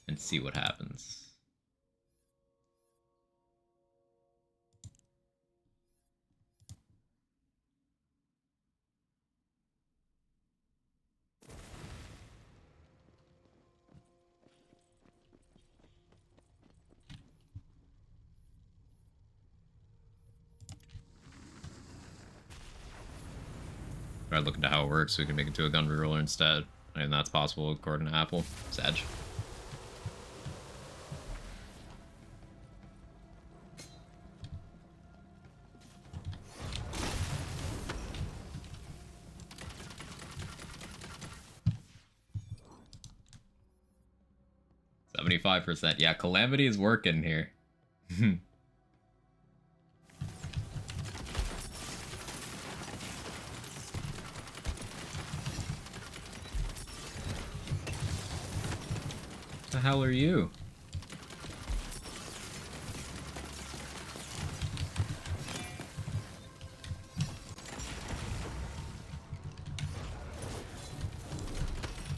and see what happens. Try to look into how it works so we can make it to a gun reroller instead. And that's possible according to Apple. Sag. %. Yeah, Calamity is working here. The hell are you?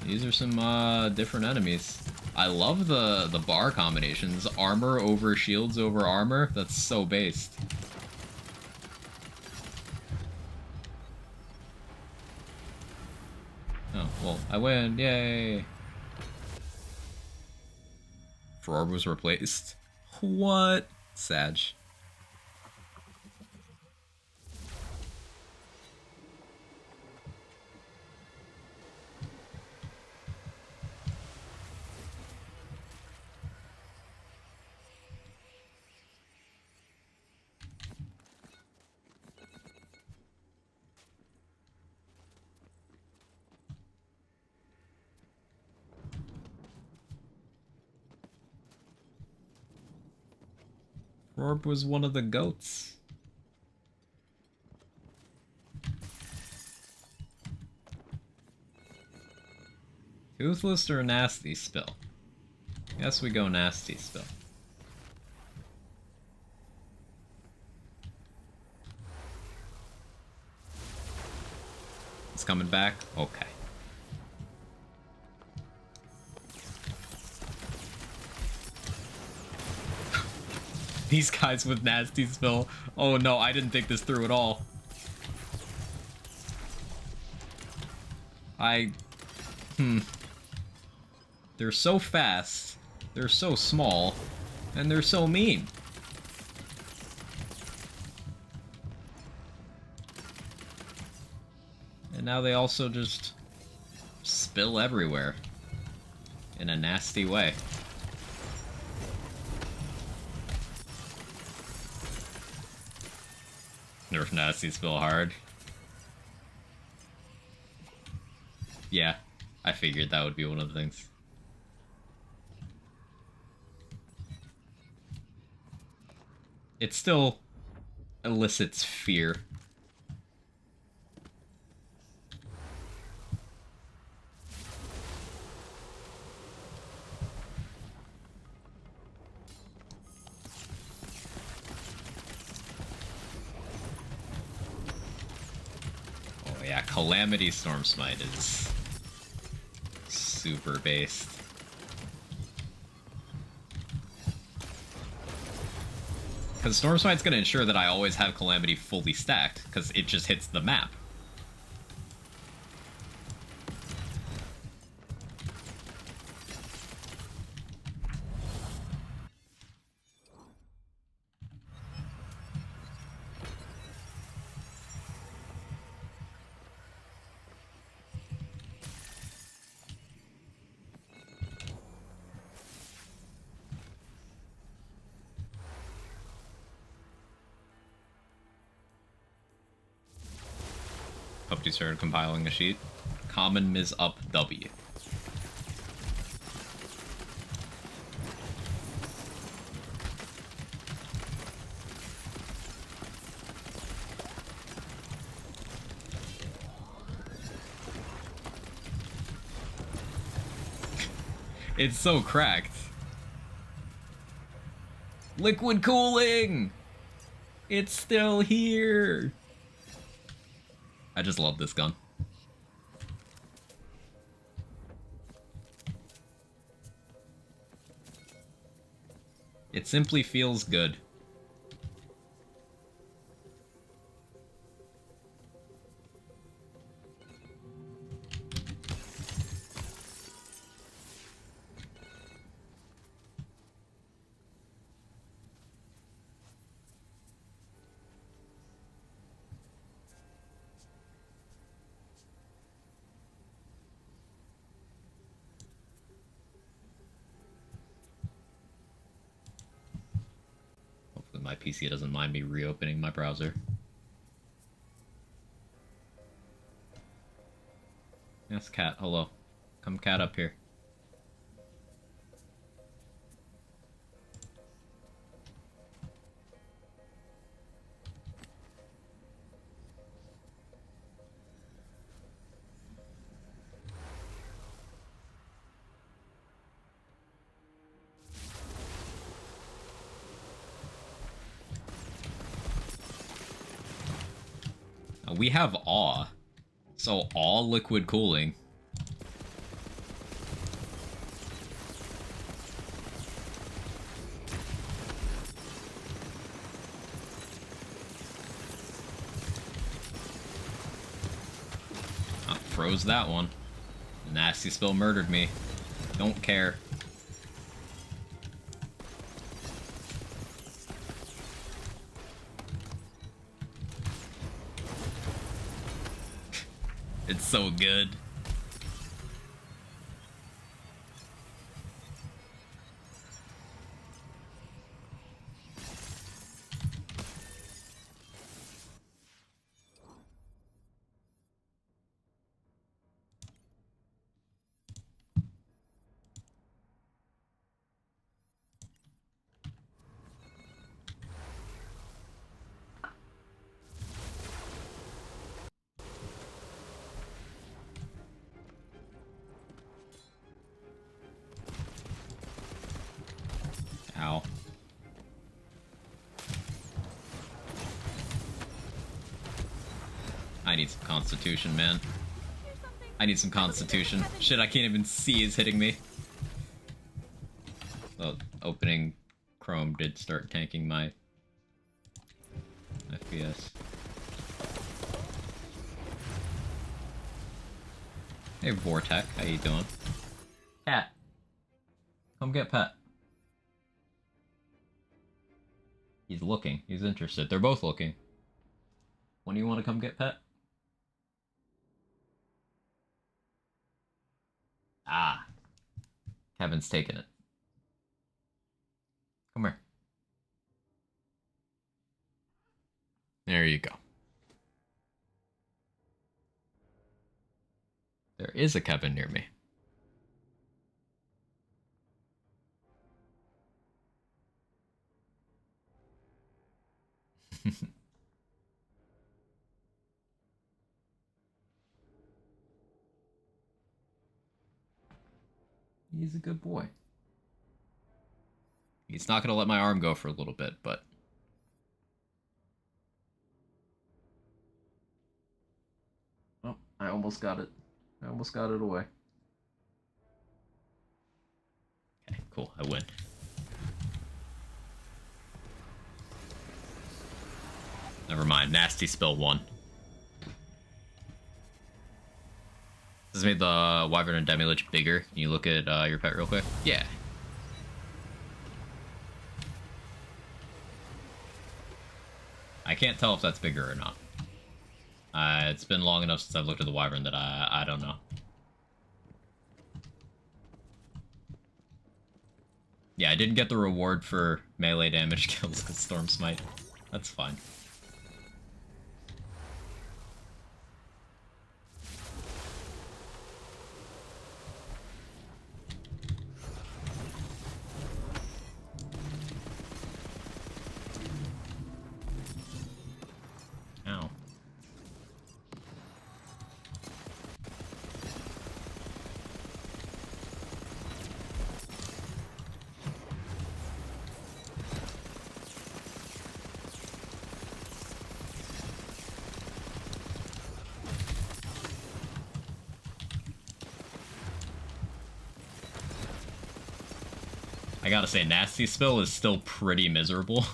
These are some different enemies. I love the bar combinations. Armor over shields over armor. That's so based. Oh, well, I win. Yay. Orb was replaced. What? Sag. Orb was one of the goats. Toothless or Nasty Spill? Guess we go Nasty Spill. It's coming back? Okay. These guys with Nasty Spill. Oh no, I didn't think this through at all. They're so fast, they're so small, and they're so mean. And now they also just spill everywhere in a nasty way. Nerf nasty, spill hard. Yeah, I figured that would be one of the things. It still elicits fear. Oh yeah, Calamity Storm Smite is super based. Because Storm Smite's going to ensure that I always have Calamity fully stacked, because it just hits the map. Puppy started compiling a sheet. Common Ms. Up W. It's so cracked. Liquid cooling! It's still here! I just love this gun. It simply feels good. Hopefully my PC doesn't mind me reopening my browser. Yes, cat, hello. Come cat up here. We have awe, so awe liquid cooling. Froze that one. Nasty Spill murdered me. Don't care. It's so good. Ow. I need some constitution, man. I need some constitution. Shit, I can't even see is hitting me. Well, opening Chrome did start tanking my FPS. Hey, Vortec, how you doing? Cat, come get Pet. He's looking. He's interested. They're both looking. When do you want to come get Pet? Ah, Kevin's taking it. Come here. There you go. There is a Kevin near me. He's a good boy. He's not going to let my arm go for a little bit, but... Oh, I almost got it. I almost got it away. Okay, cool. I win. Never mind. Nasty Spill 1. This made the Wyvern and Demilich bigger. Can you look at your pet real quick? Yeah. I can't tell if that's bigger or not. It's been long enough since I've looked at the Wyvern that I don't know. Yeah, I didn't get the reward for melee damage kills because Storm Smite. That's fine. Ow. I gotta say, Nasty Spill is still pretty miserable.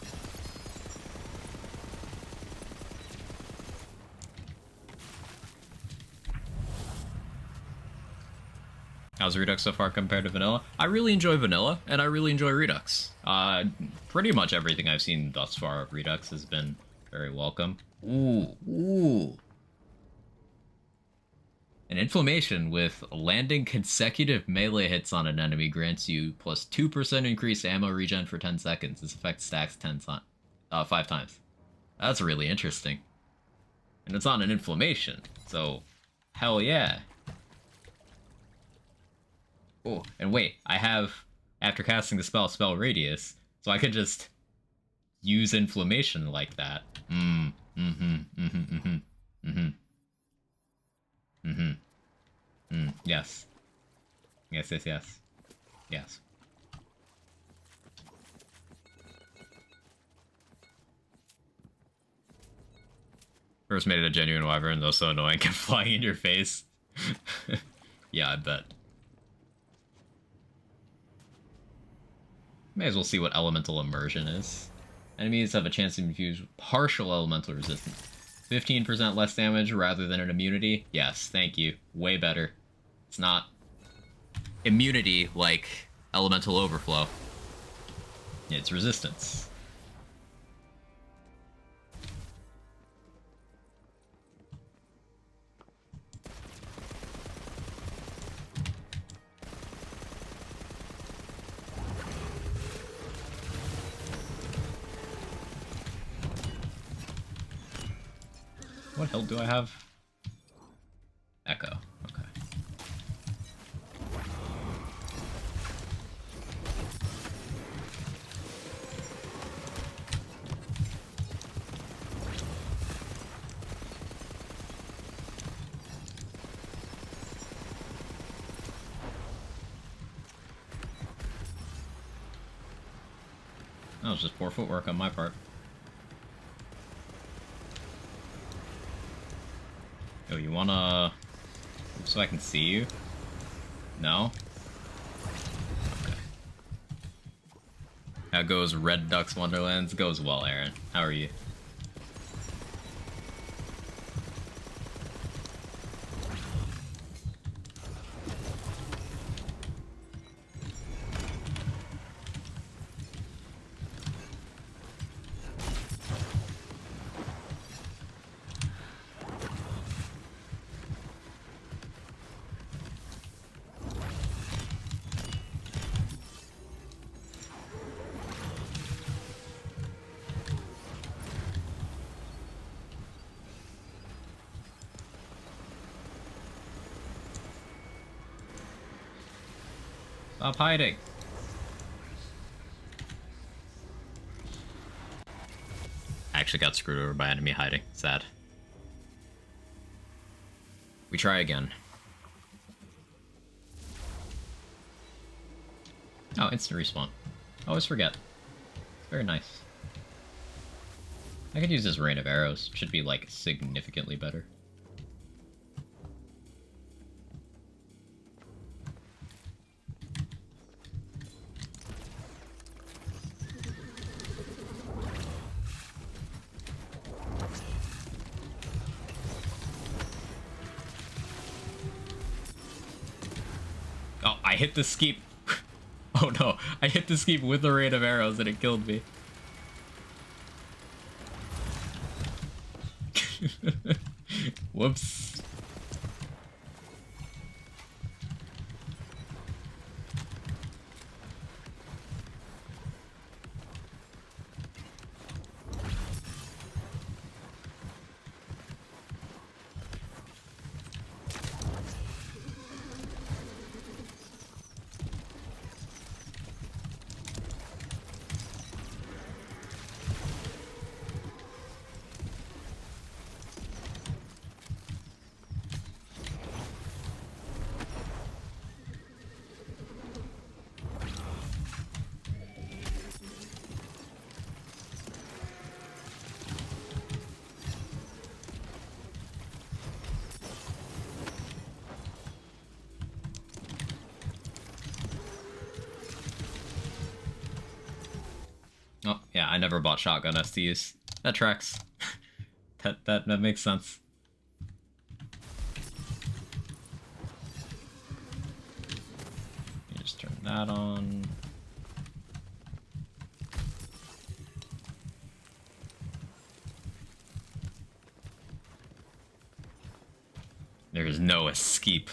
How's Redux so far compared to Vanilla? I really enjoy Vanilla, and I really enjoy Redux. Pretty much everything I've seen thus far of Redux has been very welcome. Ooh. An inflammation with landing consecutive melee hits on an enemy grants you plus 2% increased ammo regen for 10 seconds. This effect stacks 5 times. That's really interesting. And it's on an inflammation, so hell yeah. Oh, and wait, I have, after casting the spell radius, so I could just use inflammation like that. Yes. Yes. First made it a genuine wyvern, though so annoying, kept flying in your face. Yeah, I bet. May as well see what elemental immersion is. Enemies have a chance to infuse partial elemental resistance. 15% less damage rather than an immunity? Yes, thank you. Way better. It's not immunity like elemental overflow. It's resistance. What health do I have? Echo. Okay. That was just poor footwork on my part. Yo, you wanna... so I can see you? No? Okay. How goes Redux Wonderlands? Goes well, Aaron. How are you? Stop hiding. I actually got screwed over by enemy hiding. Sad. We try again. Oh, instant respawn. Always forget. Very nice. I could use this rain of arrows. Should be, like, significantly better. Oh, I hit the skeep. Oh no, I hit the skeep with the rain of arrows and it killed me. Whoops. Oh, yeah, I never bought shotgun STs. That tracks. that makes sense. You just turn that on. There is no escape.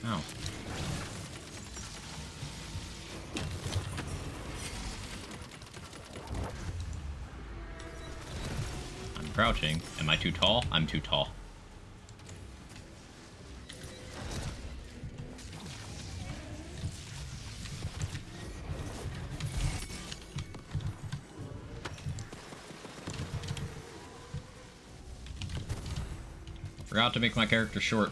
Oh. I'm crouching. Am I too tall? I'm too tall. Forgot to make my character short.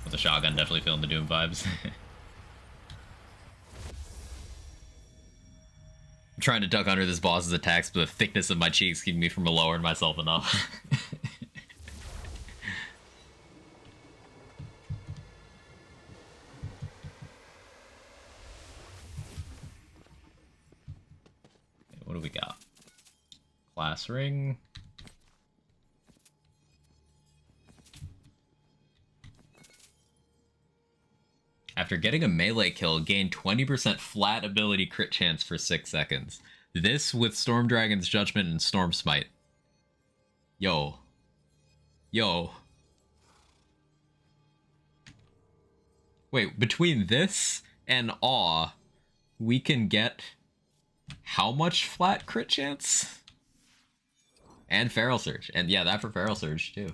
With the shotgun, definitely feeling the Doom vibes. I'm trying to duck under this boss's attacks, but the thickness of my cheeks keeping me from lowering myself enough. What do we got? Class ring. After getting a melee kill, gain 20% flat ability crit chance for 6 seconds. This with Storm Dragon's Judgment and Storm Smite. Yo. Yo. Wait, between this and Awe, we can get how much flat crit chance? And Feral Surge. And yeah, that for Feral Surge too.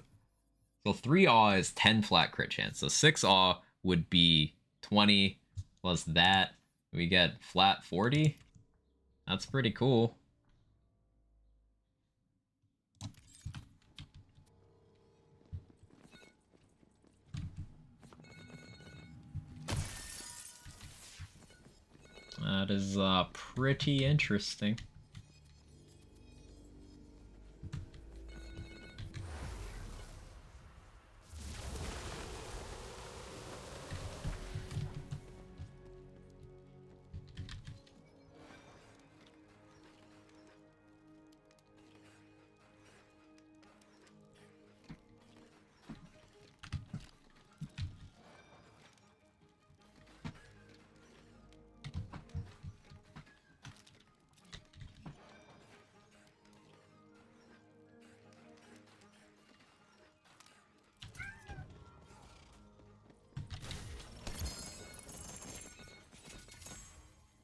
So 3 Awe is 10 flat crit chance. So 6 Awe would be 20 plus that. We get flat 40. That's pretty cool. That is pretty interesting.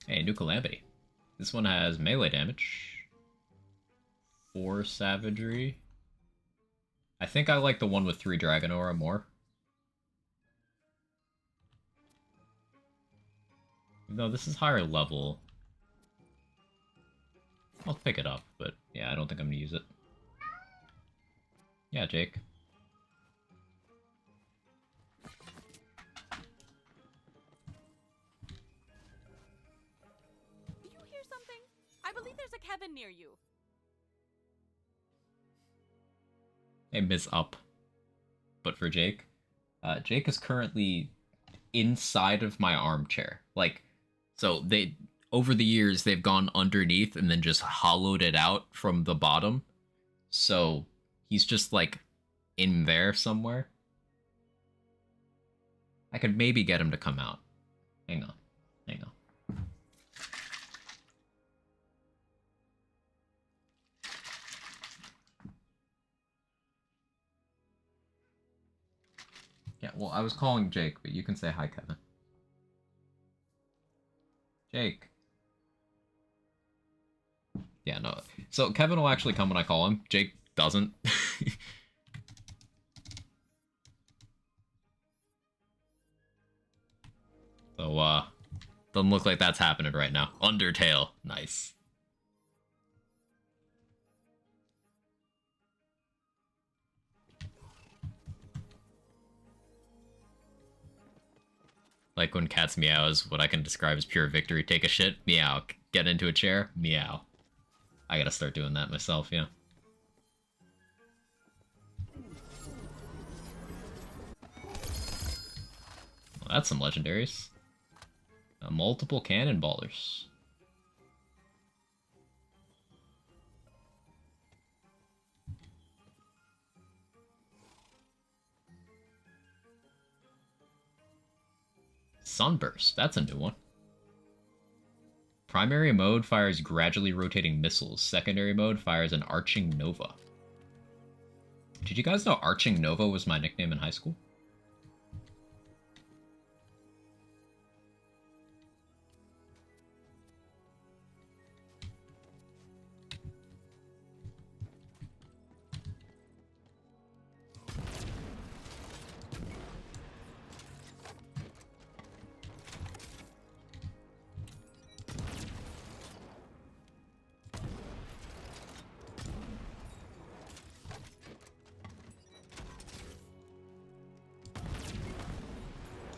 Hey, new Calamity. This one has melee damage. 4 savagery. I think I like the one with 3 Dragon Aura more. No, this is higher level. I'll pick it up, but yeah, I don't think I'm gonna use it. Yeah, Jake. Do you hear something? I believe there's a Kevin near you. Hey, Miss Up. But for Jake, Jake is currently inside of my armchair. Like, so they over the years they've gone underneath and then just hollowed it out from the bottom. So he's just like in there somewhere. I could maybe get him to come out. Hang on. Hang on. Yeah, well, I was calling Jake, but you can say hi, Kevin. Jake. Yeah, no. So Kevin will actually come when I call him. Jake doesn't. So, doesn't look like that's happening right now. Undertale. Nice. Like when cats meows, what I can describe as pure victory. Take a shit, meow. Get into a chair, meow. I gotta start doing that myself, yeah. Well, that's some legendaries. Multiple cannonballers. Sunburst, that's a new one. Primary mode fires gradually rotating missiles. Secondary mode fires an arching nova. Did you guys know Arching Nova was my nickname in high school?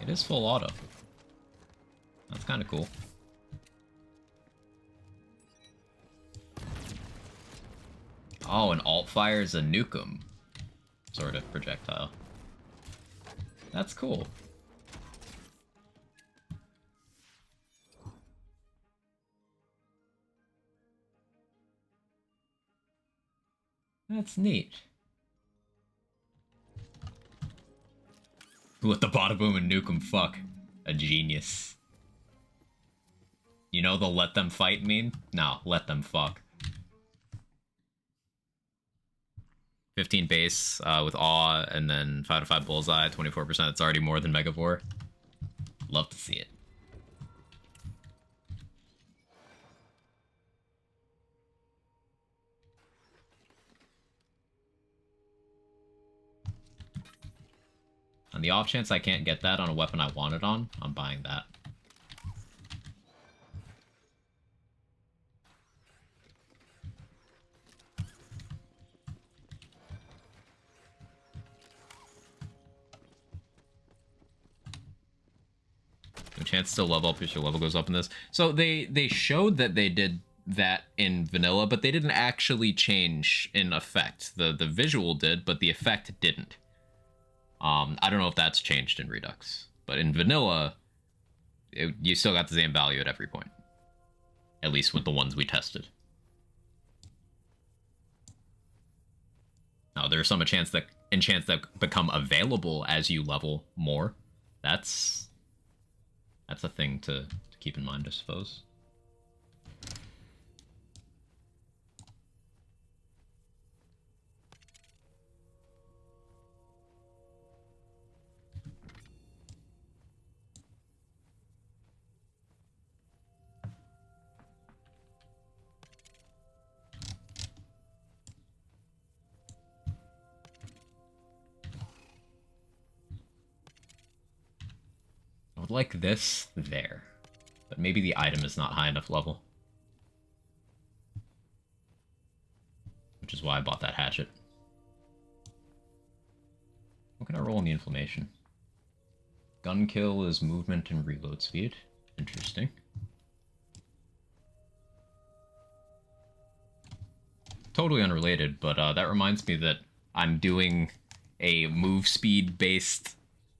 It is full auto. That's kind of cool. Oh, and alt fires a nukem sort of projectile. That's cool. That's neat. Let the bada boom and nuke 'em fuck. A genius. You know the let them fight meme? No, let them fuck. 15 base with awe, and then 5 to 5 bullseye, 24%. It's already more than Megavore. Love to see it. On the off chance I can't get that on a weapon I want it on, I'm buying that. No chance to level up if your level goes up in this. So they showed that they did that in vanilla, but they didn't actually change in effect. The visual did, but the effect didn't. I don't know if that's changed in Redux, but in vanilla, you still got the same value at every point. At least with the ones we tested. Now, there's some enchants that become available as you level more. That's a thing to keep in mind, I suppose. would like this there. But maybe the item is not high enough level. Which is why I bought that hatchet. What can I roll on the inflammation? Gun kill is movement and reload speed. Interesting. Totally unrelated, but that reminds me that I'm doing a move speed based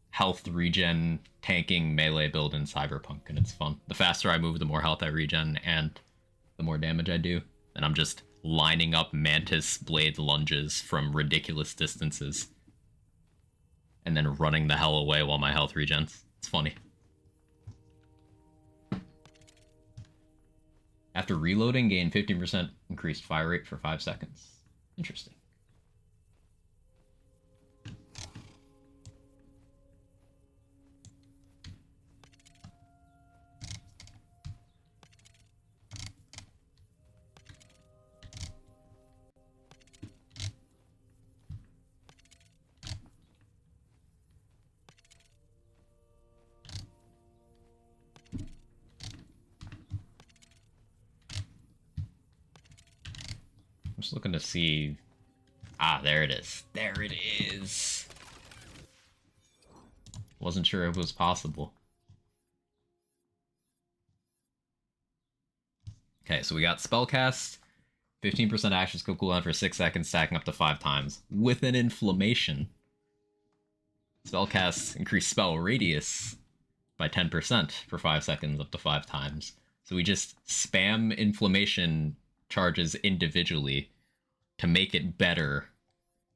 health regen tanking melee build in Cyberpunk, and it's fun. The faster I move, the more health I regen, and the more damage I do. And I'm just lining up mantis blade lunges from ridiculous distances, and then running the hell away while my health regens. It's funny. After reloading, gain 15% increased fire rate for 5 seconds. Interesting. I'm just looking to see... Ah, there it is. There it is! Wasn't sure if it was possible. Okay, so we got spellcast, 15% action skill cooldown for 6 seconds, stacking up to 5 times. With an inflammation. Spellcast increased spell radius by 10% for 5 seconds, up to 5 times. So we just spam inflammation charges individually to make it better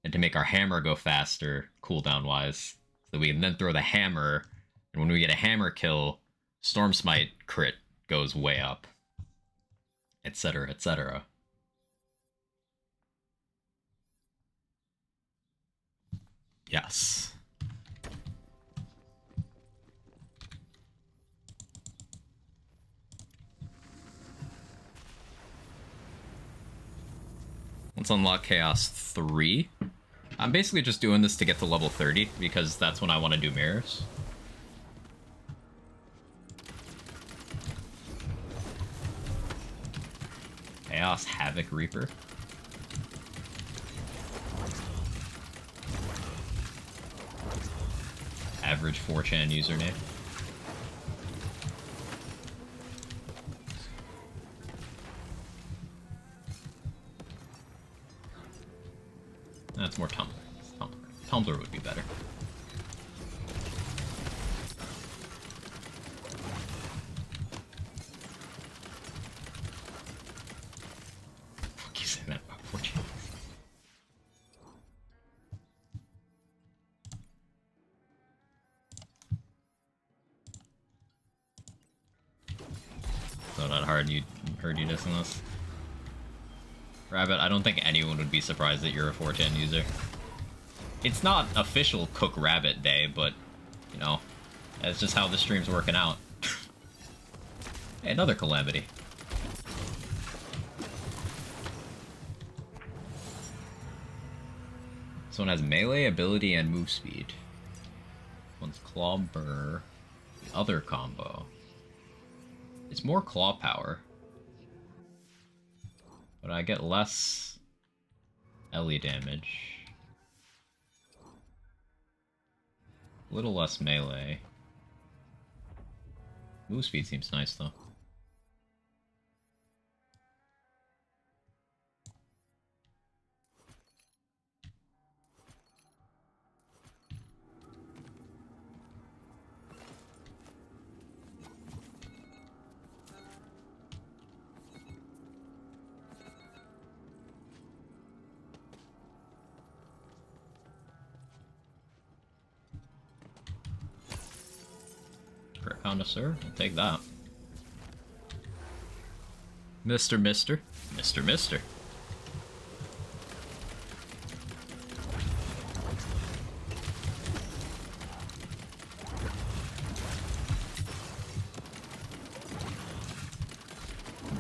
and to make our hammer go faster cooldown wise, so we can then throw the hammer, and when we get a hammer kill, Storm Smite crit goes way up, etc, etc. Yes. Let's unlock Chaos 3. I'm basically just doing this to get to level 30, because that's when I want to do mirrors. Chaos Havoc Reaper. Average 4chan username. That's more Tumblr. Tumblr would be better. Fuck you saying that about 4chan. So not hard you heard you dissing this. Rabbit, I don't think anyone would be surprised that you're a 4chan user. It's not official Cook Rabbit Day, but, you know, that's just how the stream's working out. Hey, another calamity. This one has melee, ability, and move speed. One's Claw Burr. The other combo. It's more claw power. But I get less Ellie damage. A little less melee. Move speed seems nice though. Connoisseur, I'll take that. Mr. Mister. Mr. Mister.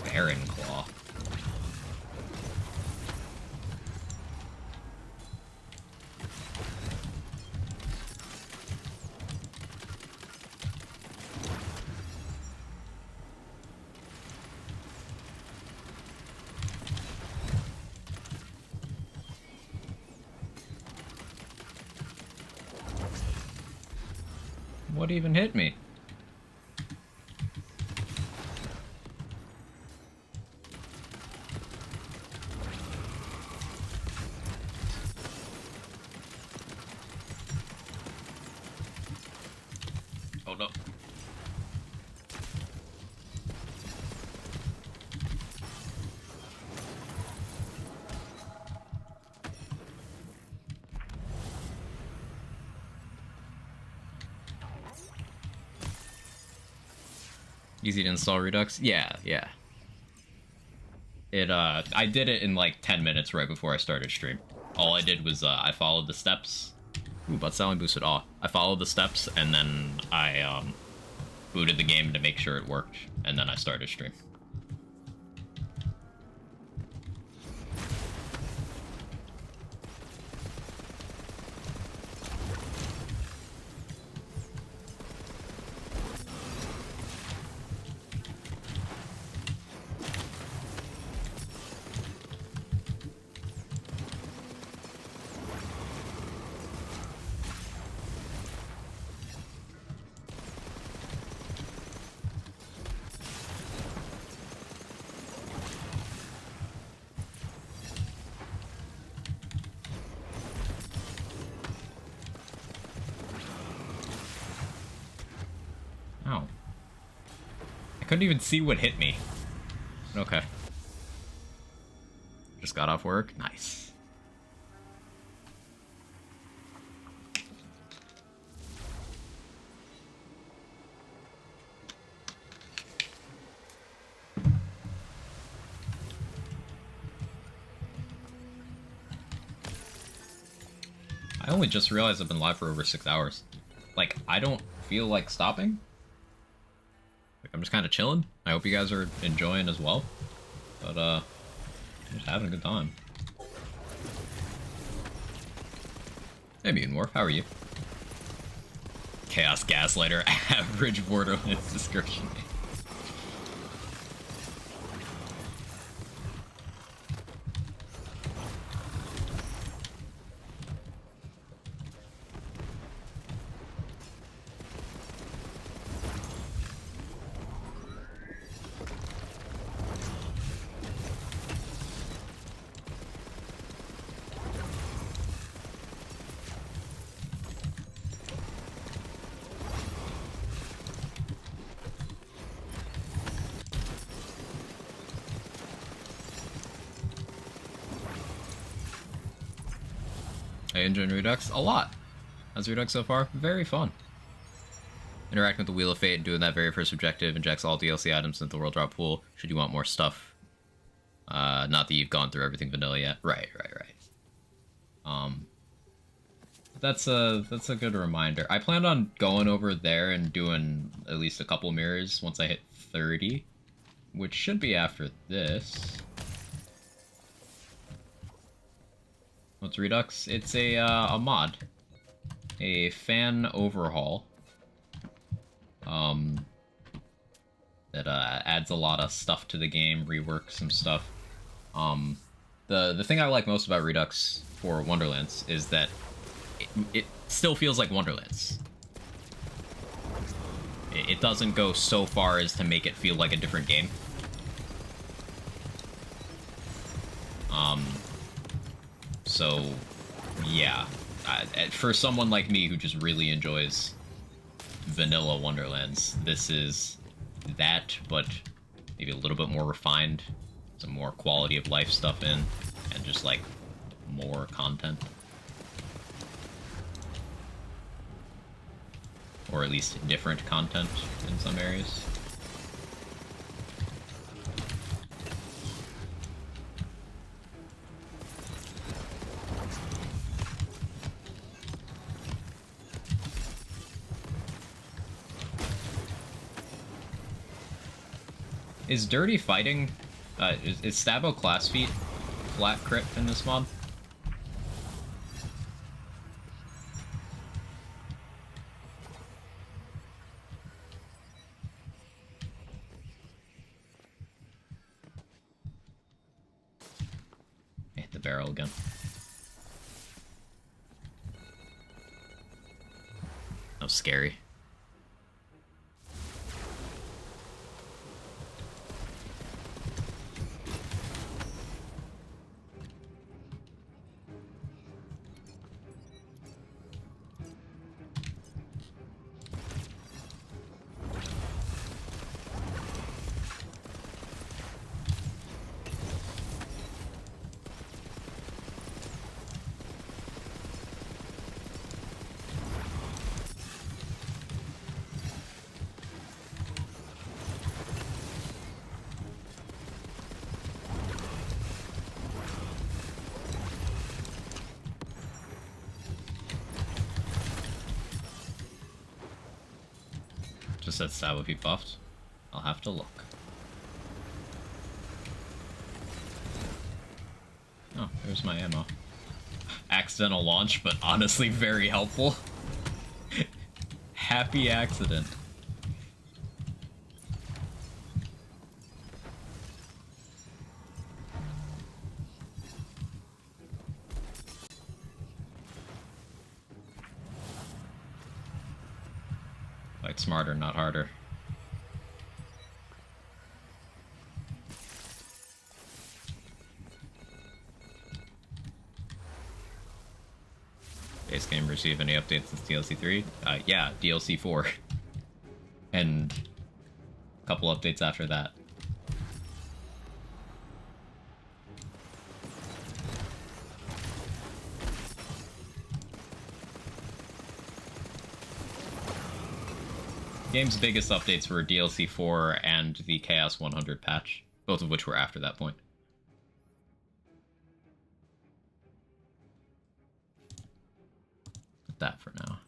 Baron Claw. What even hit me? Oh no. Easy to install Redux? Yeah. I did it in like 10 minutes right before I started stream. All I did was, I followed the steps. Ooh, but selling boosted off. I followed the steps, and then I, booted the game to make sure it worked, and then I started stream. Ow. I couldn't even see what hit me. Okay. Just got off work. Nice. I only just realized I've been live for over 6 hours. Like, I don't feel like stopping. Like, I'm just kind of chilling. I hope you guys are enjoying as well. But, I'm just having a good time. Hey, Mutanmorph, how are you? Chaos Gaslighter, average Borderlands description. I enjoy Redux a lot. How's Redux so far? Very fun. Interacting with the Wheel of Fate and doing that very first objective injects all DLC items into the world drop pool should you want more stuff. Not that you've gone through everything vanilla yet. Right. That's a good reminder. I planned on going over there and doing at least a couple mirrors once I hit 30, which should be after this. What's Redux? It's a mod. A fan overhaul. That adds a lot of stuff to the game, reworks some stuff. The thing I like most about Redux for Wonderlands is that it still feels like Wonderlands. It doesn't go so far as to make it feel like a different game. So, yeah. For someone like me who just really enjoys vanilla Wonderlands, this is that, but maybe a little bit more refined. Some more quality of life stuff in, and just, like, more content. Or at least different content in some areas. Is Dirty Fighting, is Stabo class feat flat crit in this mod? I hit the barrel again. That was scary. just said stab would be buffed. I'll have to look. Oh, there's my ammo. Accidental launch, but honestly very helpful. Happy accident. Like smarter, not harder. Base game receive any updates since DLC 3? Yeah, DLC 4. And a couple updates after that. Game's biggest updates were DLC 4 and the Chaos 100 patch, both of which were after that point. Put that for now.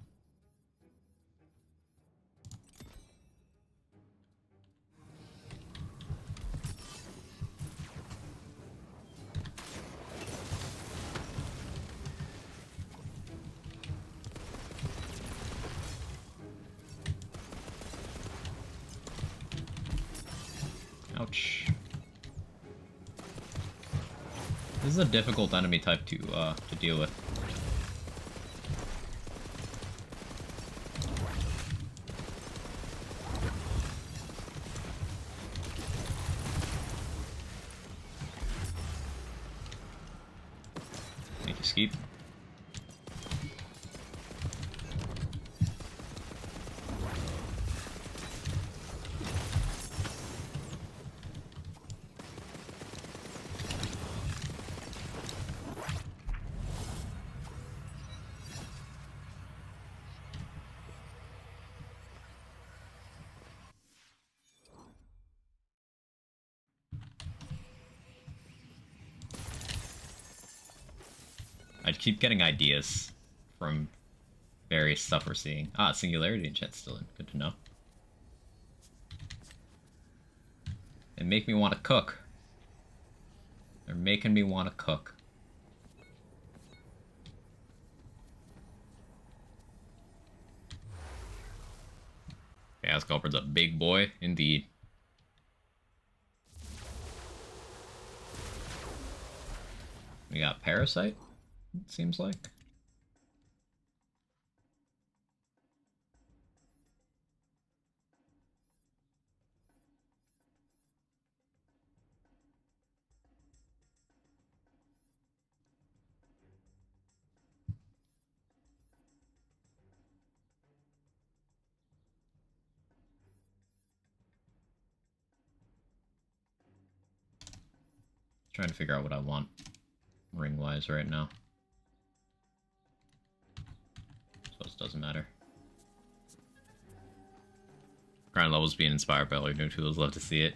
Ouch. This is a difficult enemy type to deal with. Thank you, Skeet. I keep getting ideas from various stuff we're seeing. Ah, Singularity enchant's still in. Good to know. They make me want to cook. They're making me want to cook. Chaos Culprit's a big boy, indeed. We got Parasite, it seems like. Trying to figure out what I want ring-wise right now. So it doesn't matter. Grind levels being inspired by all your new tools, love to see it.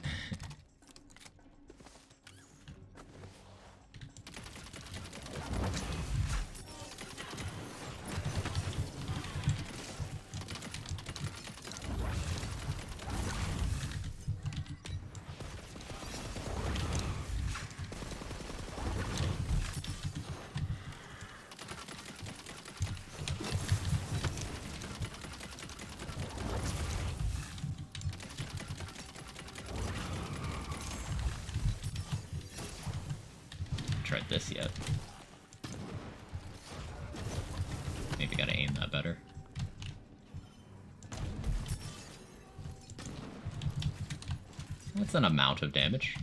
Tried this yet. Maybe gotta aim that better. That's an amount of damage.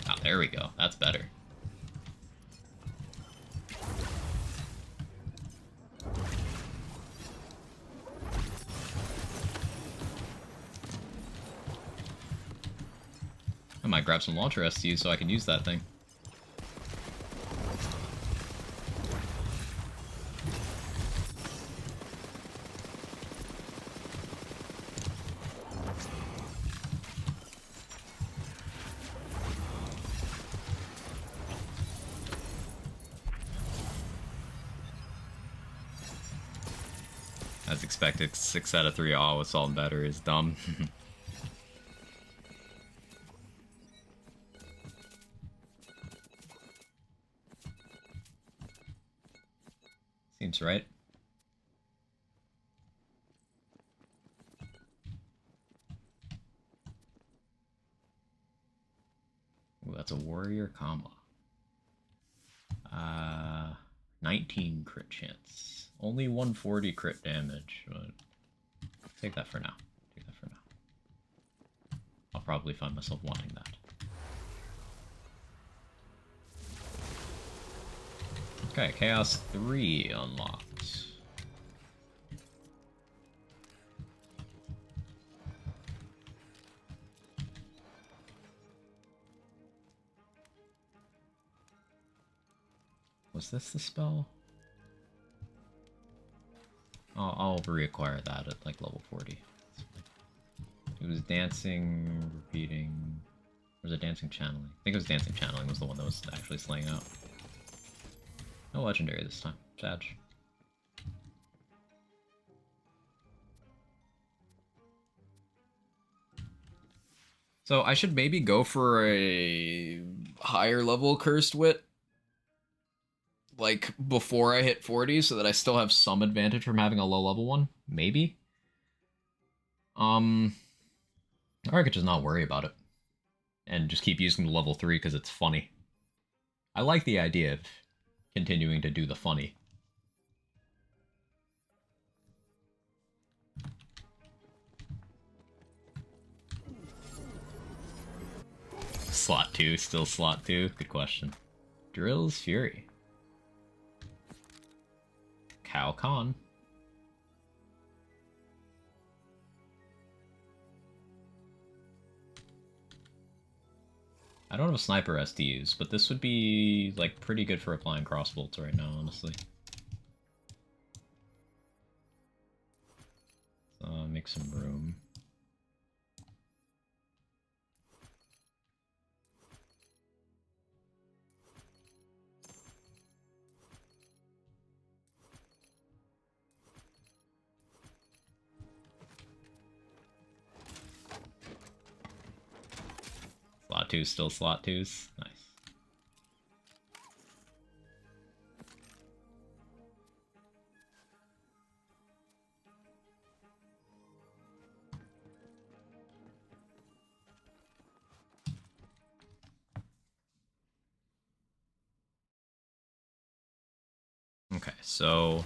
Ah, there we go. That's better. I might grab some launcher STs so I can use that thing. As expected, 6 out of 3 all with salt and battery is dumb. Seems right. Ooh, that's a warrior combo. 19 crit chance. Only 140 crit damage, but take that for now. Take that for now. I'll probably find myself wanting that. Okay, Chaos 3 unlocked. Was this the spell? I'll reacquire that at like level 40. It was dancing, repeating. Or was it dancing channeling? I think it was dancing channeling was the one that was actually slaying out. No legendary this time. Sad. So I should maybe go for a higher level Cursed Wit, like before I hit 40, so that I still have some advantage from having a low level one. Maybe. Or I could just not worry about it and just keep using the level 3 because it's funny. I like the idea of continuing to do the funny. Slot 2, still slot 2? Good question. Drill's Fury. Cow Khan. I don't have a sniper SDs, but this would be like pretty good for applying crossbolts right now, honestly. So make some room. Slot 2 still slot 2s. Nice. Okay, so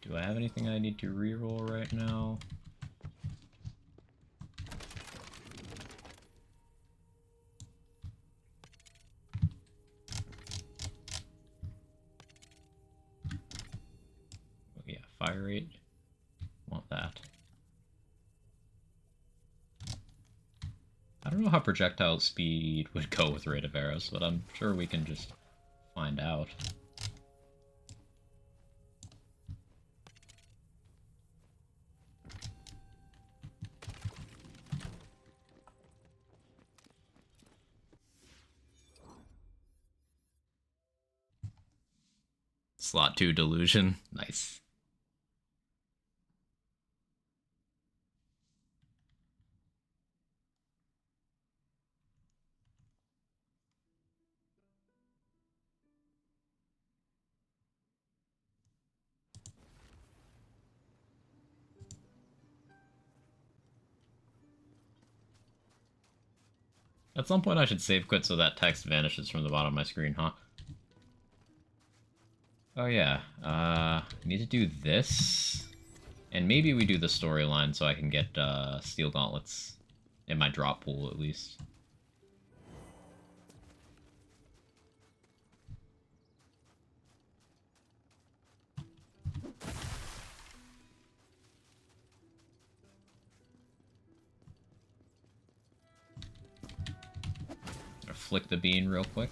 do I have anything I need to reroll right now? Oh, yeah, fire rate. Want that. I don't know how projectile speed would go with rate of arrows, but I'm sure we can just find out. Slot 2 delusion. Nice. At some point I should save quit so that text vanishes from the bottom of my screen, huh? Oh yeah, need to do this. And maybe we do the storyline so I can get steel gauntlets in my drop pool at least. Flick the bean real quick.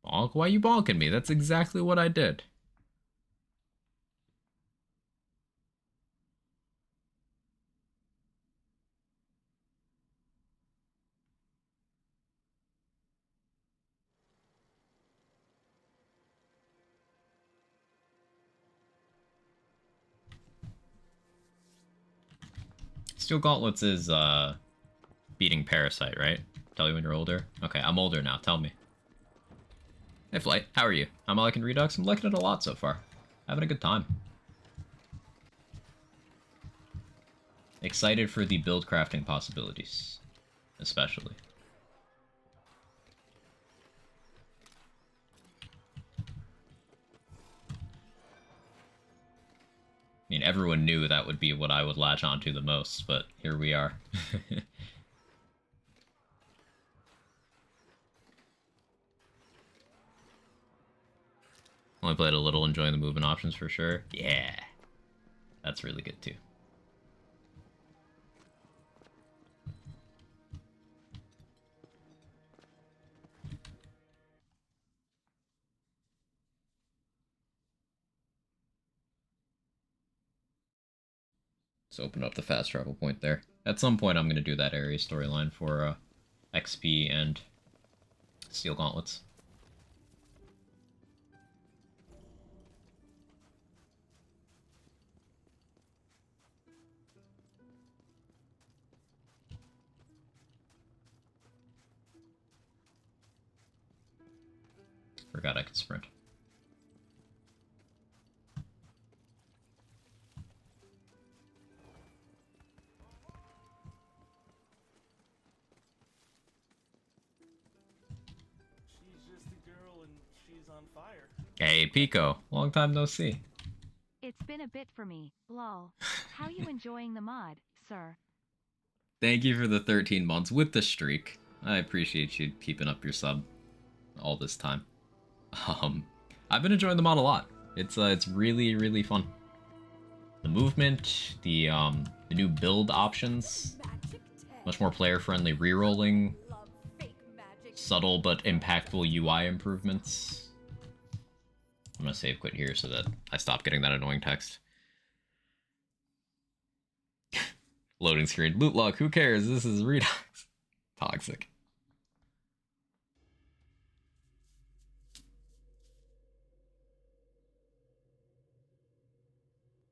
Bonk? Why are you bonking me? That's exactly what I did. Steel Gauntlets is beating Parasite, right? Tell you when you're older. Okay, I'm older now. Tell me. Hey, Flight. How are you? I'm liking Redux. I'm liking it a lot so far. Having a good time. Excited for the build crafting possibilities, especially. I mean, everyone knew that would be what I would latch onto the most, but here we are. Only played a little, enjoying the movement options for sure. Yeah, that's really good too. Let's open up the fast travel point there. At some point, I'm going to do that area storyline for XP and Steel Gauntlets. Forgot I could sprint. She's just a girl and she's on fire. Hey, Pico. Long time no see. It's been a bit for me. Lol. How you enjoying the mod, sir? Thank you for the 13 months with the streak. I appreciate you keeping up your sub all this time. I've been enjoying the mod a lot. It's really, really fun. The movement, the new build options, much more player-friendly rerolling, subtle but impactful UI improvements. I'm gonna save quit here so that I stop getting that annoying text. Loading screen. Loot log, who cares? This is Redux. Toxic.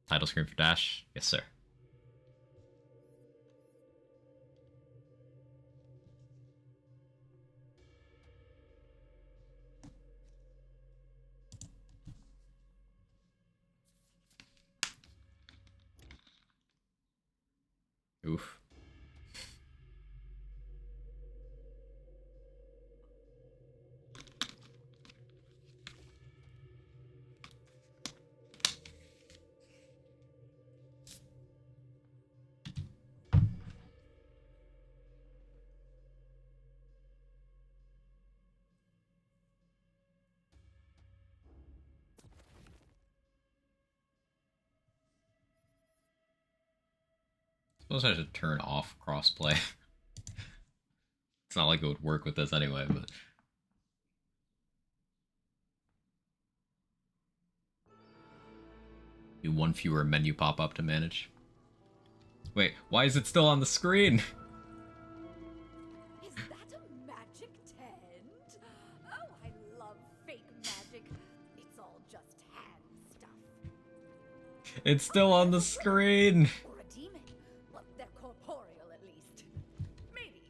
Title screen for Dash? Yes, sir. Oof. Suppose I should turn off crossplay. It's not like it would work with this anyway, but... Do one fewer menu pop-up to manage. Wait, why is it still on the screen? Is that a magic tent? Oh, I love fake magic. It's all just hand stuff. It's still on the screen! Or a demon. Well, they're corporeal at least. Maybe.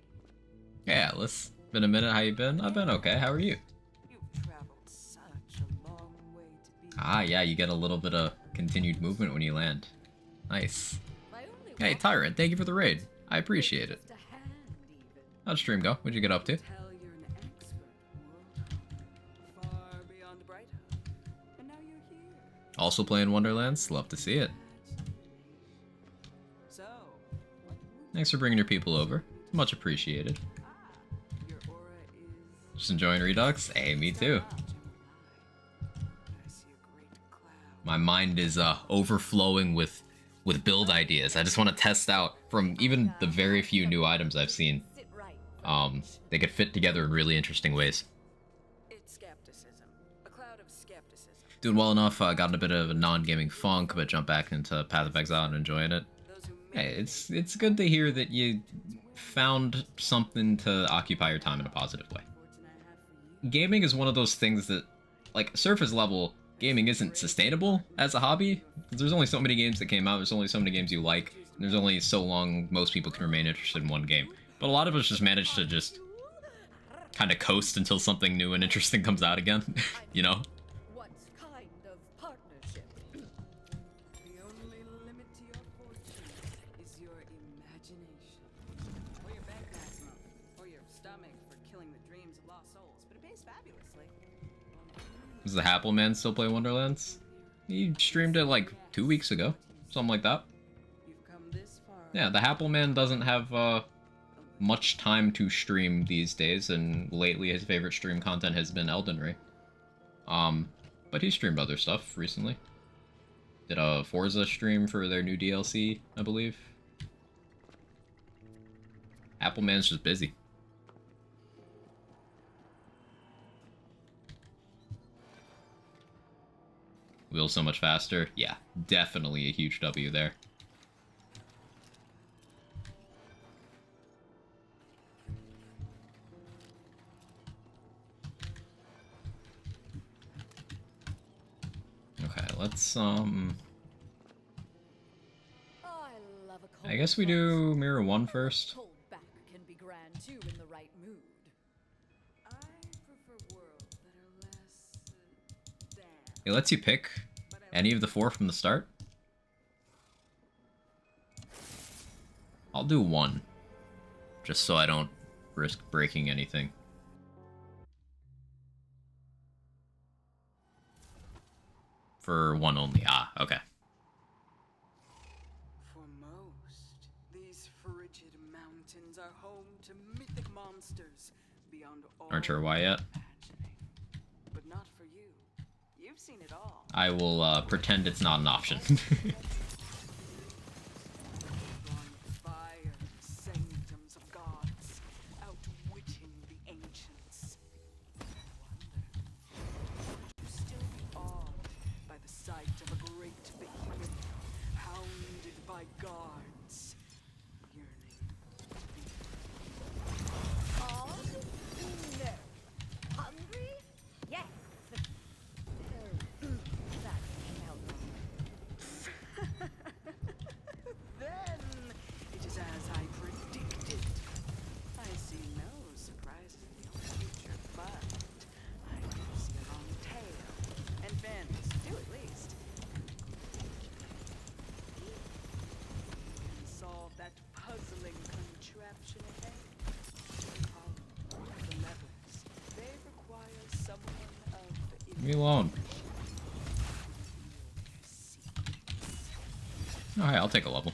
Yeah, Alice. Been a minute, how you been? I've been okay, how are you? You've traveled such a long way to be. Ah, yeah, you get a little bit of continued movement when you land. Nice. My only Hey, Tyrant, thank you for the raid. I appreciate it. just a hand, even. How'd stream go? What'd you get up to? Tell you're an expert, world. Far beyond Bright Hope. And now you're here. Also playing Wonderlands? Love to see it. So, Thanks for bringing your people over. Much appreciated. your aura is. Just enjoying Redux? Hey, me too. I see a great cloud. My mind is overflowing with build ideas. I just want to test out from even the very few new items I've seen. Sit right. They could fit together in really interesting ways. It's skepticism. A cloud of skepticism. Doing well enough, got in a bit of a non-gaming funk, but jumped back into Path of Exile and enjoying it. Those who Hey, it's good to hear that you found something to occupy your time in a positive way. fortune I have for you. Gaming is one of those things that, like, surface level, gaming isn't sustainable as a hobby. There's only so many games that came out, there's only so many games you like. There's only so long most people can remain interested in one game. But a lot of us just manage to just kind of coast until something new and interesting comes out again, you know? What kind of partnership? The only limit to your fortune is your imagination. Or your bank maximum. Or your stomach for killing the dreams of lost souls. But it pays fabulously. Does the Happel Man still play Wonderlands? He streamed it like 2 weeks ago. Something like that. You've come this far. Yeah, the Happel Man doesn't have much time to stream these days, and lately his favorite stream content has been Elden Ring. But he streamed other stuff recently. Did a Forza stream for their new DLC, I believe. Apple Man's just busy. Wheel so much faster. Yeah, definitely a huge W there. Okay, let's I love a cold I guess we front. do Mirror 1 first. Cold back can be grand too in the right mood. I prefer worlds that are less than. It lets you pick any of the 4 from the start. I'll do 1, just so I don't risk breaking anything. For 1 only. Ah, okay. For most, these frigid mountains are home to mythic monsters beyond all Aren't sure why yet. imagining. But not for you. You've seen it all. I will pretend it's not an option. Gone with fire, sanctums of gods, outwitting the ancients. I wonder, would you still be awed by the sight of a great behemoth, hounded by guards, yearning to be Oh, no. Hungry? Yes. That felt Then it is as I predicted. I see no surprises in your future, but I do see a long tail and fins, two at least. You can solve that puzzling contraption ahead. The levers, they require someone of Leave me alone. Alright, I'll take a level.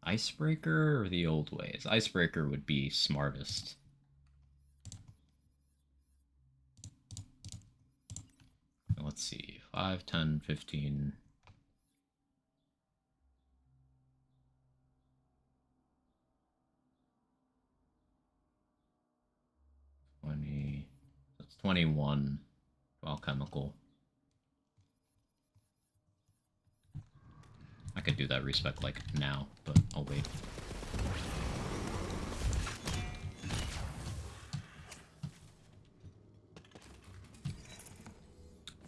Icebreaker or the old ways? Icebreaker would be smartest. Let's see. 5, 10, 15. That's 21 alchemical. I could do that respec like now, but I'll wait.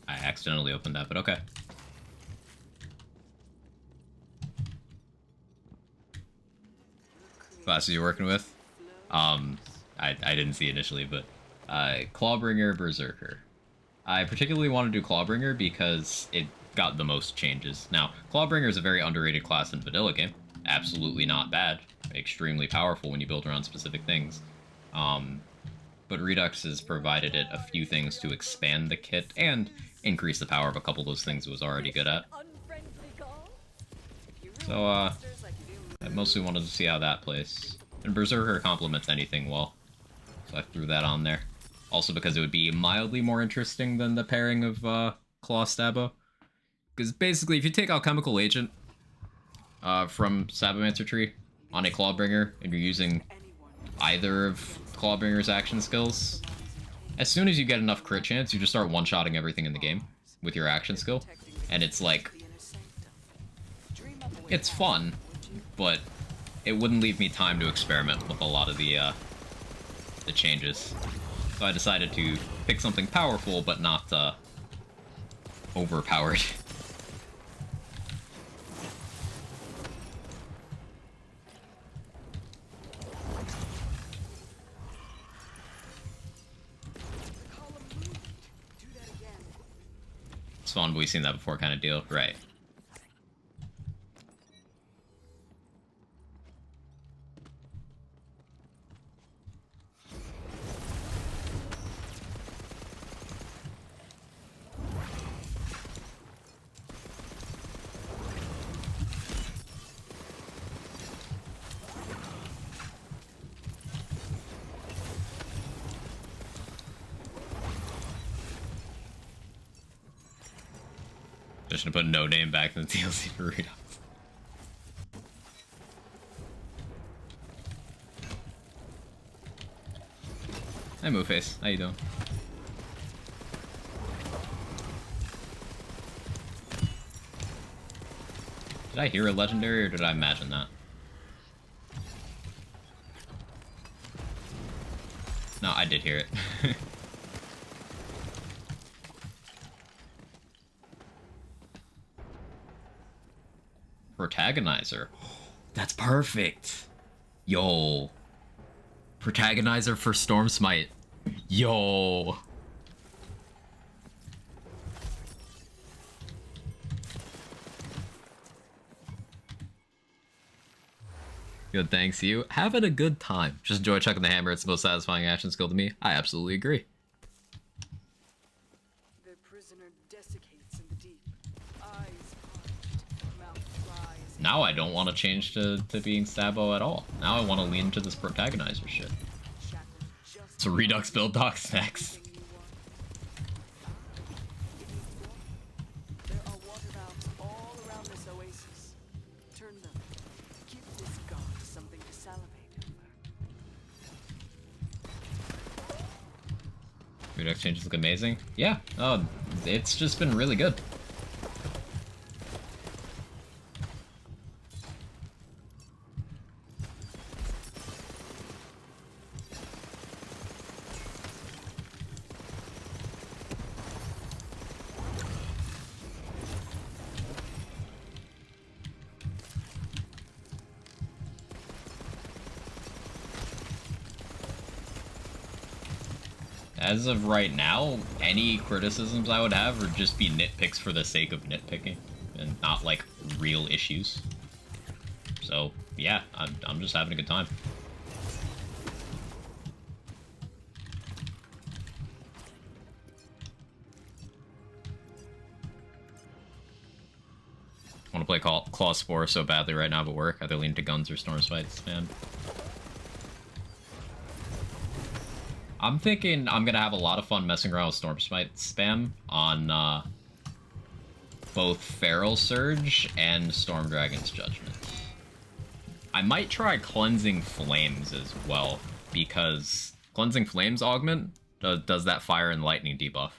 I accidentally opened that, but okay. Classes you're working with? I didn't see initially, but Clawbringer, Berserker. I particularly want to do Clawbringer because it got the most changes. Now, Clawbringer is a very underrated class in vanilla game. Absolutely not bad. Extremely powerful when you build around specific things. But Redux has provided it a few things to expand the kit and increase the power of a couple of those things it was already good at. unfriendly gods. So, I mostly wanted to see how that plays. And Berserker complements anything well. So I threw that on there. Also because it would be mildly more interesting than the pairing of Claw Stabbo. Because basically, if you take Alchemical Agent from Sabomancer Tree on a Clawbringer, and you're using either of Clawbringer's action skills, as soon as you get enough crit chance, you just start one-shotting everything in the game with your action skill. And it's like, it's fun, but it wouldn't leave me time to experiment with a lot of the changes. So I decided to pick something powerful, but not overpowered. The column moved. Do that again. It's fun, we've seen that before kind of deal. Right. Just gonna put no name back in the DLC for Redux. Hi Moonface, how you doing? Did I hear a legendary or did I imagine that? No, I did hear it. Protagonizer. That's perfect. Yo. Protagonizer for Storm Smite. Yo. Good, thanks you. Having a good time. Just enjoy chucking the hammer. It's the most satisfying action skill to me. I absolutely agree. Their prisoner desiccates in the deep. Eyes parched, mouth dries. Now I don't want to change to being Sabo at all. Now I want to lean into this Protagonizer shit. Shackled just It's a Redux build docs next. everything you want. It needs water. There are water valves all around this oasis. Turn them. Give this god something to salivate over. Redux changes look amazing. Yeah, oh, it's just been really good. As of right now, any criticisms I would have would just be nitpicks for the sake of nitpicking, and not like real issues. So yeah, I'm just having a good time. I want to play Claw Spore so badly right now, but work. Either lean to guns or Storm Smites, man. I'm thinking I'm gonna have a lot of fun messing around with Storm Smite spam on both Feral Surge and Storm Dragon's Judgment. I might try Cleansing Flames as well, because Cleansing Flames augment does that fire and lightning debuff,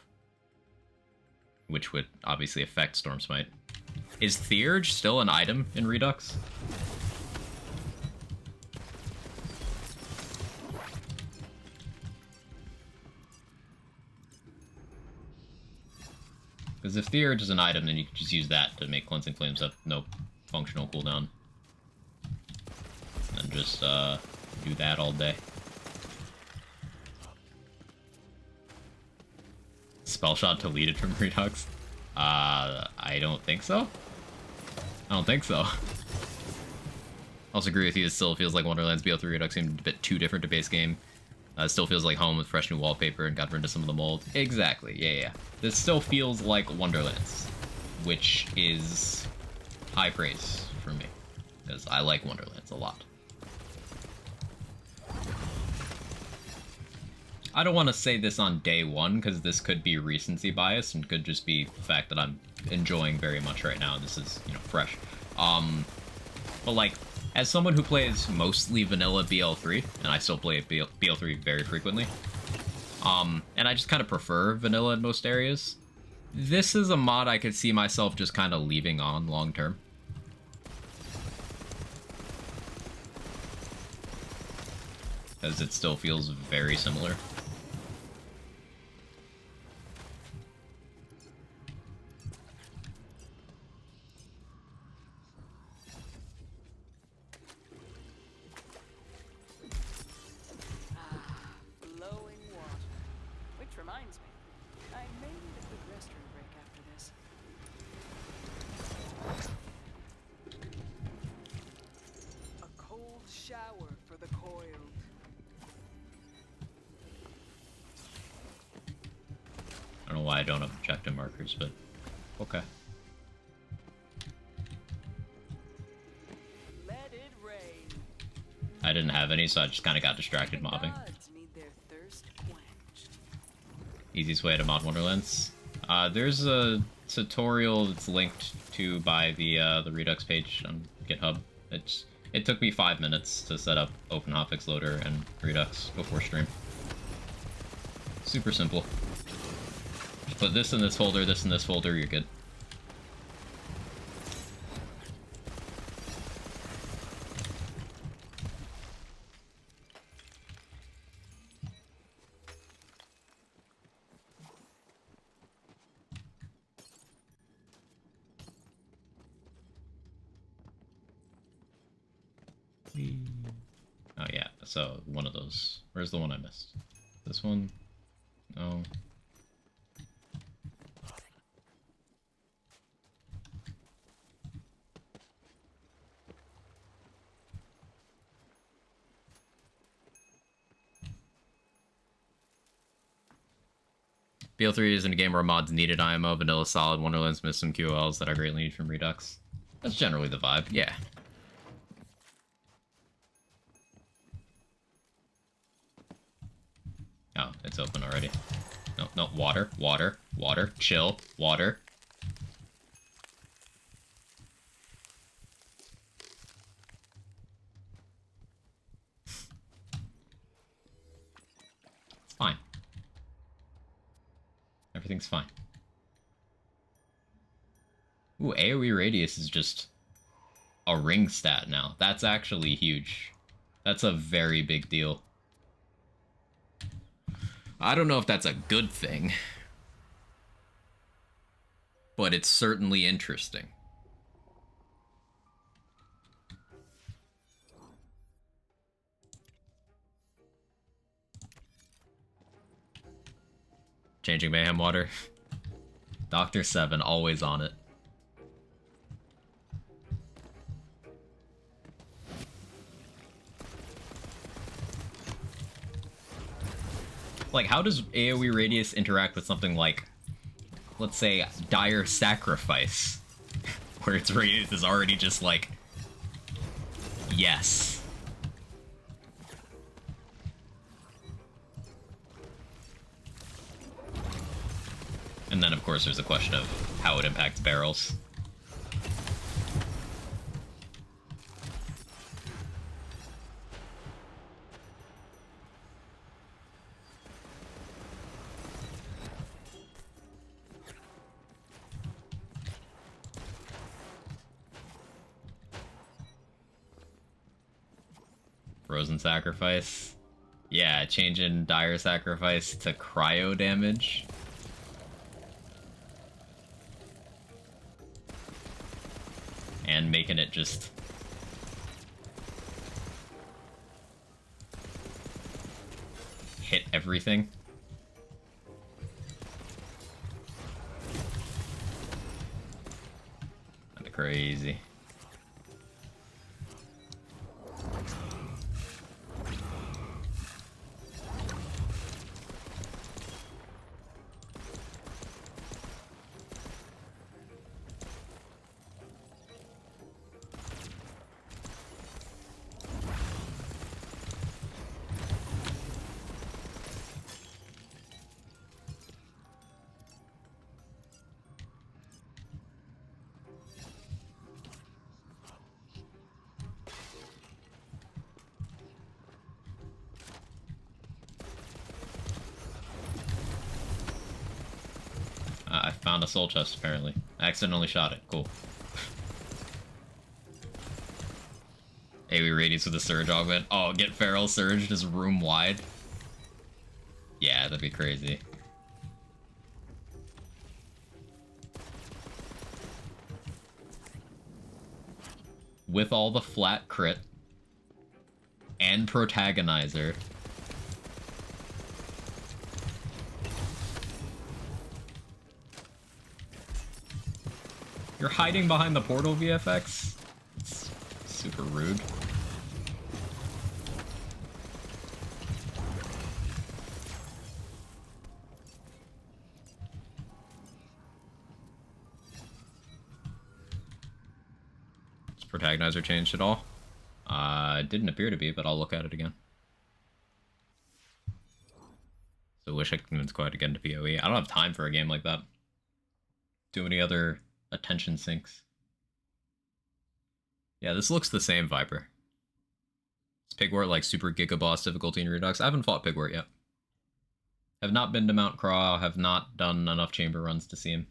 which would obviously affect Storm Smite. Is Theurge still an item in Redux? Because if Theurge is an item, then you can just use that to make Cleansing Flames have no functional cooldown. And just do that all day. Spellshot deleted from Redux? I don't think so. I don't think so. I also agree with you, it still feels like Wonderlands BO3 Redux seemed a bit too different to base game. It still feels like home with fresh new wallpaper and got rid of some of the mold. Exactly, yeah. This still feels like Wonderlands, which is high praise for me, because I like Wonderlands a lot. I don't want to say this on day one, because this could be recency bias, and could just be the fact that I'm enjoying very much right now. This is, you know, fresh. But like, as someone who plays mostly vanilla BL3, and I still play BL3 very frequently, and I just kind of prefer vanilla in most areas, this is a mod I could see myself just kind of leaving on long term. Because it still feels very similar. why I don't have objective markers, but okay. Let it rain. I didn't have any, so I just kind of got distracted The mobbing. gods need their thirst quenched. Easiest way to mod Wonderlands. There's a tutorial that's linked to by the Redux page on GitHub. It took me 5 minutes to set up Open Hotfix Loader and Redux before stream. Super simple. Just put this in this folder, you're good. Oh yeah, so one of those. Where's the one I missed? This one? No. BL3 isn't a game where mods needed IMO, vanilla solid, Wonderlands missed some QOLs that I greatly need from Redux. That's generally the vibe, yeah. Oh, it's open already. No, no, water, water, water, chill, water. It's fine. Everything's fine. Ooh, AoE radius is just a ring stat now. That's actually huge. That's a very big deal. I don't know if that's a good thing, but it's certainly interesting. Changing Mayhem Water. Dr. 7, always on it. Like, how does AoE Radius interact with something like, let's say, Dire Sacrifice? Where its radius is already just like, yes. And then, of course, there's a question of how it impacts barrels. Frozen Sacrifice. Yeah, changing Dire Sacrifice to cryo damage. And making it just hit everything. Kinda crazy. I found a soul chest, apparently. I accidentally shot it. Cool. AoE radius with a surge augment. Oh, get Feral Surge just room wide. Yeah, that'd be crazy. With all the flat crit and protagonizer. You're hiding behind the portal VFX? It's super rude. protagonizer changed at all. It didn't appear to be, but I'll look at it again. So wish I could convince Quiet to get into PoE. I don't have time for a game like that. Too many other attention sinks. Yeah, this looks the same, Viper. Is Pigwort like super giga boss difficulty in Redux? I haven't fought Pigwort yet. Have not been to Mount Craw, have not done enough chamber runs to see him.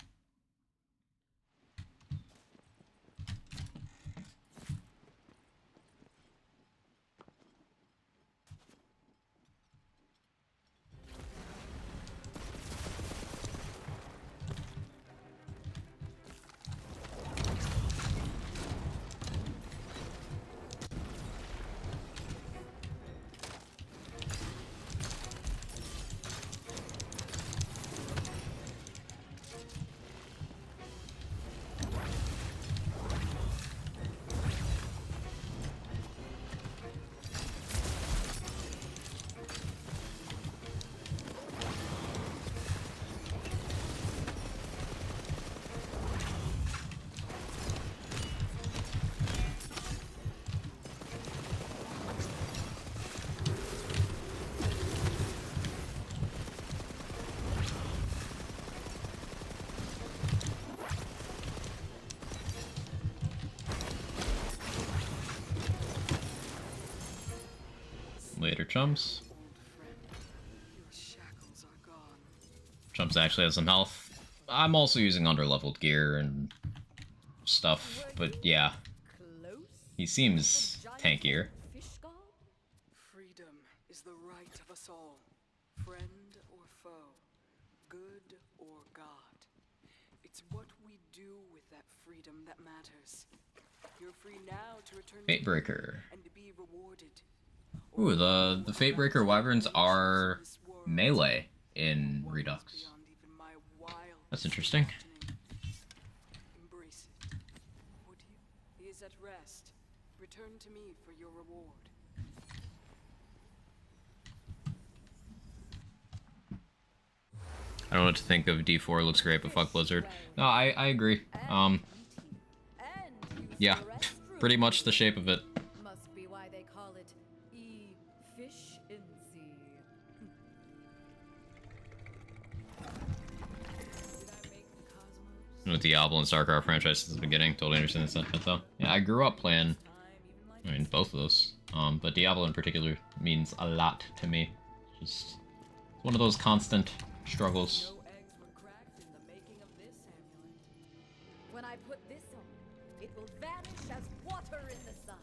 Later, Chumps. Chumps actually has some health. I'm also using underleveled gear and stuff, but yeah. He seems tankier. Freedom is the right of us all, friend or foe, good or God. It's what we do with that freedom that matters. You're free now to return Fatebreaker. and to be rewarded. Ooh, the Fatebreaker wyverns are melee in Redux. That's interesting. Embrace it. Would you? He is at rest. Return to me for your reward. I don't know what to think of D4. Looks great, but fuck Blizzard. No, I agree. Yeah, pretty much the shape of it. Must be why they call it efficiency. With Diablo and StarCraft franchise since the beginning. Totally understand the sentiment though. Yeah, I grew up playing, I mean, both of those. But Diablo in particular means a lot to me. Just one of those constant struggles. No eggs were cracked in the making of this amulet. When I put this on, it will vanish as water in the sun.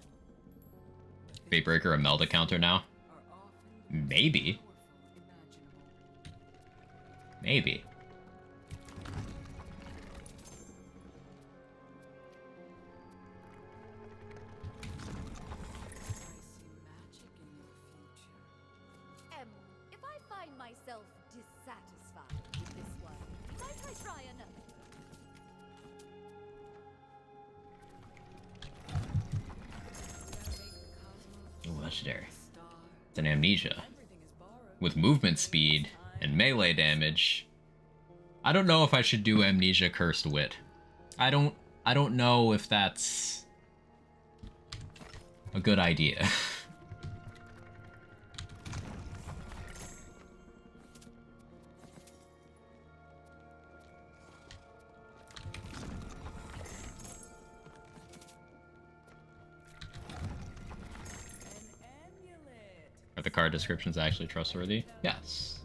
Fatebreaker a Melda counter now? Are often the Maybe. powerful imaginable. Maybe. I see magic in your future. If I find myself dissatisfied with this one, might I try another? Ooh, legendary. It's an Amnesia. With movement speed and melee damage. I don't know if I should do Amnesia Cursed Wit. I don't know if that's a good idea. Are the card descriptions actually trustworthy? Yes.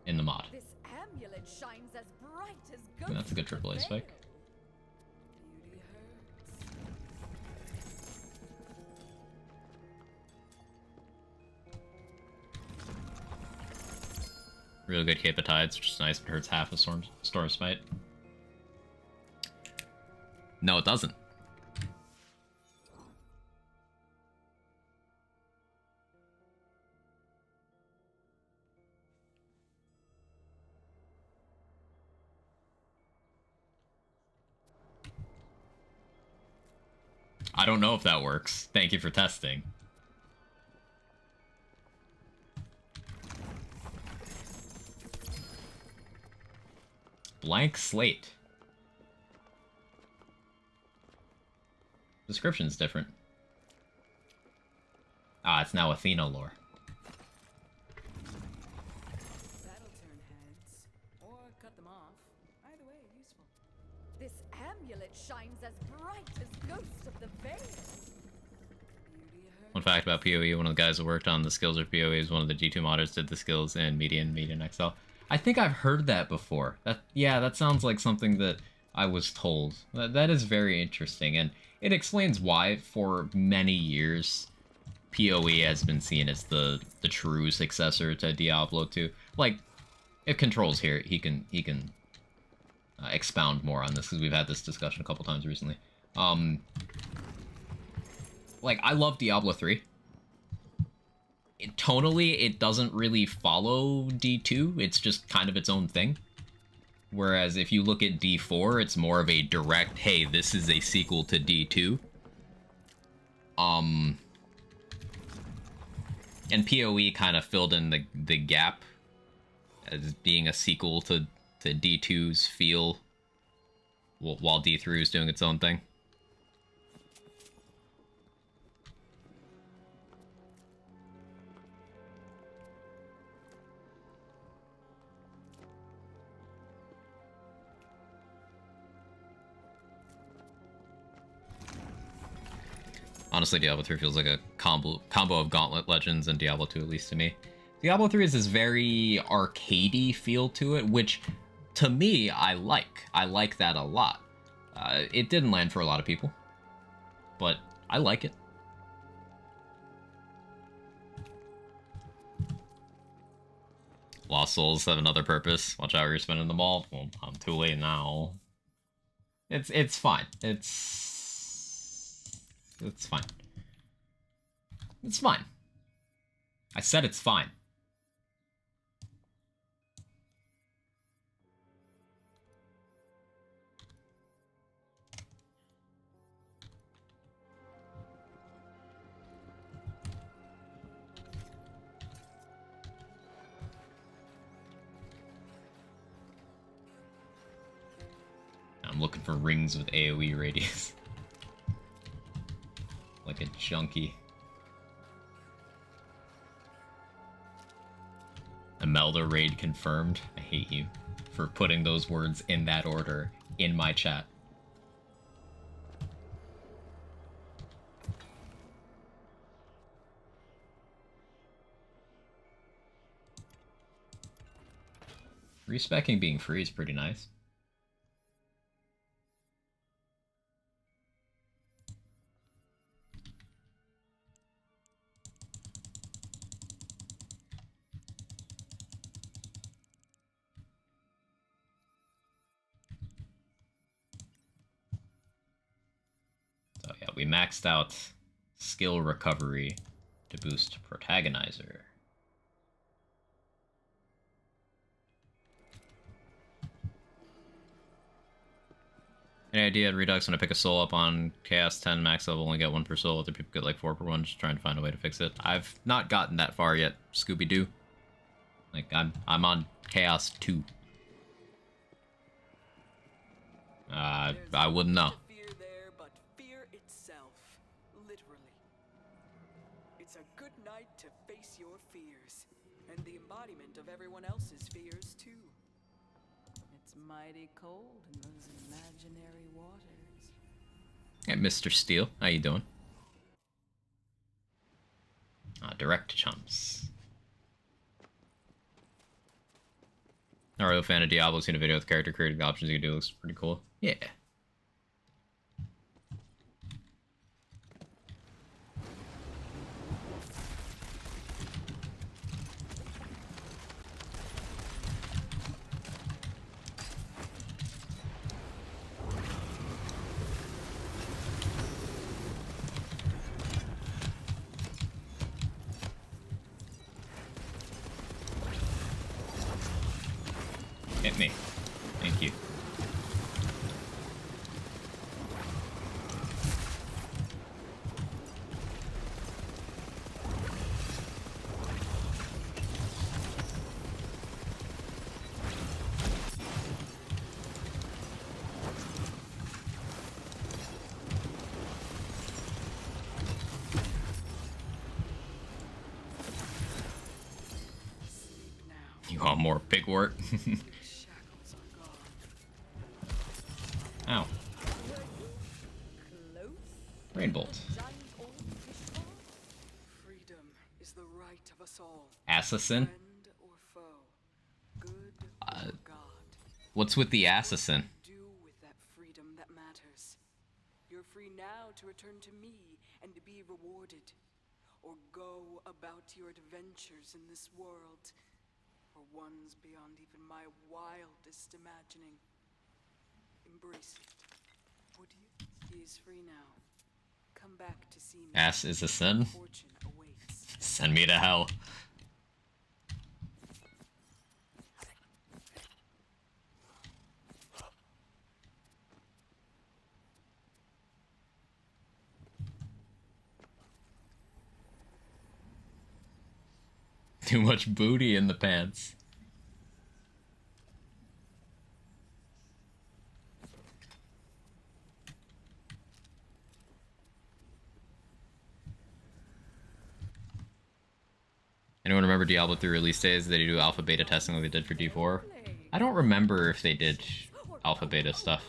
In the mod. This amulet shines as bright as I mean, that's a good AAA spec. Beauty hurts. Really good Cape of Tides, which is nice, but hurts half a Storm Smite. No, it doesn't. I don't know if that works. Thank you for testing. Blank slate. Description's different. Ah, it's now Athena lore. That'll turn heads. Or cut them off. Either way, useful. This amulet shines as bright as Ghost of the Veil. Beauty of her. Fun fact about PoE, one of the guys that worked on the skills of PoE is one of the G2 modders, did the skills in Median XL. I think I've heard that before. That sounds like something that I was told. That is very interesting, and it explains why, for many years, PoE has been seen as the true successor to Diablo 2. Like, if Control's here, he can expound more on this, because we've had this discussion a couple times recently. Like, I love Diablo 3. Tonally, it doesn't really follow D2. It's just kind of its own thing. Whereas if you look at D4, it's more of a direct, hey, this is a sequel to D2. And PoE kind of filled in the gap as being a sequel to D2's feel, while D3 is doing its own thing. Honestly, Diablo 3 feels like a combo of Gauntlet Legends and Diablo 2, at least to me. Diablo 3 has this very arcadey feel to it, which, to me, I like. I like that a lot. It didn't land for a lot of people, but I like it. Lost Souls have another purpose. Watch out, you're spending them all. Well, I'm too late now. It's fine. It's fine. It's fine. I said it's fine. I'm looking for rings with AoE radius. Like a junkie. Imelda raid confirmed. I hate you for putting those words in that order in my chat. Respecking being free is pretty nice. So yeah, we maxed out skill recovery to boost protagonizer. Any idea at Redux when I pick a soul up on Chaos 10 max level, only get one per soul, other people get like 4 per one, just trying to find a way to fix it. I've not gotten that far yet, Scooby-Doo. Like, I'm on Chaos 2. I wouldn't know. Fear there, but fear itself, literally. It's a good night to face your fears, and the embodiment of everyone else's fears too. It's mighty cold in those imaginary waters. Hey, Mr. Steele, how you doing? Direct chumps. Not really a fan of Diablo. Seen a video with character creating options you can do. Looks pretty cool. Yeah. Hit me. Thank you. You want more pigwort? Your shackles are gone. Ow. Close. Rainbolt. Giant old fish farm? Freedom is the right of us all. Assassin? Friend or foe, good Uh, or God. What's with the assassin? Do with that freedom that matters. You're free now to return to me and to be rewarded, or go about your adventures in this world, or ones beyond even my wildest imagining. Embrace it, would you? He is free now. Come back to see me. Ass is a sin? Fortune awaits. Send me to hell. Too much booty in the pants. Anyone remember Diablo 3 release days? Did they do alpha beta testing like they did for D4? I don't remember if they did alpha beta stuff.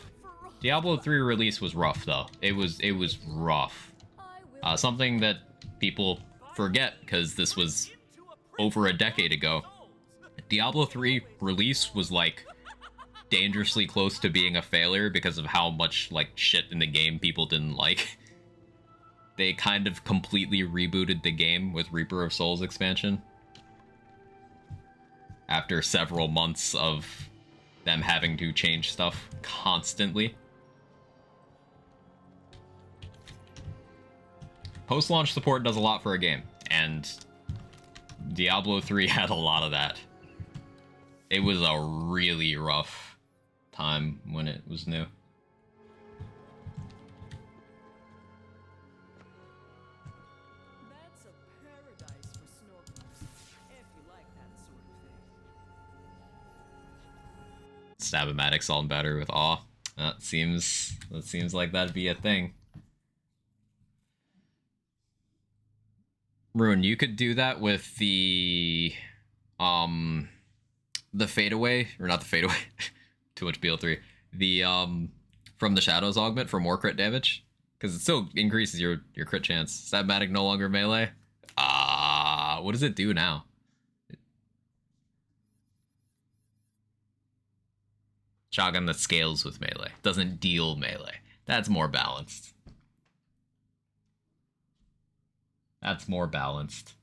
Diablo 3 release was rough though. It was rough. Something that people forget because this was over a decade ago. Diablo 3 release was like dangerously close to being a failure because of how much like shit in the game people didn't like. They kind of completely rebooted the game with Reaper of Souls expansion after several months of them having to change stuff constantly. Post-launch support does a lot for a game, and Diablo 3 had a lot of that. It was a really rough time when it was new. That's a paradise for snorkelers, if you like that sort of thing. Stab-o-matic salt and batter with awe. That seems like that'd be a thing. Rune, you could do that with the fadeaway, or not the fadeaway, too much BL3. The from the shadows augment for more crit damage, because it still increases your crit chance. Stab-o-matic no longer melee. What does it do now? Shotgun that scales with melee, doesn't deal melee. That's more balanced. That's more balanced.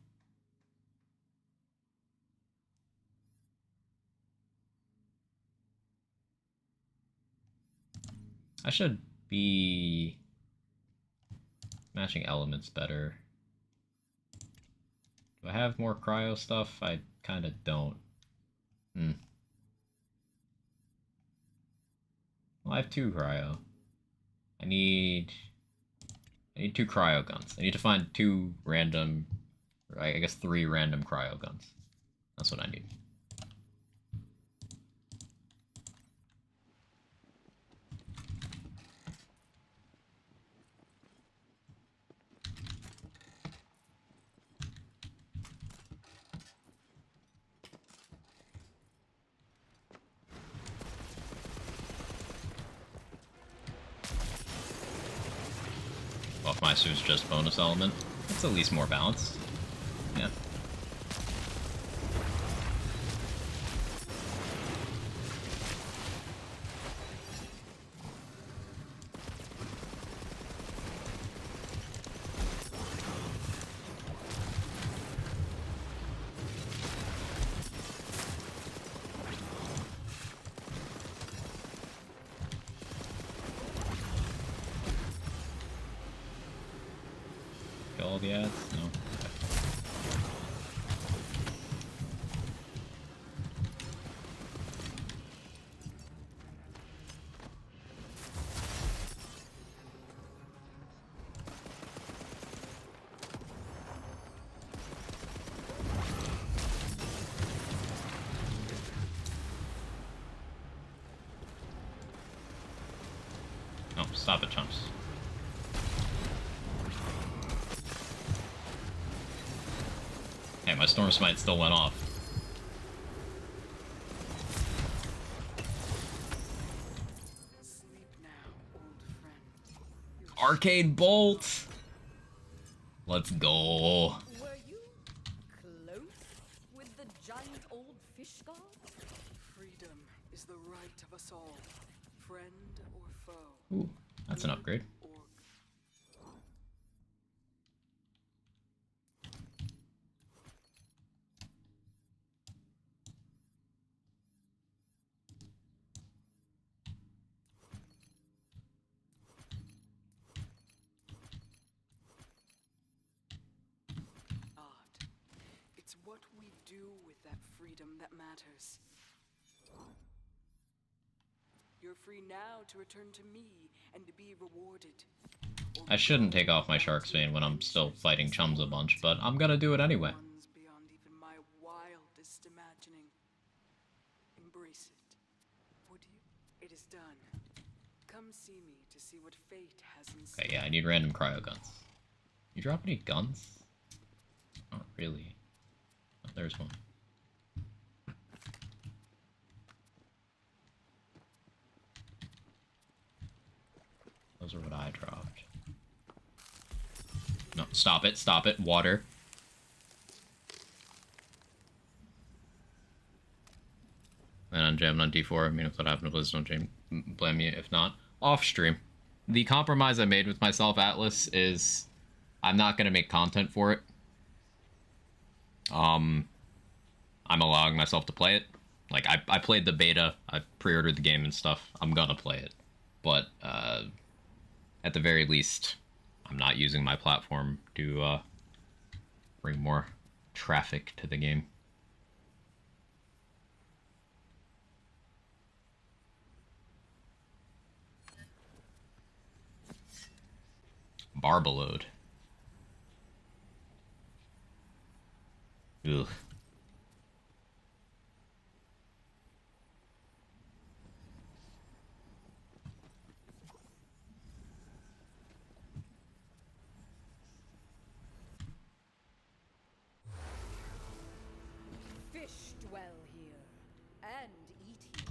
I should be matching elements better. Do I have more cryo stuff? I kind of don't. Well, I have 2 cryo. I need 2 cryo guns. I need to find 2 random, or I guess 3 random cryo guns. That's what I need. Buffmeister's just bonus element. It's at least more balanced. Yeah. Kill all the ads? No. Okay. Oh, stop it, chumps. Hey, my Storm Smite still went off. Arcade Bolt! Let's go. Were you close with the giant old fish god? Freedom is the right of us all, friend or foe. Ooh, that's an upgrade. Or God. It's what we do with that freedom that matters. You're free now to return to me and to be rewarded. I shouldn't take off my shark's vein when I'm still fighting chums a bunch, but I'm gonna do it anyway. Ones beyond even my wildest imagining. Embrace it. Would you? It is done. Come see me to see what fate has in store. Okay, yeah, I need random cryo guns. You drop any guns? Not really. Oh, there's one. Those are what I dropped. No, stop it, stop it. Water. And I'm jamming on D4. I mean, if that happened, please don't blame me. If not, off stream. The compromise I made with myself, Atlas, is I'm not gonna make content for it. I'm allowing myself to play it. Like, I played the beta, I pre-ordered the game and stuff. I'm gonna play it. But, at the very least, I'm not using my platform to, bring more traffic to the game. Barbalode. Ugh. Fish dwell here, and eat here,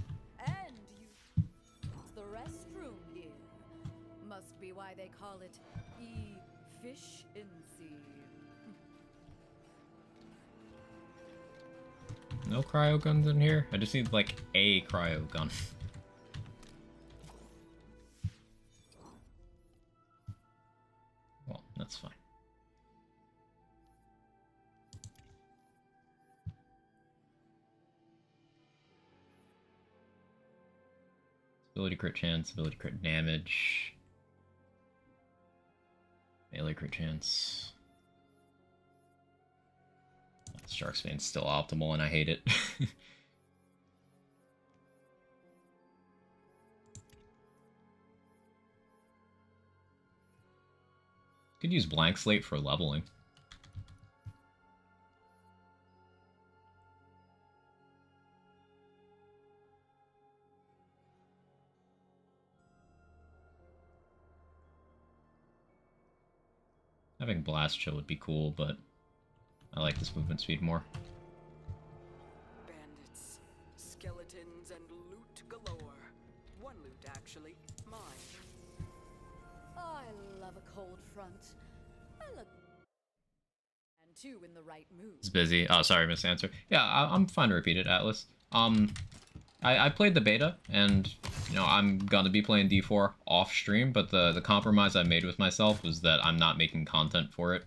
and use the restroom here. Must be why they call it efficiency. No cryo guns in here? I just need, like, a cryo gun. Well, that's fine. Ability crit chance, ability crit damage. Melee crit chance. Shark's Vein's still optimal and I hate it. Could use Blank Slate for leveling. Having Blast Chill would be cool, but I like this movement speed more. Bandits, skeletons, and loot galore. One loot, actually. Mine. I love a cold front. I look and two in the right mood. It's busy. Oh, sorry, missed answer. Yeah, I'm fine to repeat it, Atlas. I played the beta, and, you know, I'm gonna be playing D4 off stream, but the compromise I made with myself was that I'm not making content for it.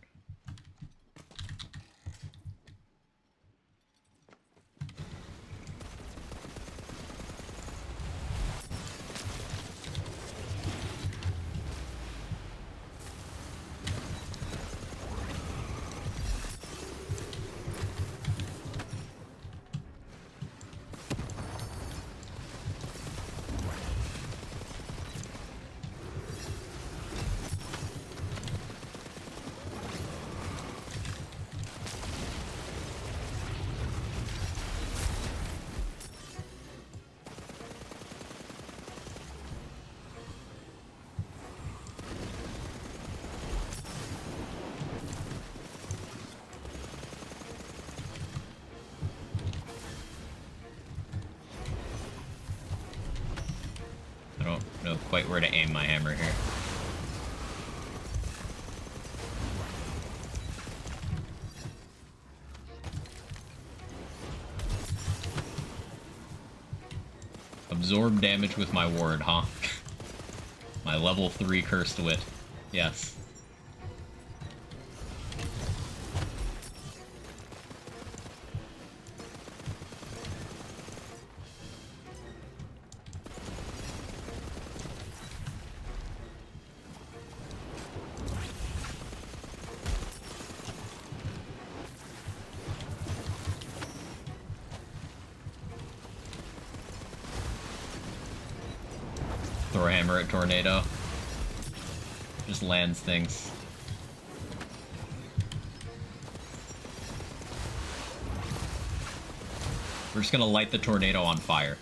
I don't know quite where to aim my hammer here. Absorb damage with my ward, huh? My level 3 cursed wit. Yes. Throw a hammer at Tornado. Just lands things. We're just gonna light the Tornado on fire.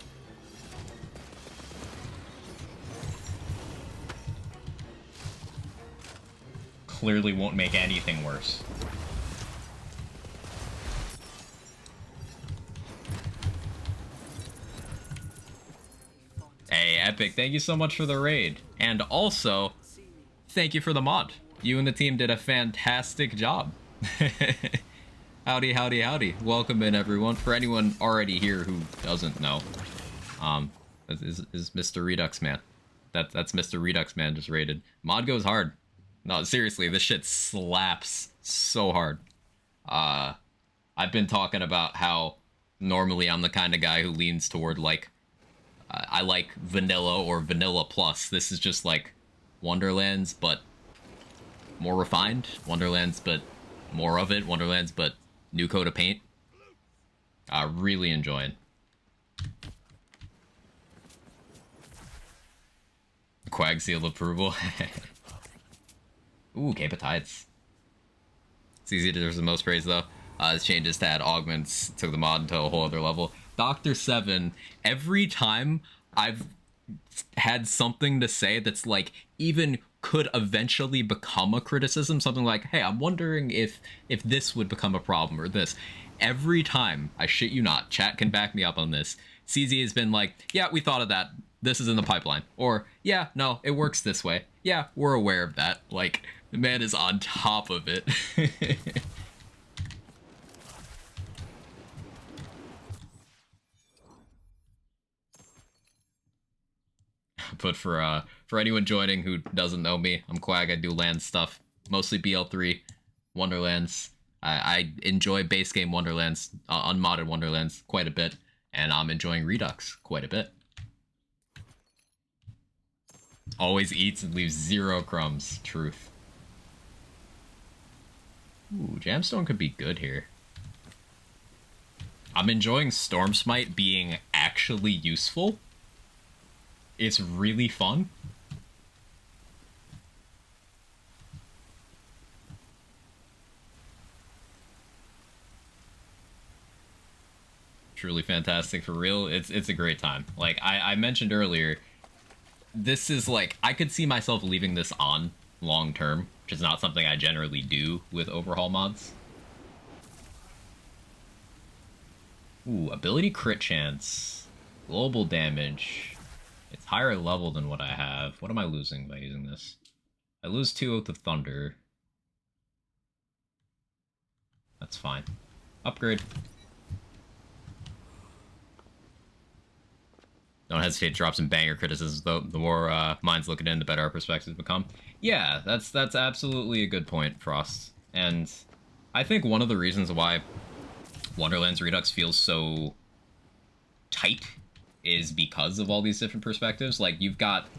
Clearly won't make anything worse. Hey, Epic, thank you so much for the raid. And also, thank you for the mod. You and the team did a fantastic job. Howdy, howdy, howdy. Welcome in, everyone. For anyone already here who doesn't know, is Mr. Redux Man. That's Mr. Redux Man just raided. Mod goes hard. No, seriously, this shit slaps so hard. I've been talking about how normally I'm the kind of guy who leans toward, like, I like vanilla or vanilla plus. This is just like Wonderlands, but more refined. Wonderlands, but more of it. Wonderlands, but new coat of paint. Really enjoying. Quag seal approval. Ooh, Cape of Tides. It's easy to deserve the most praise, though. This changes to add augments took the mod to a whole other level. Dr. 7, every time I've had something to say that's like even could eventually become a criticism, something like, hey, I'm wondering if this would become a problem or this. Every time, I shit you not, chat can back me up on this, CZ has been like, yeah, we thought of that. This is in the pipeline. Or, yeah, no, it works this way. Yeah, we're aware of that. Like, the man is on top of it. But for anyone joining who doesn't know me, I'm Quag. I do land stuff, mostly BL3, Wonderlands. I enjoy base game Wonderlands, unmodded Wonderlands quite a bit, and I'm enjoying Redux quite a bit. Always eats and leaves 0 crumbs. Truth. Ooh, Jamstone could be good here. I'm enjoying Storm Smite being actually useful. It's really fun. Truly fantastic for real. It's a great time. Like I mentioned earlier, this is like, I could see myself leaving this on long term, which is not something I generally do with overhaul mods. Ooh, ability crit chance, global damage. It's higher level than what I have. What am I losing by using this? I lose 2 Oath of Thunder. That's fine. Upgrade. Don't hesitate to drop some banger criticisms, though. The more minds look at it, the better our perspectives become. Yeah, that's absolutely a good point, Frost. And I think one of the reasons why Wonderlands Redux feels so tight is because of all these different perspectives. Like, you've got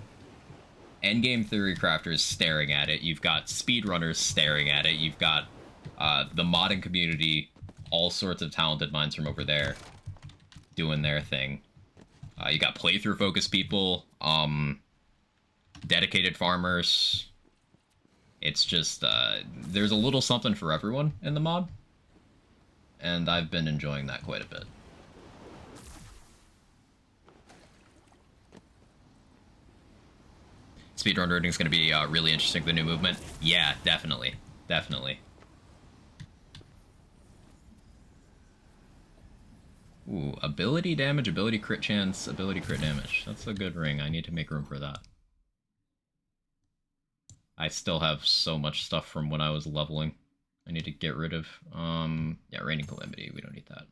endgame theory crafters staring at it, you've got speedrunners staring at it, you've got the modding community, all sorts of talented minds from over there doing their thing. You got playthrough focused people, dedicated farmers. It's just, there's a little something for everyone in the mod, and I've been enjoying that quite a bit. Speedrun routing is going to be really interesting for the new movement. Yeah, definitely. Definitely. Ooh, ability damage, ability crit chance, ability crit damage. That's a good ring. I need to make room for that. I still have so much stuff from when I was leveling. I need to get rid of, yeah, Raining Calamity. We don't need that.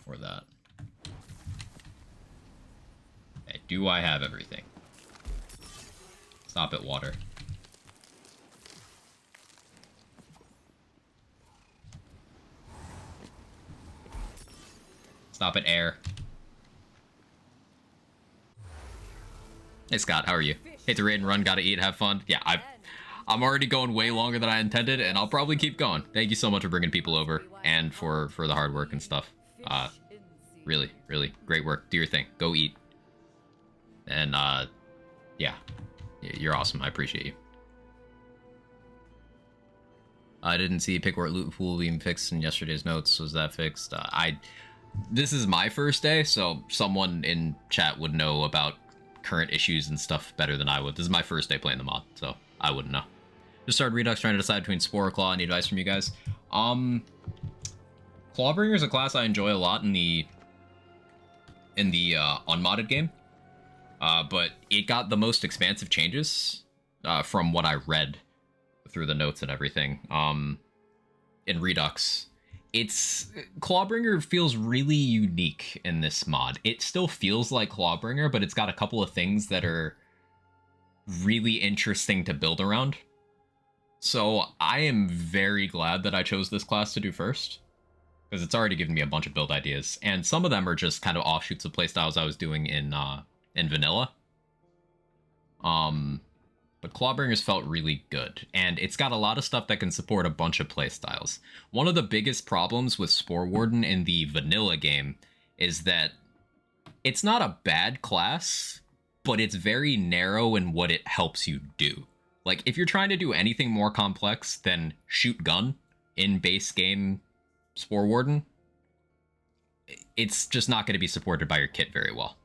Or that. Do I have everything? Stop it, water. Stop it, air. Hey Scott, how are you? Hate the raid and run, gotta eat, have fun. Yeah, I'm already going way longer than I intended, and I'll probably keep going. Thank you so much for bringing people over and for the hard work and stuff. Really, really great work. Do your thing. Go eat. And yeah, you're awesome. I appreciate you. I didn't see Pickwort loot pool being fixed in yesterday's notes. Was that fixed? This is my first day, so someone in chat would know about current issues and stuff better than I would. This is my first day playing the mod, so I wouldn't know. Just started Redux, trying to decide between Spore or Claw. Any advice from you guys? Clawbringer is a class I enjoy a lot in the unmodded game, but it got the most expansive changes from what I read through the notes and everything. In Redux, Clawbringer feels really unique in this mod. It still feels like Clawbringer, but it's got a couple of things that are really interesting to build around. So I am very glad that I chose this class to do first, because it's already given me a bunch of build ideas, and some of them are just kind of offshoots of playstyles I was doing in vanilla. But Clawbringers felt really good, and it's got a lot of stuff that can support a bunch of playstyles. One of the biggest problems with Spore Warden in the vanilla game is that it's not a bad class, but it's very narrow in what it helps you do. Like, if you're trying to do anything more complex than shoot gun in base game Spore Warden, it's just not going to be supported by your kit very well.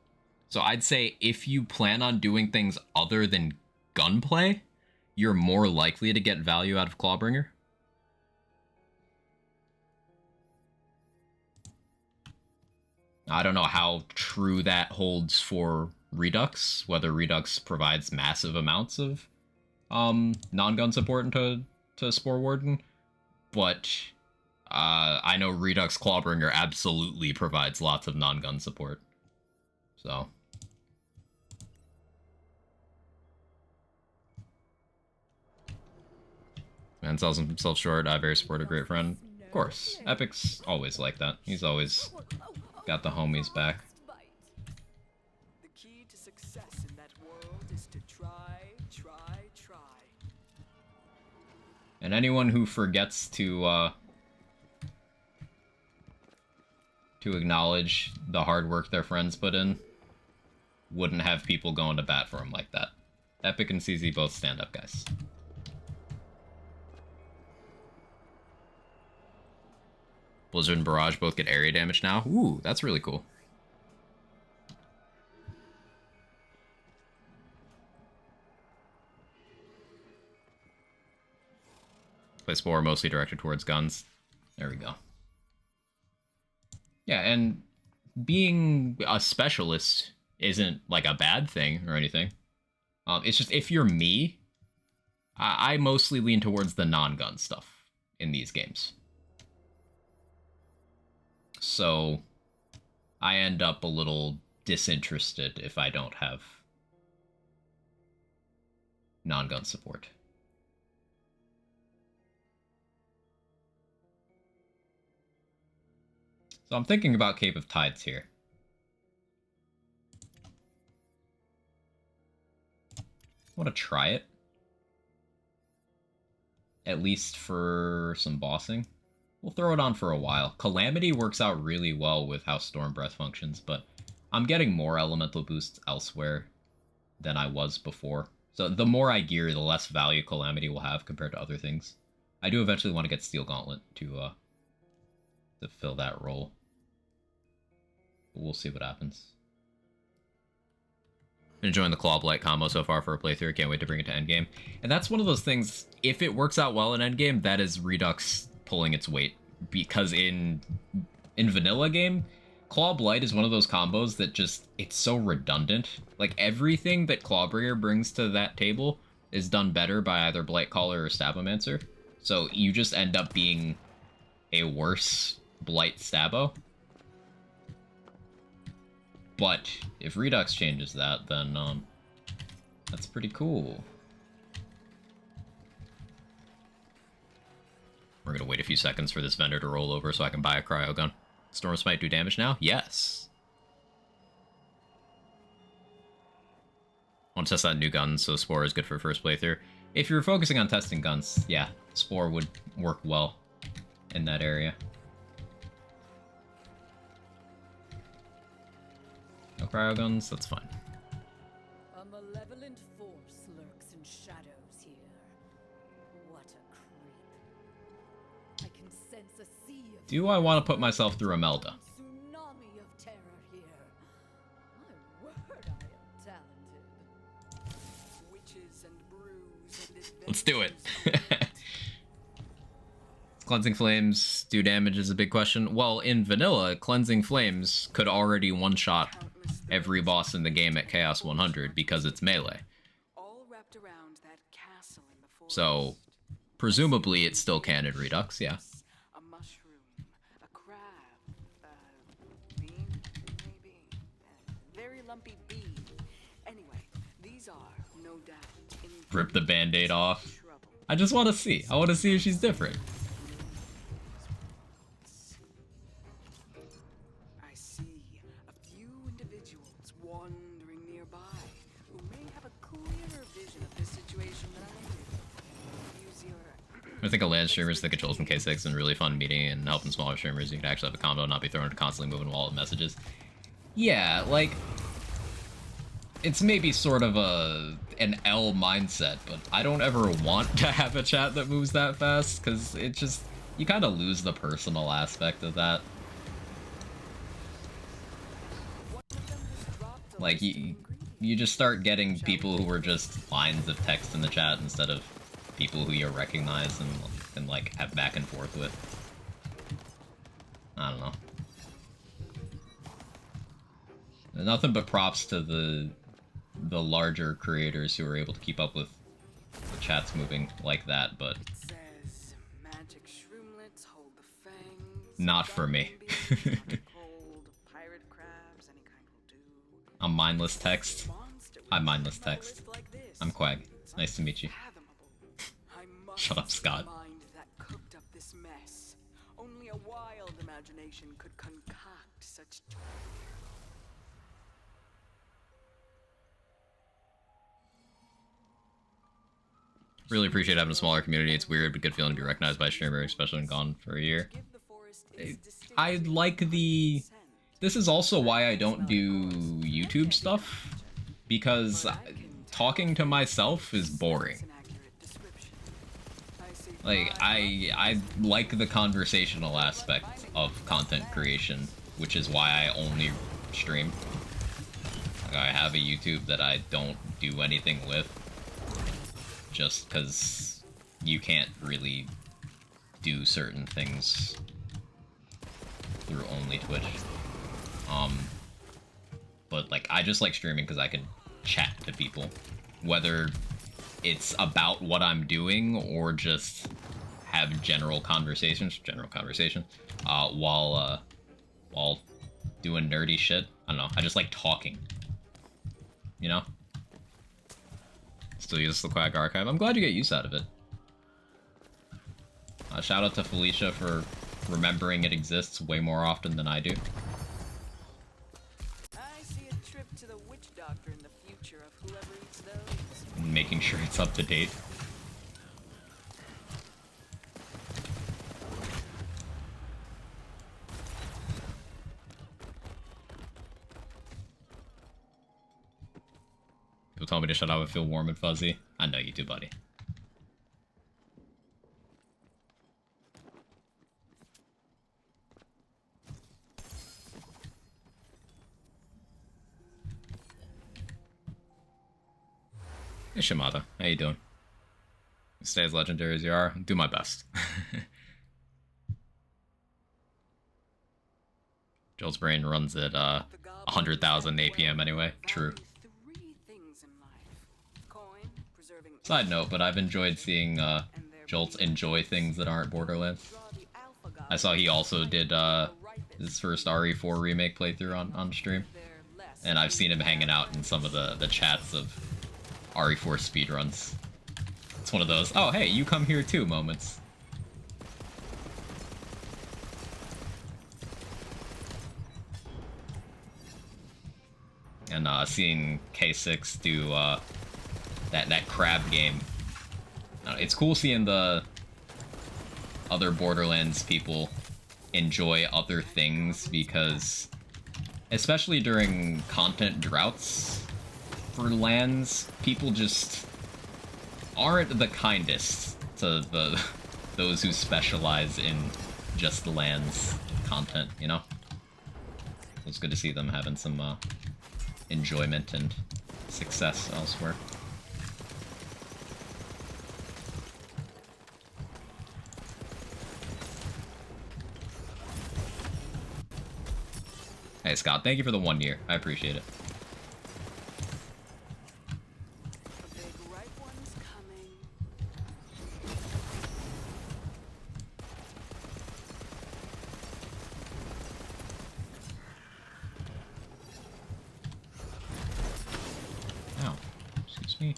So I'd say if you plan on doing things other than gunplay, you're more likely to get value out of Clawbringer. I don't know how true that holds for Redux, whether Redux provides massive amounts of non-gun support into Spore Warden, but I know Redux Clawbringer absolutely provides lots of non-gun support. So man sells himself short. I very support a great friend. Of course, Epic's always like that. He's always got the homies back. The key to success in that world is to try. And anyone who forgets to acknowledge the hard work their friends put in wouldn't have people going to bat for him like that. Epic and CZ both stand up guys. Blizzard and Barrage both get area damage now. Ooh, that's really cool. Play Spore mostly directed towards guns. There we go. Yeah, and being a specialist isn't like a bad thing or anything. It's just, if you're me, I mostly lean towards the non-gun stuff in these games. So I end up a little disinterested if I don't have non-gun support. So I'm thinking about Cape of Tides here. I want to try it. At least for some bossing. We'll throw it on for a while. Calamity works out really well with how Storm Breath functions, but I'm getting more elemental boosts elsewhere than I was before. So the more I gear, the less value Calamity will have compared to other things. I do eventually want to get Steel Gauntlet to fill that role. But we'll see what happens. Been enjoying the Claw Blight combo so far for a playthrough. Can't wait to bring it to endgame. And that's one of those things, if it works out well in endgame, that is Redux pulling its weight. Because in vanilla game, Claw Blight is one of those combos that just, it's so redundant. Like, everything that Clawbringer brings to that table is done better by either Blight Caller or Stabomancer. So you just end up being a worse Blight Stabo. But if Redux changes that, then that's pretty cool. We're gonna wait a few seconds for this vendor to roll over so I can buy a cryo gun. Storm Smite do damage now? Yes. I want to test that new gun, so Spore is good for first playthrough. If you're focusing on testing guns, yeah, Spore would work well in that area. No cryo guns, that's fine. A malevolent force lurks in shadows here. What a creep. I can sense a sea of Do I want to put myself through a Melda? tsunami of terror here. My word, I am talented. Witches and brews and Let's do it. adventures Cleansing Flames do damage is a big question. Well, in vanilla, Cleansing Flames could already one-shot countless every boss in the game at Chaos 100 because it's melee. all wrapped around that castle in the forest. So, presumably it still can in Redux, yeah. A mushroom, a crab, a bean, maybe, a very lumpy bean. Anyway, these are, no doubt, in Rip the band-aid off. trouble. I just want to see. I want to see if she's different. I see a few individuals wandering nearby who may have a clearer vision of this situation than I do. Use your I think a LAN streamer that controls from K6 and really fun meeting and helping smaller streamers. You can actually have a combo, not be thrown into constantly moving wall of messages. Yeah, like it's maybe sort of an L mindset, but I don't ever want to have a chat that moves that fast because it just you kind of lose the personal aspect of that. Like you just start getting people who are just lines of text in the chat instead of people who you recognize and like have back and forth with. I don't know. Nothing but props to the larger creators who are able to keep up with the chats moving like that, but It says magic shroomlets hold the fangs. not for me. Cold pirate crabs, any kind will do. I'm mindless text. Monster I'm with mindless a text. list like this. I'm Quag. Nice to meet you. Unfathomable. I must Shut up, see Scott. the mind that cooked up this mess. Only a wild imagination could concoct such. Really appreciate having a smaller community. It's weird, but good feeling to be recognized by a streamer, especially when gone for a year. Give the forest its distinct I like the... scent. This is also why I don't do YouTube stuff, because talking to myself is boring. That's an accurate description. I see Like, I like the conversational aspect of content creation, which is why I only stream. Like, I have a YouTube that I don't do anything with, just because you can't really do certain things through only Twitch. But like, I just like streaming because I can chat to people, whether it's about what I'm doing or just have general conversations, while doing nerdy shit. I don't know. I just like talking. You know? Still use the Quag archive. I'm glad you get use out of it. Shout out to Felicia for remembering it exists way more often than I do. I see a trip to the witch doctor in the future of whoever eats those. And making sure it's up to date. People tell me to shut up. I feel warm and fuzzy. I know you do, buddy. Hey Shimada, how you doing? Stay as legendary as you are. Do my best. Joel's brain runs at 100,000 APM anyway. True. Three things in life. Coin, preserving Side note, but I've enjoyed seeing and their Jolts enjoy things that aren't Borderlands. draw the alpha god I saw he also did his first RE4 remake playthrough on stream. their left and I've seen him hanging out in some of the chats of RE4 speedruns. It's one of those, oh hey, you come here too moments. And seeing K6 do that crab game. It's cool seeing the other Borderlands people enjoy other things, because especially during content droughts for lands, people just aren't the kindest to those who specialize in just the lands content, you know? It's good to see them having some enjoyment and success elsewhere. Hey Scott, thank you for the 1 year. I appreciate it. The big right one's coming. Ow. Excuse me.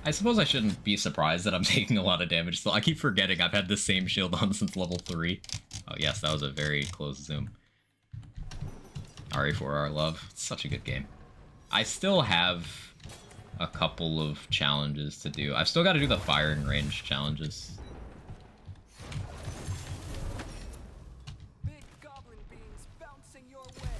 I suppose I shouldn't be surprised that I'm taking a lot of damage still. I keep forgetting I've had the same shield on since level 3. Oh yes, that was a very close zoom. RE4R love. It's such a good game. I still have a couple of challenges to do. I've still got to do the firing range challenges. Big goblin beams bouncing your way.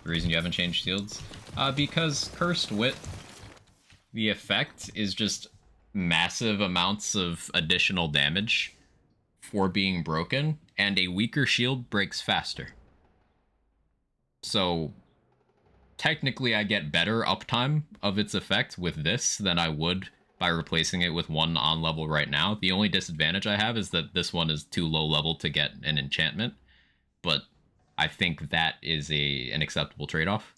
The reason you haven't changed shields? Because Cursed Wit, the effect is just massive amounts of additional damage for being broken, and a weaker shield breaks faster. So, technically I get better uptime of its effect with this than I would by replacing it with one on level right now. The only disadvantage I have is that this one is too low level to get an enchantment, but I think that is an acceptable trade-off.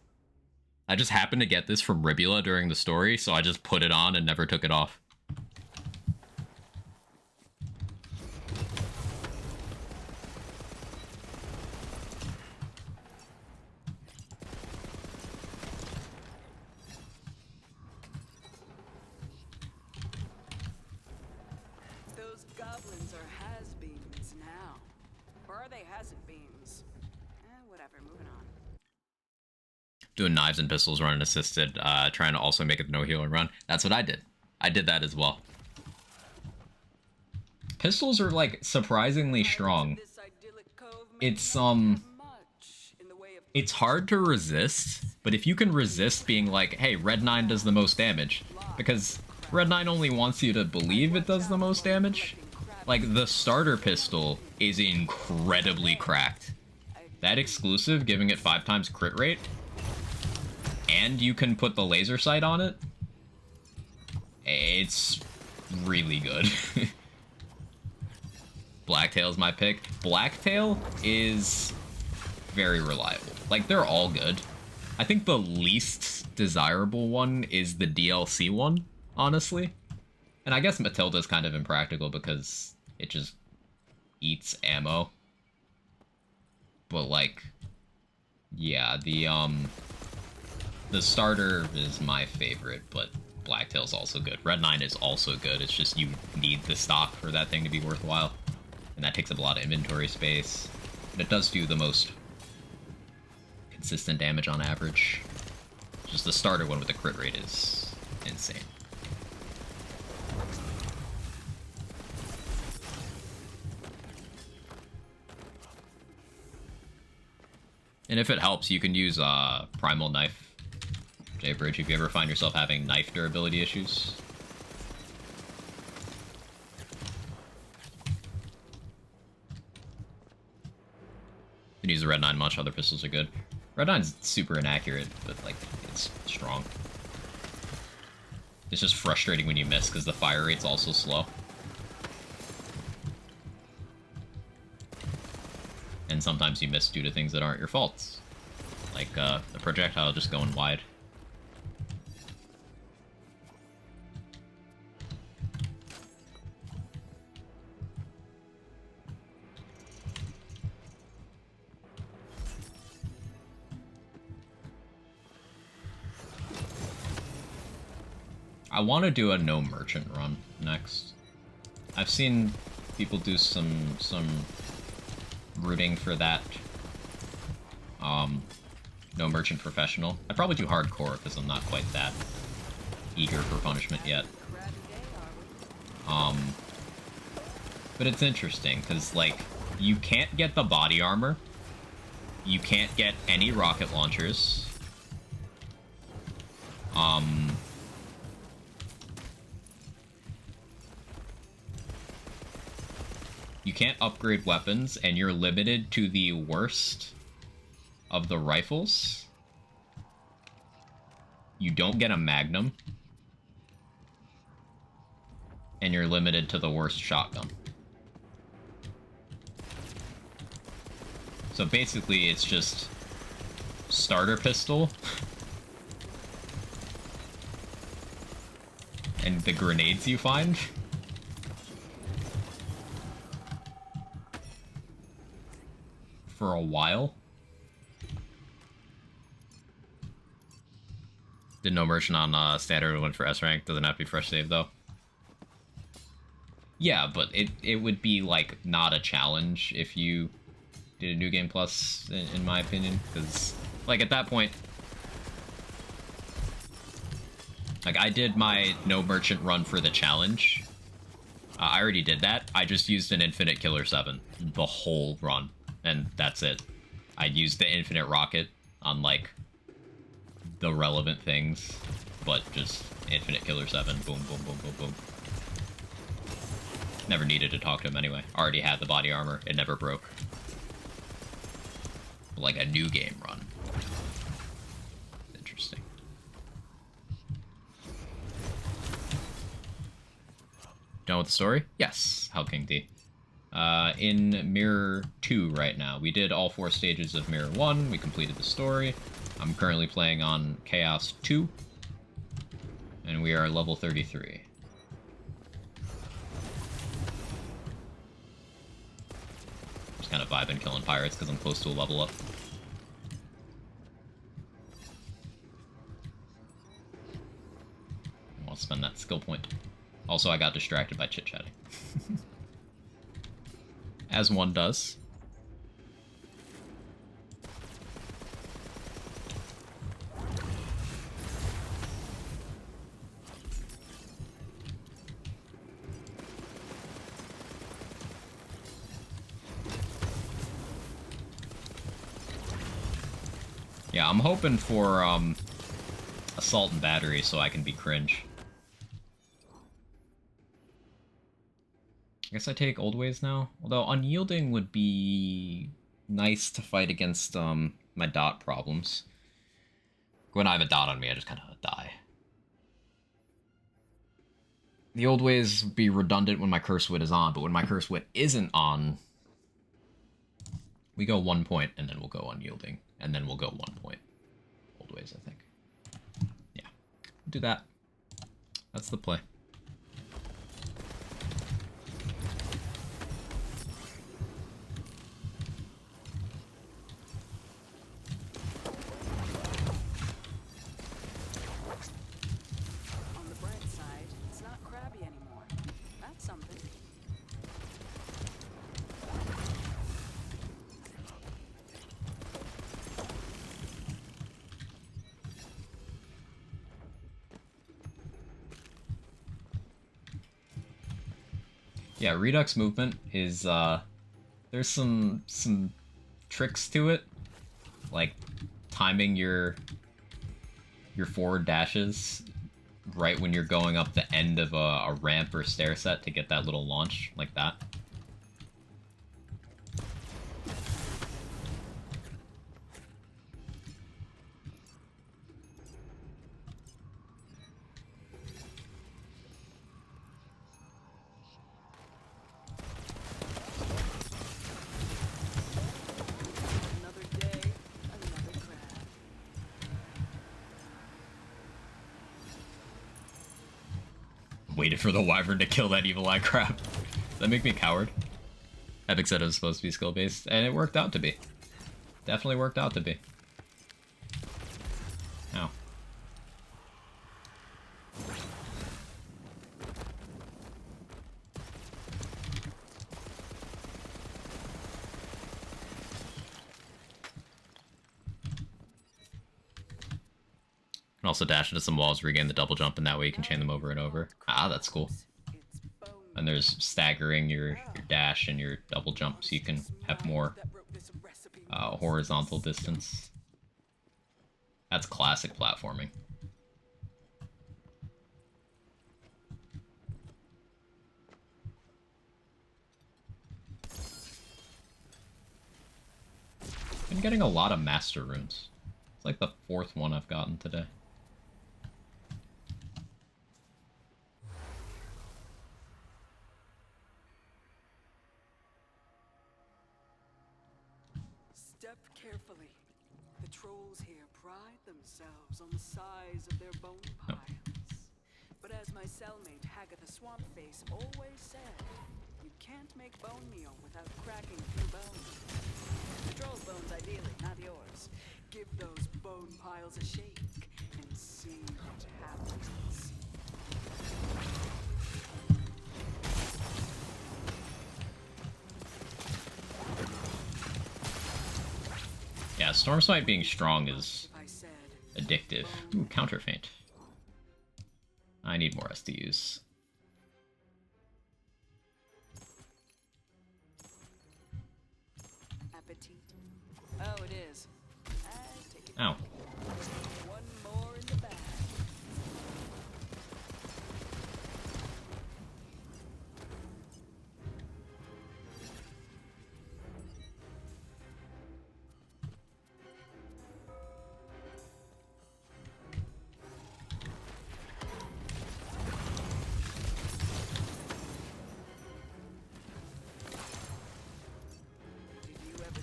I just happened to get this from Ribula during the story, so I just put it on and never took it off. Those goblins are has-beens now. Or are they hasn't-beens? Whatever, moving on. Doing knives and pistols running assisted, trying to also make it no heal and run. That's what I did. I did that as well. Pistols are like surprisingly strong. This idyllic cove may It's not have much in the way of it's hard to resist, but if you can resist being like, hey, Red 9 does the most damage, because Red 9 only wants you to believe it does the most damage. Like, the starter pistol is incredibly cracked. That exclusive, giving it 5 times crit rate, and you can put the laser sight on it, it's really good. Blacktail's my pick. Blacktail is very reliable. Like, they're all good. I think the least desirable one is the DLC one, honestly. And I guess Matilda's kind of impractical because it just eats ammo. But, like, yeah, the starter is my favorite, but Blacktail's also good. Red 9 is also good. It's just you need the stock for that thing to be worthwhile. And that takes up a lot of inventory space. But it does do the most consistent damage on average. Just the starter one with the crit rate is insane. And if it helps, you can use Primal Knife, J-Bridge, if you ever find yourself having knife durability issues. You can use the Red 9 much, other pistols are good. Red 9's super inaccurate, but, like, it's strong. It's just frustrating when you miss, because the fire rate's also slow. And and sometimes you miss due to things that aren't your faults. Like the projectile just going wide. I want to do a no merchant run next. I've seen people do some rooting for that. No merchant professional. I'd probably do hardcore because I'm not quite that eager for punishment yet. But it's interesting because like you can't get the body armor. You can't get any rocket launchers. You can't upgrade weapons, and you're limited to the worst of the rifles. You don't get a magnum. And you're limited to the worst shotgun. So basically, it's just starter pistol and the grenades you find. For a while. Did no merchant on standard, went for S rank. Doesn't have to be fresh save though. Yeah, but it would be like not a challenge if you did a new game plus, in my opinion, because like at that point, like I did my no merchant run for the challenge. I already did that. I just used an infinite killer 7 the whole run. And that's it. I used the infinite rocket on, like, the relevant things, but just infinite killer 7, boom, boom, boom, boom, boom. Never needed to talk to him anyway. Already had the body armor, it never broke. Like a new game run. Interesting. Done with the story? Yes, Hell King D. In Mirror 2 right now. We did all 4 stages of Mirror 1, we completed the story. I'm currently playing on Chaos 2, and we are level 33. Just kind of vibing killing pirates because I'm close to a level up. I'll spend that skill point. Also, I got distracted by chit-chatting. As one does. Yeah, I'm hoping for assault and battery so I can be cringe. I guess I take old ways now. Although unyielding would be nice to fight against my dot problems. When I have a dot on me, I just kind of die. The old ways would be redundant when my curse wit is on, but when my curse wit isn't on, we go 1 point and then we'll go unyielding, and then we'll go 1 point. Old ways, I think. Yeah, do that. That's the play. Yeah, Redux movement is, there's some tricks to it, like timing your forward dashes right when you're going up the end of a ramp or stair set to get that little launch, like that. waited for the wyvern to kill that evil eye crap. Does that make me a coward? Epic said it was supposed to be skill based, and it worked out to be. Definitely worked out to be. Ow. Can also dash into some walls, regain the double jump, and that way you can chain them over and over. Ah, that's cool. And there's staggering your dash and your double jump, so you can have more horizontal distance. That's classic platforming. Been getting a lot of master runes. It's like the 4th one I've gotten today. Step carefully. The trolls here pride themselves on the size of their bone piles. But as my cellmate Hagatha Swampface always said, you can't make bone meal without cracking through bones. The troll's bones ideally, not yours. Give those bone piles a shake and see what happens. Yeah, Storm Smite being strong is addictive. Ooh, counter feint. I need more SDUs. Appetit. Oh, it is. Take it. Ow. One more in the bag.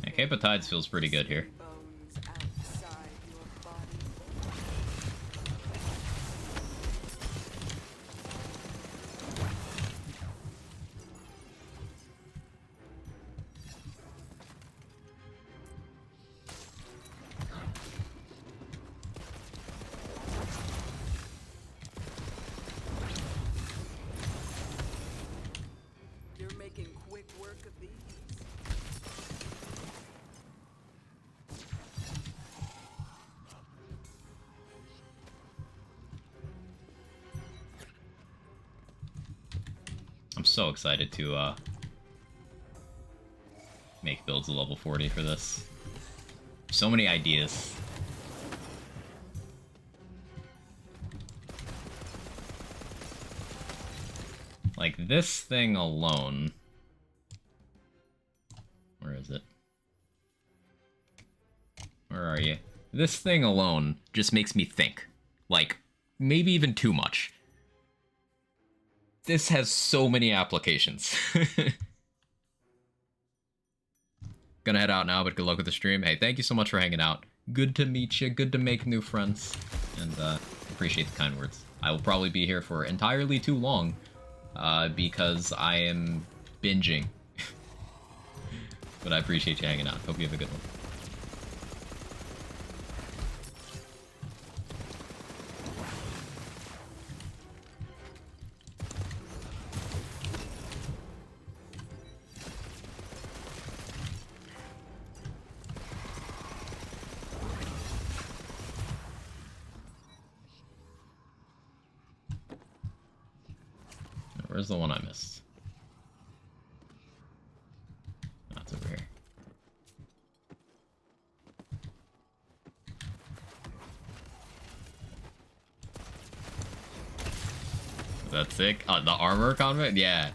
Yeah, Cape of Tides feels pretty good here. Bones outside your body. You're making quick work of these. I'm so excited to make builds a level 40 for this. So many ideas. Like this thing alone. Where is it? Where are you? This thing alone just makes me think. Like, maybe even too much. This has so many applications. Gonna head out now, but good luck with the stream. Hey, thank you so much for hanging out. Good to meet you, good to make new friends, and appreciate the kind words. I will probably be here for entirely too long, because I am binging. But I appreciate you hanging out. Hope you have a good one. Where's the one I missed? That's over here. That's sick. The armor combat? Yeah.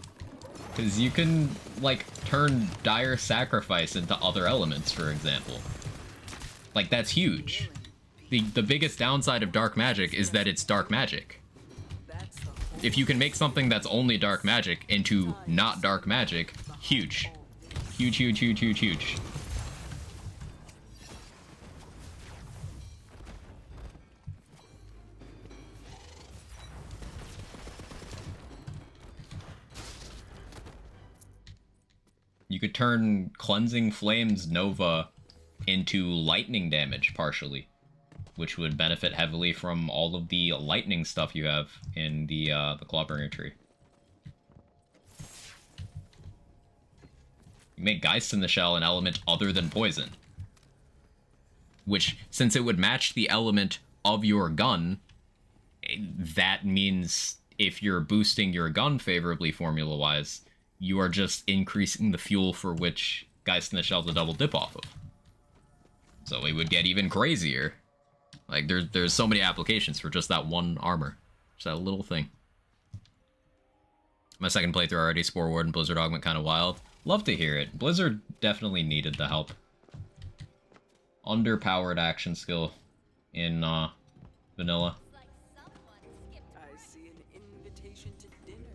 Because you can, like, turn Dire Sacrifice into other elements, for example. Like, that's huge. The biggest downside of dark magic is that it's dark magic. If you can make something that's only dark magic into not dark magic, huge. Huge, huge, huge, huge, huge. could turn Cleansing Flames Nova into lightning damage partially, which would benefit heavily from all of the lightning stuff you have in the Clawbringer tree. You make Geist in the Shell an element other than poison, which, since it would match the element of your gun, that means if you're boosting your gun favorably formula-wise, you are just increasing the fuel for which Geist in the Shell to double dip off of. So it would get even crazier. Like, there's so many applications for just that one armor. Just that little thing. My second playthrough already, Spore Ward and Blizzard Augment kind of wild. Love to hear it. Blizzard definitely needed the help. Underpowered action skill in vanilla. I see an invitation to dinner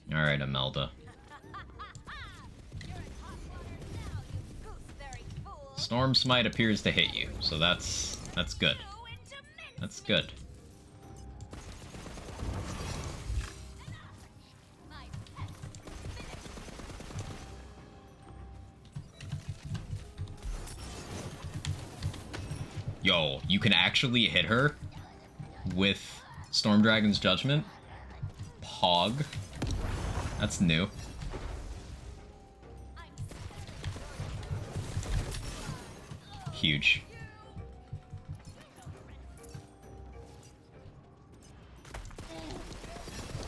in your Alright, Imelda. Storm Smite appears to hit you, so that's good. That's good. Yo, you can actually hit her with Storm Dragon's Judgment? Pog. That's new. Huge.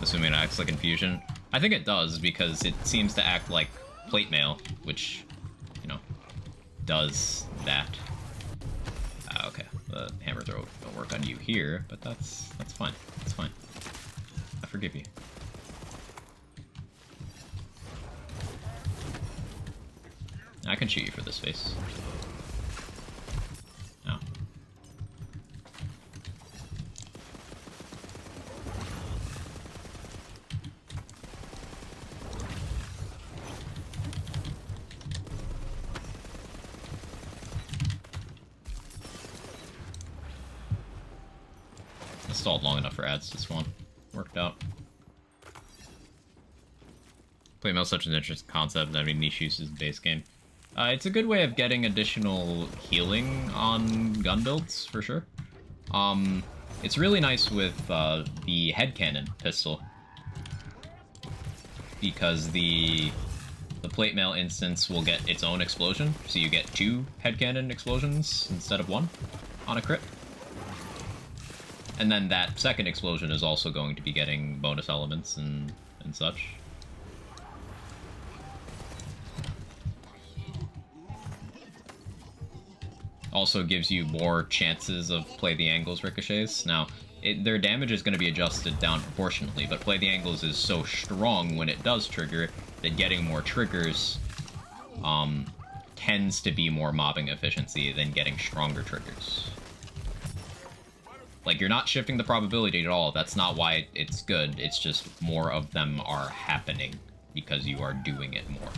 Assuming it acts like Infusion. I think it does, because it seems to act like Plate Mail, which, you know, does that. Okay, the Hammer Throw don't work on you here, but that's fine. That's fine. I forgive you. I can shoot you for this face. Oh. I stalled long enough for ads to spawn. Worked out. Playmail is such an interesting concept that having niche uses in the base game. It's a good way of getting additional healing on gun builds, for sure. It's really nice with the headcannon pistol, because the plate mail instance will get its own explosion, so you get 2 headcannon explosions instead of 1 on a crit. And then that second explosion is also going to be getting bonus elements and such. Also gives you more chances of play the angles ricochets. Now, their damage is going to be adjusted down proportionately, but play the angles is so strong when it does trigger that getting more triggers tends to be more mobbing efficiency than getting stronger triggers. Like, you're not shifting the probability at all. That's not why it's good. It's just more of them are happening because you are doing it more.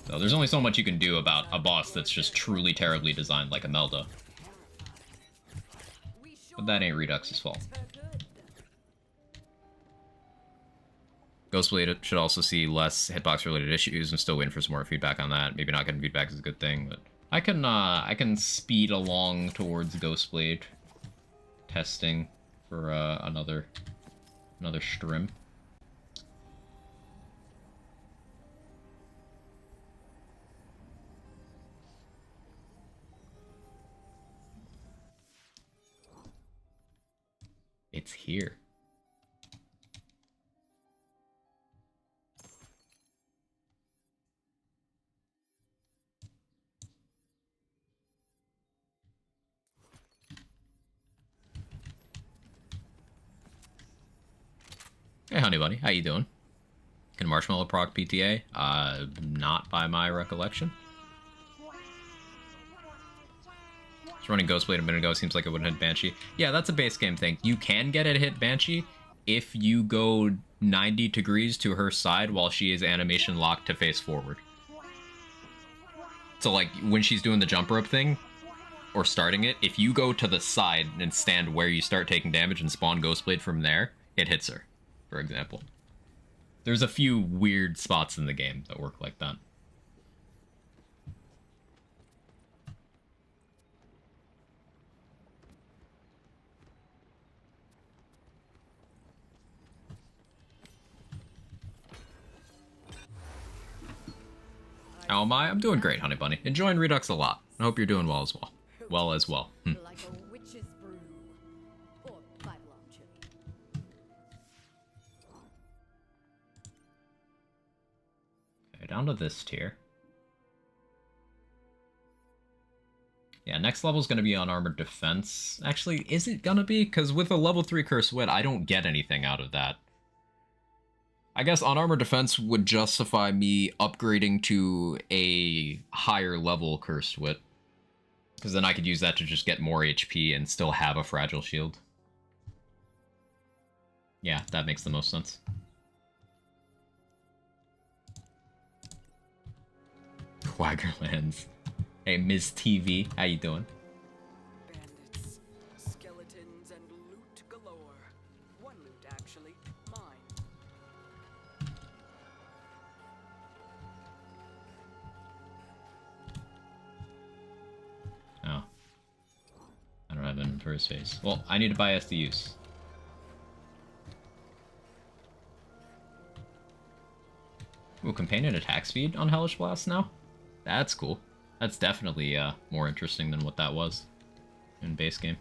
So there's only so much you can do about a boss that's just truly terribly designed like Imelda. But that ain't Redux's fault. Ghostblade should also see less hitbox-related issues. I'm still waiting for some more feedback on that. Maybe not getting feedback is a good thing, but I can speed along towards Ghostblade testing for another stream. It's here. Hey, honey bunny, how you doing? Can Marshmallow proc PTA? Not by my recollection. Just running Ghostblade a minute ago, seems like it wouldn't hit Banshee. Yeah, that's a base game thing. You can get it hit Banshee if you go 90 degrees to her side while she is animation locked to face forward. So like when she's doing the jump rope thing or starting it, if you go to the side and stand where you start taking damage and spawn Ghostblade from there, it hits her, for example. There's a few weird spots in the game that work like that. How am I? I'm doing great, Honey Bunny. Enjoying Redux a lot. I hope you're doing well as well. Well as well. Like a witch's brew. Or Babylon chili. Okay, down to this tier. Yeah, next level is going to be Unarmored Defense. Actually, is it going to be? Because with a level 3 Cursed Wit, I don't get anything out of that. I guess Unarmored Defense would justify me upgrading to a higher level Cursed Wit. Because then I could use that to just get more HP and still have a Fragile Shield. Yeah, that makes the most sense. Quaggerlands. Hey, Ms. TV, how you doing? Bandits, skeletons, and loot galore. One loot, actually. Mine. Oh. I don't have inventory space. Well, I need to buy SDUs. Ooh, companion attack speed on Hellish Blast now? That's cool. That's definitely more interesting than what that was in base game.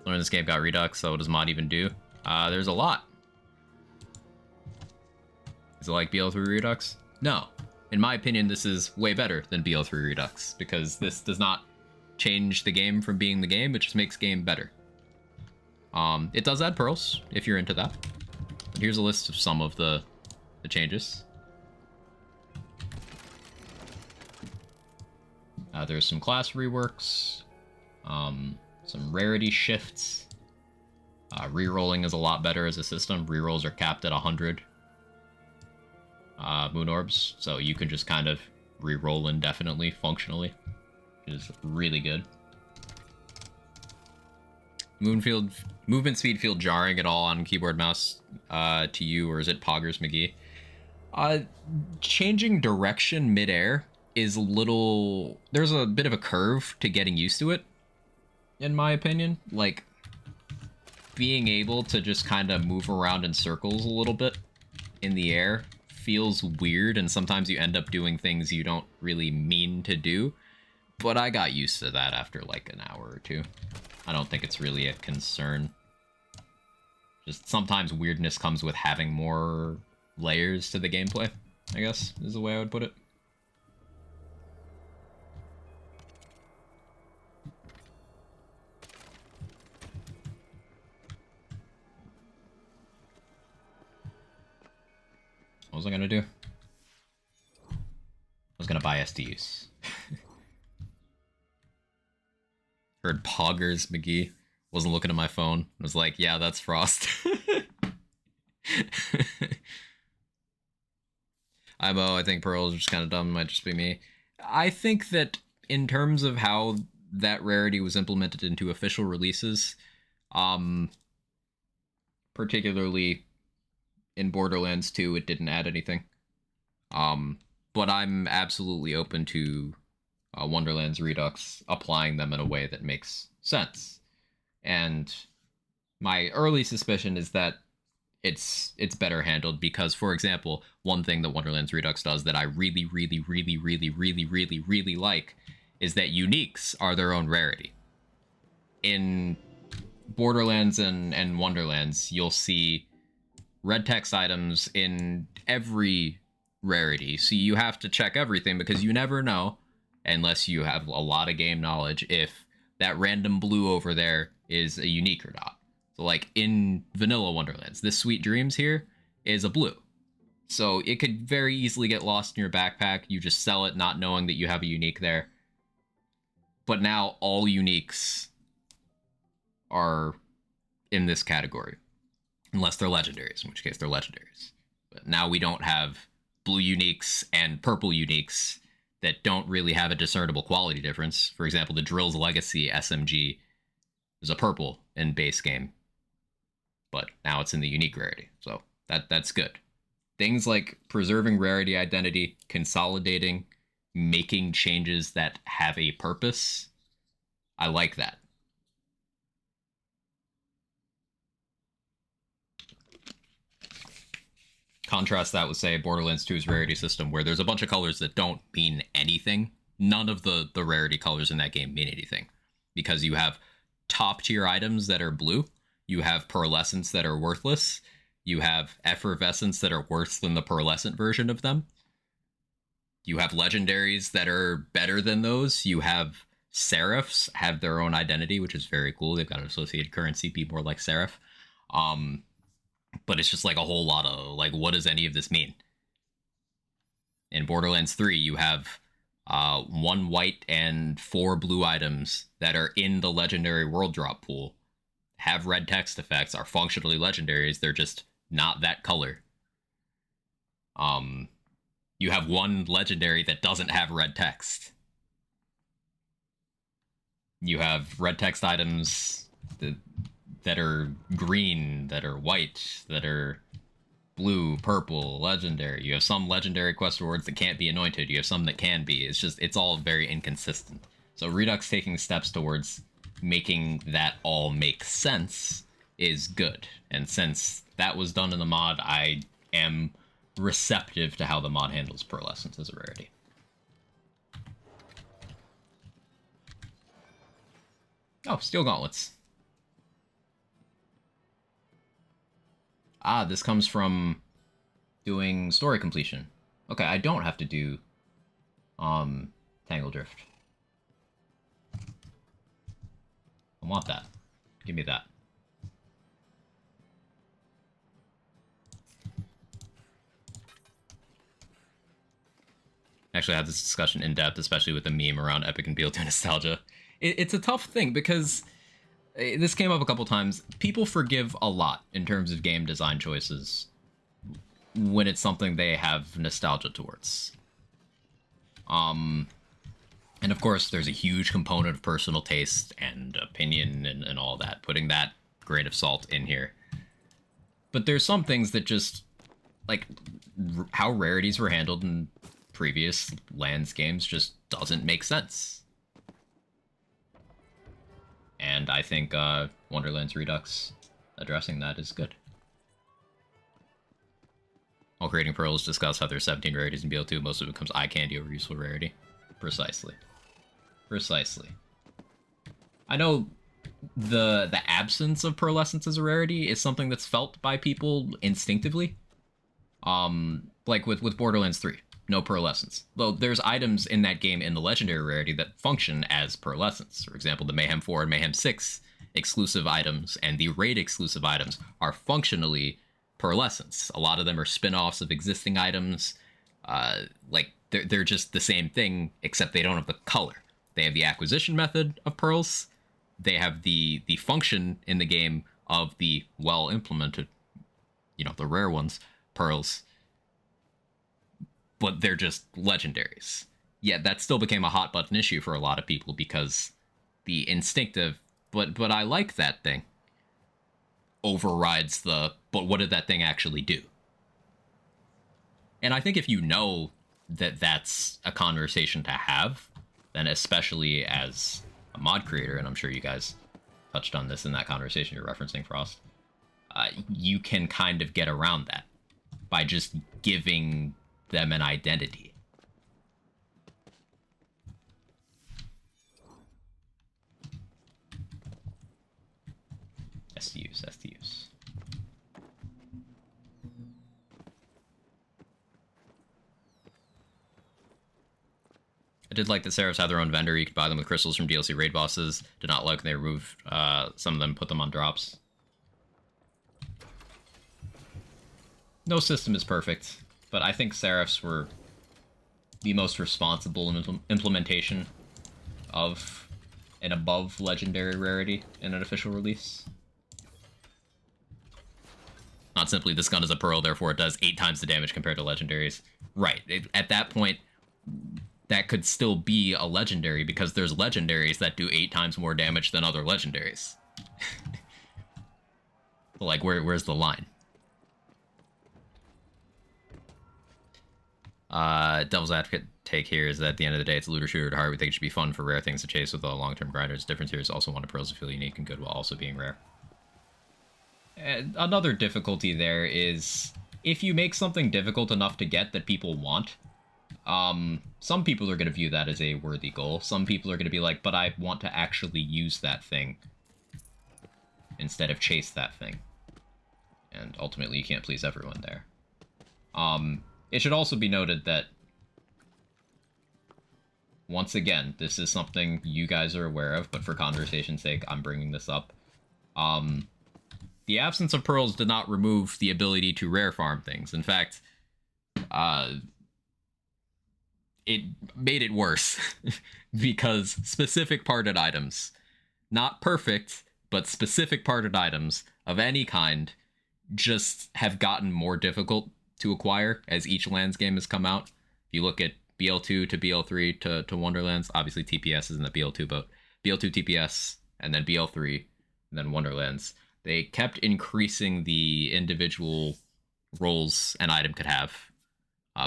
Learn this game got Redux, so what does mod even do? There's a lot. Is it like BL3 Redux? No. In my opinion, this is way better than BL3 Redux, because this does not change the game from being the game, it just makes game better. It does add pearls, if you're into that. And here's a list of some of the changes. There's some class reworks, some rarity shifts. Rerolling is a lot better as a system. Rerolls are capped at 100 moon orbs, so you can just kind of reroll indefinitely, functionally, which is really good. Movement speed feel jarring at all on keyboard mouse to you, or is it Poggers McGee? Changing direction midair is a little... There's a bit of a curve to getting used to it, in my opinion. Like, being able to just kind of move around in circles a little bit in the air feels weird, and sometimes you end up doing things you don't really mean to do. But I got used to that after like an hour or two. I don't think it's really a concern. Just sometimes weirdness comes with having more layers to the gameplay, I guess, is the way I would put it. What was I gonna do? I was gonna buy SDUs. Heard Poggers McGee. Wasn't looking at my phone. Was like, yeah, that's Frost. I think Pearl's just kind of dumb. Might just be me. I think that in terms of how that rarity was implemented into official releases, particularly in Borderlands 2, it didn't add anything. But I'm absolutely open to Wonderlands Redux applying them in a way that makes sense. And my early suspicion is that it's better handled because, for example, one thing that Wonderlands Redux does that I really like is that uniques are their own rarity. In Borderlands and Wonderlands, you'll see red text items in every rarity, so you have to check everything because you never know, unless you have a lot of game knowledge, if that random blue over there is a unique or not. So like in vanilla Wonderlands, this Sweet Dreams here is a blue. So it could very easily get lost in your backpack. You just sell it not knowing that you have a unique there. But now all uniques are in this category. unless they're legendaries, in which case they're legendaries. But now we don't have blue uniques and purple uniques that don't really have a discernible quality difference. For example, the Drill's Legacy SMG is a purple in base game, but now it's in the unique rarity, so that's good. Things like preserving rarity identity, consolidating, making changes that have a purpose, I like that. Contrast that with, say, Borderlands 2's rarity system, where there's a bunch of colors that don't mean anything. None of the rarity colors in that game mean anything, because you have top tier items that are blue, you have pearlescents that are worthless, you have effervescents that are worse than the pearlescent version of them, you have legendaries that are better than those, you have seraphs have their own identity, which is very cool. They've got an associated currency, be more like seraph. But it's just like a whole lot of, like, what does any of this mean? In Borderlands 3, you have 1 white and 4 blue items that are in the legendary world drop pool, have red text effects, are functionally legendaries, they're just not that color. You have 1 legendary that doesn't have red text. You have red text items that are green, that are white, that are blue, purple, legendary. You have some legendary quest rewards that can't be anointed. You have some that can be. It's all very inconsistent. So Redux taking steps towards making that all make sense is good. And since that was done in the mod, I am receptive to how the mod handles pearlescence as a rarity. Oh, Steel Gauntlets. Ah, this comes from doing story completion. Okay, I don't have to do Tangle Drift. I want that. Give me that. Actually, I had this discussion in depth, especially with the meme around Epic and BL2 nostalgia. It's a tough thing because this came up a couple times. People forgive a lot in terms of game design choices when it's something they have nostalgia towards. And of course, there's a huge component of personal taste and opinion and all that, putting that grain of salt in here. But there's some things that just, like, how rarities were handled in previous Lands games just doesn't make sense. And I think Wonderlands Redux addressing that is good. While creating pearls, discuss how there's 17 rarities in BL2, most of it becomes eye candy over useful rarity. Precisely. Precisely. I know the absence of pearlescence as a rarity is something that's felt by people instinctively. Like with Borderlands 3, no pearlescence. Though there's items in that game in the legendary rarity that function as pearlescence. For example, the Mayhem 4 and Mayhem 6 exclusive items and the raid exclusive items are functionally pearlescence. A lot of them are spin-offs of existing items. Like they're just the same thing, except they don't have the color. They have the acquisition method of pearls. They have the function in the game of the well-implemented, the rare ones, pearls. But they're just legendaries. Yet that still became a hot button issue for a lot of people because the instinctive, but I like that thing, overrides the, but what did that thing actually do? And I think if you know that that's a conversation to have, then especially as a mod creator, and I'm sure you guys touched on this in that conversation you're referencing, Frost, you can kind of get around that by just giving them an identity. STUs. I did like that Seraphs have their own vendor. You could buy them with crystals from DLC raid bosses. Did not like when they removed some of them, put them on drops. No system is perfect, but I think Seraphs were the most responsible implementation of an above legendary rarity in an official release. Not simply this gun is a pearl, therefore it does 8 times the damage compared to legendaries. Right. At that point, that could still be a legendary because there's legendaries that do 8 times more damage than other legendaries. Like, where's the line? Devil's advocate take here is that at the end of the day, it's a looter shooter at heart. We think it should be fun for rare things to chase with a long-term grinders. The difference here is also wanting pearls to feel unique and good while also being rare. And another difficulty there is if you make something difficult enough to get that people want, some people are going to view that as a worthy goal. Some people are going to be like, but I want to actually use that thing instead of chase that thing. And ultimately, you can't please everyone there. It should also be noted that, once again, this is something you guys are aware of, but for conversation's sake, I'm bringing this up. The absence of pearls did not remove the ability to rare farm things. In fact, it made it worse because specific parted items, not perfect, but specific parted items of any kind, just have gotten more difficult to acquire as each Lands game has come out. If you look at BL2 to BL3 to Wonderlands, obviously TPS is in the BL2 boat. BL2 TPS, and then BL3, and then Wonderlands. They kept increasing the individual roles an item could have,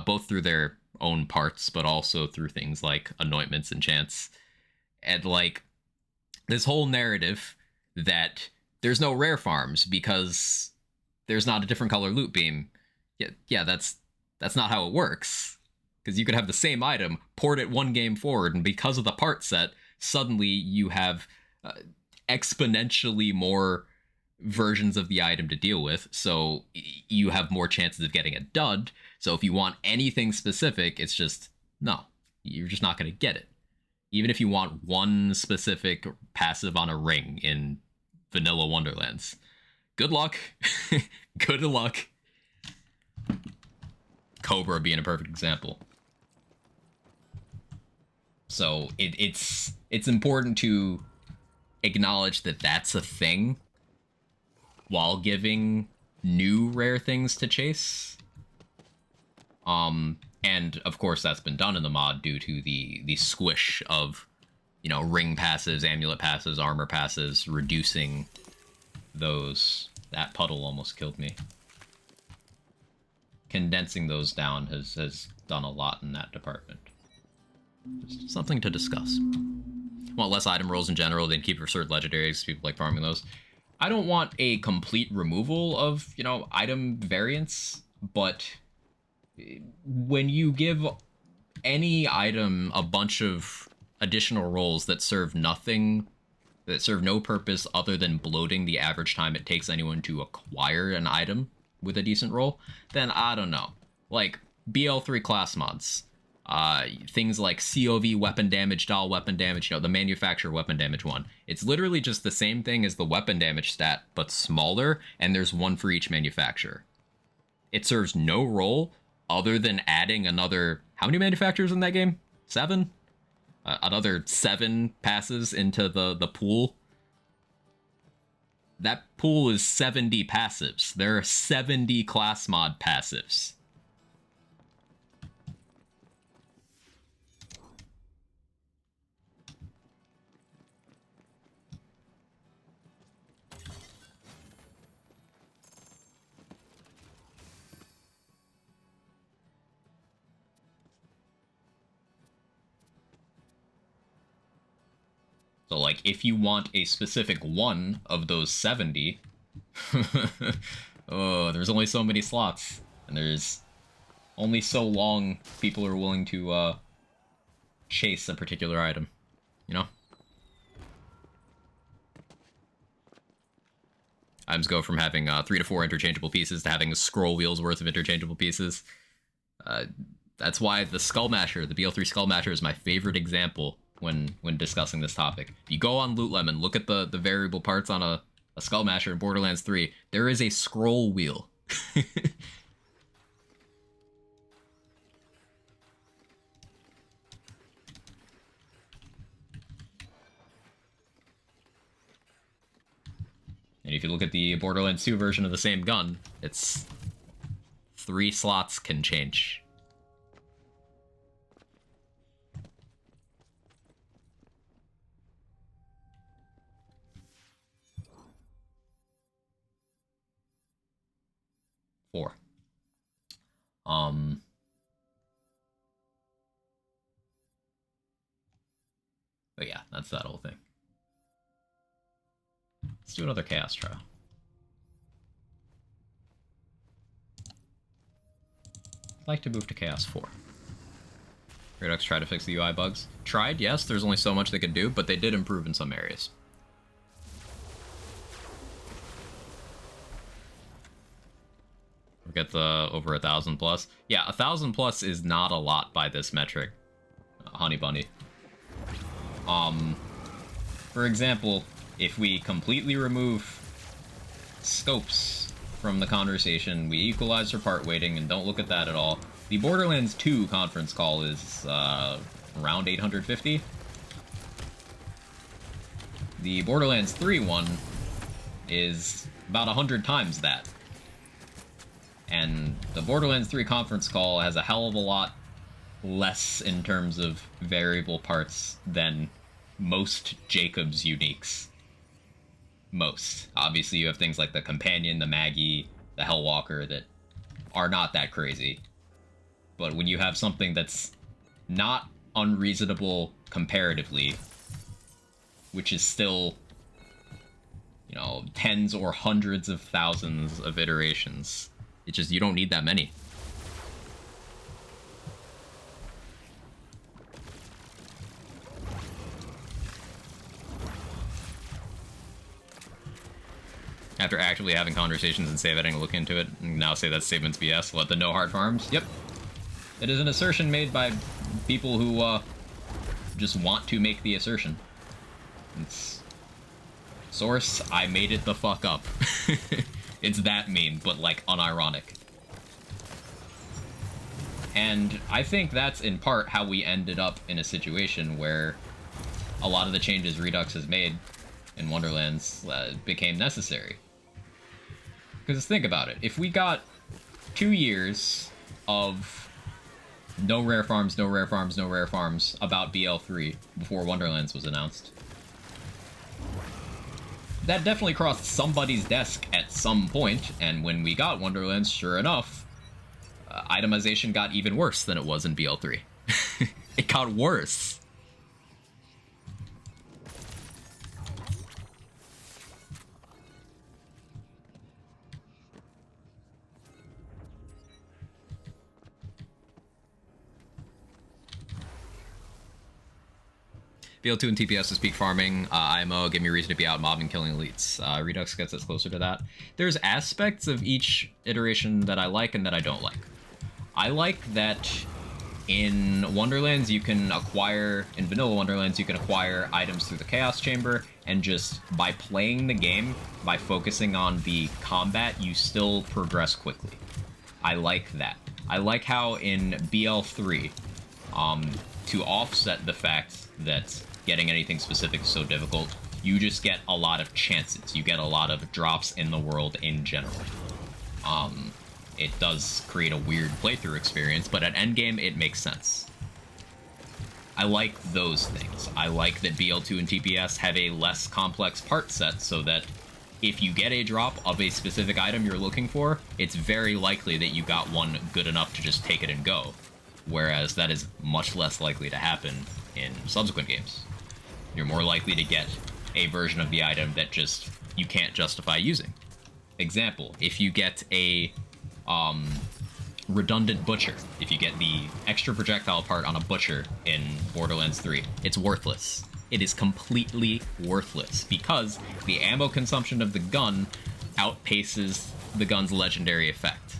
both through their own parts, but also through things like anointments and chants. And, like, this whole narrative that there's no rare farms because there's not a different color loot beam. Yeah, that's not how it works. Because you could have the same item, port it one game forward, and because of the part set, suddenly you have exponentially more versions of the item to deal with, so you have more chances of getting a dud. So if you want anything specific, it's just, no, you're just not going to get it. Even if you want one specific passive on a ring in Vanilla Wonderlands. Good luck. Good luck. Cobra being a perfect example. So it's important to acknowledge that that's a thing while giving new rare things to chase. And of course that's been done in the mod due to the squish of, you know, ring passes, amulet passes, armor passes, reducing those. That puddle almost killed me. Condensing those down has done a lot in that department. Just something to discuss. Want less item rolls in general, then keep for certain legendaries, people like farming those. I don't want a complete removal of, you know, item variants, but when you give any item a bunch of additional rolls that serve nothing, that serve no purpose other than bloating the average time it takes anyone to acquire an item with a decent roll, then I don't know. Like, BL3 class mods. Things like COV weapon damage, doll weapon damage, you know, the manufacturer weapon damage one. It's literally just the same thing as the weapon damage stat, but smaller, and there's one for each manufacturer. It serves no role other than adding another... How many manufacturers in that game? 7? Another 7 passes into the pool. That pool is 70 passives. There are 70 class mod passives. So, like, if you want a specific one of those 70, oh, there's only so many slots, and there's only so long people are willing to chase a particular item, you know? Items go from having 3 to 4 interchangeable pieces to having scroll wheels worth of interchangeable pieces. That's why the Skull Masher, the BL3 Skull Masher, is my favorite example when discussing this topic. If you go on Loot Lemon, look at the variable parts on a Skull Masher in Borderlands 3, there is a scroll wheel. And if if you look at the Borderlands 2 version of the same gun, it's 3 slots can change. Four. But yeah, that's that whole thing. Let's do another chaos trial. I'd like to move to Chaos 4. Redux tried to fix the UI bugs. Tried, yes, there's only so much they could do, but they did improve in some areas. We'll get the over 1,000 plus. Yeah, 1,000 plus is not a lot by this metric, Honey Bunny. For example, if we completely remove scopes from the conversation, we equalize for part weighting and don't look at that at all, the Borderlands 2 conference call is around 850. The Borderlands 3 one is about 100 times that. And the Borderlands 3 conference call has a hell of a lot less in terms of variable parts than most Jacob's uniques. Most. Obviously, you have things like the Companion, the Maggie, the Hellwalker that are not that crazy. But when you have something that's not unreasonable comparatively, which is still, you know, tens or hundreds of thousands of iterations, it's just, you don't need that many. After actively having conversations and save editing, look into it, and now say that statement's BS. What, the no hard farms? Yep. It is an assertion made by people who, just want to make the assertion. It's... Source, I made it the fuck up. It's that meme, but, like, unironic. And I think that's, in part, how we ended up in a situation where a lot of the changes Redux has made in Wonderlands became necessary. Because think about it, if we got 2 years of no rare farms, no rare farms, no rare farms about BL3 before Wonderlands was announced, that definitely crossed somebody's desk at some point, and when we got Wonderlands, sure enough, itemization got even worse than it was in BL3. It got worse. BL2 and TPS is peak farming. IMO, give me a reason to be out mobbing, killing elites. Redux gets us closer to that. There's aspects of each iteration that I like and that I don't like. I like that in Wonderlands you can acquire, in Vanilla Wonderlands you can acquire items through the Chaos Chamber, and just by playing the game, by focusing on the combat, you still progress quickly. I like that. I like how in BL3, to offset the fact that getting anything specific is so difficult, you just get a lot of chances. You get a lot of drops in the world in general. It does create a weird playthrough experience, but at endgame, it makes sense. I like those things. I like that BL2 and TPS have a less complex part set, so that if you get a drop of a specific item you're looking for, it's very likely that you got one good enough to just take it and go. Whereas that is much less likely to happen in subsequent games. You're more likely to get a version of the item that just you can't justify using. Example, if you get a redundant butcher, if you get the extra projectile part on a butcher in Borderlands 3, it's worthless. It is completely worthless because the ammo consumption of the gun outpaces the gun's legendary effect.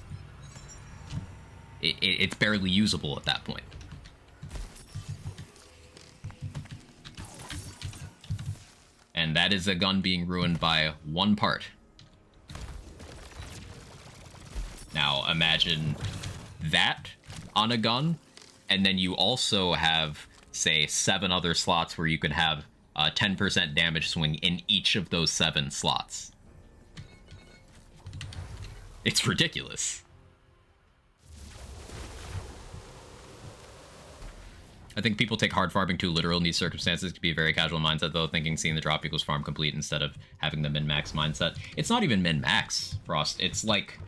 It's barely usable at that point. And that is a gun being ruined by one part. Now, imagine that on a gun, and then you also have, say, 7 other slots where you could have a 10% damage swing in each of those 7 slots. It's ridiculous. I think people take hard farming too literal in these circumstances. It could be a very casual mindset, though, thinking seeing the drop equals farm complete instead of having the min-max mindset. It's not even min-max, Frost. It's like...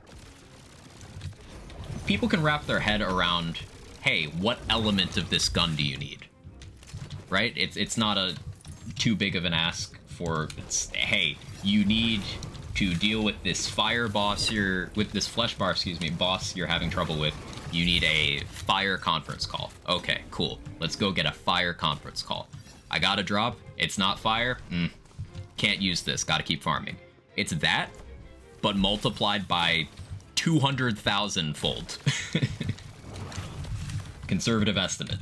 people can wrap their head around, hey, what element of this gun do you need? Right? It's not a too big of an ask for, it's, hey, you need to deal with this fire boss with this flesh bar, boss you're having trouble with. You need a fire conference call. Okay, cool. Let's go get a fire conference call. I got a drop. It's not fire. Can't use this. Gotta keep farming. It's that, but multiplied by 200,000 fold. Conservative estimate.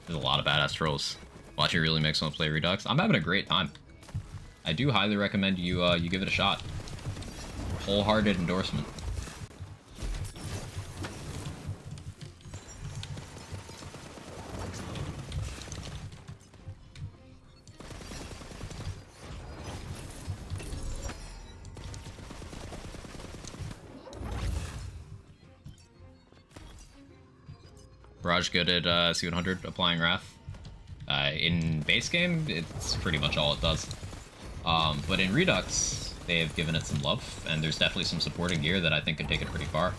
There's a lot of badass trolls. Watching really makes someone play Redux. I'm having a great time. I do highly recommend you you give it a shot. Wholehearted endorsement. Barrage good at C100 applying Wrath. In base game, it's pretty much all it does. But in Redux, they have given it some love, and there's definitely some supporting gear that I think could take it pretty far.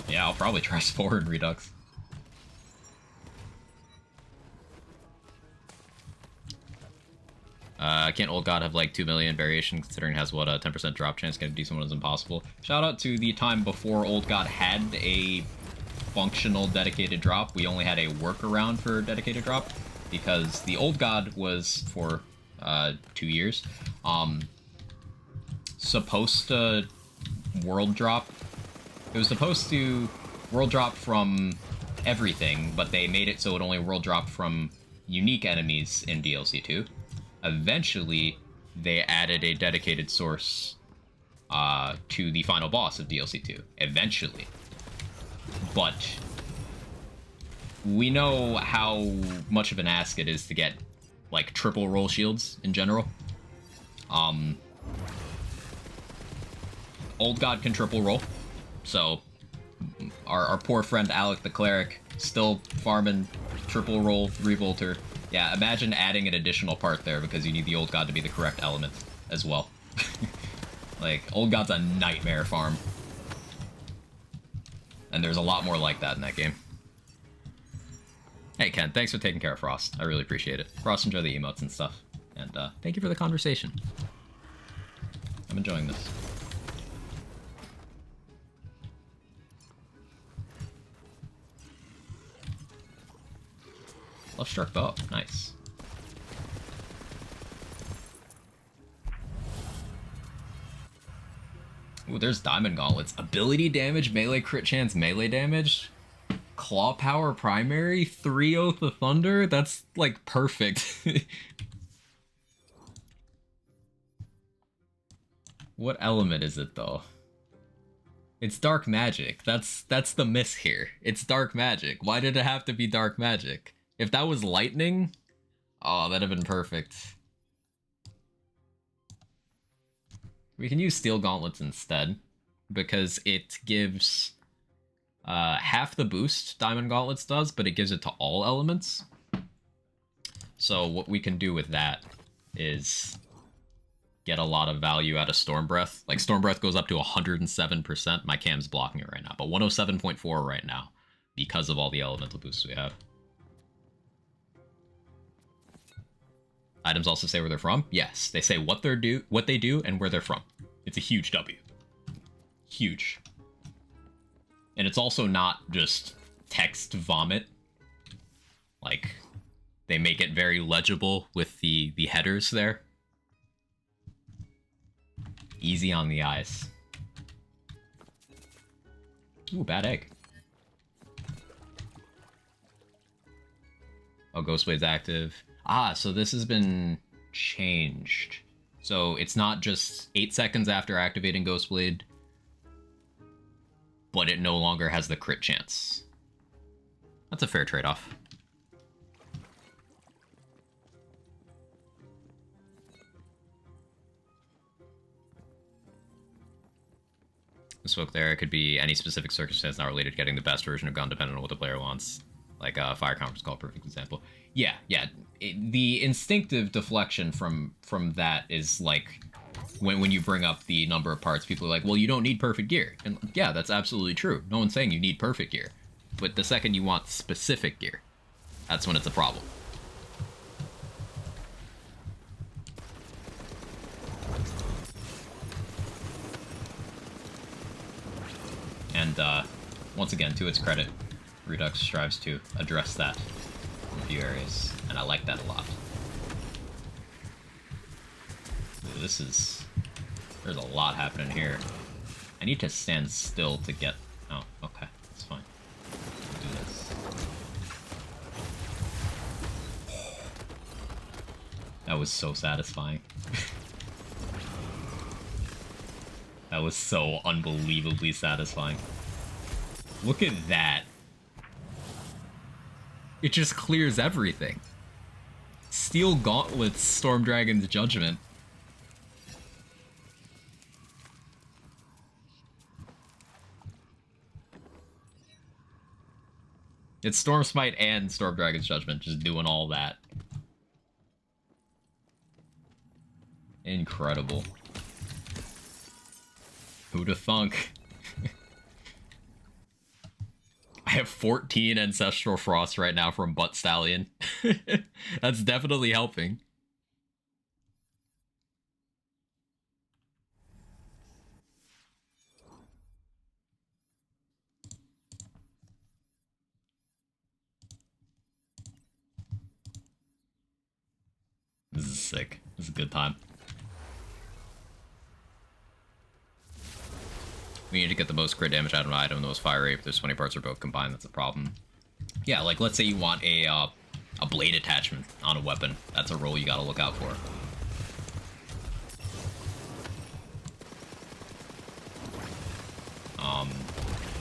Yeah, I'll probably try Spore in Redux. Can't Old God have like 2 million variation considering it has what a 10% drop chance? Getting a decent one is impossible. Shout out to the time before Old God had a functional dedicated drop. We only had a workaround for dedicated drop because the Old God was for 2 years supposed to world drop. It was supposed to world drop from everything, but they made it so it only world dropped from unique enemies in DLC 2. Eventually, they added a dedicated source to the final boss of DLC 2. Eventually. But we know how much of an ask it is to get, like, triple roll shields in general. Old God can triple roll, so our poor friend Alec the Cleric still farming triple roll Revolter. Yeah, imagine adding an additional part there because you need the Old God to be the correct element as well. Like, Old God's a nightmare farm. And there's a lot more like that in that game. Hey Ken, thanks for taking care of Frost. I really appreciate it. Frost, enjoy the emotes and stuff. And thank you for the conversation. I'm enjoying this. Love struck bow. Nice. Ooh, there's Diamond Gauntlets. Ability damage, melee crit chance, melee damage. Claw power primary, 3 Oath of Thunder. That's like perfect. What element is it though? It's dark magic. That's the miss here. It's dark magic. Why did it have to be dark magic? If that was lightning, oh, that'd have been perfect. We can use Steel Gauntlets instead, because it gives half the boost Diamond Gauntlets does, but it gives it to all elements. So what we can do with that is get a lot of value out of Storm Breath. Like, Storm Breath goes up to 107%. My cam's blocking it right now, but 107.4 right now because of all the elemental boosts we have. Items also say where they're from. Yes, they say what they do, and where they're from. It's a huge W. Huge. And it's also not just text vomit. Like, they make it very legible with the headers there. Easy on the eyes. Ooh, bad egg. Oh, Ghostblade's active. Ah, so this has been changed. So it's not just 8 seconds after activating Ghostblade, but it no longer has the crit chance. That's a fair trade-off. Spoke there, it could be any specific circumstance not related to getting the best version of gun depending on what the player wants. Like a fire conference call, perfect example. Yeah. The instinctive deflection from that is like when you bring up the number of parts, people are like, well, you don't need perfect gear. And yeah, that's absolutely true. No one's saying you need perfect gear. But the second you want specific gear, that's when it's a problem. And once again, to its credit, Redux strives to address that in a few areas, and I like that a lot. Ooh, there's a lot happening here. I need to stand still to get, oh, okay, that's fine. I'll do this. That was so satisfying. That was so unbelievably satisfying. Look at that. It just clears everything. Steel Gauntlets, Storm Dragon's Judgment. It's Storm Smite and Storm Dragon's Judgment just doing all that. Incredible. Who'da thunk? I have 14 Ancestral Frost right now from Butt Stallion. That's definitely helping. This is sick. This is a good time. We need to get the most crit damage out of an item, the most fire rate. If there's 20 parts or both combined, that's a problem. Yeah, like let's say you want a blade attachment on a weapon. That's a roll you gotta look out for.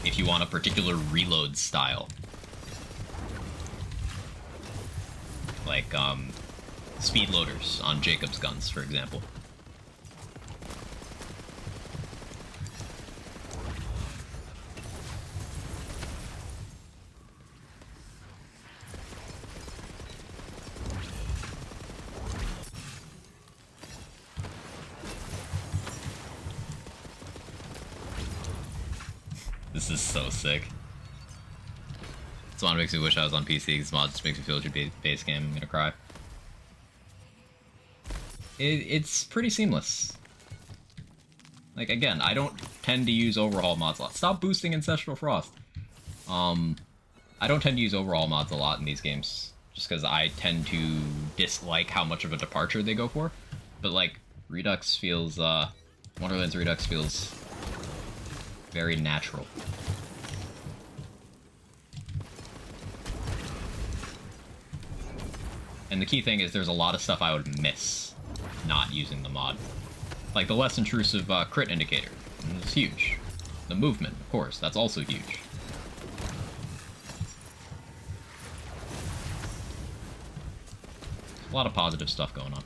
If you want a particular reload style. Like, speed loaders on Jacob's guns, for example. This is so sick. This one makes me wish I was on PC. This mod just makes me feel like a base game. I'm gonna cry. It's pretty seamless. Like, again, I don't tend to use overhaul mods a lot. Stop boosting Ancestral Frost. I don't tend to use overhaul mods a lot in these games, just because I tend to dislike how much of a departure they go for. But, like, Redux feels, Wonderland's Redux feels very natural. And the key thing is there's a lot of stuff I would miss not using the mod. Like the less intrusive crit indicator. It's huge. The movement, of course, that's also huge. A lot of positive stuff going on.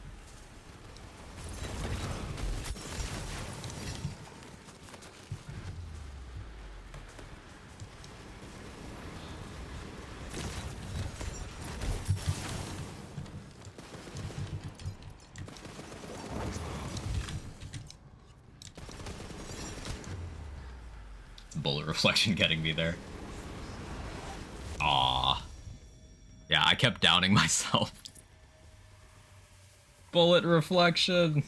Bullet reflection getting me there. Ah, yeah, I kept downing myself. Bullet reflection.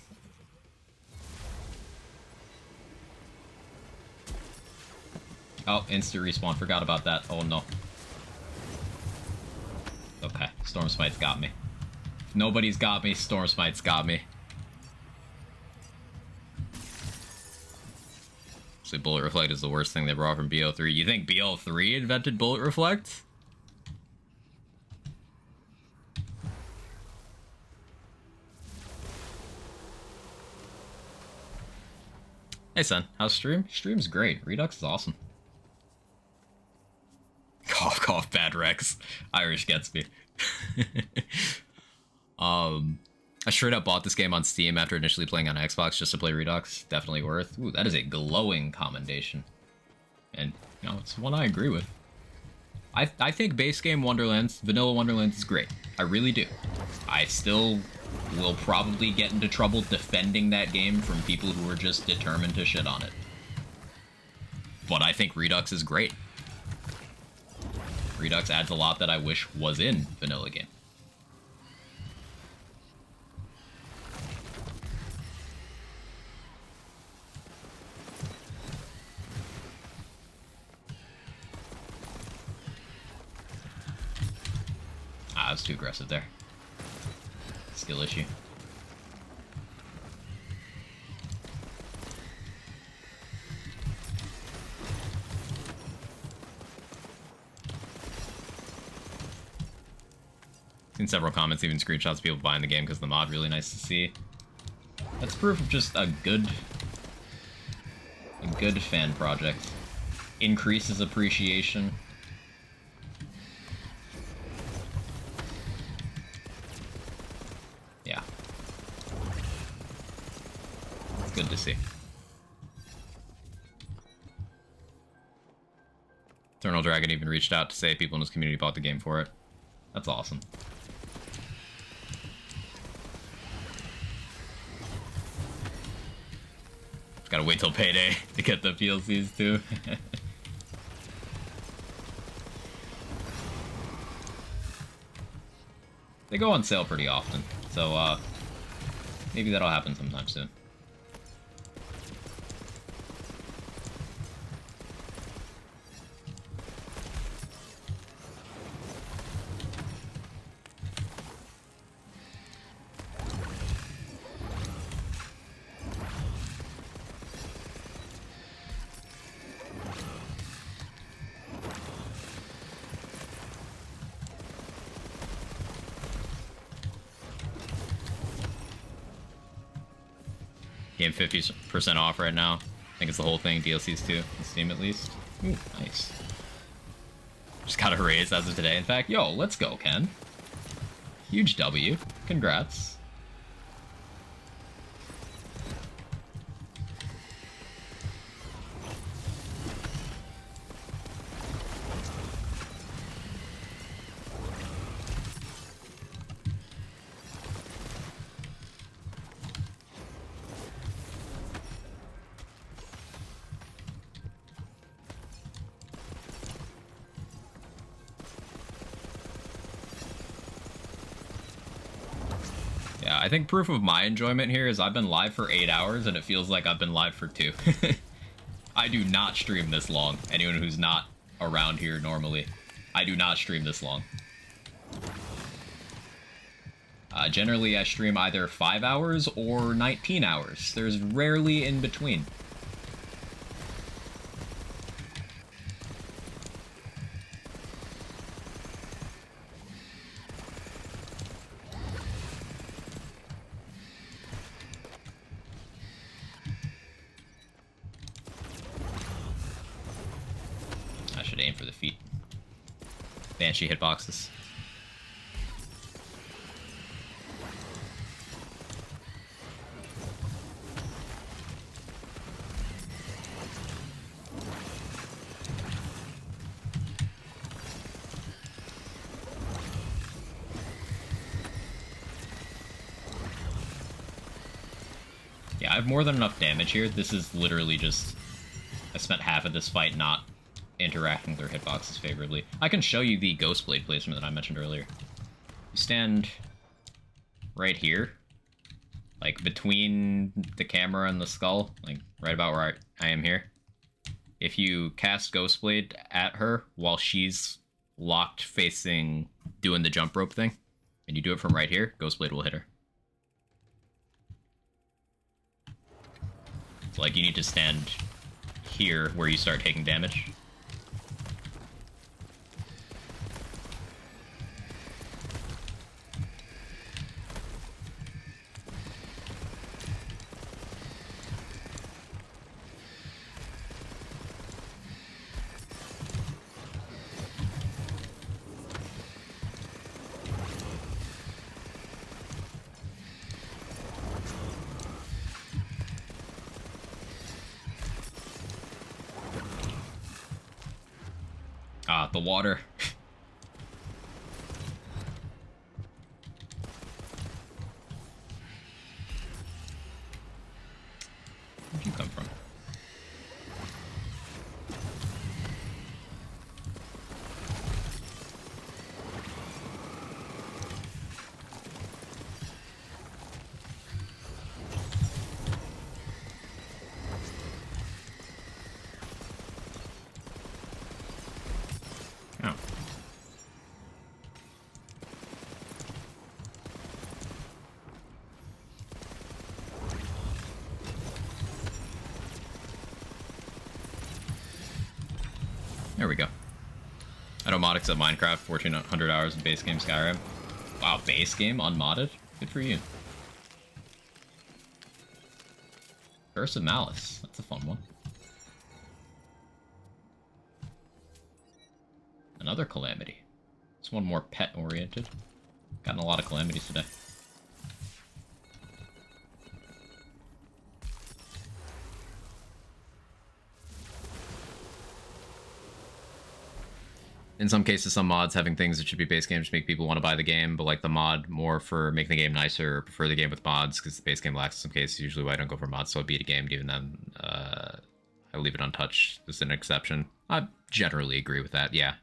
Oh, instant respawn. Forgot about that. Oh no. Okay, Storm Smite's got me. If nobody's got me, Storm Smite's got me. Bullet Reflect is the worst thing they brought from BO3. You think BO3 invented Bullet Reflect? Hey, son. How's stream? Stream's great. Redux is awesome. Cough, cough, bad Rex. Irish gets me. I straight up bought this game on Steam after initially playing on Xbox just to play Redux. Definitely worth. Ooh, that is a glowing commendation. And, you know, it's one I agree with. I think base game Wonderlands, Vanilla Wonderlands is great. I really do. I still will probably get into trouble defending that game from people who are just determined to shit on it. But I think Redux is great. Redux adds a lot that I wish was in vanilla game. Ah, I was too aggressive there. Skill issue. Seen several comments, even screenshots of people buying the game because the mod really nice to see. That's proof of just a good fan project. Increases appreciation. Yeah. It's good to see. Eternal Dragon even reached out to say people in his community bought the game for it. That's awesome. Gotta wait till payday to get the PLCs too. They go on sale pretty often, so maybe that'll happen sometime soon. Game 50% off right now. I think it's the whole thing, DLCs too, on Steam at least. Ooh, nice. Just got a raise as of today. In fact, yo, let's go, Ken. Huge W. Congrats. Yeah, I think proof of my enjoyment here is I've been live for 8 hours and it feels like I've been live for 2. I do not stream this long. Anyone who's not around here normally, I do not stream this long. Generally, I stream either 5 hours or 19 hours. There's rarely in between. I should aim for the feet. Banshee hitboxes. Yeah, I have more than enough damage here. This is literally just... I spent half of this fight not interacting with their hitboxes favorably. I can show you the Ghost Blade placement that I mentioned earlier. You stand right here, like between the camera and the skull, like right about where I am here. If you cast Ghost Blade at her while she's locked facing doing the jump rope thing, and you do it from right here, Ghost Blade will hit her. So like you need to stand here where you start taking damage. the water. Where'd you come from? Oh. There we go. Automatics of Minecraft, 1400 hours in base game Skyrim. Wow, base game unmodded? Good for you. Curse of Malice. That's a fun one. Another Calamity. This one more pet-oriented. Gotten a lot of calamities today. In some cases, some mods having things that should be base games make people want to buy the game, but like the mod more for making the game nicer or prefer the game with mods because the base game lacks in some cases. Usually why I don't go for mods, so I beat a game, giving them, I leave it untouched. This is an exception. I generally agree with that, yeah.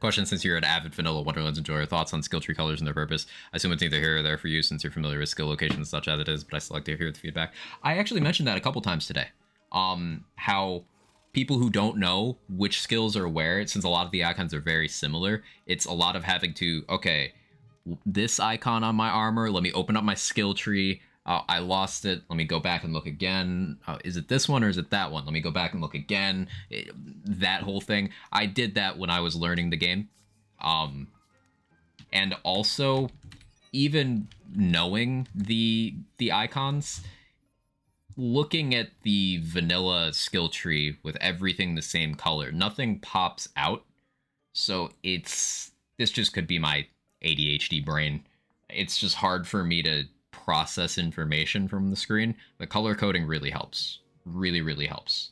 Question, since you're an avid vanilla Wonderlands enjoyer, thoughts on skill tree colors and their purpose? I assume it's neither here or there for you since you're familiar with skill locations such as it is, but I still like to hear the feedback. I actually mentioned that a couple times today. How people who don't know which skills are where, since a lot of the icons are very similar, it's a lot of having to, okay, this icon on my armor, let me open up my skill tree. I lost it. Let me go back and look again. Is it this one or is it that one? Let me go back and look again. That whole thing. I did that when I was learning the game. And also, even knowing the icons, looking at the vanilla skill tree with everything the same color, nothing pops out. So this just could be my ADHD brain. It's just hard for me to process information from the screen. The color coding really helps. Really, really helps.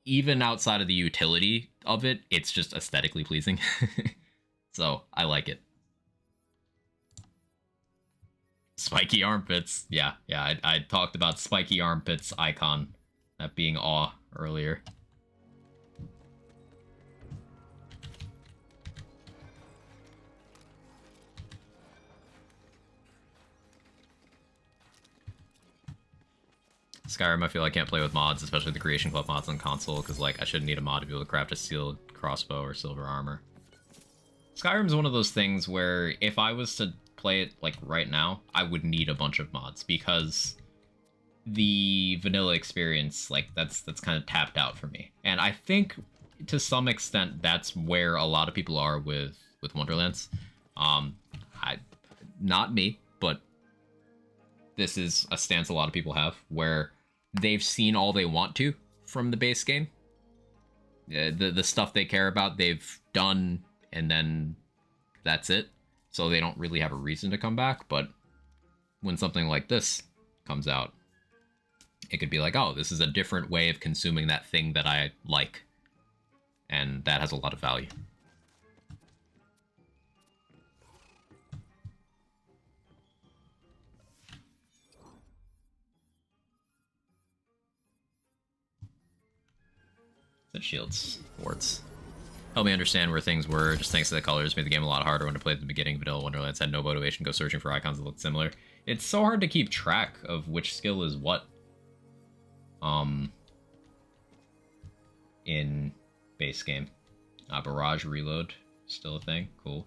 Even outside of the utility of it, it's just aesthetically pleasing. So, I like it. Spiky armpits. Yeah, I talked about spiky armpits icon, that being awe earlier. Skyrim, I feel I can't play with mods, especially the Creation Club mods on console, because like I shouldn't need a mod to be able to craft a steel crossbow or silver armor. Skyrim's one of those things where if I was to play it like right now, I would need a bunch of mods because the vanilla experience, like that's kind of tapped out for me. And I think to some extent that's where a lot of people are with Wonderlands. Not me, but this is a stance a lot of people have where they've seen all they want to from the base game. The stuff they care about, they've done, and then that's it. So they don't really have a reason to come back. But when something like this comes out, it could be like, oh, this is a different way of consuming that thing that I like. And that has a lot of value. The shields, wards. Help me understand where things were, just thanks to the colors, made the game a lot harder when I played at the beginning. Vanilla Wonderlands had no motivation to go searching for icons that looked similar. It's so hard to keep track of which skill is what. In base game. Barrage reload, still a thing, cool.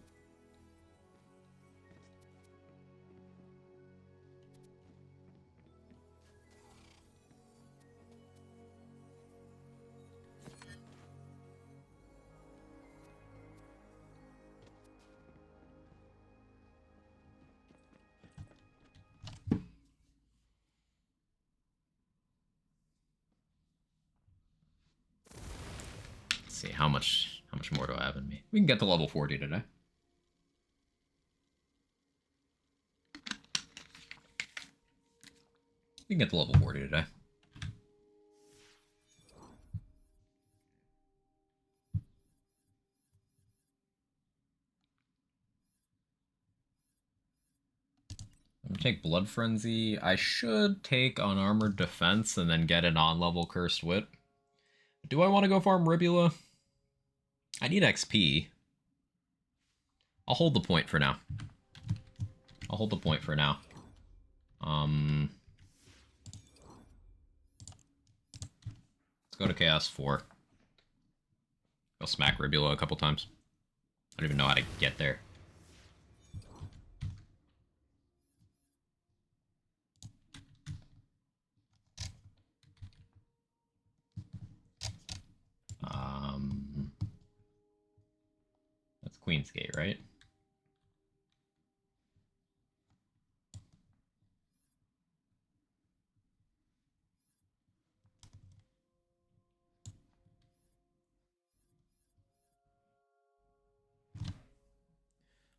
See how much more do I have in me? We can get to level 40 today. We can get to level 40 today. Take Blood Frenzy. I should take Unarmored Defense and then get an on-level Cursed Wit. Do I want to go farm Ribula? I need XP. I'll hold the point for now. I'll hold the point for now. Let's go to Chaos 4. Go smack Ribula a couple times. I don't even know how to get there. That's Queen's Gate, right?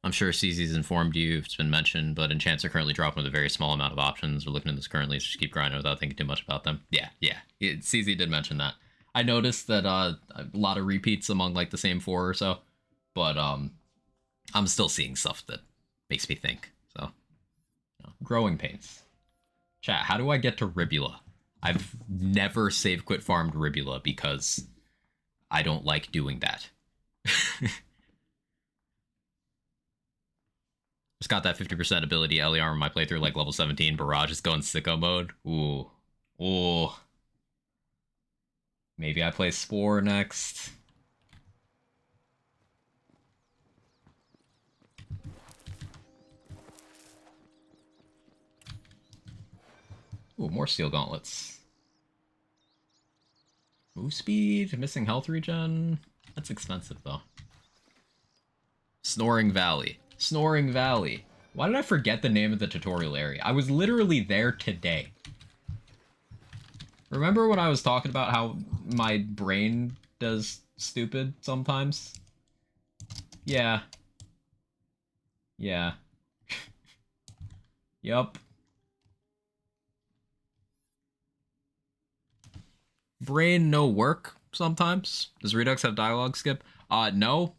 I'm sure CZ's informed you, it's been mentioned, but enchants are currently dropping with a very small amount of options. We're looking at this currently, so just keep grinding without thinking too much about them. Yeah. CZ did mention that. I noticed that a lot of repeats among like the same 4 or so, but I'm still seeing stuff that makes me think. So, growing pains. Chat, how do I get to Ribula? I've never save quit farmed Ribula because I don't like doing that. Just got that 50% ability Eliar in my playthrough, like level 17. Barrage is going sicko mode. Ooh. Maybe I play Spore next. Ooh, more Steel Gauntlets. Move speed, missing health regen. That's expensive, though. Snoring Valley. Why did I forget the name of the tutorial area? I was literally there today. Remember when I was talking about how my brain does stupid sometimes? Yeah. Yup. Brain no work sometimes. Does Redux have dialogue skip? No.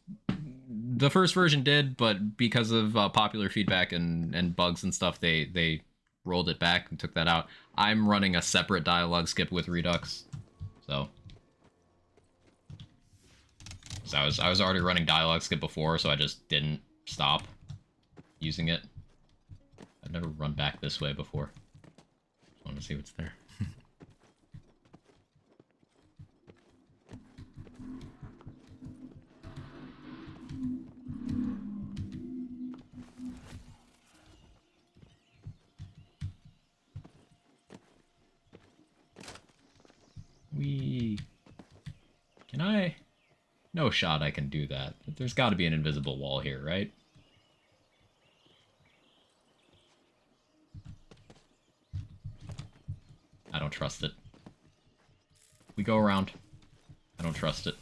The first version did, but because of popular feedback and bugs and stuff, they rolled it back and took that out. I'm running a separate dialogue skip with Redux, so I was already running dialogue skip before, so I just didn't stop using it. I've never run back this way before. Just want to see what's there. Can I? No shot I can do that. There's got to be an invisible wall here, right? I don't trust it. We go around. I don't trust it.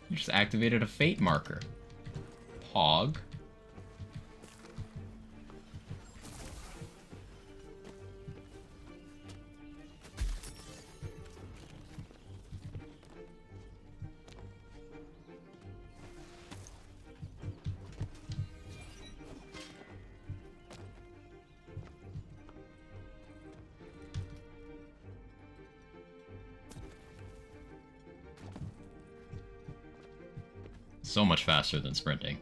You just activated a fate marker. Pog. So much faster than sprinting.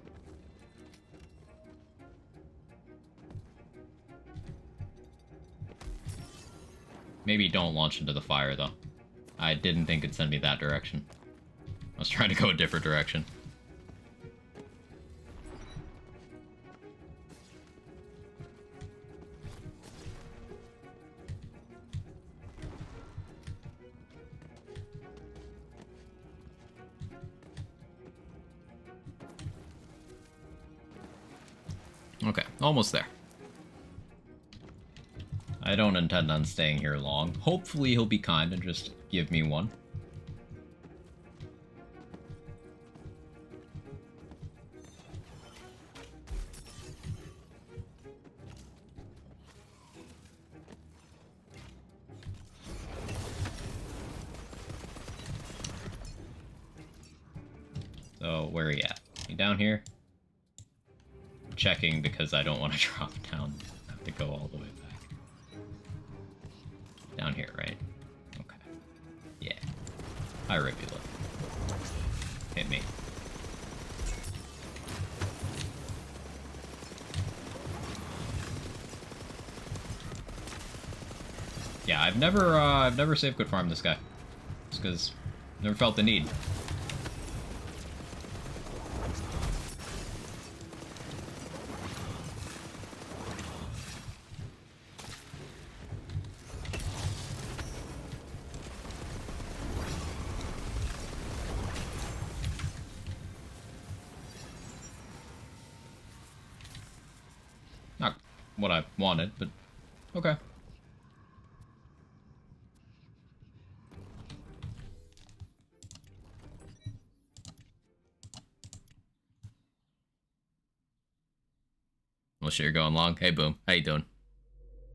Maybe don't launch into the fire, though. I didn't think it'd send me that direction. I was trying to go a different direction. Okay, almost there. I don't intend on staying here long. Hopefully he'll be kind and just give me one. So, where are you at? You down here? I'm checking because I don't want to drop down. I have to go all the way back. Down here, right? Okay. Yeah. Hi, Rivula. Hit me. Yeah, I've never safe quit farmed this guy. Just because never felt the need. Not what I wanted, but okay. Well, shit, you're going long. Hey, Boom. How you doing?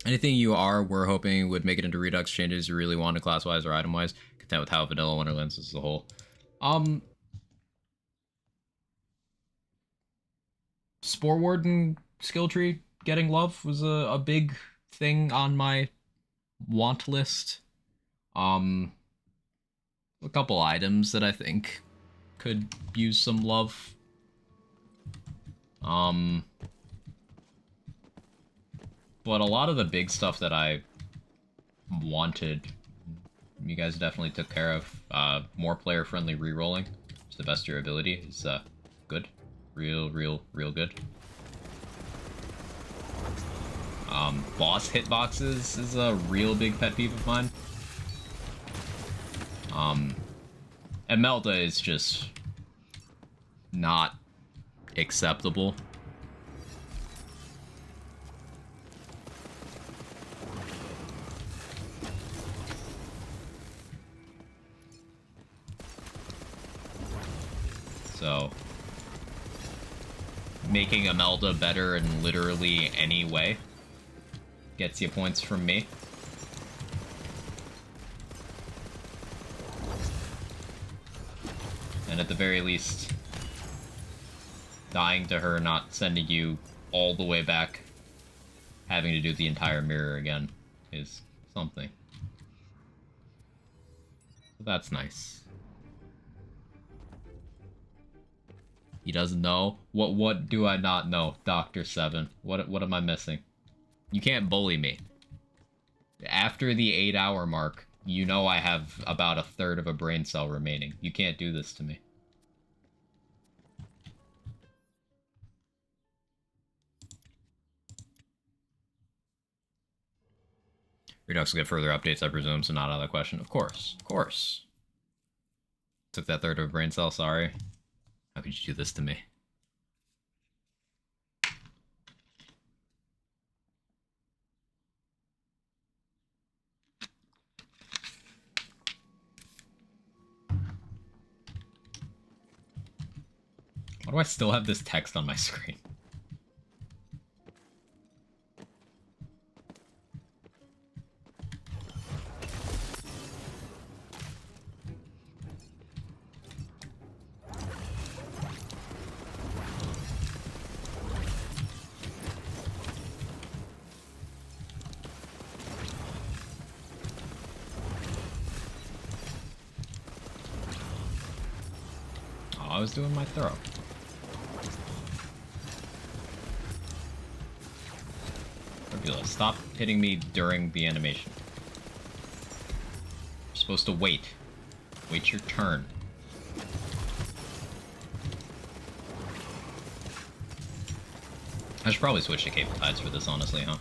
Anything you were hoping would make it into Redux changes you really wanted class-wise or item-wise? Content with how Vanilla Wonderlands is as a whole. Spore Warden skill tree getting love was a big thing on my want list. A couple items that I think could use some love. But a lot of the big stuff that I wanted, you guys definitely took care of. More player-friendly rerolling to the best of your ability is good. Real good. Boss hitboxes is a real big pet peeve of mine. Emelda is just not acceptable. So, making Emelda better in literally any way gets you points from me. And at the very least, dying to her, not sending you all the way back, having to do the entire mirror again, is something. So that's nice. He doesn't know? What do I not know, Dr. Seven? What am I missing? You can't bully me. After the 8-hour mark, you know I have about a third of a brain cell remaining. You can't do this to me. Redux will get further updates, I presume, so not out of the question. Of course. Of course. Took that third of a brain cell, sorry. How could you do this to me? Why do I still have this text on my screen? Oh, I was doing my throw. Fabulous. Stop hitting me during the animation. You're supposed to wait. Wait your turn. I should probably switch to cable ties for this, honestly, huh?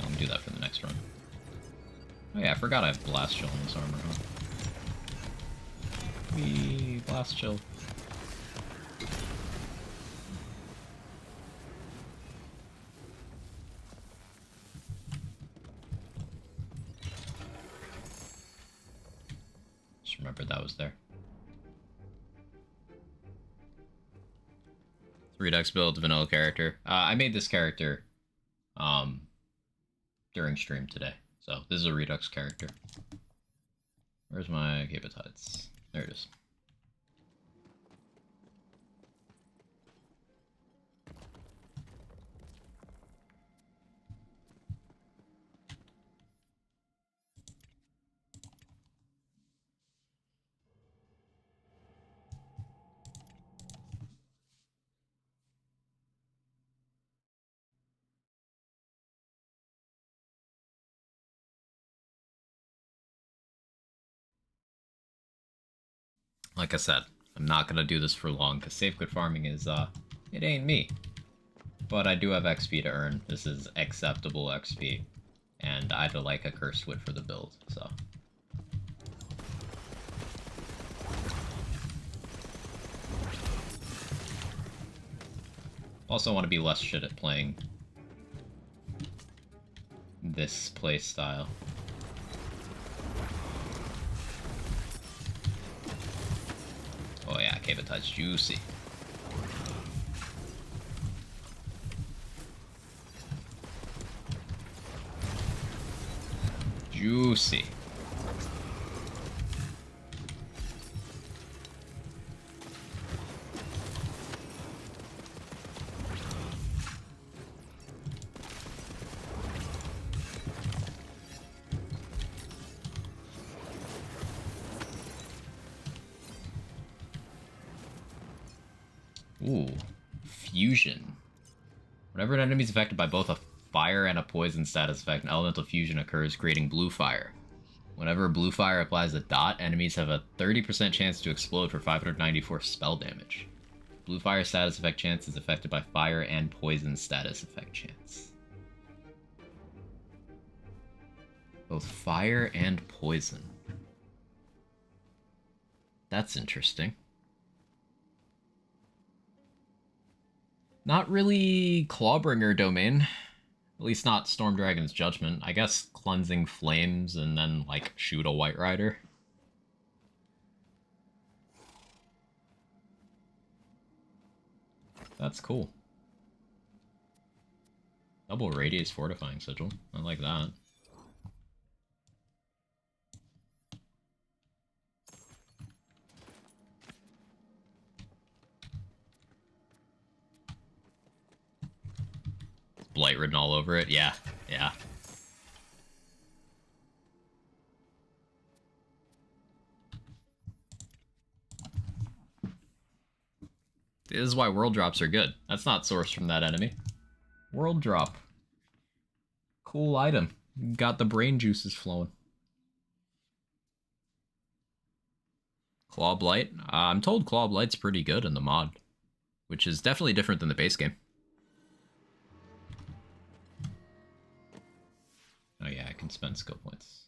Let me do that for the next run. Oh yeah, I forgot I have Blast Chill in this armor, huh? Wee, Blast Chill. Just remembered that was there. Redux build, vanilla character. I made this character, during stream today. So this is a Redux character. Where's my Capatides? There it is. Like I said, I'm not gonna do this for long because safe quit farming is it ain't me. But I do have XP to earn. This is acceptable XP. And I'd like a cursed wit for the build, so. Also want to be less shit at playing this play style. Oh yeah, Capatide's juicy. Juicy. Ooh, fusion. Whenever an enemy is affected by both a fire and a poison status effect, an elemental fusion occurs, creating blue fire. Whenever blue fire applies a dot, enemies have a 30% chance to explode for 594 spell damage. Blue fire status effect chance is affected by fire and poison status effect chance. Both fire and poison. That's interesting. Not really Clawbringer domain. At least not Storm Dragon's Judgment. I guess Cleansing Flames and then, like, shoot a White Rider. That's cool. Double Radius Fortifying Sigil. I like that. Blight written all over it. Yeah, yeah. This is why world drops are good. That's not sourced from that enemy. World drop. Cool item. Got the brain juices flowing. Claw Blight. I'm told Claw Blight's pretty good in the mod, which is definitely different than the base game. Oh yeah, I can spend skill points.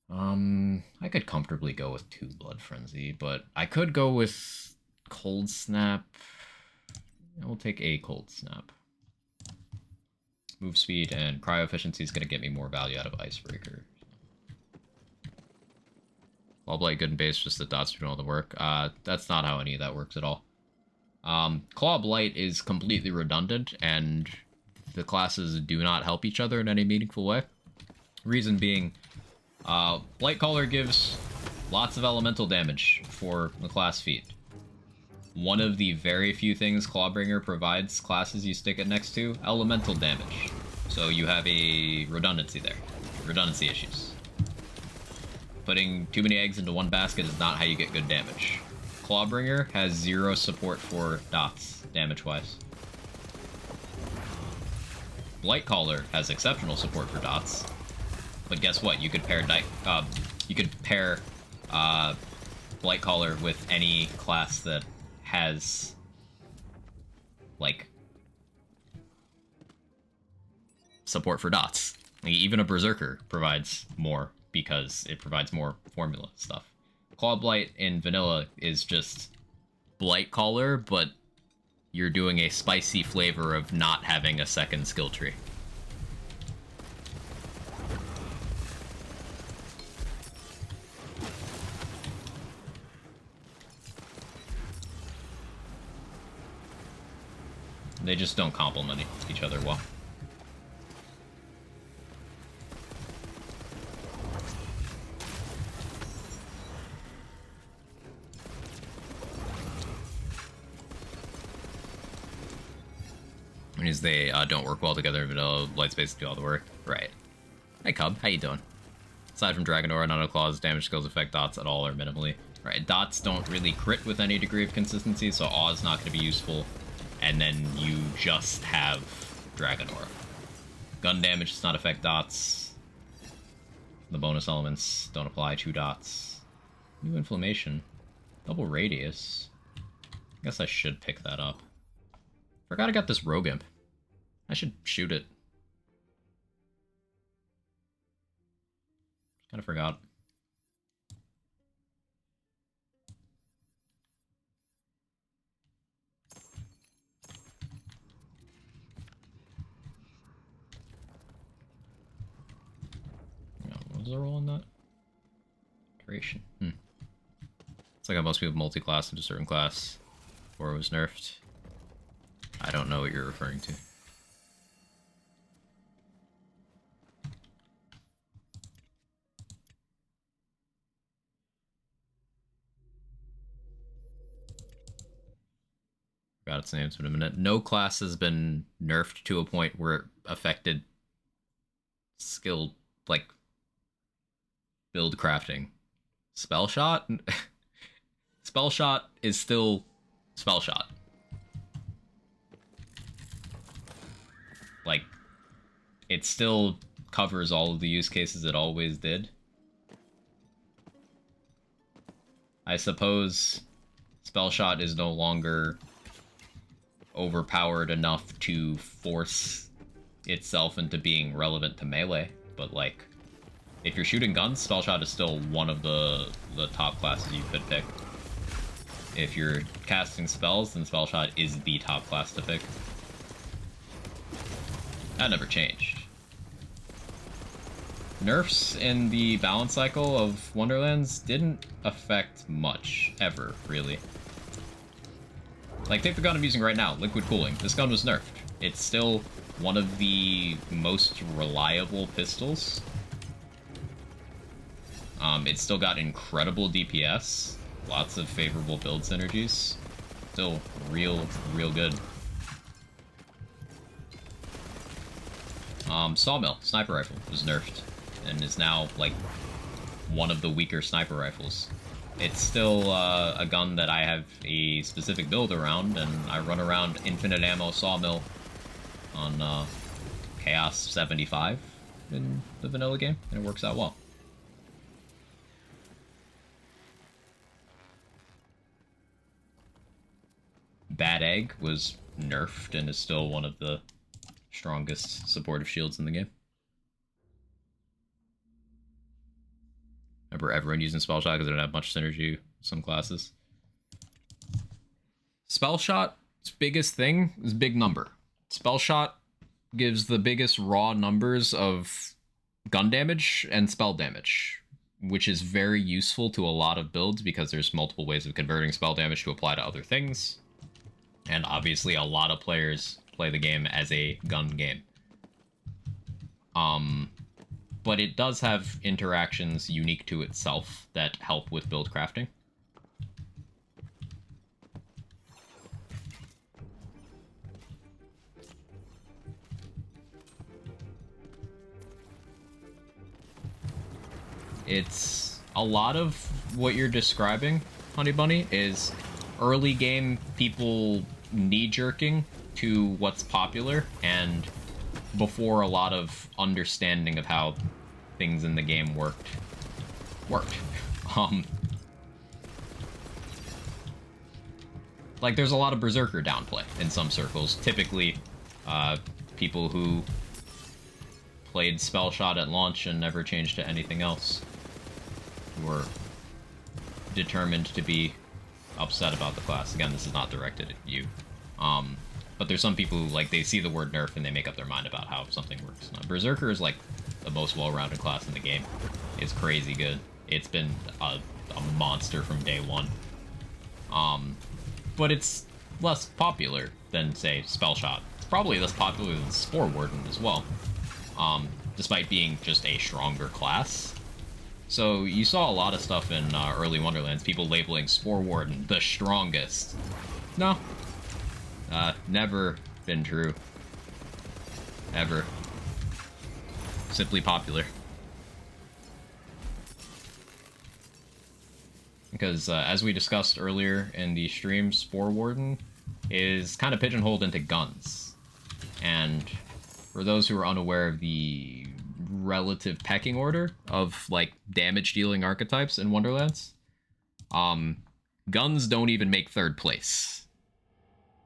I could comfortably go with 2 Blood Frenzy, but I could go with Cold Snap. We'll take a Cold Snap. Move speed and cryo efficiency is going to get me more value out of Icebreaker. Claw Blight good and base, just the dots doing all the work. That's not how any of that works at all. Claw Blight is completely redundant, and the classes do not help each other in any meaningful way. Reason being, Blightcaller gives lots of elemental damage for the class feat. One of the very few things Clawbringer provides classes you stick it next to, elemental damage. So you have a redundancy there. Redundancy issues. Putting too many eggs into one basket is not how you get good damage. Clawbringer has 0 support for dots, damage-wise. Blightcaller has exceptional support for dots, but guess what? You could pair Blightcaller with any class that has, like, support for dots. Like, even a Berserker provides more because it provides more formula stuff. Claw Blight in vanilla is just Blightcaller, but you're doing a spicy flavor of not having a second skill tree. They just don't complement each other well. Means they don't work well together in vanilla. Light space do all the work. Right. Hey Cub, how you doing? Aside from Dragon Aura, Nano Claws, damage skills affect dots at all or minimally. Right, dots don't really crit with any degree of consistency, so Awe is not going to be useful. And then you just have Dragon Aura. Gun damage does not affect dots. The bonus elements don't apply to dots. New inflammation. Double radius. I guess I should pick that up. Forgot I got this Rogue Imp. I should shoot it. Kinda forgot. What was the roll on that? Duration. It's like how most people multi-class into a certain class before it was nerfed. I don't know what you're referring to. Forgot its name, it's been a minute. No class has been nerfed to a point where it affected skill, like, build crafting. Spell Shot? Spell Shot is still Spell Shot. Like, it still covers all of the use cases it always did. I suppose Spell Shot is no longer overpowered enough to force itself into being relevant to melee, but like, if you're shooting guns, Spell Shot is still one of the top classes you could pick. If you're casting spells, then Spell Shot is the top class to pick. That never changed. Nerfs in the balance cycle of Wonderlands didn't affect much, ever, really. Like, take the gun I'm using right now, Liquid Cooling. This gun was nerfed. It's still one of the most reliable pistols. It's still got incredible DPS, lots of favorable build synergies. Still real good. Sawmill, sniper rifle, was nerfed, and is now, like, one of the weaker sniper rifles. It's still a gun that I have a specific build around, and I run around infinite ammo Sawmill on Chaos 75 in the vanilla game, and it works out well. Bad Egg was nerfed and is still one of the strongest supportive shields in the game. Remember everyone using Spell Shot because they don't have much synergy with some classes. Spell Shot's biggest thing is big number. Spell Shot gives the biggest raw numbers of gun damage and spell damage, which is very useful to a lot of builds because there's multiple ways of converting spell damage to apply to other things. And obviously a lot of players play the game as a gun game. But it does have interactions unique to itself that help with build crafting. It's a lot of what you're describing, Honey Bunny, is early game people knee-jerking to what's popular, and before a lot of understanding of how things in the game worked. Like, there's a lot of Berserker downplay in some circles. Typically, people who played Spell Shot at launch and never changed to anything else were determined to be upset about the class. Again, this is not directed at you. But there's some people who, like, they see the word nerf and they make up their mind about how something works. Now, Berserker is, like, the most well-rounded class in the game. It's crazy good. It's been a monster from day one. But it's less popular than, say, Spell Shot. It's probably less popular than Spore Warden as well. Despite being just a stronger class. So you saw a lot of stuff in early Wonderlands, people labeling Spore Warden the strongest. No. Never been true. ever. Simply popular. Because as we discussed earlier in the stream, Spore Warden is kind of pigeonholed into guns. And for those who are unaware of the relative pecking order of like damage dealing archetypes in Wonderlands, guns don't even make third place.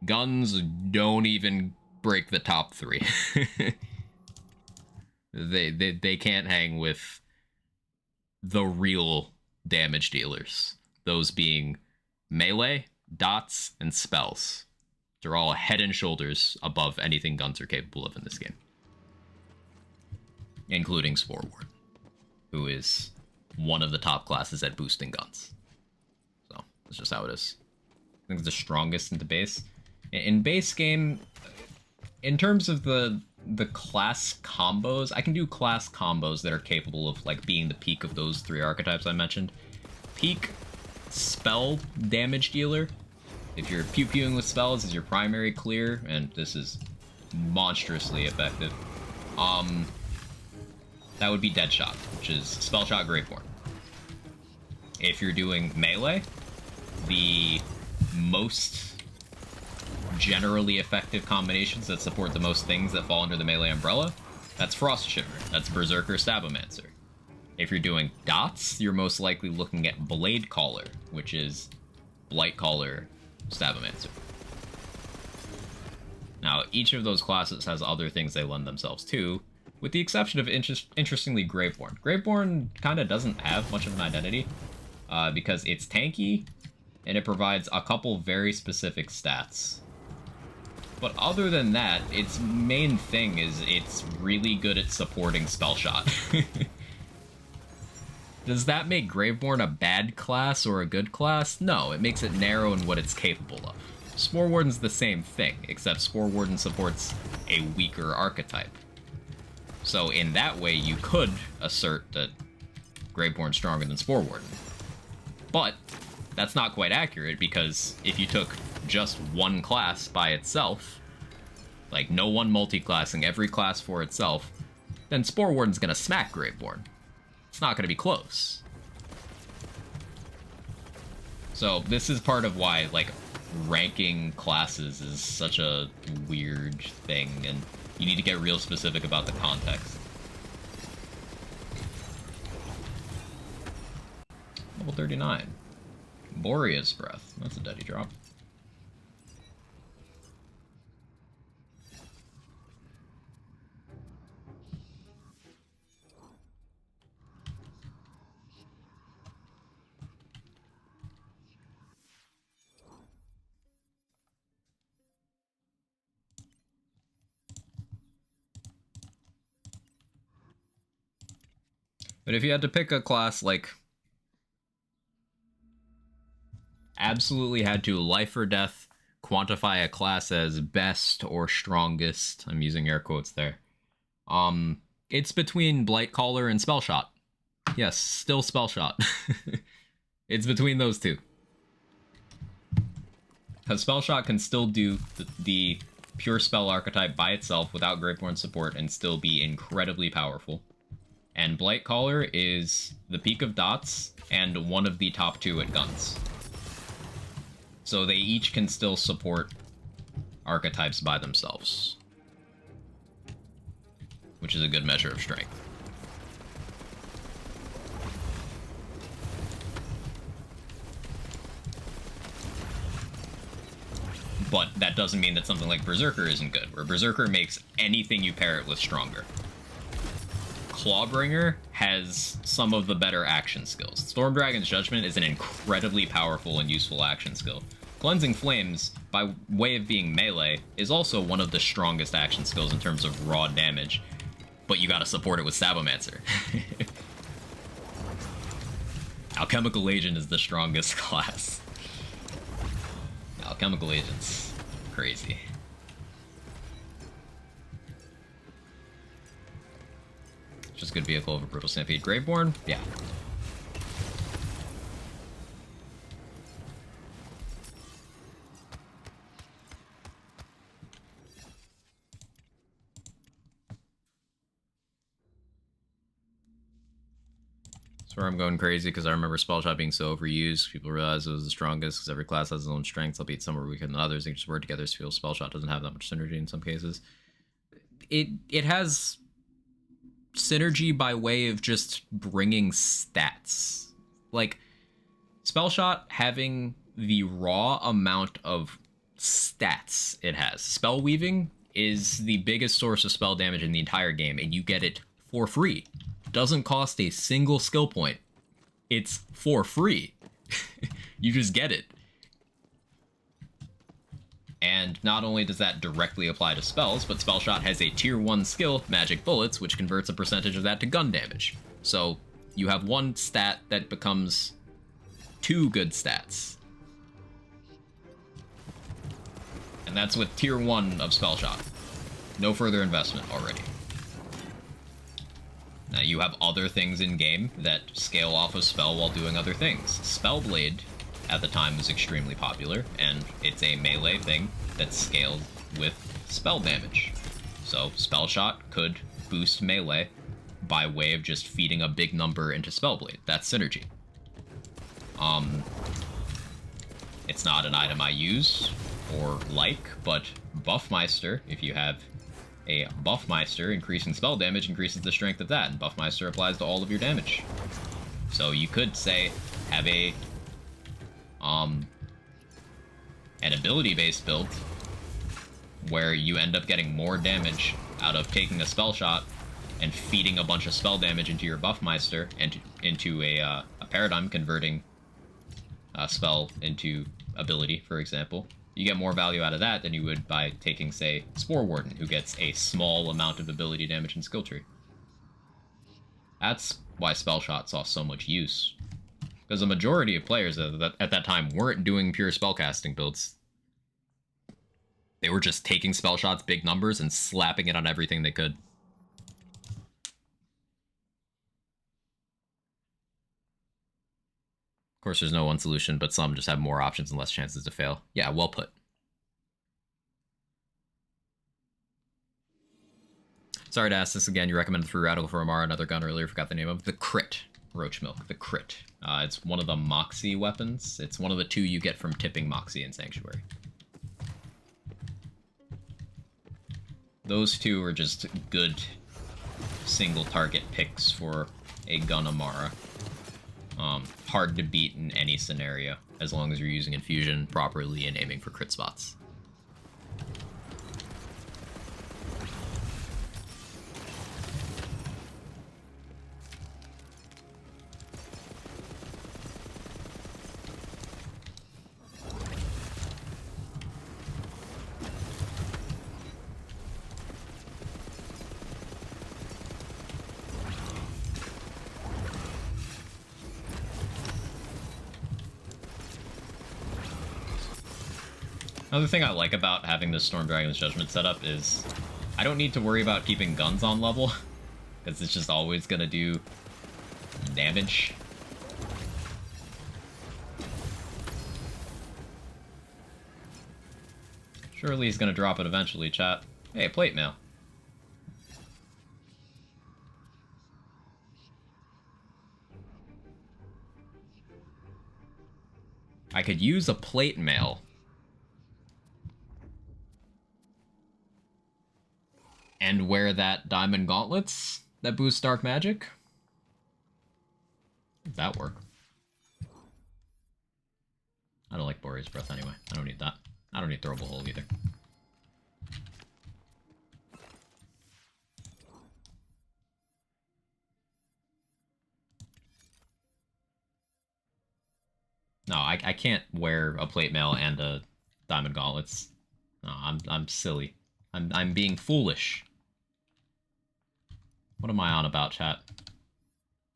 Guns don't even break the top 3. They can't hang with the real damage dealers. Those being melee, dots, and spells. They're all head and shoulders above anything guns are capable of in this game. Including Spore Warden, who is one of the top classes at boosting guns. So, that's just how it is. I think it's the strongest in the base. In base game, in terms of the class combos, I can do class combos that are capable of like being the peak of those 3 archetypes I mentioned. Peak spell damage dealer. If you're pew-pewing with spells as your primary clear, and this is monstrously effective, that would be Deadshot, which is Spellshot Graveborn. If you're doing melee, the most generally effective combinations that support the most things that fall under the melee umbrella, that's Frost Shimmer, that's Berserker Stabomancer. If you're doing dots, you're most likely looking at Blade Caller, which is Blight Caller Stabomancer. Now, each of those classes has other things they lend themselves to, with the exception of, interestingly, Graveborn. Graveborn kind of doesn't have much of an identity, because it's tanky, and it provides a couple very specific stats. But other than that, its main thing is it's really good at supporting Spellshot. Does that make Graveborn a bad class or a good class? No, it makes it narrow in what it's capable of. Spore Warden's the same thing, except Spore Warden supports a weaker archetype. So in that way, you could assert that Graveborn's stronger than Spore Warden. But that's not quite accurate, because if you took just one class by itself, like no one multi-classing, every class for itself, then Spore Warden's gonna smack Graveborn. It's not gonna be close. So this is part of why, like, ranking classes is such a weird thing, and you need to get real specific about the context. Level 39. Borea's Breath. That's a deadly drop. But if you had to pick a class, like, absolutely had to life or death quantify a class as best or strongest, I'm using air quotes there, it's between Blightcaller and Spellshot. Yes, still Spellshot. It's between those two. Because Spellshot can still do the pure spell archetype by itself without Graveborn support and still be incredibly powerful. And Blightcaller is the peak of dots and one of the top 2 at guns. So they each can still support archetypes by themselves, which is a good measure of strength. But that doesn't mean that something like Berserker isn't good, where Berserker makes anything you pair it with stronger. Clawbringer has some of the better action skills. Stormdragon's Judgment is an incredibly powerful and useful action skill. Cleansing Flames, by way of being melee, is also one of the strongest action skills in terms of raw damage, but you gotta support it with Sabomancer. Alchemical Agent is the strongest class. Alchemical Agent's crazy. Just good vehicle over Brutal Stampede. Graveborn? Yeah. That's where I'm going crazy, because I remember Spell Shot being so overused. People realized it was the strongest, because every class has its own strengths, albeit some are weaker than others. They just work together to feel Spell Shot doesn't have that much synergy in some cases. It has synergy by way of just bringing stats. Like, Spell Shot having the raw amount of stats it has. Spell Weaving is the biggest source of spell damage in the entire game, and you get it for free. Doesn't cost a single skill point. It's for free. You just get it. And not only does that directly apply to spells, but Spell Shot has a tier 1 skill, Magic Bullets, which converts a percentage of that to gun damage. So you have one stat that becomes 2 good stats. And that's with tier 1 of Spell Shot. No further investment already. Now you have other things in game that scale off a spell while doing other things. Spellblade at the time was extremely popular, and it's a melee thing that's scaled with spell damage. So Spell Shot could boost melee by way of just feeding a big number into Spellblade. That's synergy. It's not an item I use or like, but Buffmeister, if you have a Buffmeister, increasing spell damage increases the strength of that, and Buffmeister applies to all of your damage. So you could say, have an ability-based build where you end up getting more damage out of taking a spell shot and feeding a bunch of spell damage into your Buffmeister and into a paradigm, converting a spell into ability, for example. You get more value out of that than you would by taking, say, Spore Warden, who gets a small amount of ability damage and skill tree. That's why Spell Shot saw so much use. Because the majority of players at that time weren't doing pure spellcasting builds. They were just taking Spell Shot's big numbers and slapping it on everything they could. Of course, there's no one solution, but some just have more options and less chances to fail. Yeah, well put. Sorry to ask this again. You recommended Free Radical for Amara, another gun earlier. Forgot the name of the Crit. Roach Milk. The Crit. It's one of the Moxie weapons. It's one of the 2 you get from tipping Moxie in Sanctuary. Those 2 are just good single target picks for a gun Amara. Hard to beat in any scenario, as long as you're using Infusion properly and aiming for crit spots. Another thing I like about having this Storm Dragon's Judgment setup is I don't need to worry about keeping guns on level, because it's just always going to do damage. Surely he's going to drop it eventually, chat. Hey, plate mail. I could use a plate mail. And wear that diamond gauntlets that boost dark magic? Would that work? I don't like Boreas Breath anyway. I don't need that. I don't need Throwable Hole either. No, I can't wear a plate mail and a diamond gauntlets. No, I'm silly. I'm being foolish. What am I on about, chat?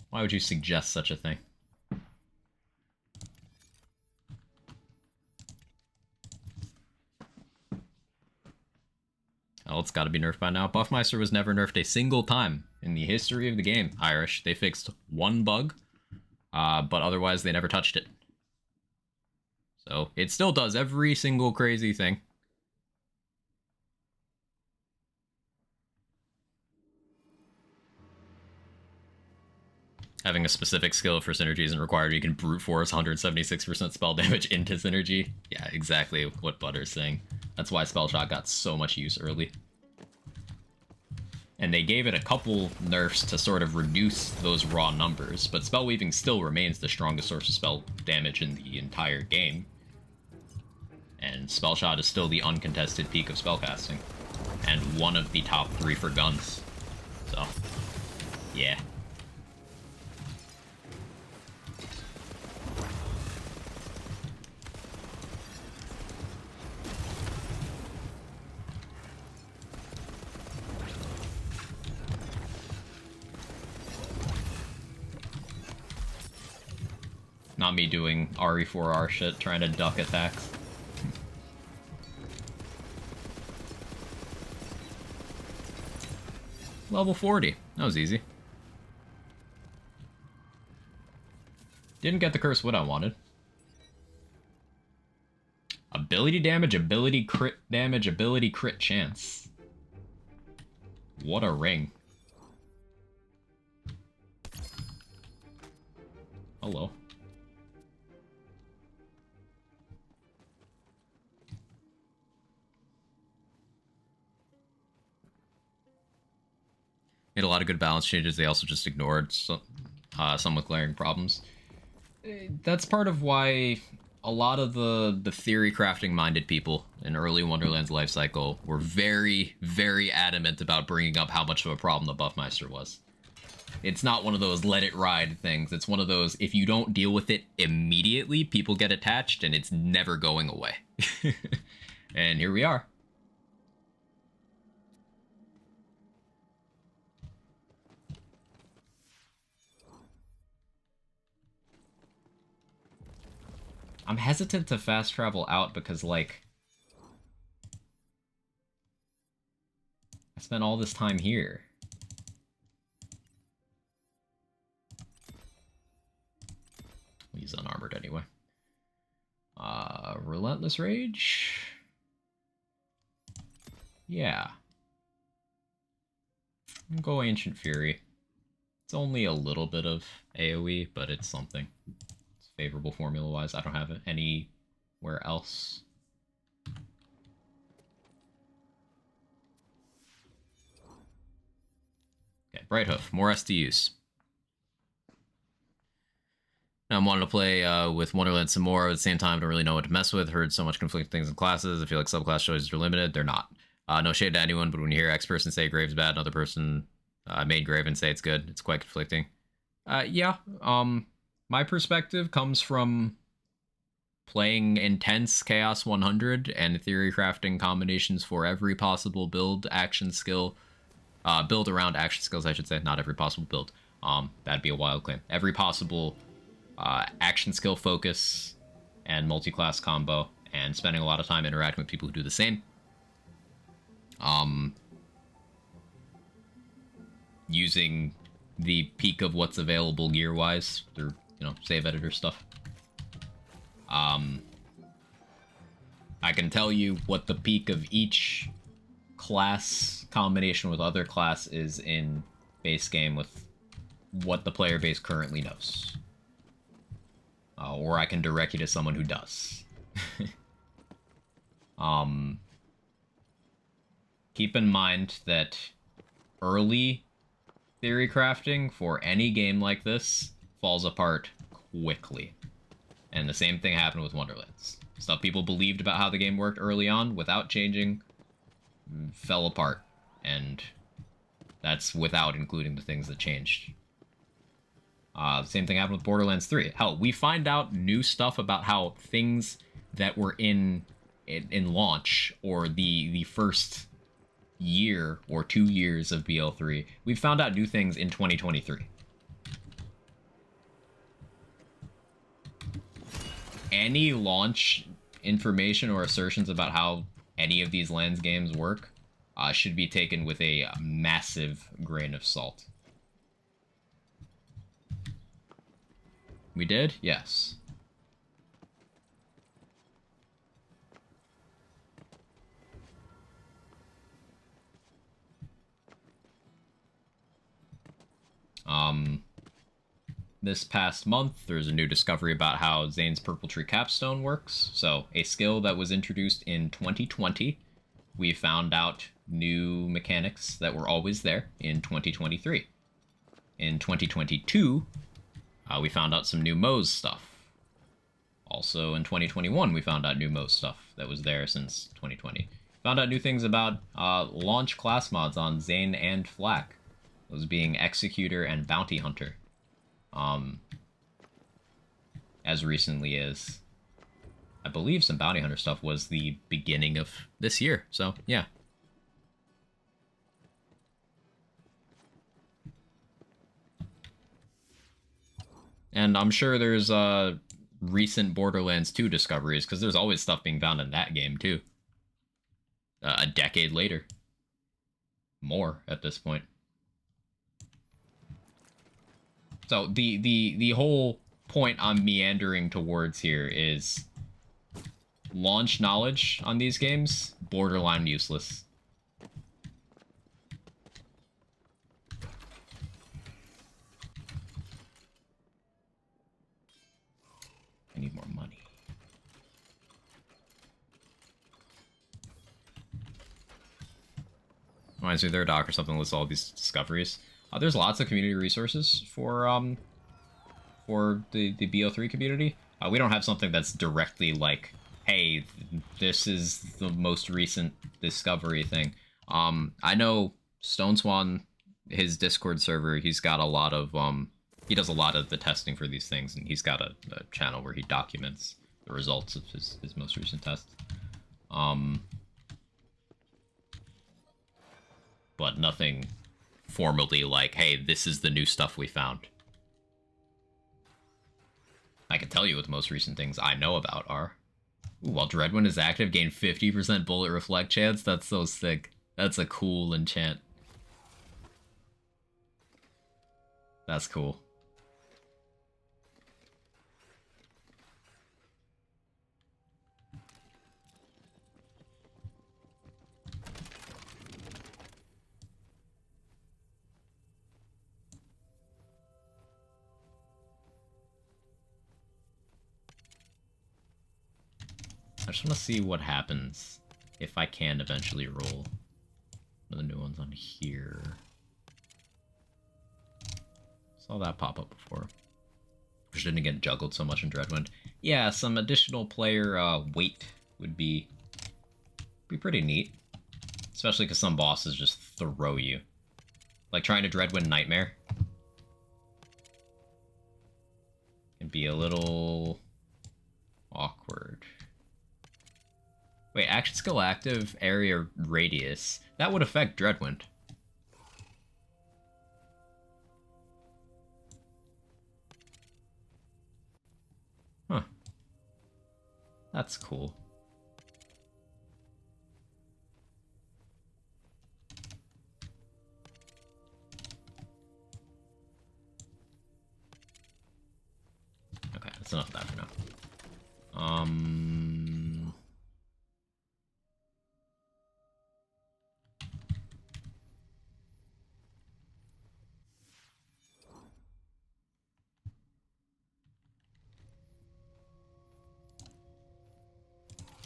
Why would you suggest such a thing? Oh, it's gotta be nerfed by now. Buffmeister was never nerfed a single time in the history of the game, Irish. They fixed one bug, but otherwise they never touched it. So, it still does every single crazy thing. Having a specific skill for synergy isn't required. You can brute force 176% spell damage into synergy. Yeah, exactly what Butter's saying. That's why Spell Shot got so much use early. And they gave it a couple nerfs to sort of reduce those raw numbers, but Spell Weaving still remains the strongest source of spell damage in the entire game. And Spell Shot is still the uncontested peak of spellcasting, and one of the top 3 for guns. So, yeah. Not me doing RE4R shit, trying to duck attacks. Level 40. That was easy. Didn't get the Curse Wood I wanted. Ability damage, ability crit damage, ability crit chance. What a ring. Hello. Made a lot of good balance changes. They also just ignored some with glaring problems. That's part of why a lot of the theory crafting minded people in early Wonderland's life cycle were very, very adamant about bringing up how much of a problem the Buffmeister was. It's not one of those let it ride things. It's one of those, if you don't deal with it immediately, people get attached and it's never going away. And here we are. I'm hesitant to fast travel out because, like, I spent all this time here. He's unarmored anyway. Relentless Rage? Yeah. Go Ancient Fury. It's only a little bit of AoE, but it's something. It's favorable formula-wise. I don't have it anywhere else. Okay, Bright Hoof. More SDUs. Now I'm wanting to play with Wonderland some more. At the same time, I don't really know what to mess with. Heard so much conflicting things in classes. I feel like subclass choices are limited. They're not. No shade to anyone, but when you hear X person say Grave's bad, another person made Grave and say it's good, it's quite conflicting. Yeah. My perspective comes from playing intense Chaos 100 and theory crafting combinations for every possible build, action skill, build around action skills, I should say. Not every possible build. That'd be a wild claim. Every possible action skill focus and multi-class combo, and spending a lot of time interacting with people who do the same. Using the peak of what's available gear-wise through, you know, save editor stuff. I can tell you what the peak of each class combination with other class is in base game with what the player base currently knows. Or I can direct you to someone who does. Keep in mind that early theory crafting for any game like this falls apart quickly. And the same thing happened with Wonderlands. Stuff people believed about how the game worked early on without changing fell apart. And that's without including the things that changed. The same thing happened with Borderlands 3. Hell, we find out new stuff about how things that were in launch, or the first year or 2 years of BL3, we found out new things in 2023. Any launch information or assertions about how any of these Lands games work should be taken with a massive grain of salt. We did? Yes. this past month, there's a new discovery about how Zane's Purple Tree Capstone works. So, a skill that was introduced in 2020. We found out new mechanics that were always there in 2023. In 2022, we found out some new Moe's stuff. Also in 2021, we found out new Moe's stuff that was there since 2020. Found out new things about launch class mods on Zane and Flak. Those being Executor and Bounty Hunter. As recently as, I believe some Bounty Hunter stuff was the beginning of this year. So, yeah. And I'm sure there's recent Borderlands 2 discoveries, because there's always stuff being found in that game, too. A decade later. More, at this point. So, the whole point I'm meandering towards here is launch knowledge on these games, borderline useless. I need more money. Reminds me of their doc or something lists all these discoveries. There's lots of community resources for the BO3 community. We don't have something that's directly like, hey, this is the most recent discovery thing. I know Stone Swan, his Discord server, he's got a lot of he does a lot of the testing for these things, and he's got a channel where he documents the results of his most recent tests. But nothing formally like, hey, this is the new stuff we found. I can tell you what the most recent things I know about are. Ooh, while Dreadwind is active, gain 50% bullet reflect chance. That's so sick. That's a cool enchant. That's cool. I just want to see what happens if I can eventually roll one of the new ones on here. Saw that pop up before. Which didn't get juggled so much in Dreadwind. Yeah, some additional player weight would be pretty neat. Especially because some bosses just throw you. Like trying to Dreadwind Nightmare. Can be a little awkward. Wait, action skill active, area radius. That would affect Dreadwind. Huh. That's cool. Okay, that's enough of that for now.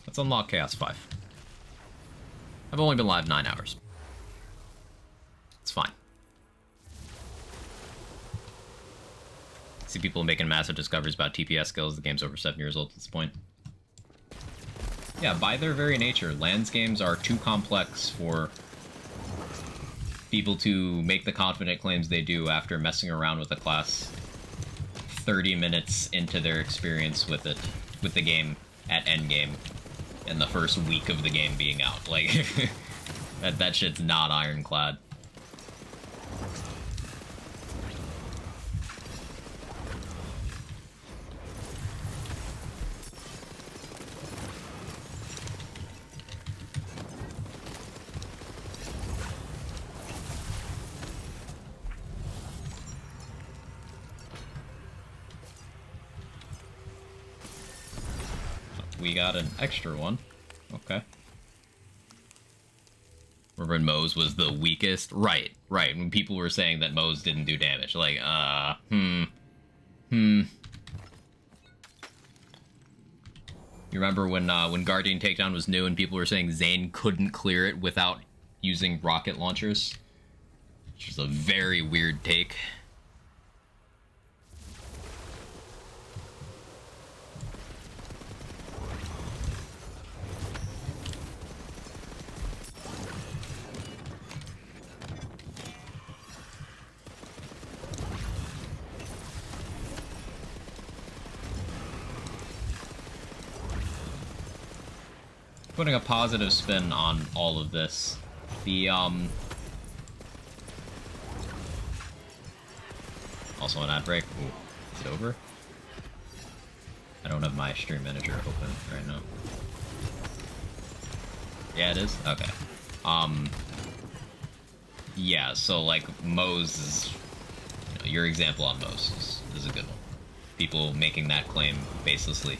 Let's unlock Chaos 5. I've only been live 9 hours. It's fine. See people making massive discoveries about TPS skills. The game's over 7 years old at this point. Yeah, by their very nature, lands games are too complex for people to make the confident claims they do after messing around with a class 30 minutes into their experience with the game at endgame. In the first week of the game being out. Like, that shit's not ironclad. We got an extra one. Okay. Remember when Moe's was the weakest? Right. When people were saying that Moe's didn't do damage. Like, You remember when Guardian Takedown was new and people were saying Zane couldn't clear it without using rocket launchers? Which is a very weird take. Putting a positive spin on all of this. The, also an ad break. Ooh, is it over? I don't have my stream manager open right now. Yeah, it is? Okay. Yeah, so, like, Moe's is... You know, your example on Moe's is a good one. People making that claim baselessly.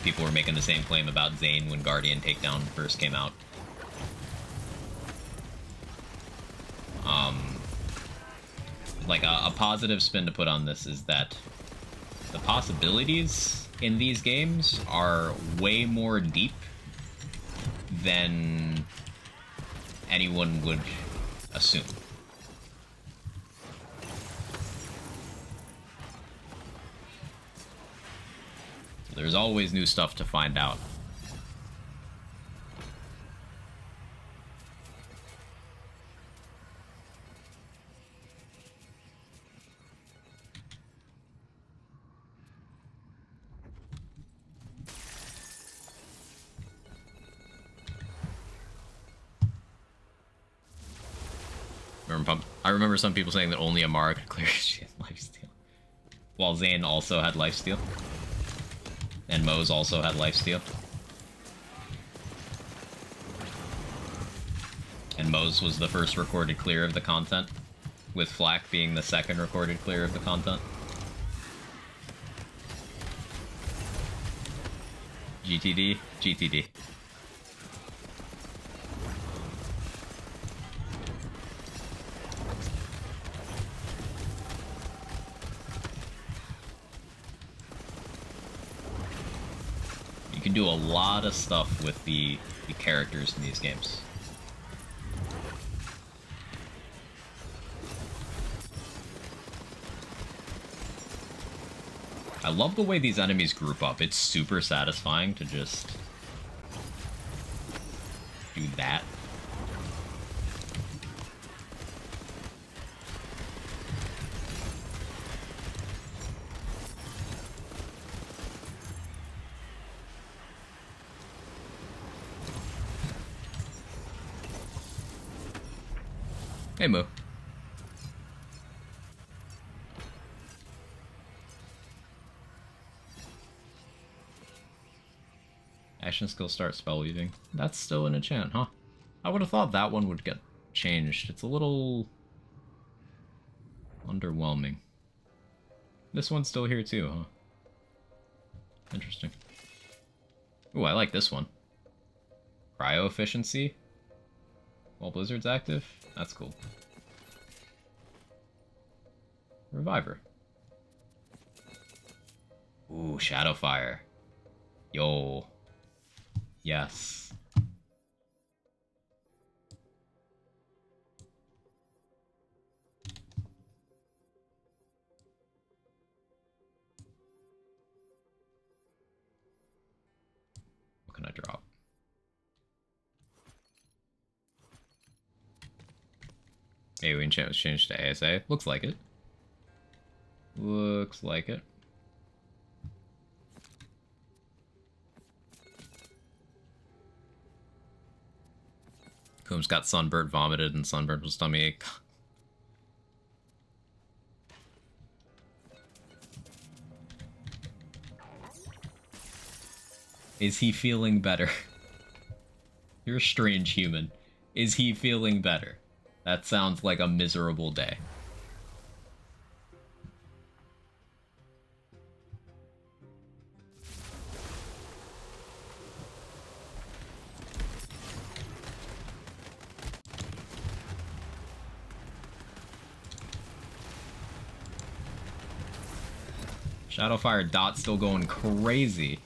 People were making the same claim about Zane when Guardian Takedown first came out. Like, a positive spin to put on this is that the possibilities in these games are way more deep than anyone would assume. There's always new stuff to find out. I remember some people saying that only Amara could clear lifesteal, while Zane also had lifesteal. And Moe's also had lifesteal. And Moe's was the first recorded clear of the content, with Flak being the second recorded clear of the content. GTD? GTD. You can do a lot of stuff with the characters in these games. I love the way these enemies group up. It's super satisfying to just do that. Hey, Moo. Action skill start spell weaving. That's still an enchant, huh? I would have thought that one would get changed. It's a little underwhelming. This one's still here too, huh? Interesting. Ooh, I like this one. Cryo efficiency while Blizzard's active? That's cool. Reviver. Ooh, Shadowfire. Yo. Yes. What can I drop? Maybe we can change to ASA. Looks like it. Looks like it. Combs got Sunbird vomited and Sunbird was tummy ache. Is he feeling better? You're a strange human. Is he feeling better? That sounds like a miserable day. Shadowfire dot still going crazy.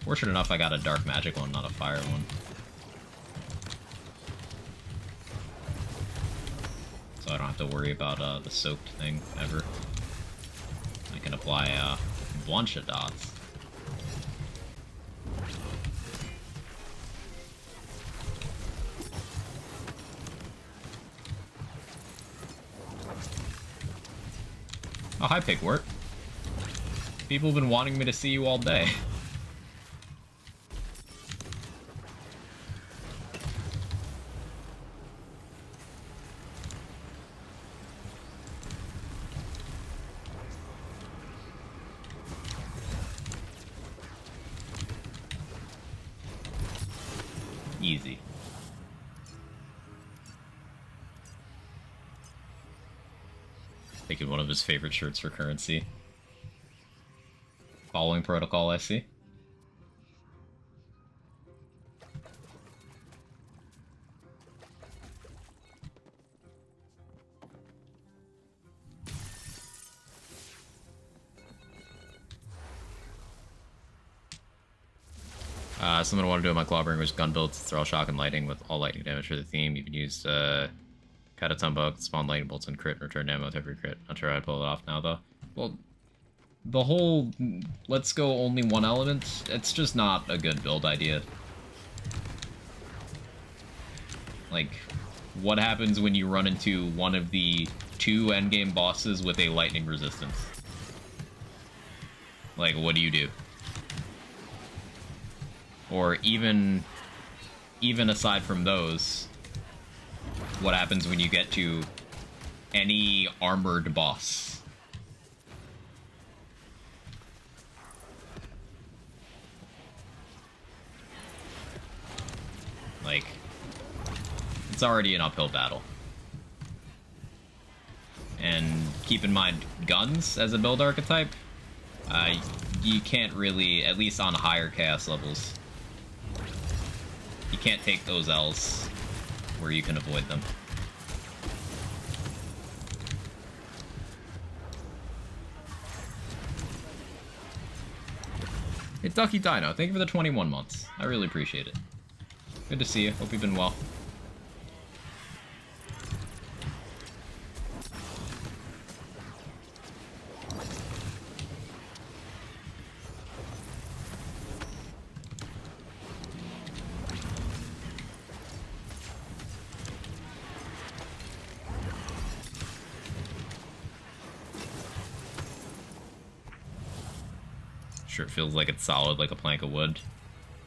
Fortunate enough I got a dark magic one, not a fire one. So I don't have to worry about the soaked thing ever. I can apply a bunch of dots. Oh, hi, Pigwort. People have been wanting me to see you all day. Easy. Taking one of his favorite shirts for currency. Following protocol, I see. Something I want to do with my Clawbringer's gun builds, throw shock and lightning with all lightning damage for the theme. You can use Katatumbo, spawn lightning bolts and crit, return ammo with every crit. Not sure how to pull it off now though. Well, the whole let's go only one element, it's just not a good build idea. Like, what happens when you run into one of the 2 endgame bosses with a lightning resistance? Like, what do you do? Or even aside from those, what happens when you get to any armored boss? Like, it's already an uphill battle. And keep in mind, guns as a build archetype, you can't really, at least on higher chaos levels, you can't take those L's where you can avoid them. Hey, Ducky Dino, thank you for the 21 months. I really appreciate it. Good to see you. Hope you've been well. Sure, it feels like it's solid like a plank of wood.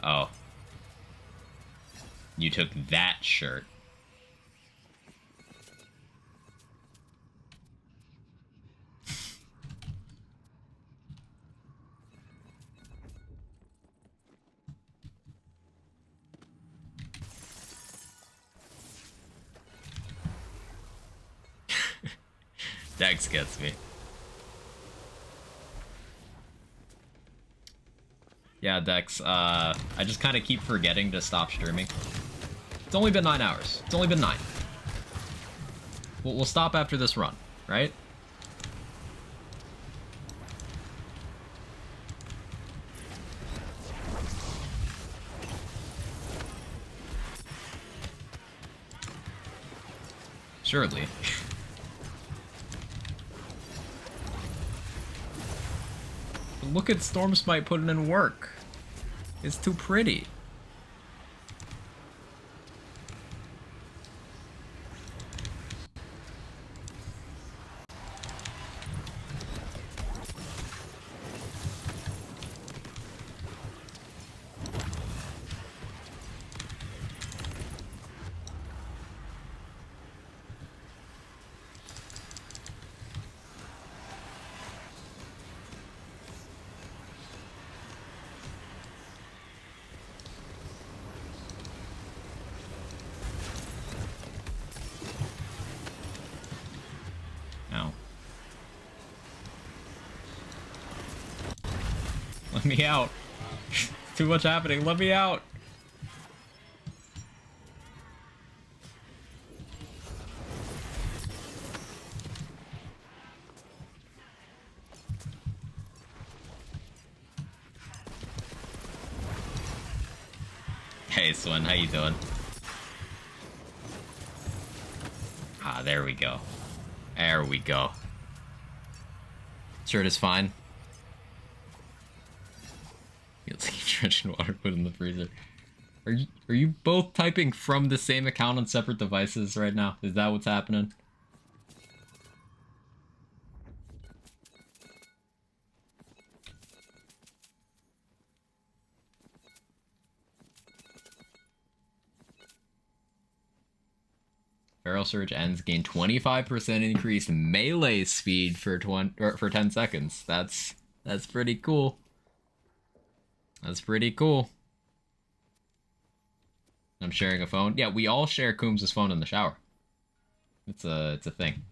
Oh. You took that shirt. Dex gets me. Yeah, Dex, I just kind of keep forgetting to stop streaming. It's only been 9 hours. It's only been 9. We'll stop after this run, right? Surely. Look at Stormsmite putting in work. It's too pretty. Let me out. Too much happening. Let me out. Hey, Swin, how you doing? Ah, there we go. There we go. Shirt is fine. Feels like you're drenching water, put in the freezer. Are you both typing from the same account on separate devices right now? Is that what's happening? Barrel surge ends, gain 25% increased melee speed for 10 seconds. That's pretty cool. That's pretty cool. I'm sharing a phone. Yeah, we all share Coombs' phone in the shower. It's a thing.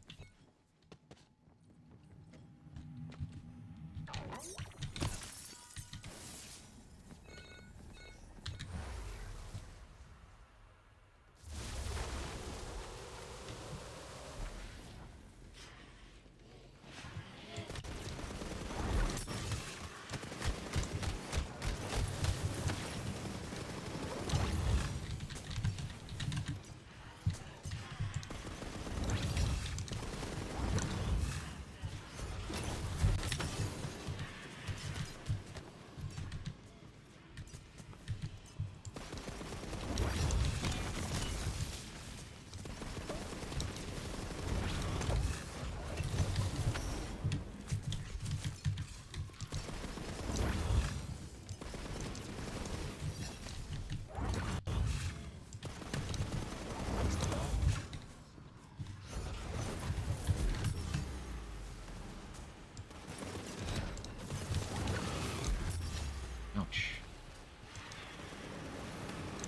Ouch.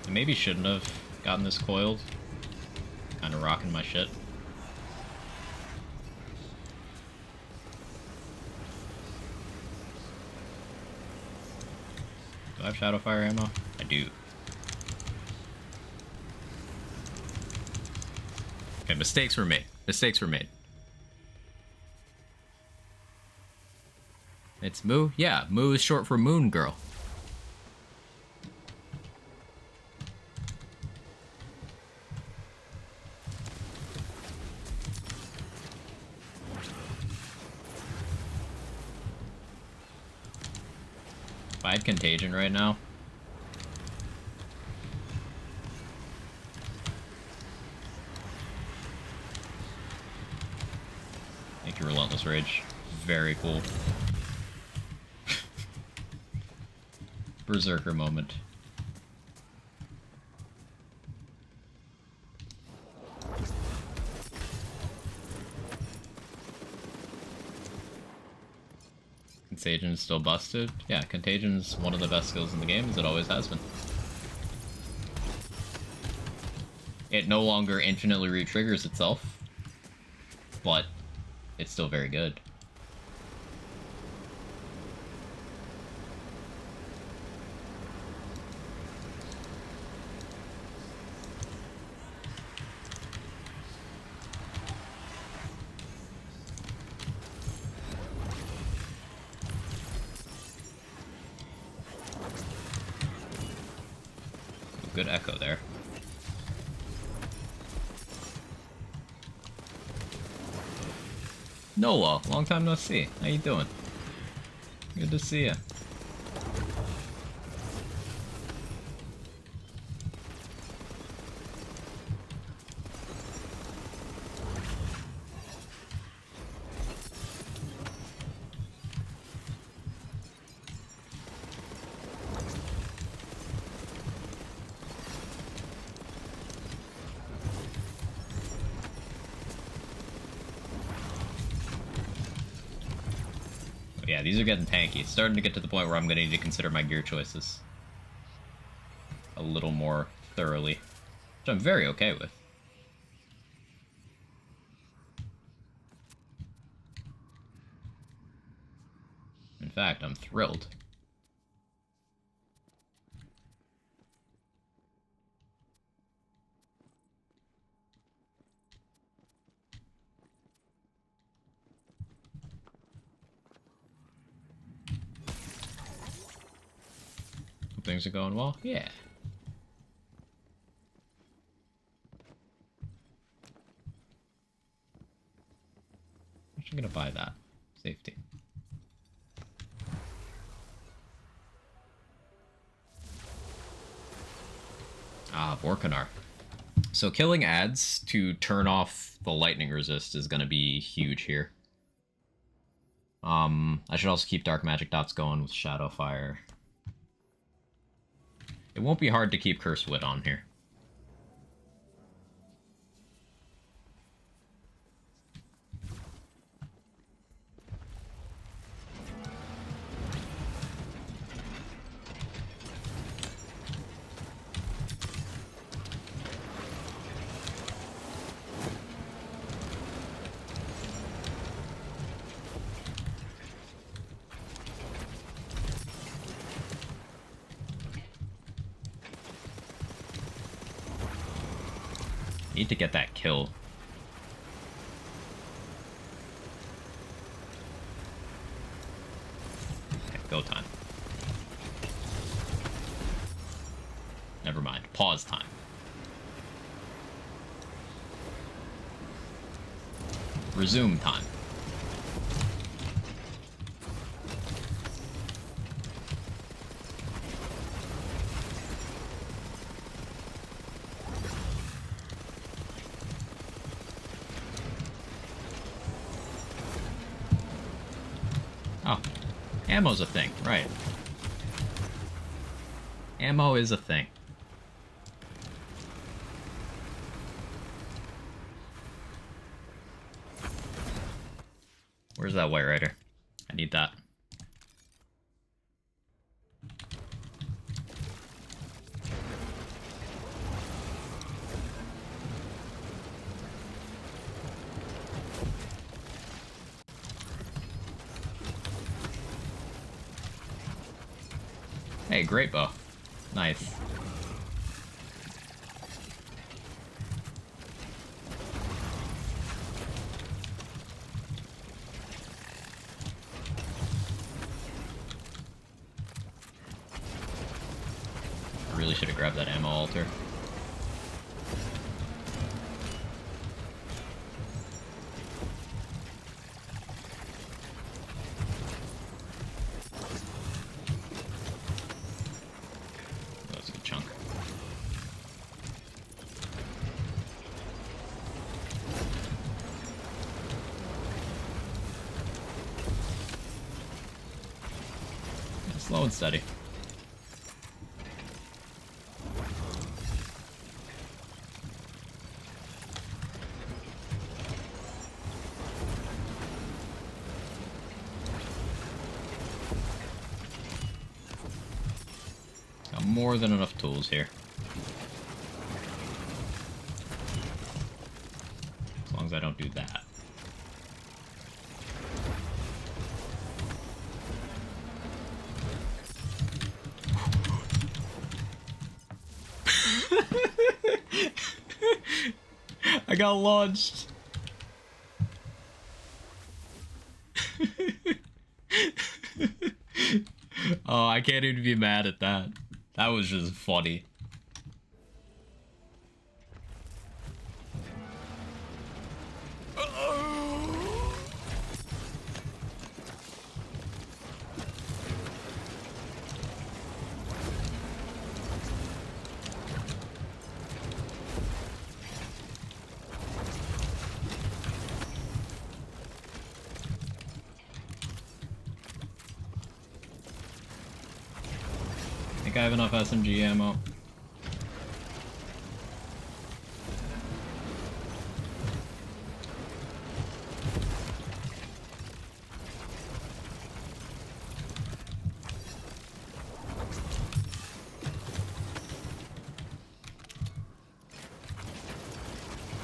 I maybe shouldn't have gotten this coiled. Kinda rocking my shit. Do I have Shadowfire ammo? I do. Okay, mistakes were made. Mistakes were made. It's Moo? Yeah, Moo is short for Moon Girl. If I had Contagion right now, thank you, Relentless Rage. Very cool. Berserker moment. Contagion is still busted? Yeah, Contagion's one of the best skills in the game, as it always has been. It no longer infinitely re-triggers itself, but it's still very good. Good echo there. Nola, long time no see. How you doing? Good to see you. Yeah, these are getting tanky. It's starting to get to the point where I'm going to need to consider my gear choices a little more thoroughly, which I'm very okay with. In fact, I'm thrilled. Things are going well? Yeah. gonna buy that. Safety. Ah, Vorkanar. So killing ads to turn off the lightning resist is gonna be huge here. I should also keep dark magic dots going with Shadow Fire. It won't be hard to keep Cursed Wit on here. Need to get that kill. Okay, go time. Never mind. Pause time. Resume time. Oh, ammo's a thing, right. Ammo is a thing. Where's that White Rider? I need that. Hey, great bow. Nice. I really should have grabbed that ammo altar. That's a good chunk. Slow and steady. Got more than enough tools here. As long as I don't do that. I got launched. Oh, I can't even be mad at that. That was just funny. I think I have enough SMG ammo.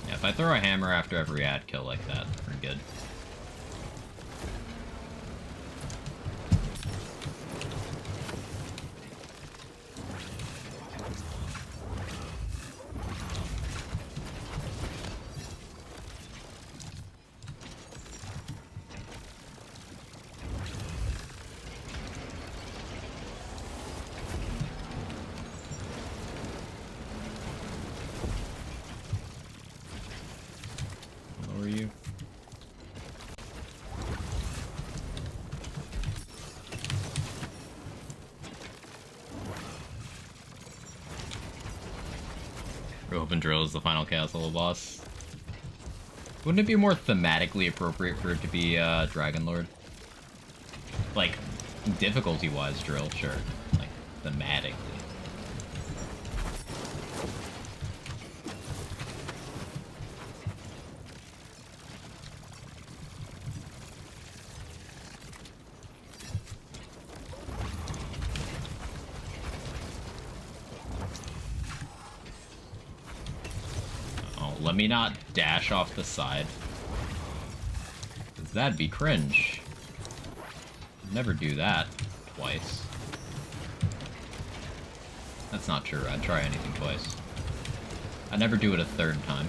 Yeah, if I throw a hammer after every ad kill like that, we're good. Lower you. Open Drill is the final castle boss. Wouldn't it be more thematically appropriate for it to be Dragon Lord? Like, difficulty-wise Drill, sure. Like, thematically. Let me not dash off the side. 'Cause that'd be cringe. Never do that twice. That's not true. I'd try anything twice. I'd never do it a third time.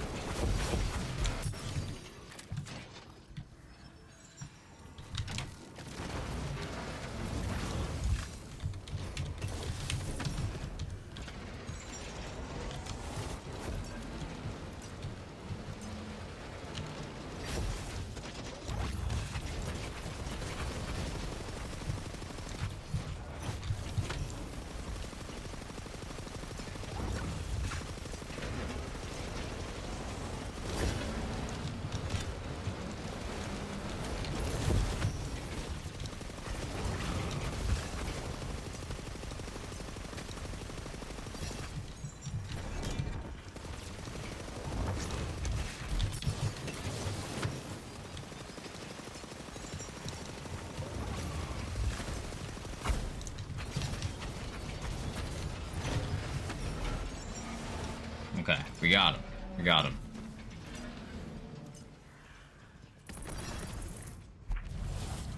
Okay, we got him. We got him.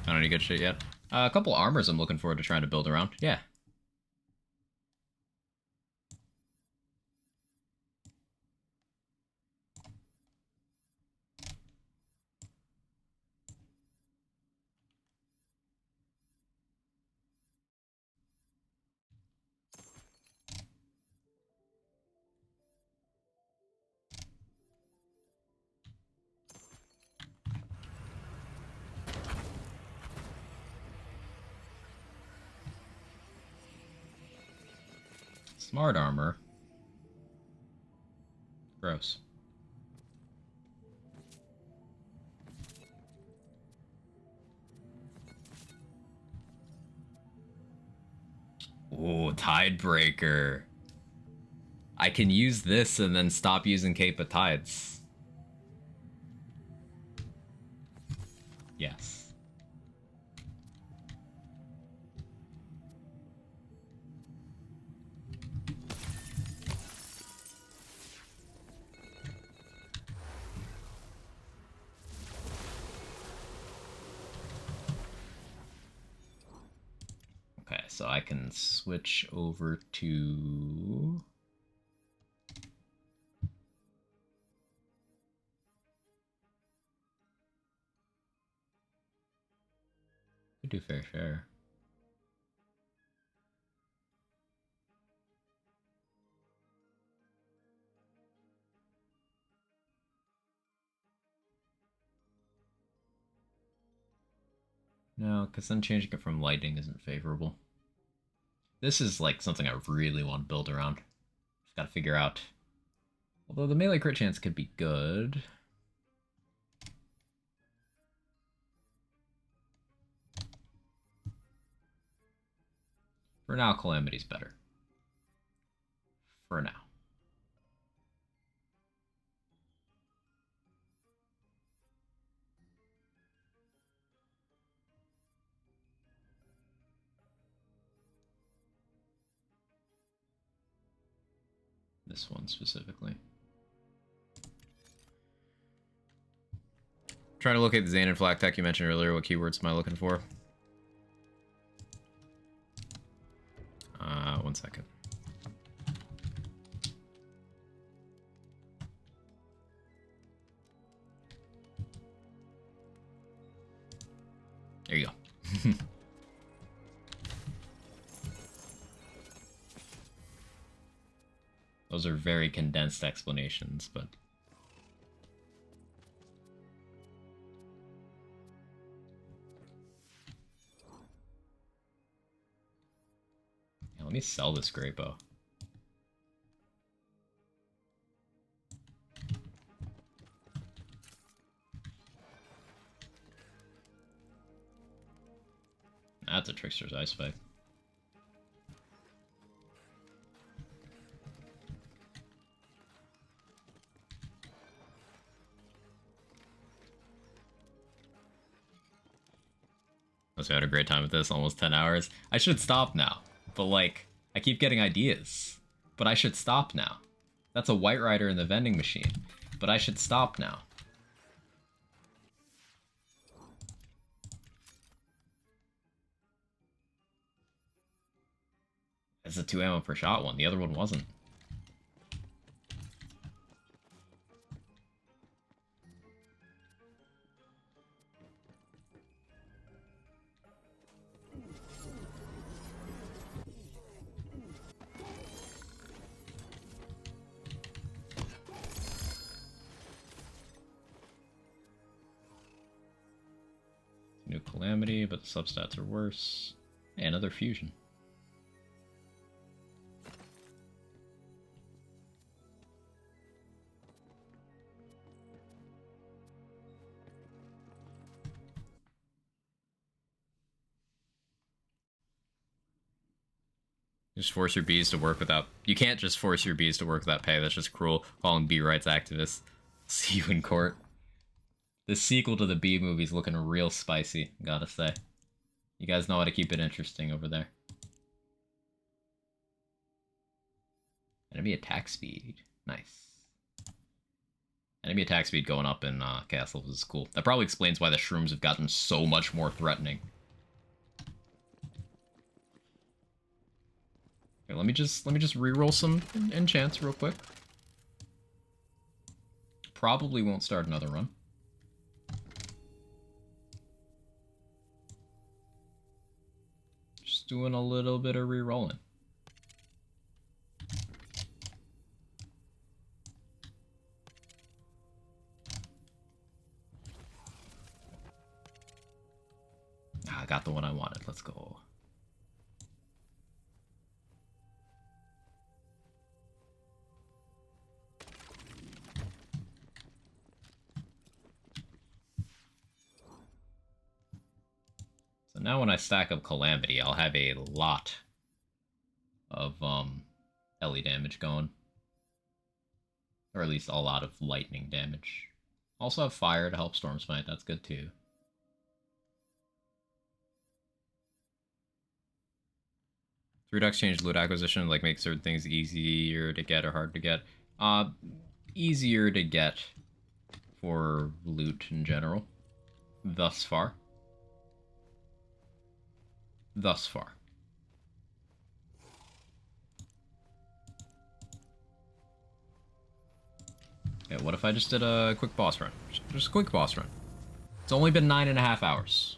Found any good shit yet? A couple armors I'm looking forward to trying to build around. Yeah. Smart armor. Gross. Ooh, Tidebreaker. I can use this and then stop using Cape of Tides. Yes. Okay, so I can switch over to... Could do fair share. No, because then changing it from lightning isn't favorable. This is like something I really want to build around. Just gotta figure out. Although the melee crit chance could be good. For now, Calamity's better. For now. This one specifically. Trying to locate the Xanon Flak tech you mentioned earlier. What keywords am I looking for? 1 second. There you go. Those are very condensed explanations, but... Yeah, let me sell this great bow. that's a Trickster's Ice Spike. I had a great time with this, almost 10 hours. I should stop now, but like, I keep getting ideas. But I should stop now. That's a White Rider in the vending machine, but I should stop now. It's a 2 ammo per shot one, the other one wasn't. New Calamity, but the substats are worse. And another fusion. Just force your bees to work without... You can't just force your bees to work without pay. That's just cruel. Calling bee rights activists. See you in court. The sequel to the Bee movie's looking real spicy, gotta say. You guys know how to keep it interesting over there. Enemy attack speed. Nice. Enemy attack speed going up in Castle is cool. That probably explains why the shrooms have gotten so much more threatening. Okay, let me just reroll some enchants real quick. Probably won't start another run. Just doing a little bit of rerolling. I got the one I wanted. Let's go. So now when I stack up Calamity, I'll have a lot of Ellie damage going. Or at least a lot of lightning damage. Also have Fire to help Storm Smite, that's good too. Redux changed loot acquisition, like make certain things easier to get or hard to get. Easier to get for loot in general. Thus far. Thus far. Okay, what if I just did a quick boss run? Just a quick boss run. It's only been 9.5 hours.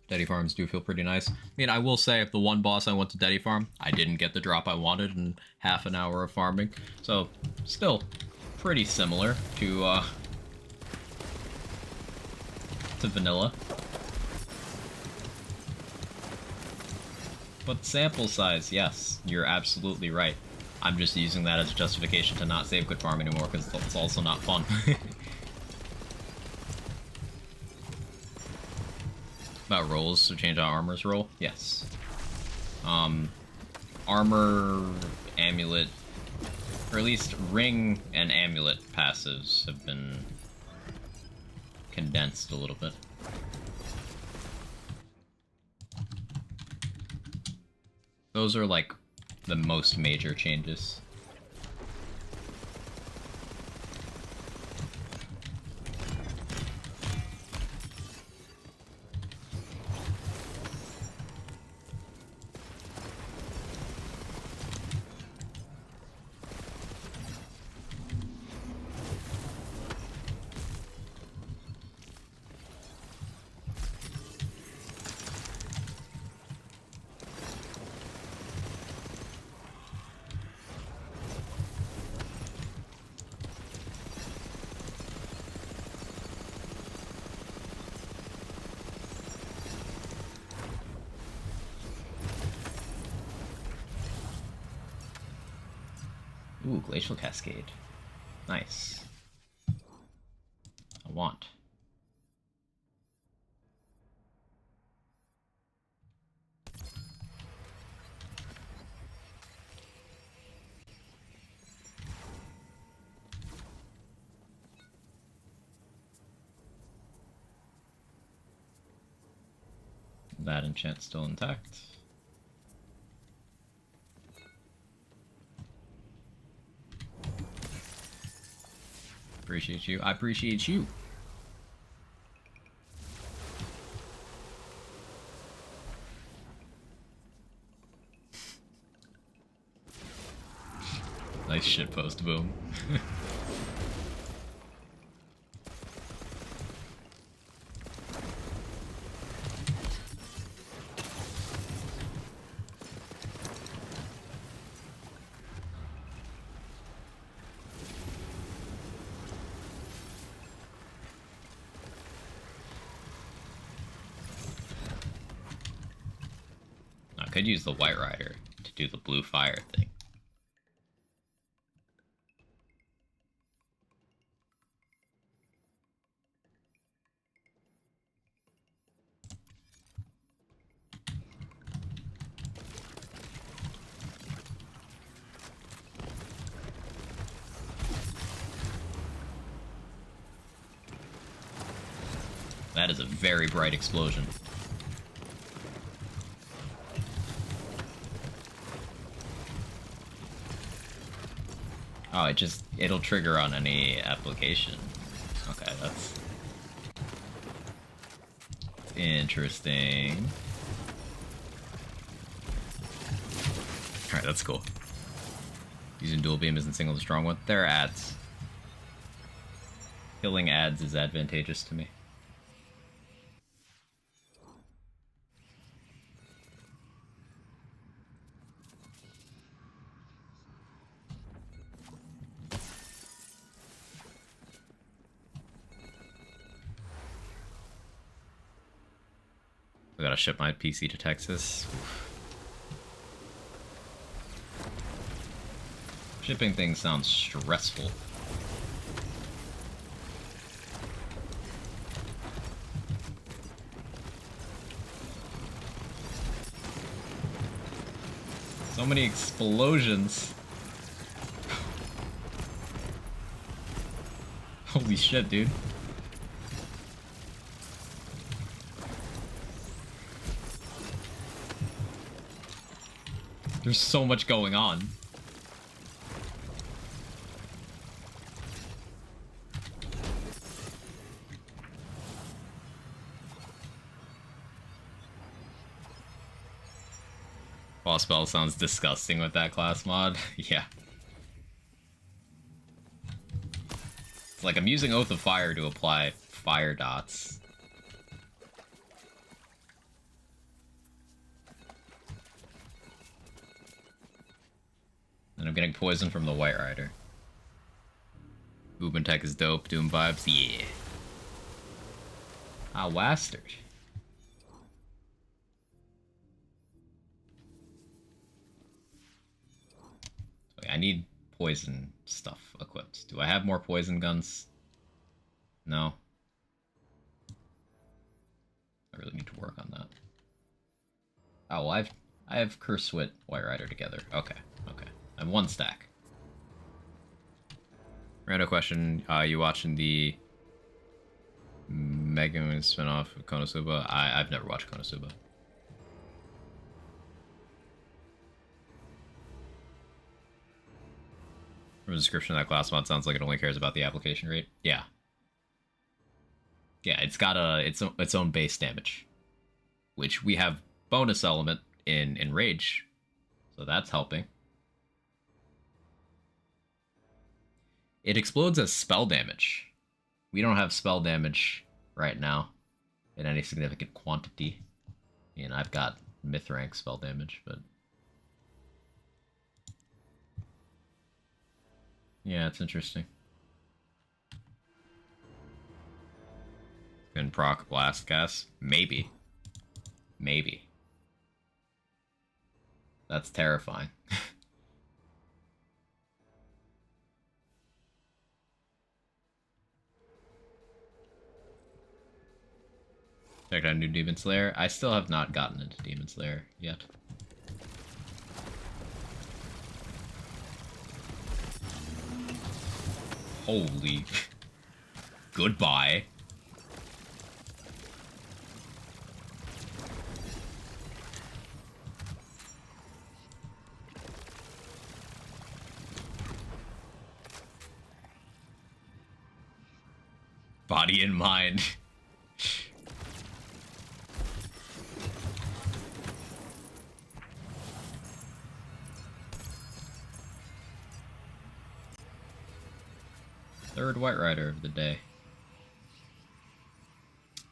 Daddy farms do feel pretty nice. I mean, I will say, if the one boss I went to Daddy Farm, I didn't get the drop I wanted in half an hour of farming. So, still pretty similar to vanilla. But sample size, yes, you're absolutely right. I'm just using that as a justification to not save good farm anymore, because it's also not fun. About rolls, so change out armor's roll? Yes. Armor, amulet, or at least ring and amulet passives have been condensed a little bit. Those are like the most major changes. Ooh, Glacial Cascade. Nice. That enchant still intact. Appreciate you. I appreciate you. Nice shitpost, boom. I could use the White Rider to do the blue fire thing. That is a very bright explosion. Oh, it'll trigger on any application. Okay, that's interesting. Alright, that's cool. Using dual beam isn't single the strong one. There are ads. Killing ads is advantageous to me. I gotta ship my PC to Texas. Shipping things sounds stressful. So many explosions. Holy shit, dude. There's so much going on. Boss spell sounds disgusting with that class mod. Yeah. It's like I'm using Oath of Fire to apply fire dots. And I'm getting poison from the White Rider. Movement tech is dope, Doom vibes, yeah. Ah, Wastard. I need poison stuff equipped. Do I have more poison guns? No. I really need to work on that. Oh, well, I have Curse-Wit White Rider together. Okay, okay. I have one stack. Random question, you watching the Mega Man spinoff of Konosuba? I've never watched Konosuba. From the description of that class mod, sounds like it only cares about the application rate. Yeah. Yeah, it's got its own base damage, which we have bonus element in Rage, so that's helping. It explodes as spell damage. We don't have spell damage right now in any significant quantity. And I've got myth rank spell damage, but yeah, it's interesting. Can proc blast cast? Maybe. Maybe. That's terrifying. Checked out new Demon Slayer. I still have not gotten into Demon Slayer yet. Holy. Goodbye. body and mind. Third White Rider of the day.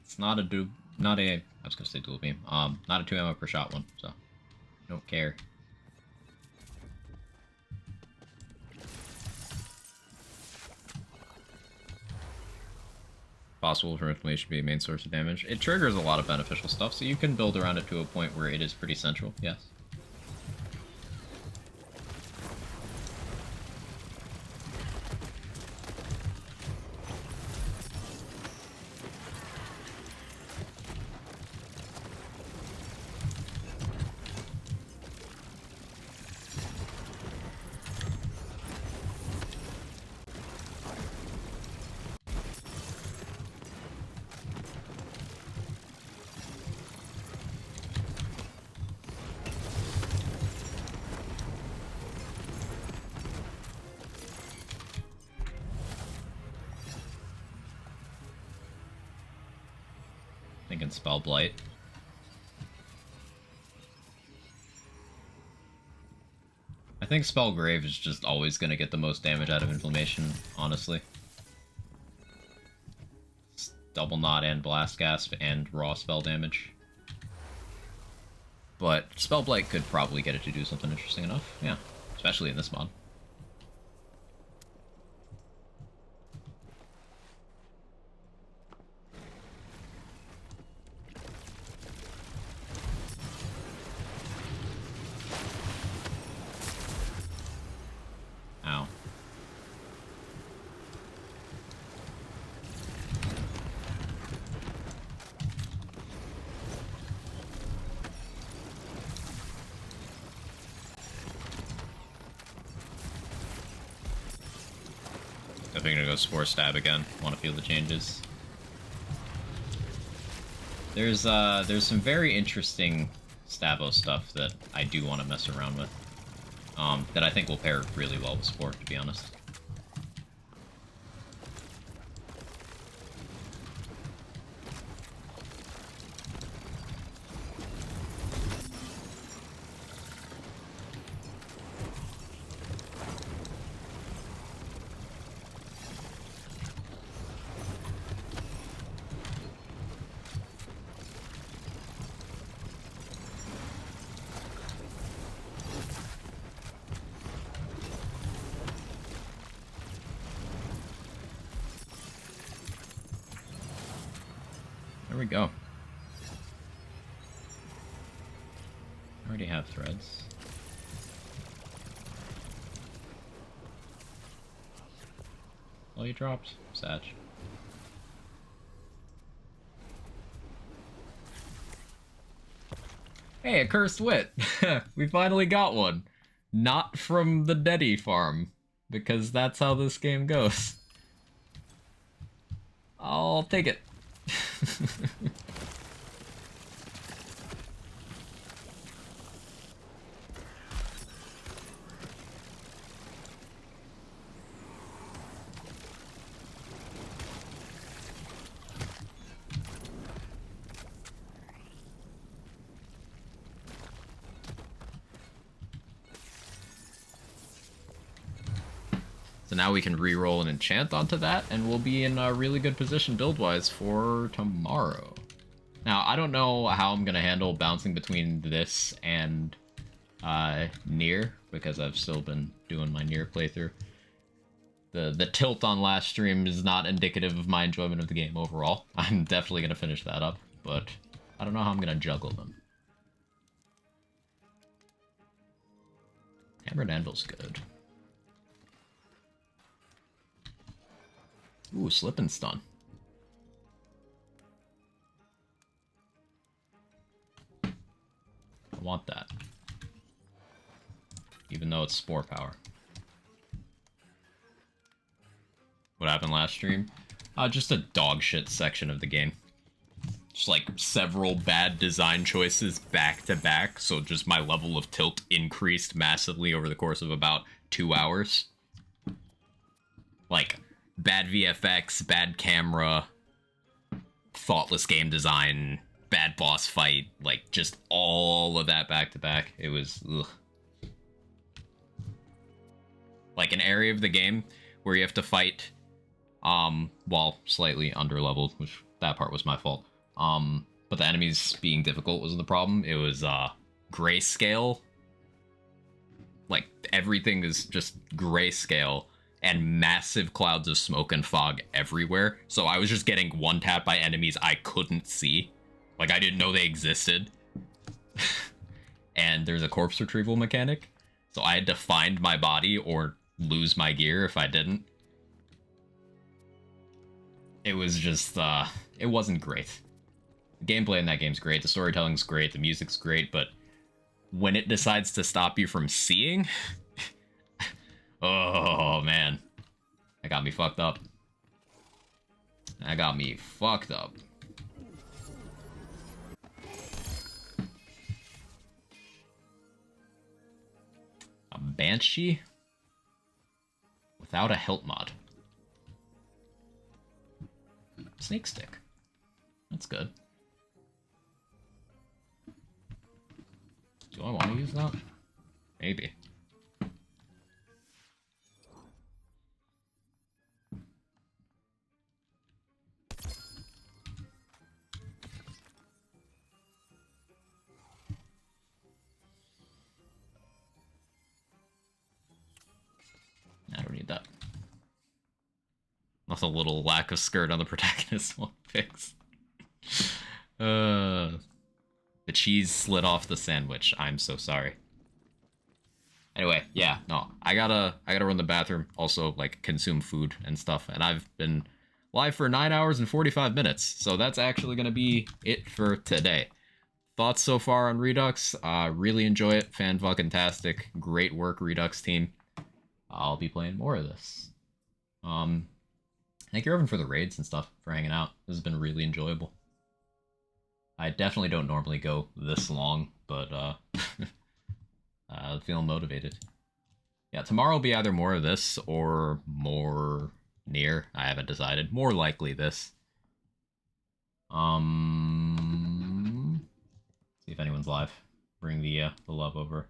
It's not a I was gonna say dual beam. Not a 2 ammo per shot one, so don't care. Possible for inflammation to be a main source of damage. It triggers a lot of beneficial stuff, so you can build around it to a point where it is pretty central, yes. Thinking Spell Blight. I think Spell Grave is just always going to get the most damage out of Inflammation, honestly. It's double Knot and Blast Gasp and raw spell damage. But Spell Blight could probably get it to do something interesting enough, yeah. Especially in this mod. Ow. Definitely gonna go Spore Stab again. Want to feel the changes. There's some very interesting Stavo stuff that I do want to mess around with. That I think will pair really well with Spore, to be honest. There we go. I already have threads. Oh, you dropped, Satch. Hey, a cursed wit! We finally got one! Not from the Deddy farm, because that's how this game goes. I'll take it. So now we can re-roll an enchant onto that, and we'll be in a really good position build-wise for tomorrow. Now, I don't know how I'm going to handle bouncing between this and Nier, because I've still been doing my Nier playthrough. The tilt on last stream is not indicative of my enjoyment of the game overall. I'm definitely going to finish that up, but I don't know how I'm going to juggle them. Hammered Anvil's good. Ooh, Slip and Stun. I want that. Even though it's Spore Power. What happened last stream? Just a dog shit section of the game. Just like several bad design choices back to back, so just my level of tilt increased massively over the course of about 2 hours. Like, bad VFX, bad camera, thoughtless game design, bad boss fight, like just all of that back to back. It was ugh. Like an area of the game where you have to fight while slightly under leveled, which that part was my fault. But the enemies being difficult wasn't the problem. It was grayscale. Like everything is just grayscale and massive clouds of smoke and fog everywhere. So I was just getting one tapped by enemies I couldn't see. Like I didn't know they existed. And there's a corpse retrieval mechanic. So I had to find my body or lose my gear if I didn't. It was just, it wasn't great. The gameplay in that game's great, the storytelling's great, the music's great, but when it decides to stop you from seeing, oh man, that got me fucked up. That got me fucked up. A Banshee without a hilt mod. Snake stick. That's good. Do I want to use that? Maybe. I don't need that. That's a little lack of skirt on the protagonist won't fix. The cheese slid off the sandwich. I'm so sorry. Anyway, yeah, no, I gotta run the bathroom. Also, like, consume food and stuff. And I've been live for 9 hours and 45 minutes. So that's actually gonna be it for today. Thoughts so far on Redux? Really enjoy it. Fan-fucking-tastic. Great work, Redux team. I'll be playing more of this. Thank you, Irvin, for the raids and stuff, for hanging out. This has been really enjoyable. I definitely don't normally go this long, but I'm feeling motivated. Yeah, tomorrow will be either more of this or more near. I haven't decided. More likely this. See if anyone's live. Bring the love over.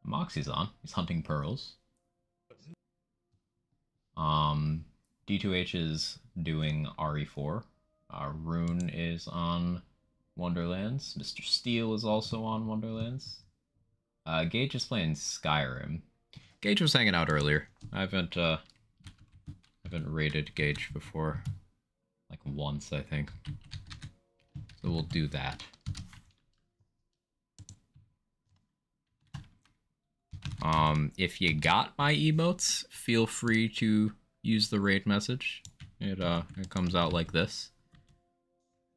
Moxie's on. He's hunting pearls. D2H is doing RE4. Rune is on Wonderlands. Mr. Steel is also on Wonderlands. Gage is playing Skyrim. Gage was hanging out earlier. I haven't raided Gage before. Like once, I think. So we'll do that. If you got my emotes, feel free to use the raid message. It comes out like this.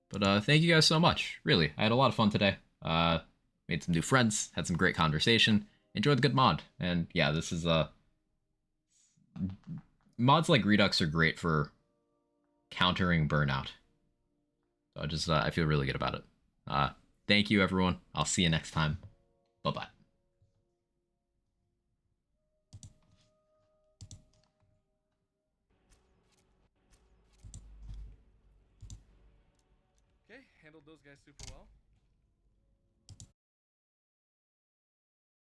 But thank you guys so much. Really, I had a lot of fun today. Made some new friends, had some great conversation, enjoyed the good mod. And yeah, this is mods like Redux are great for countering burnout. So I feel really good about it. Thank you, everyone. I'll see you next time. Bye-bye. Okay, handled those guys super well.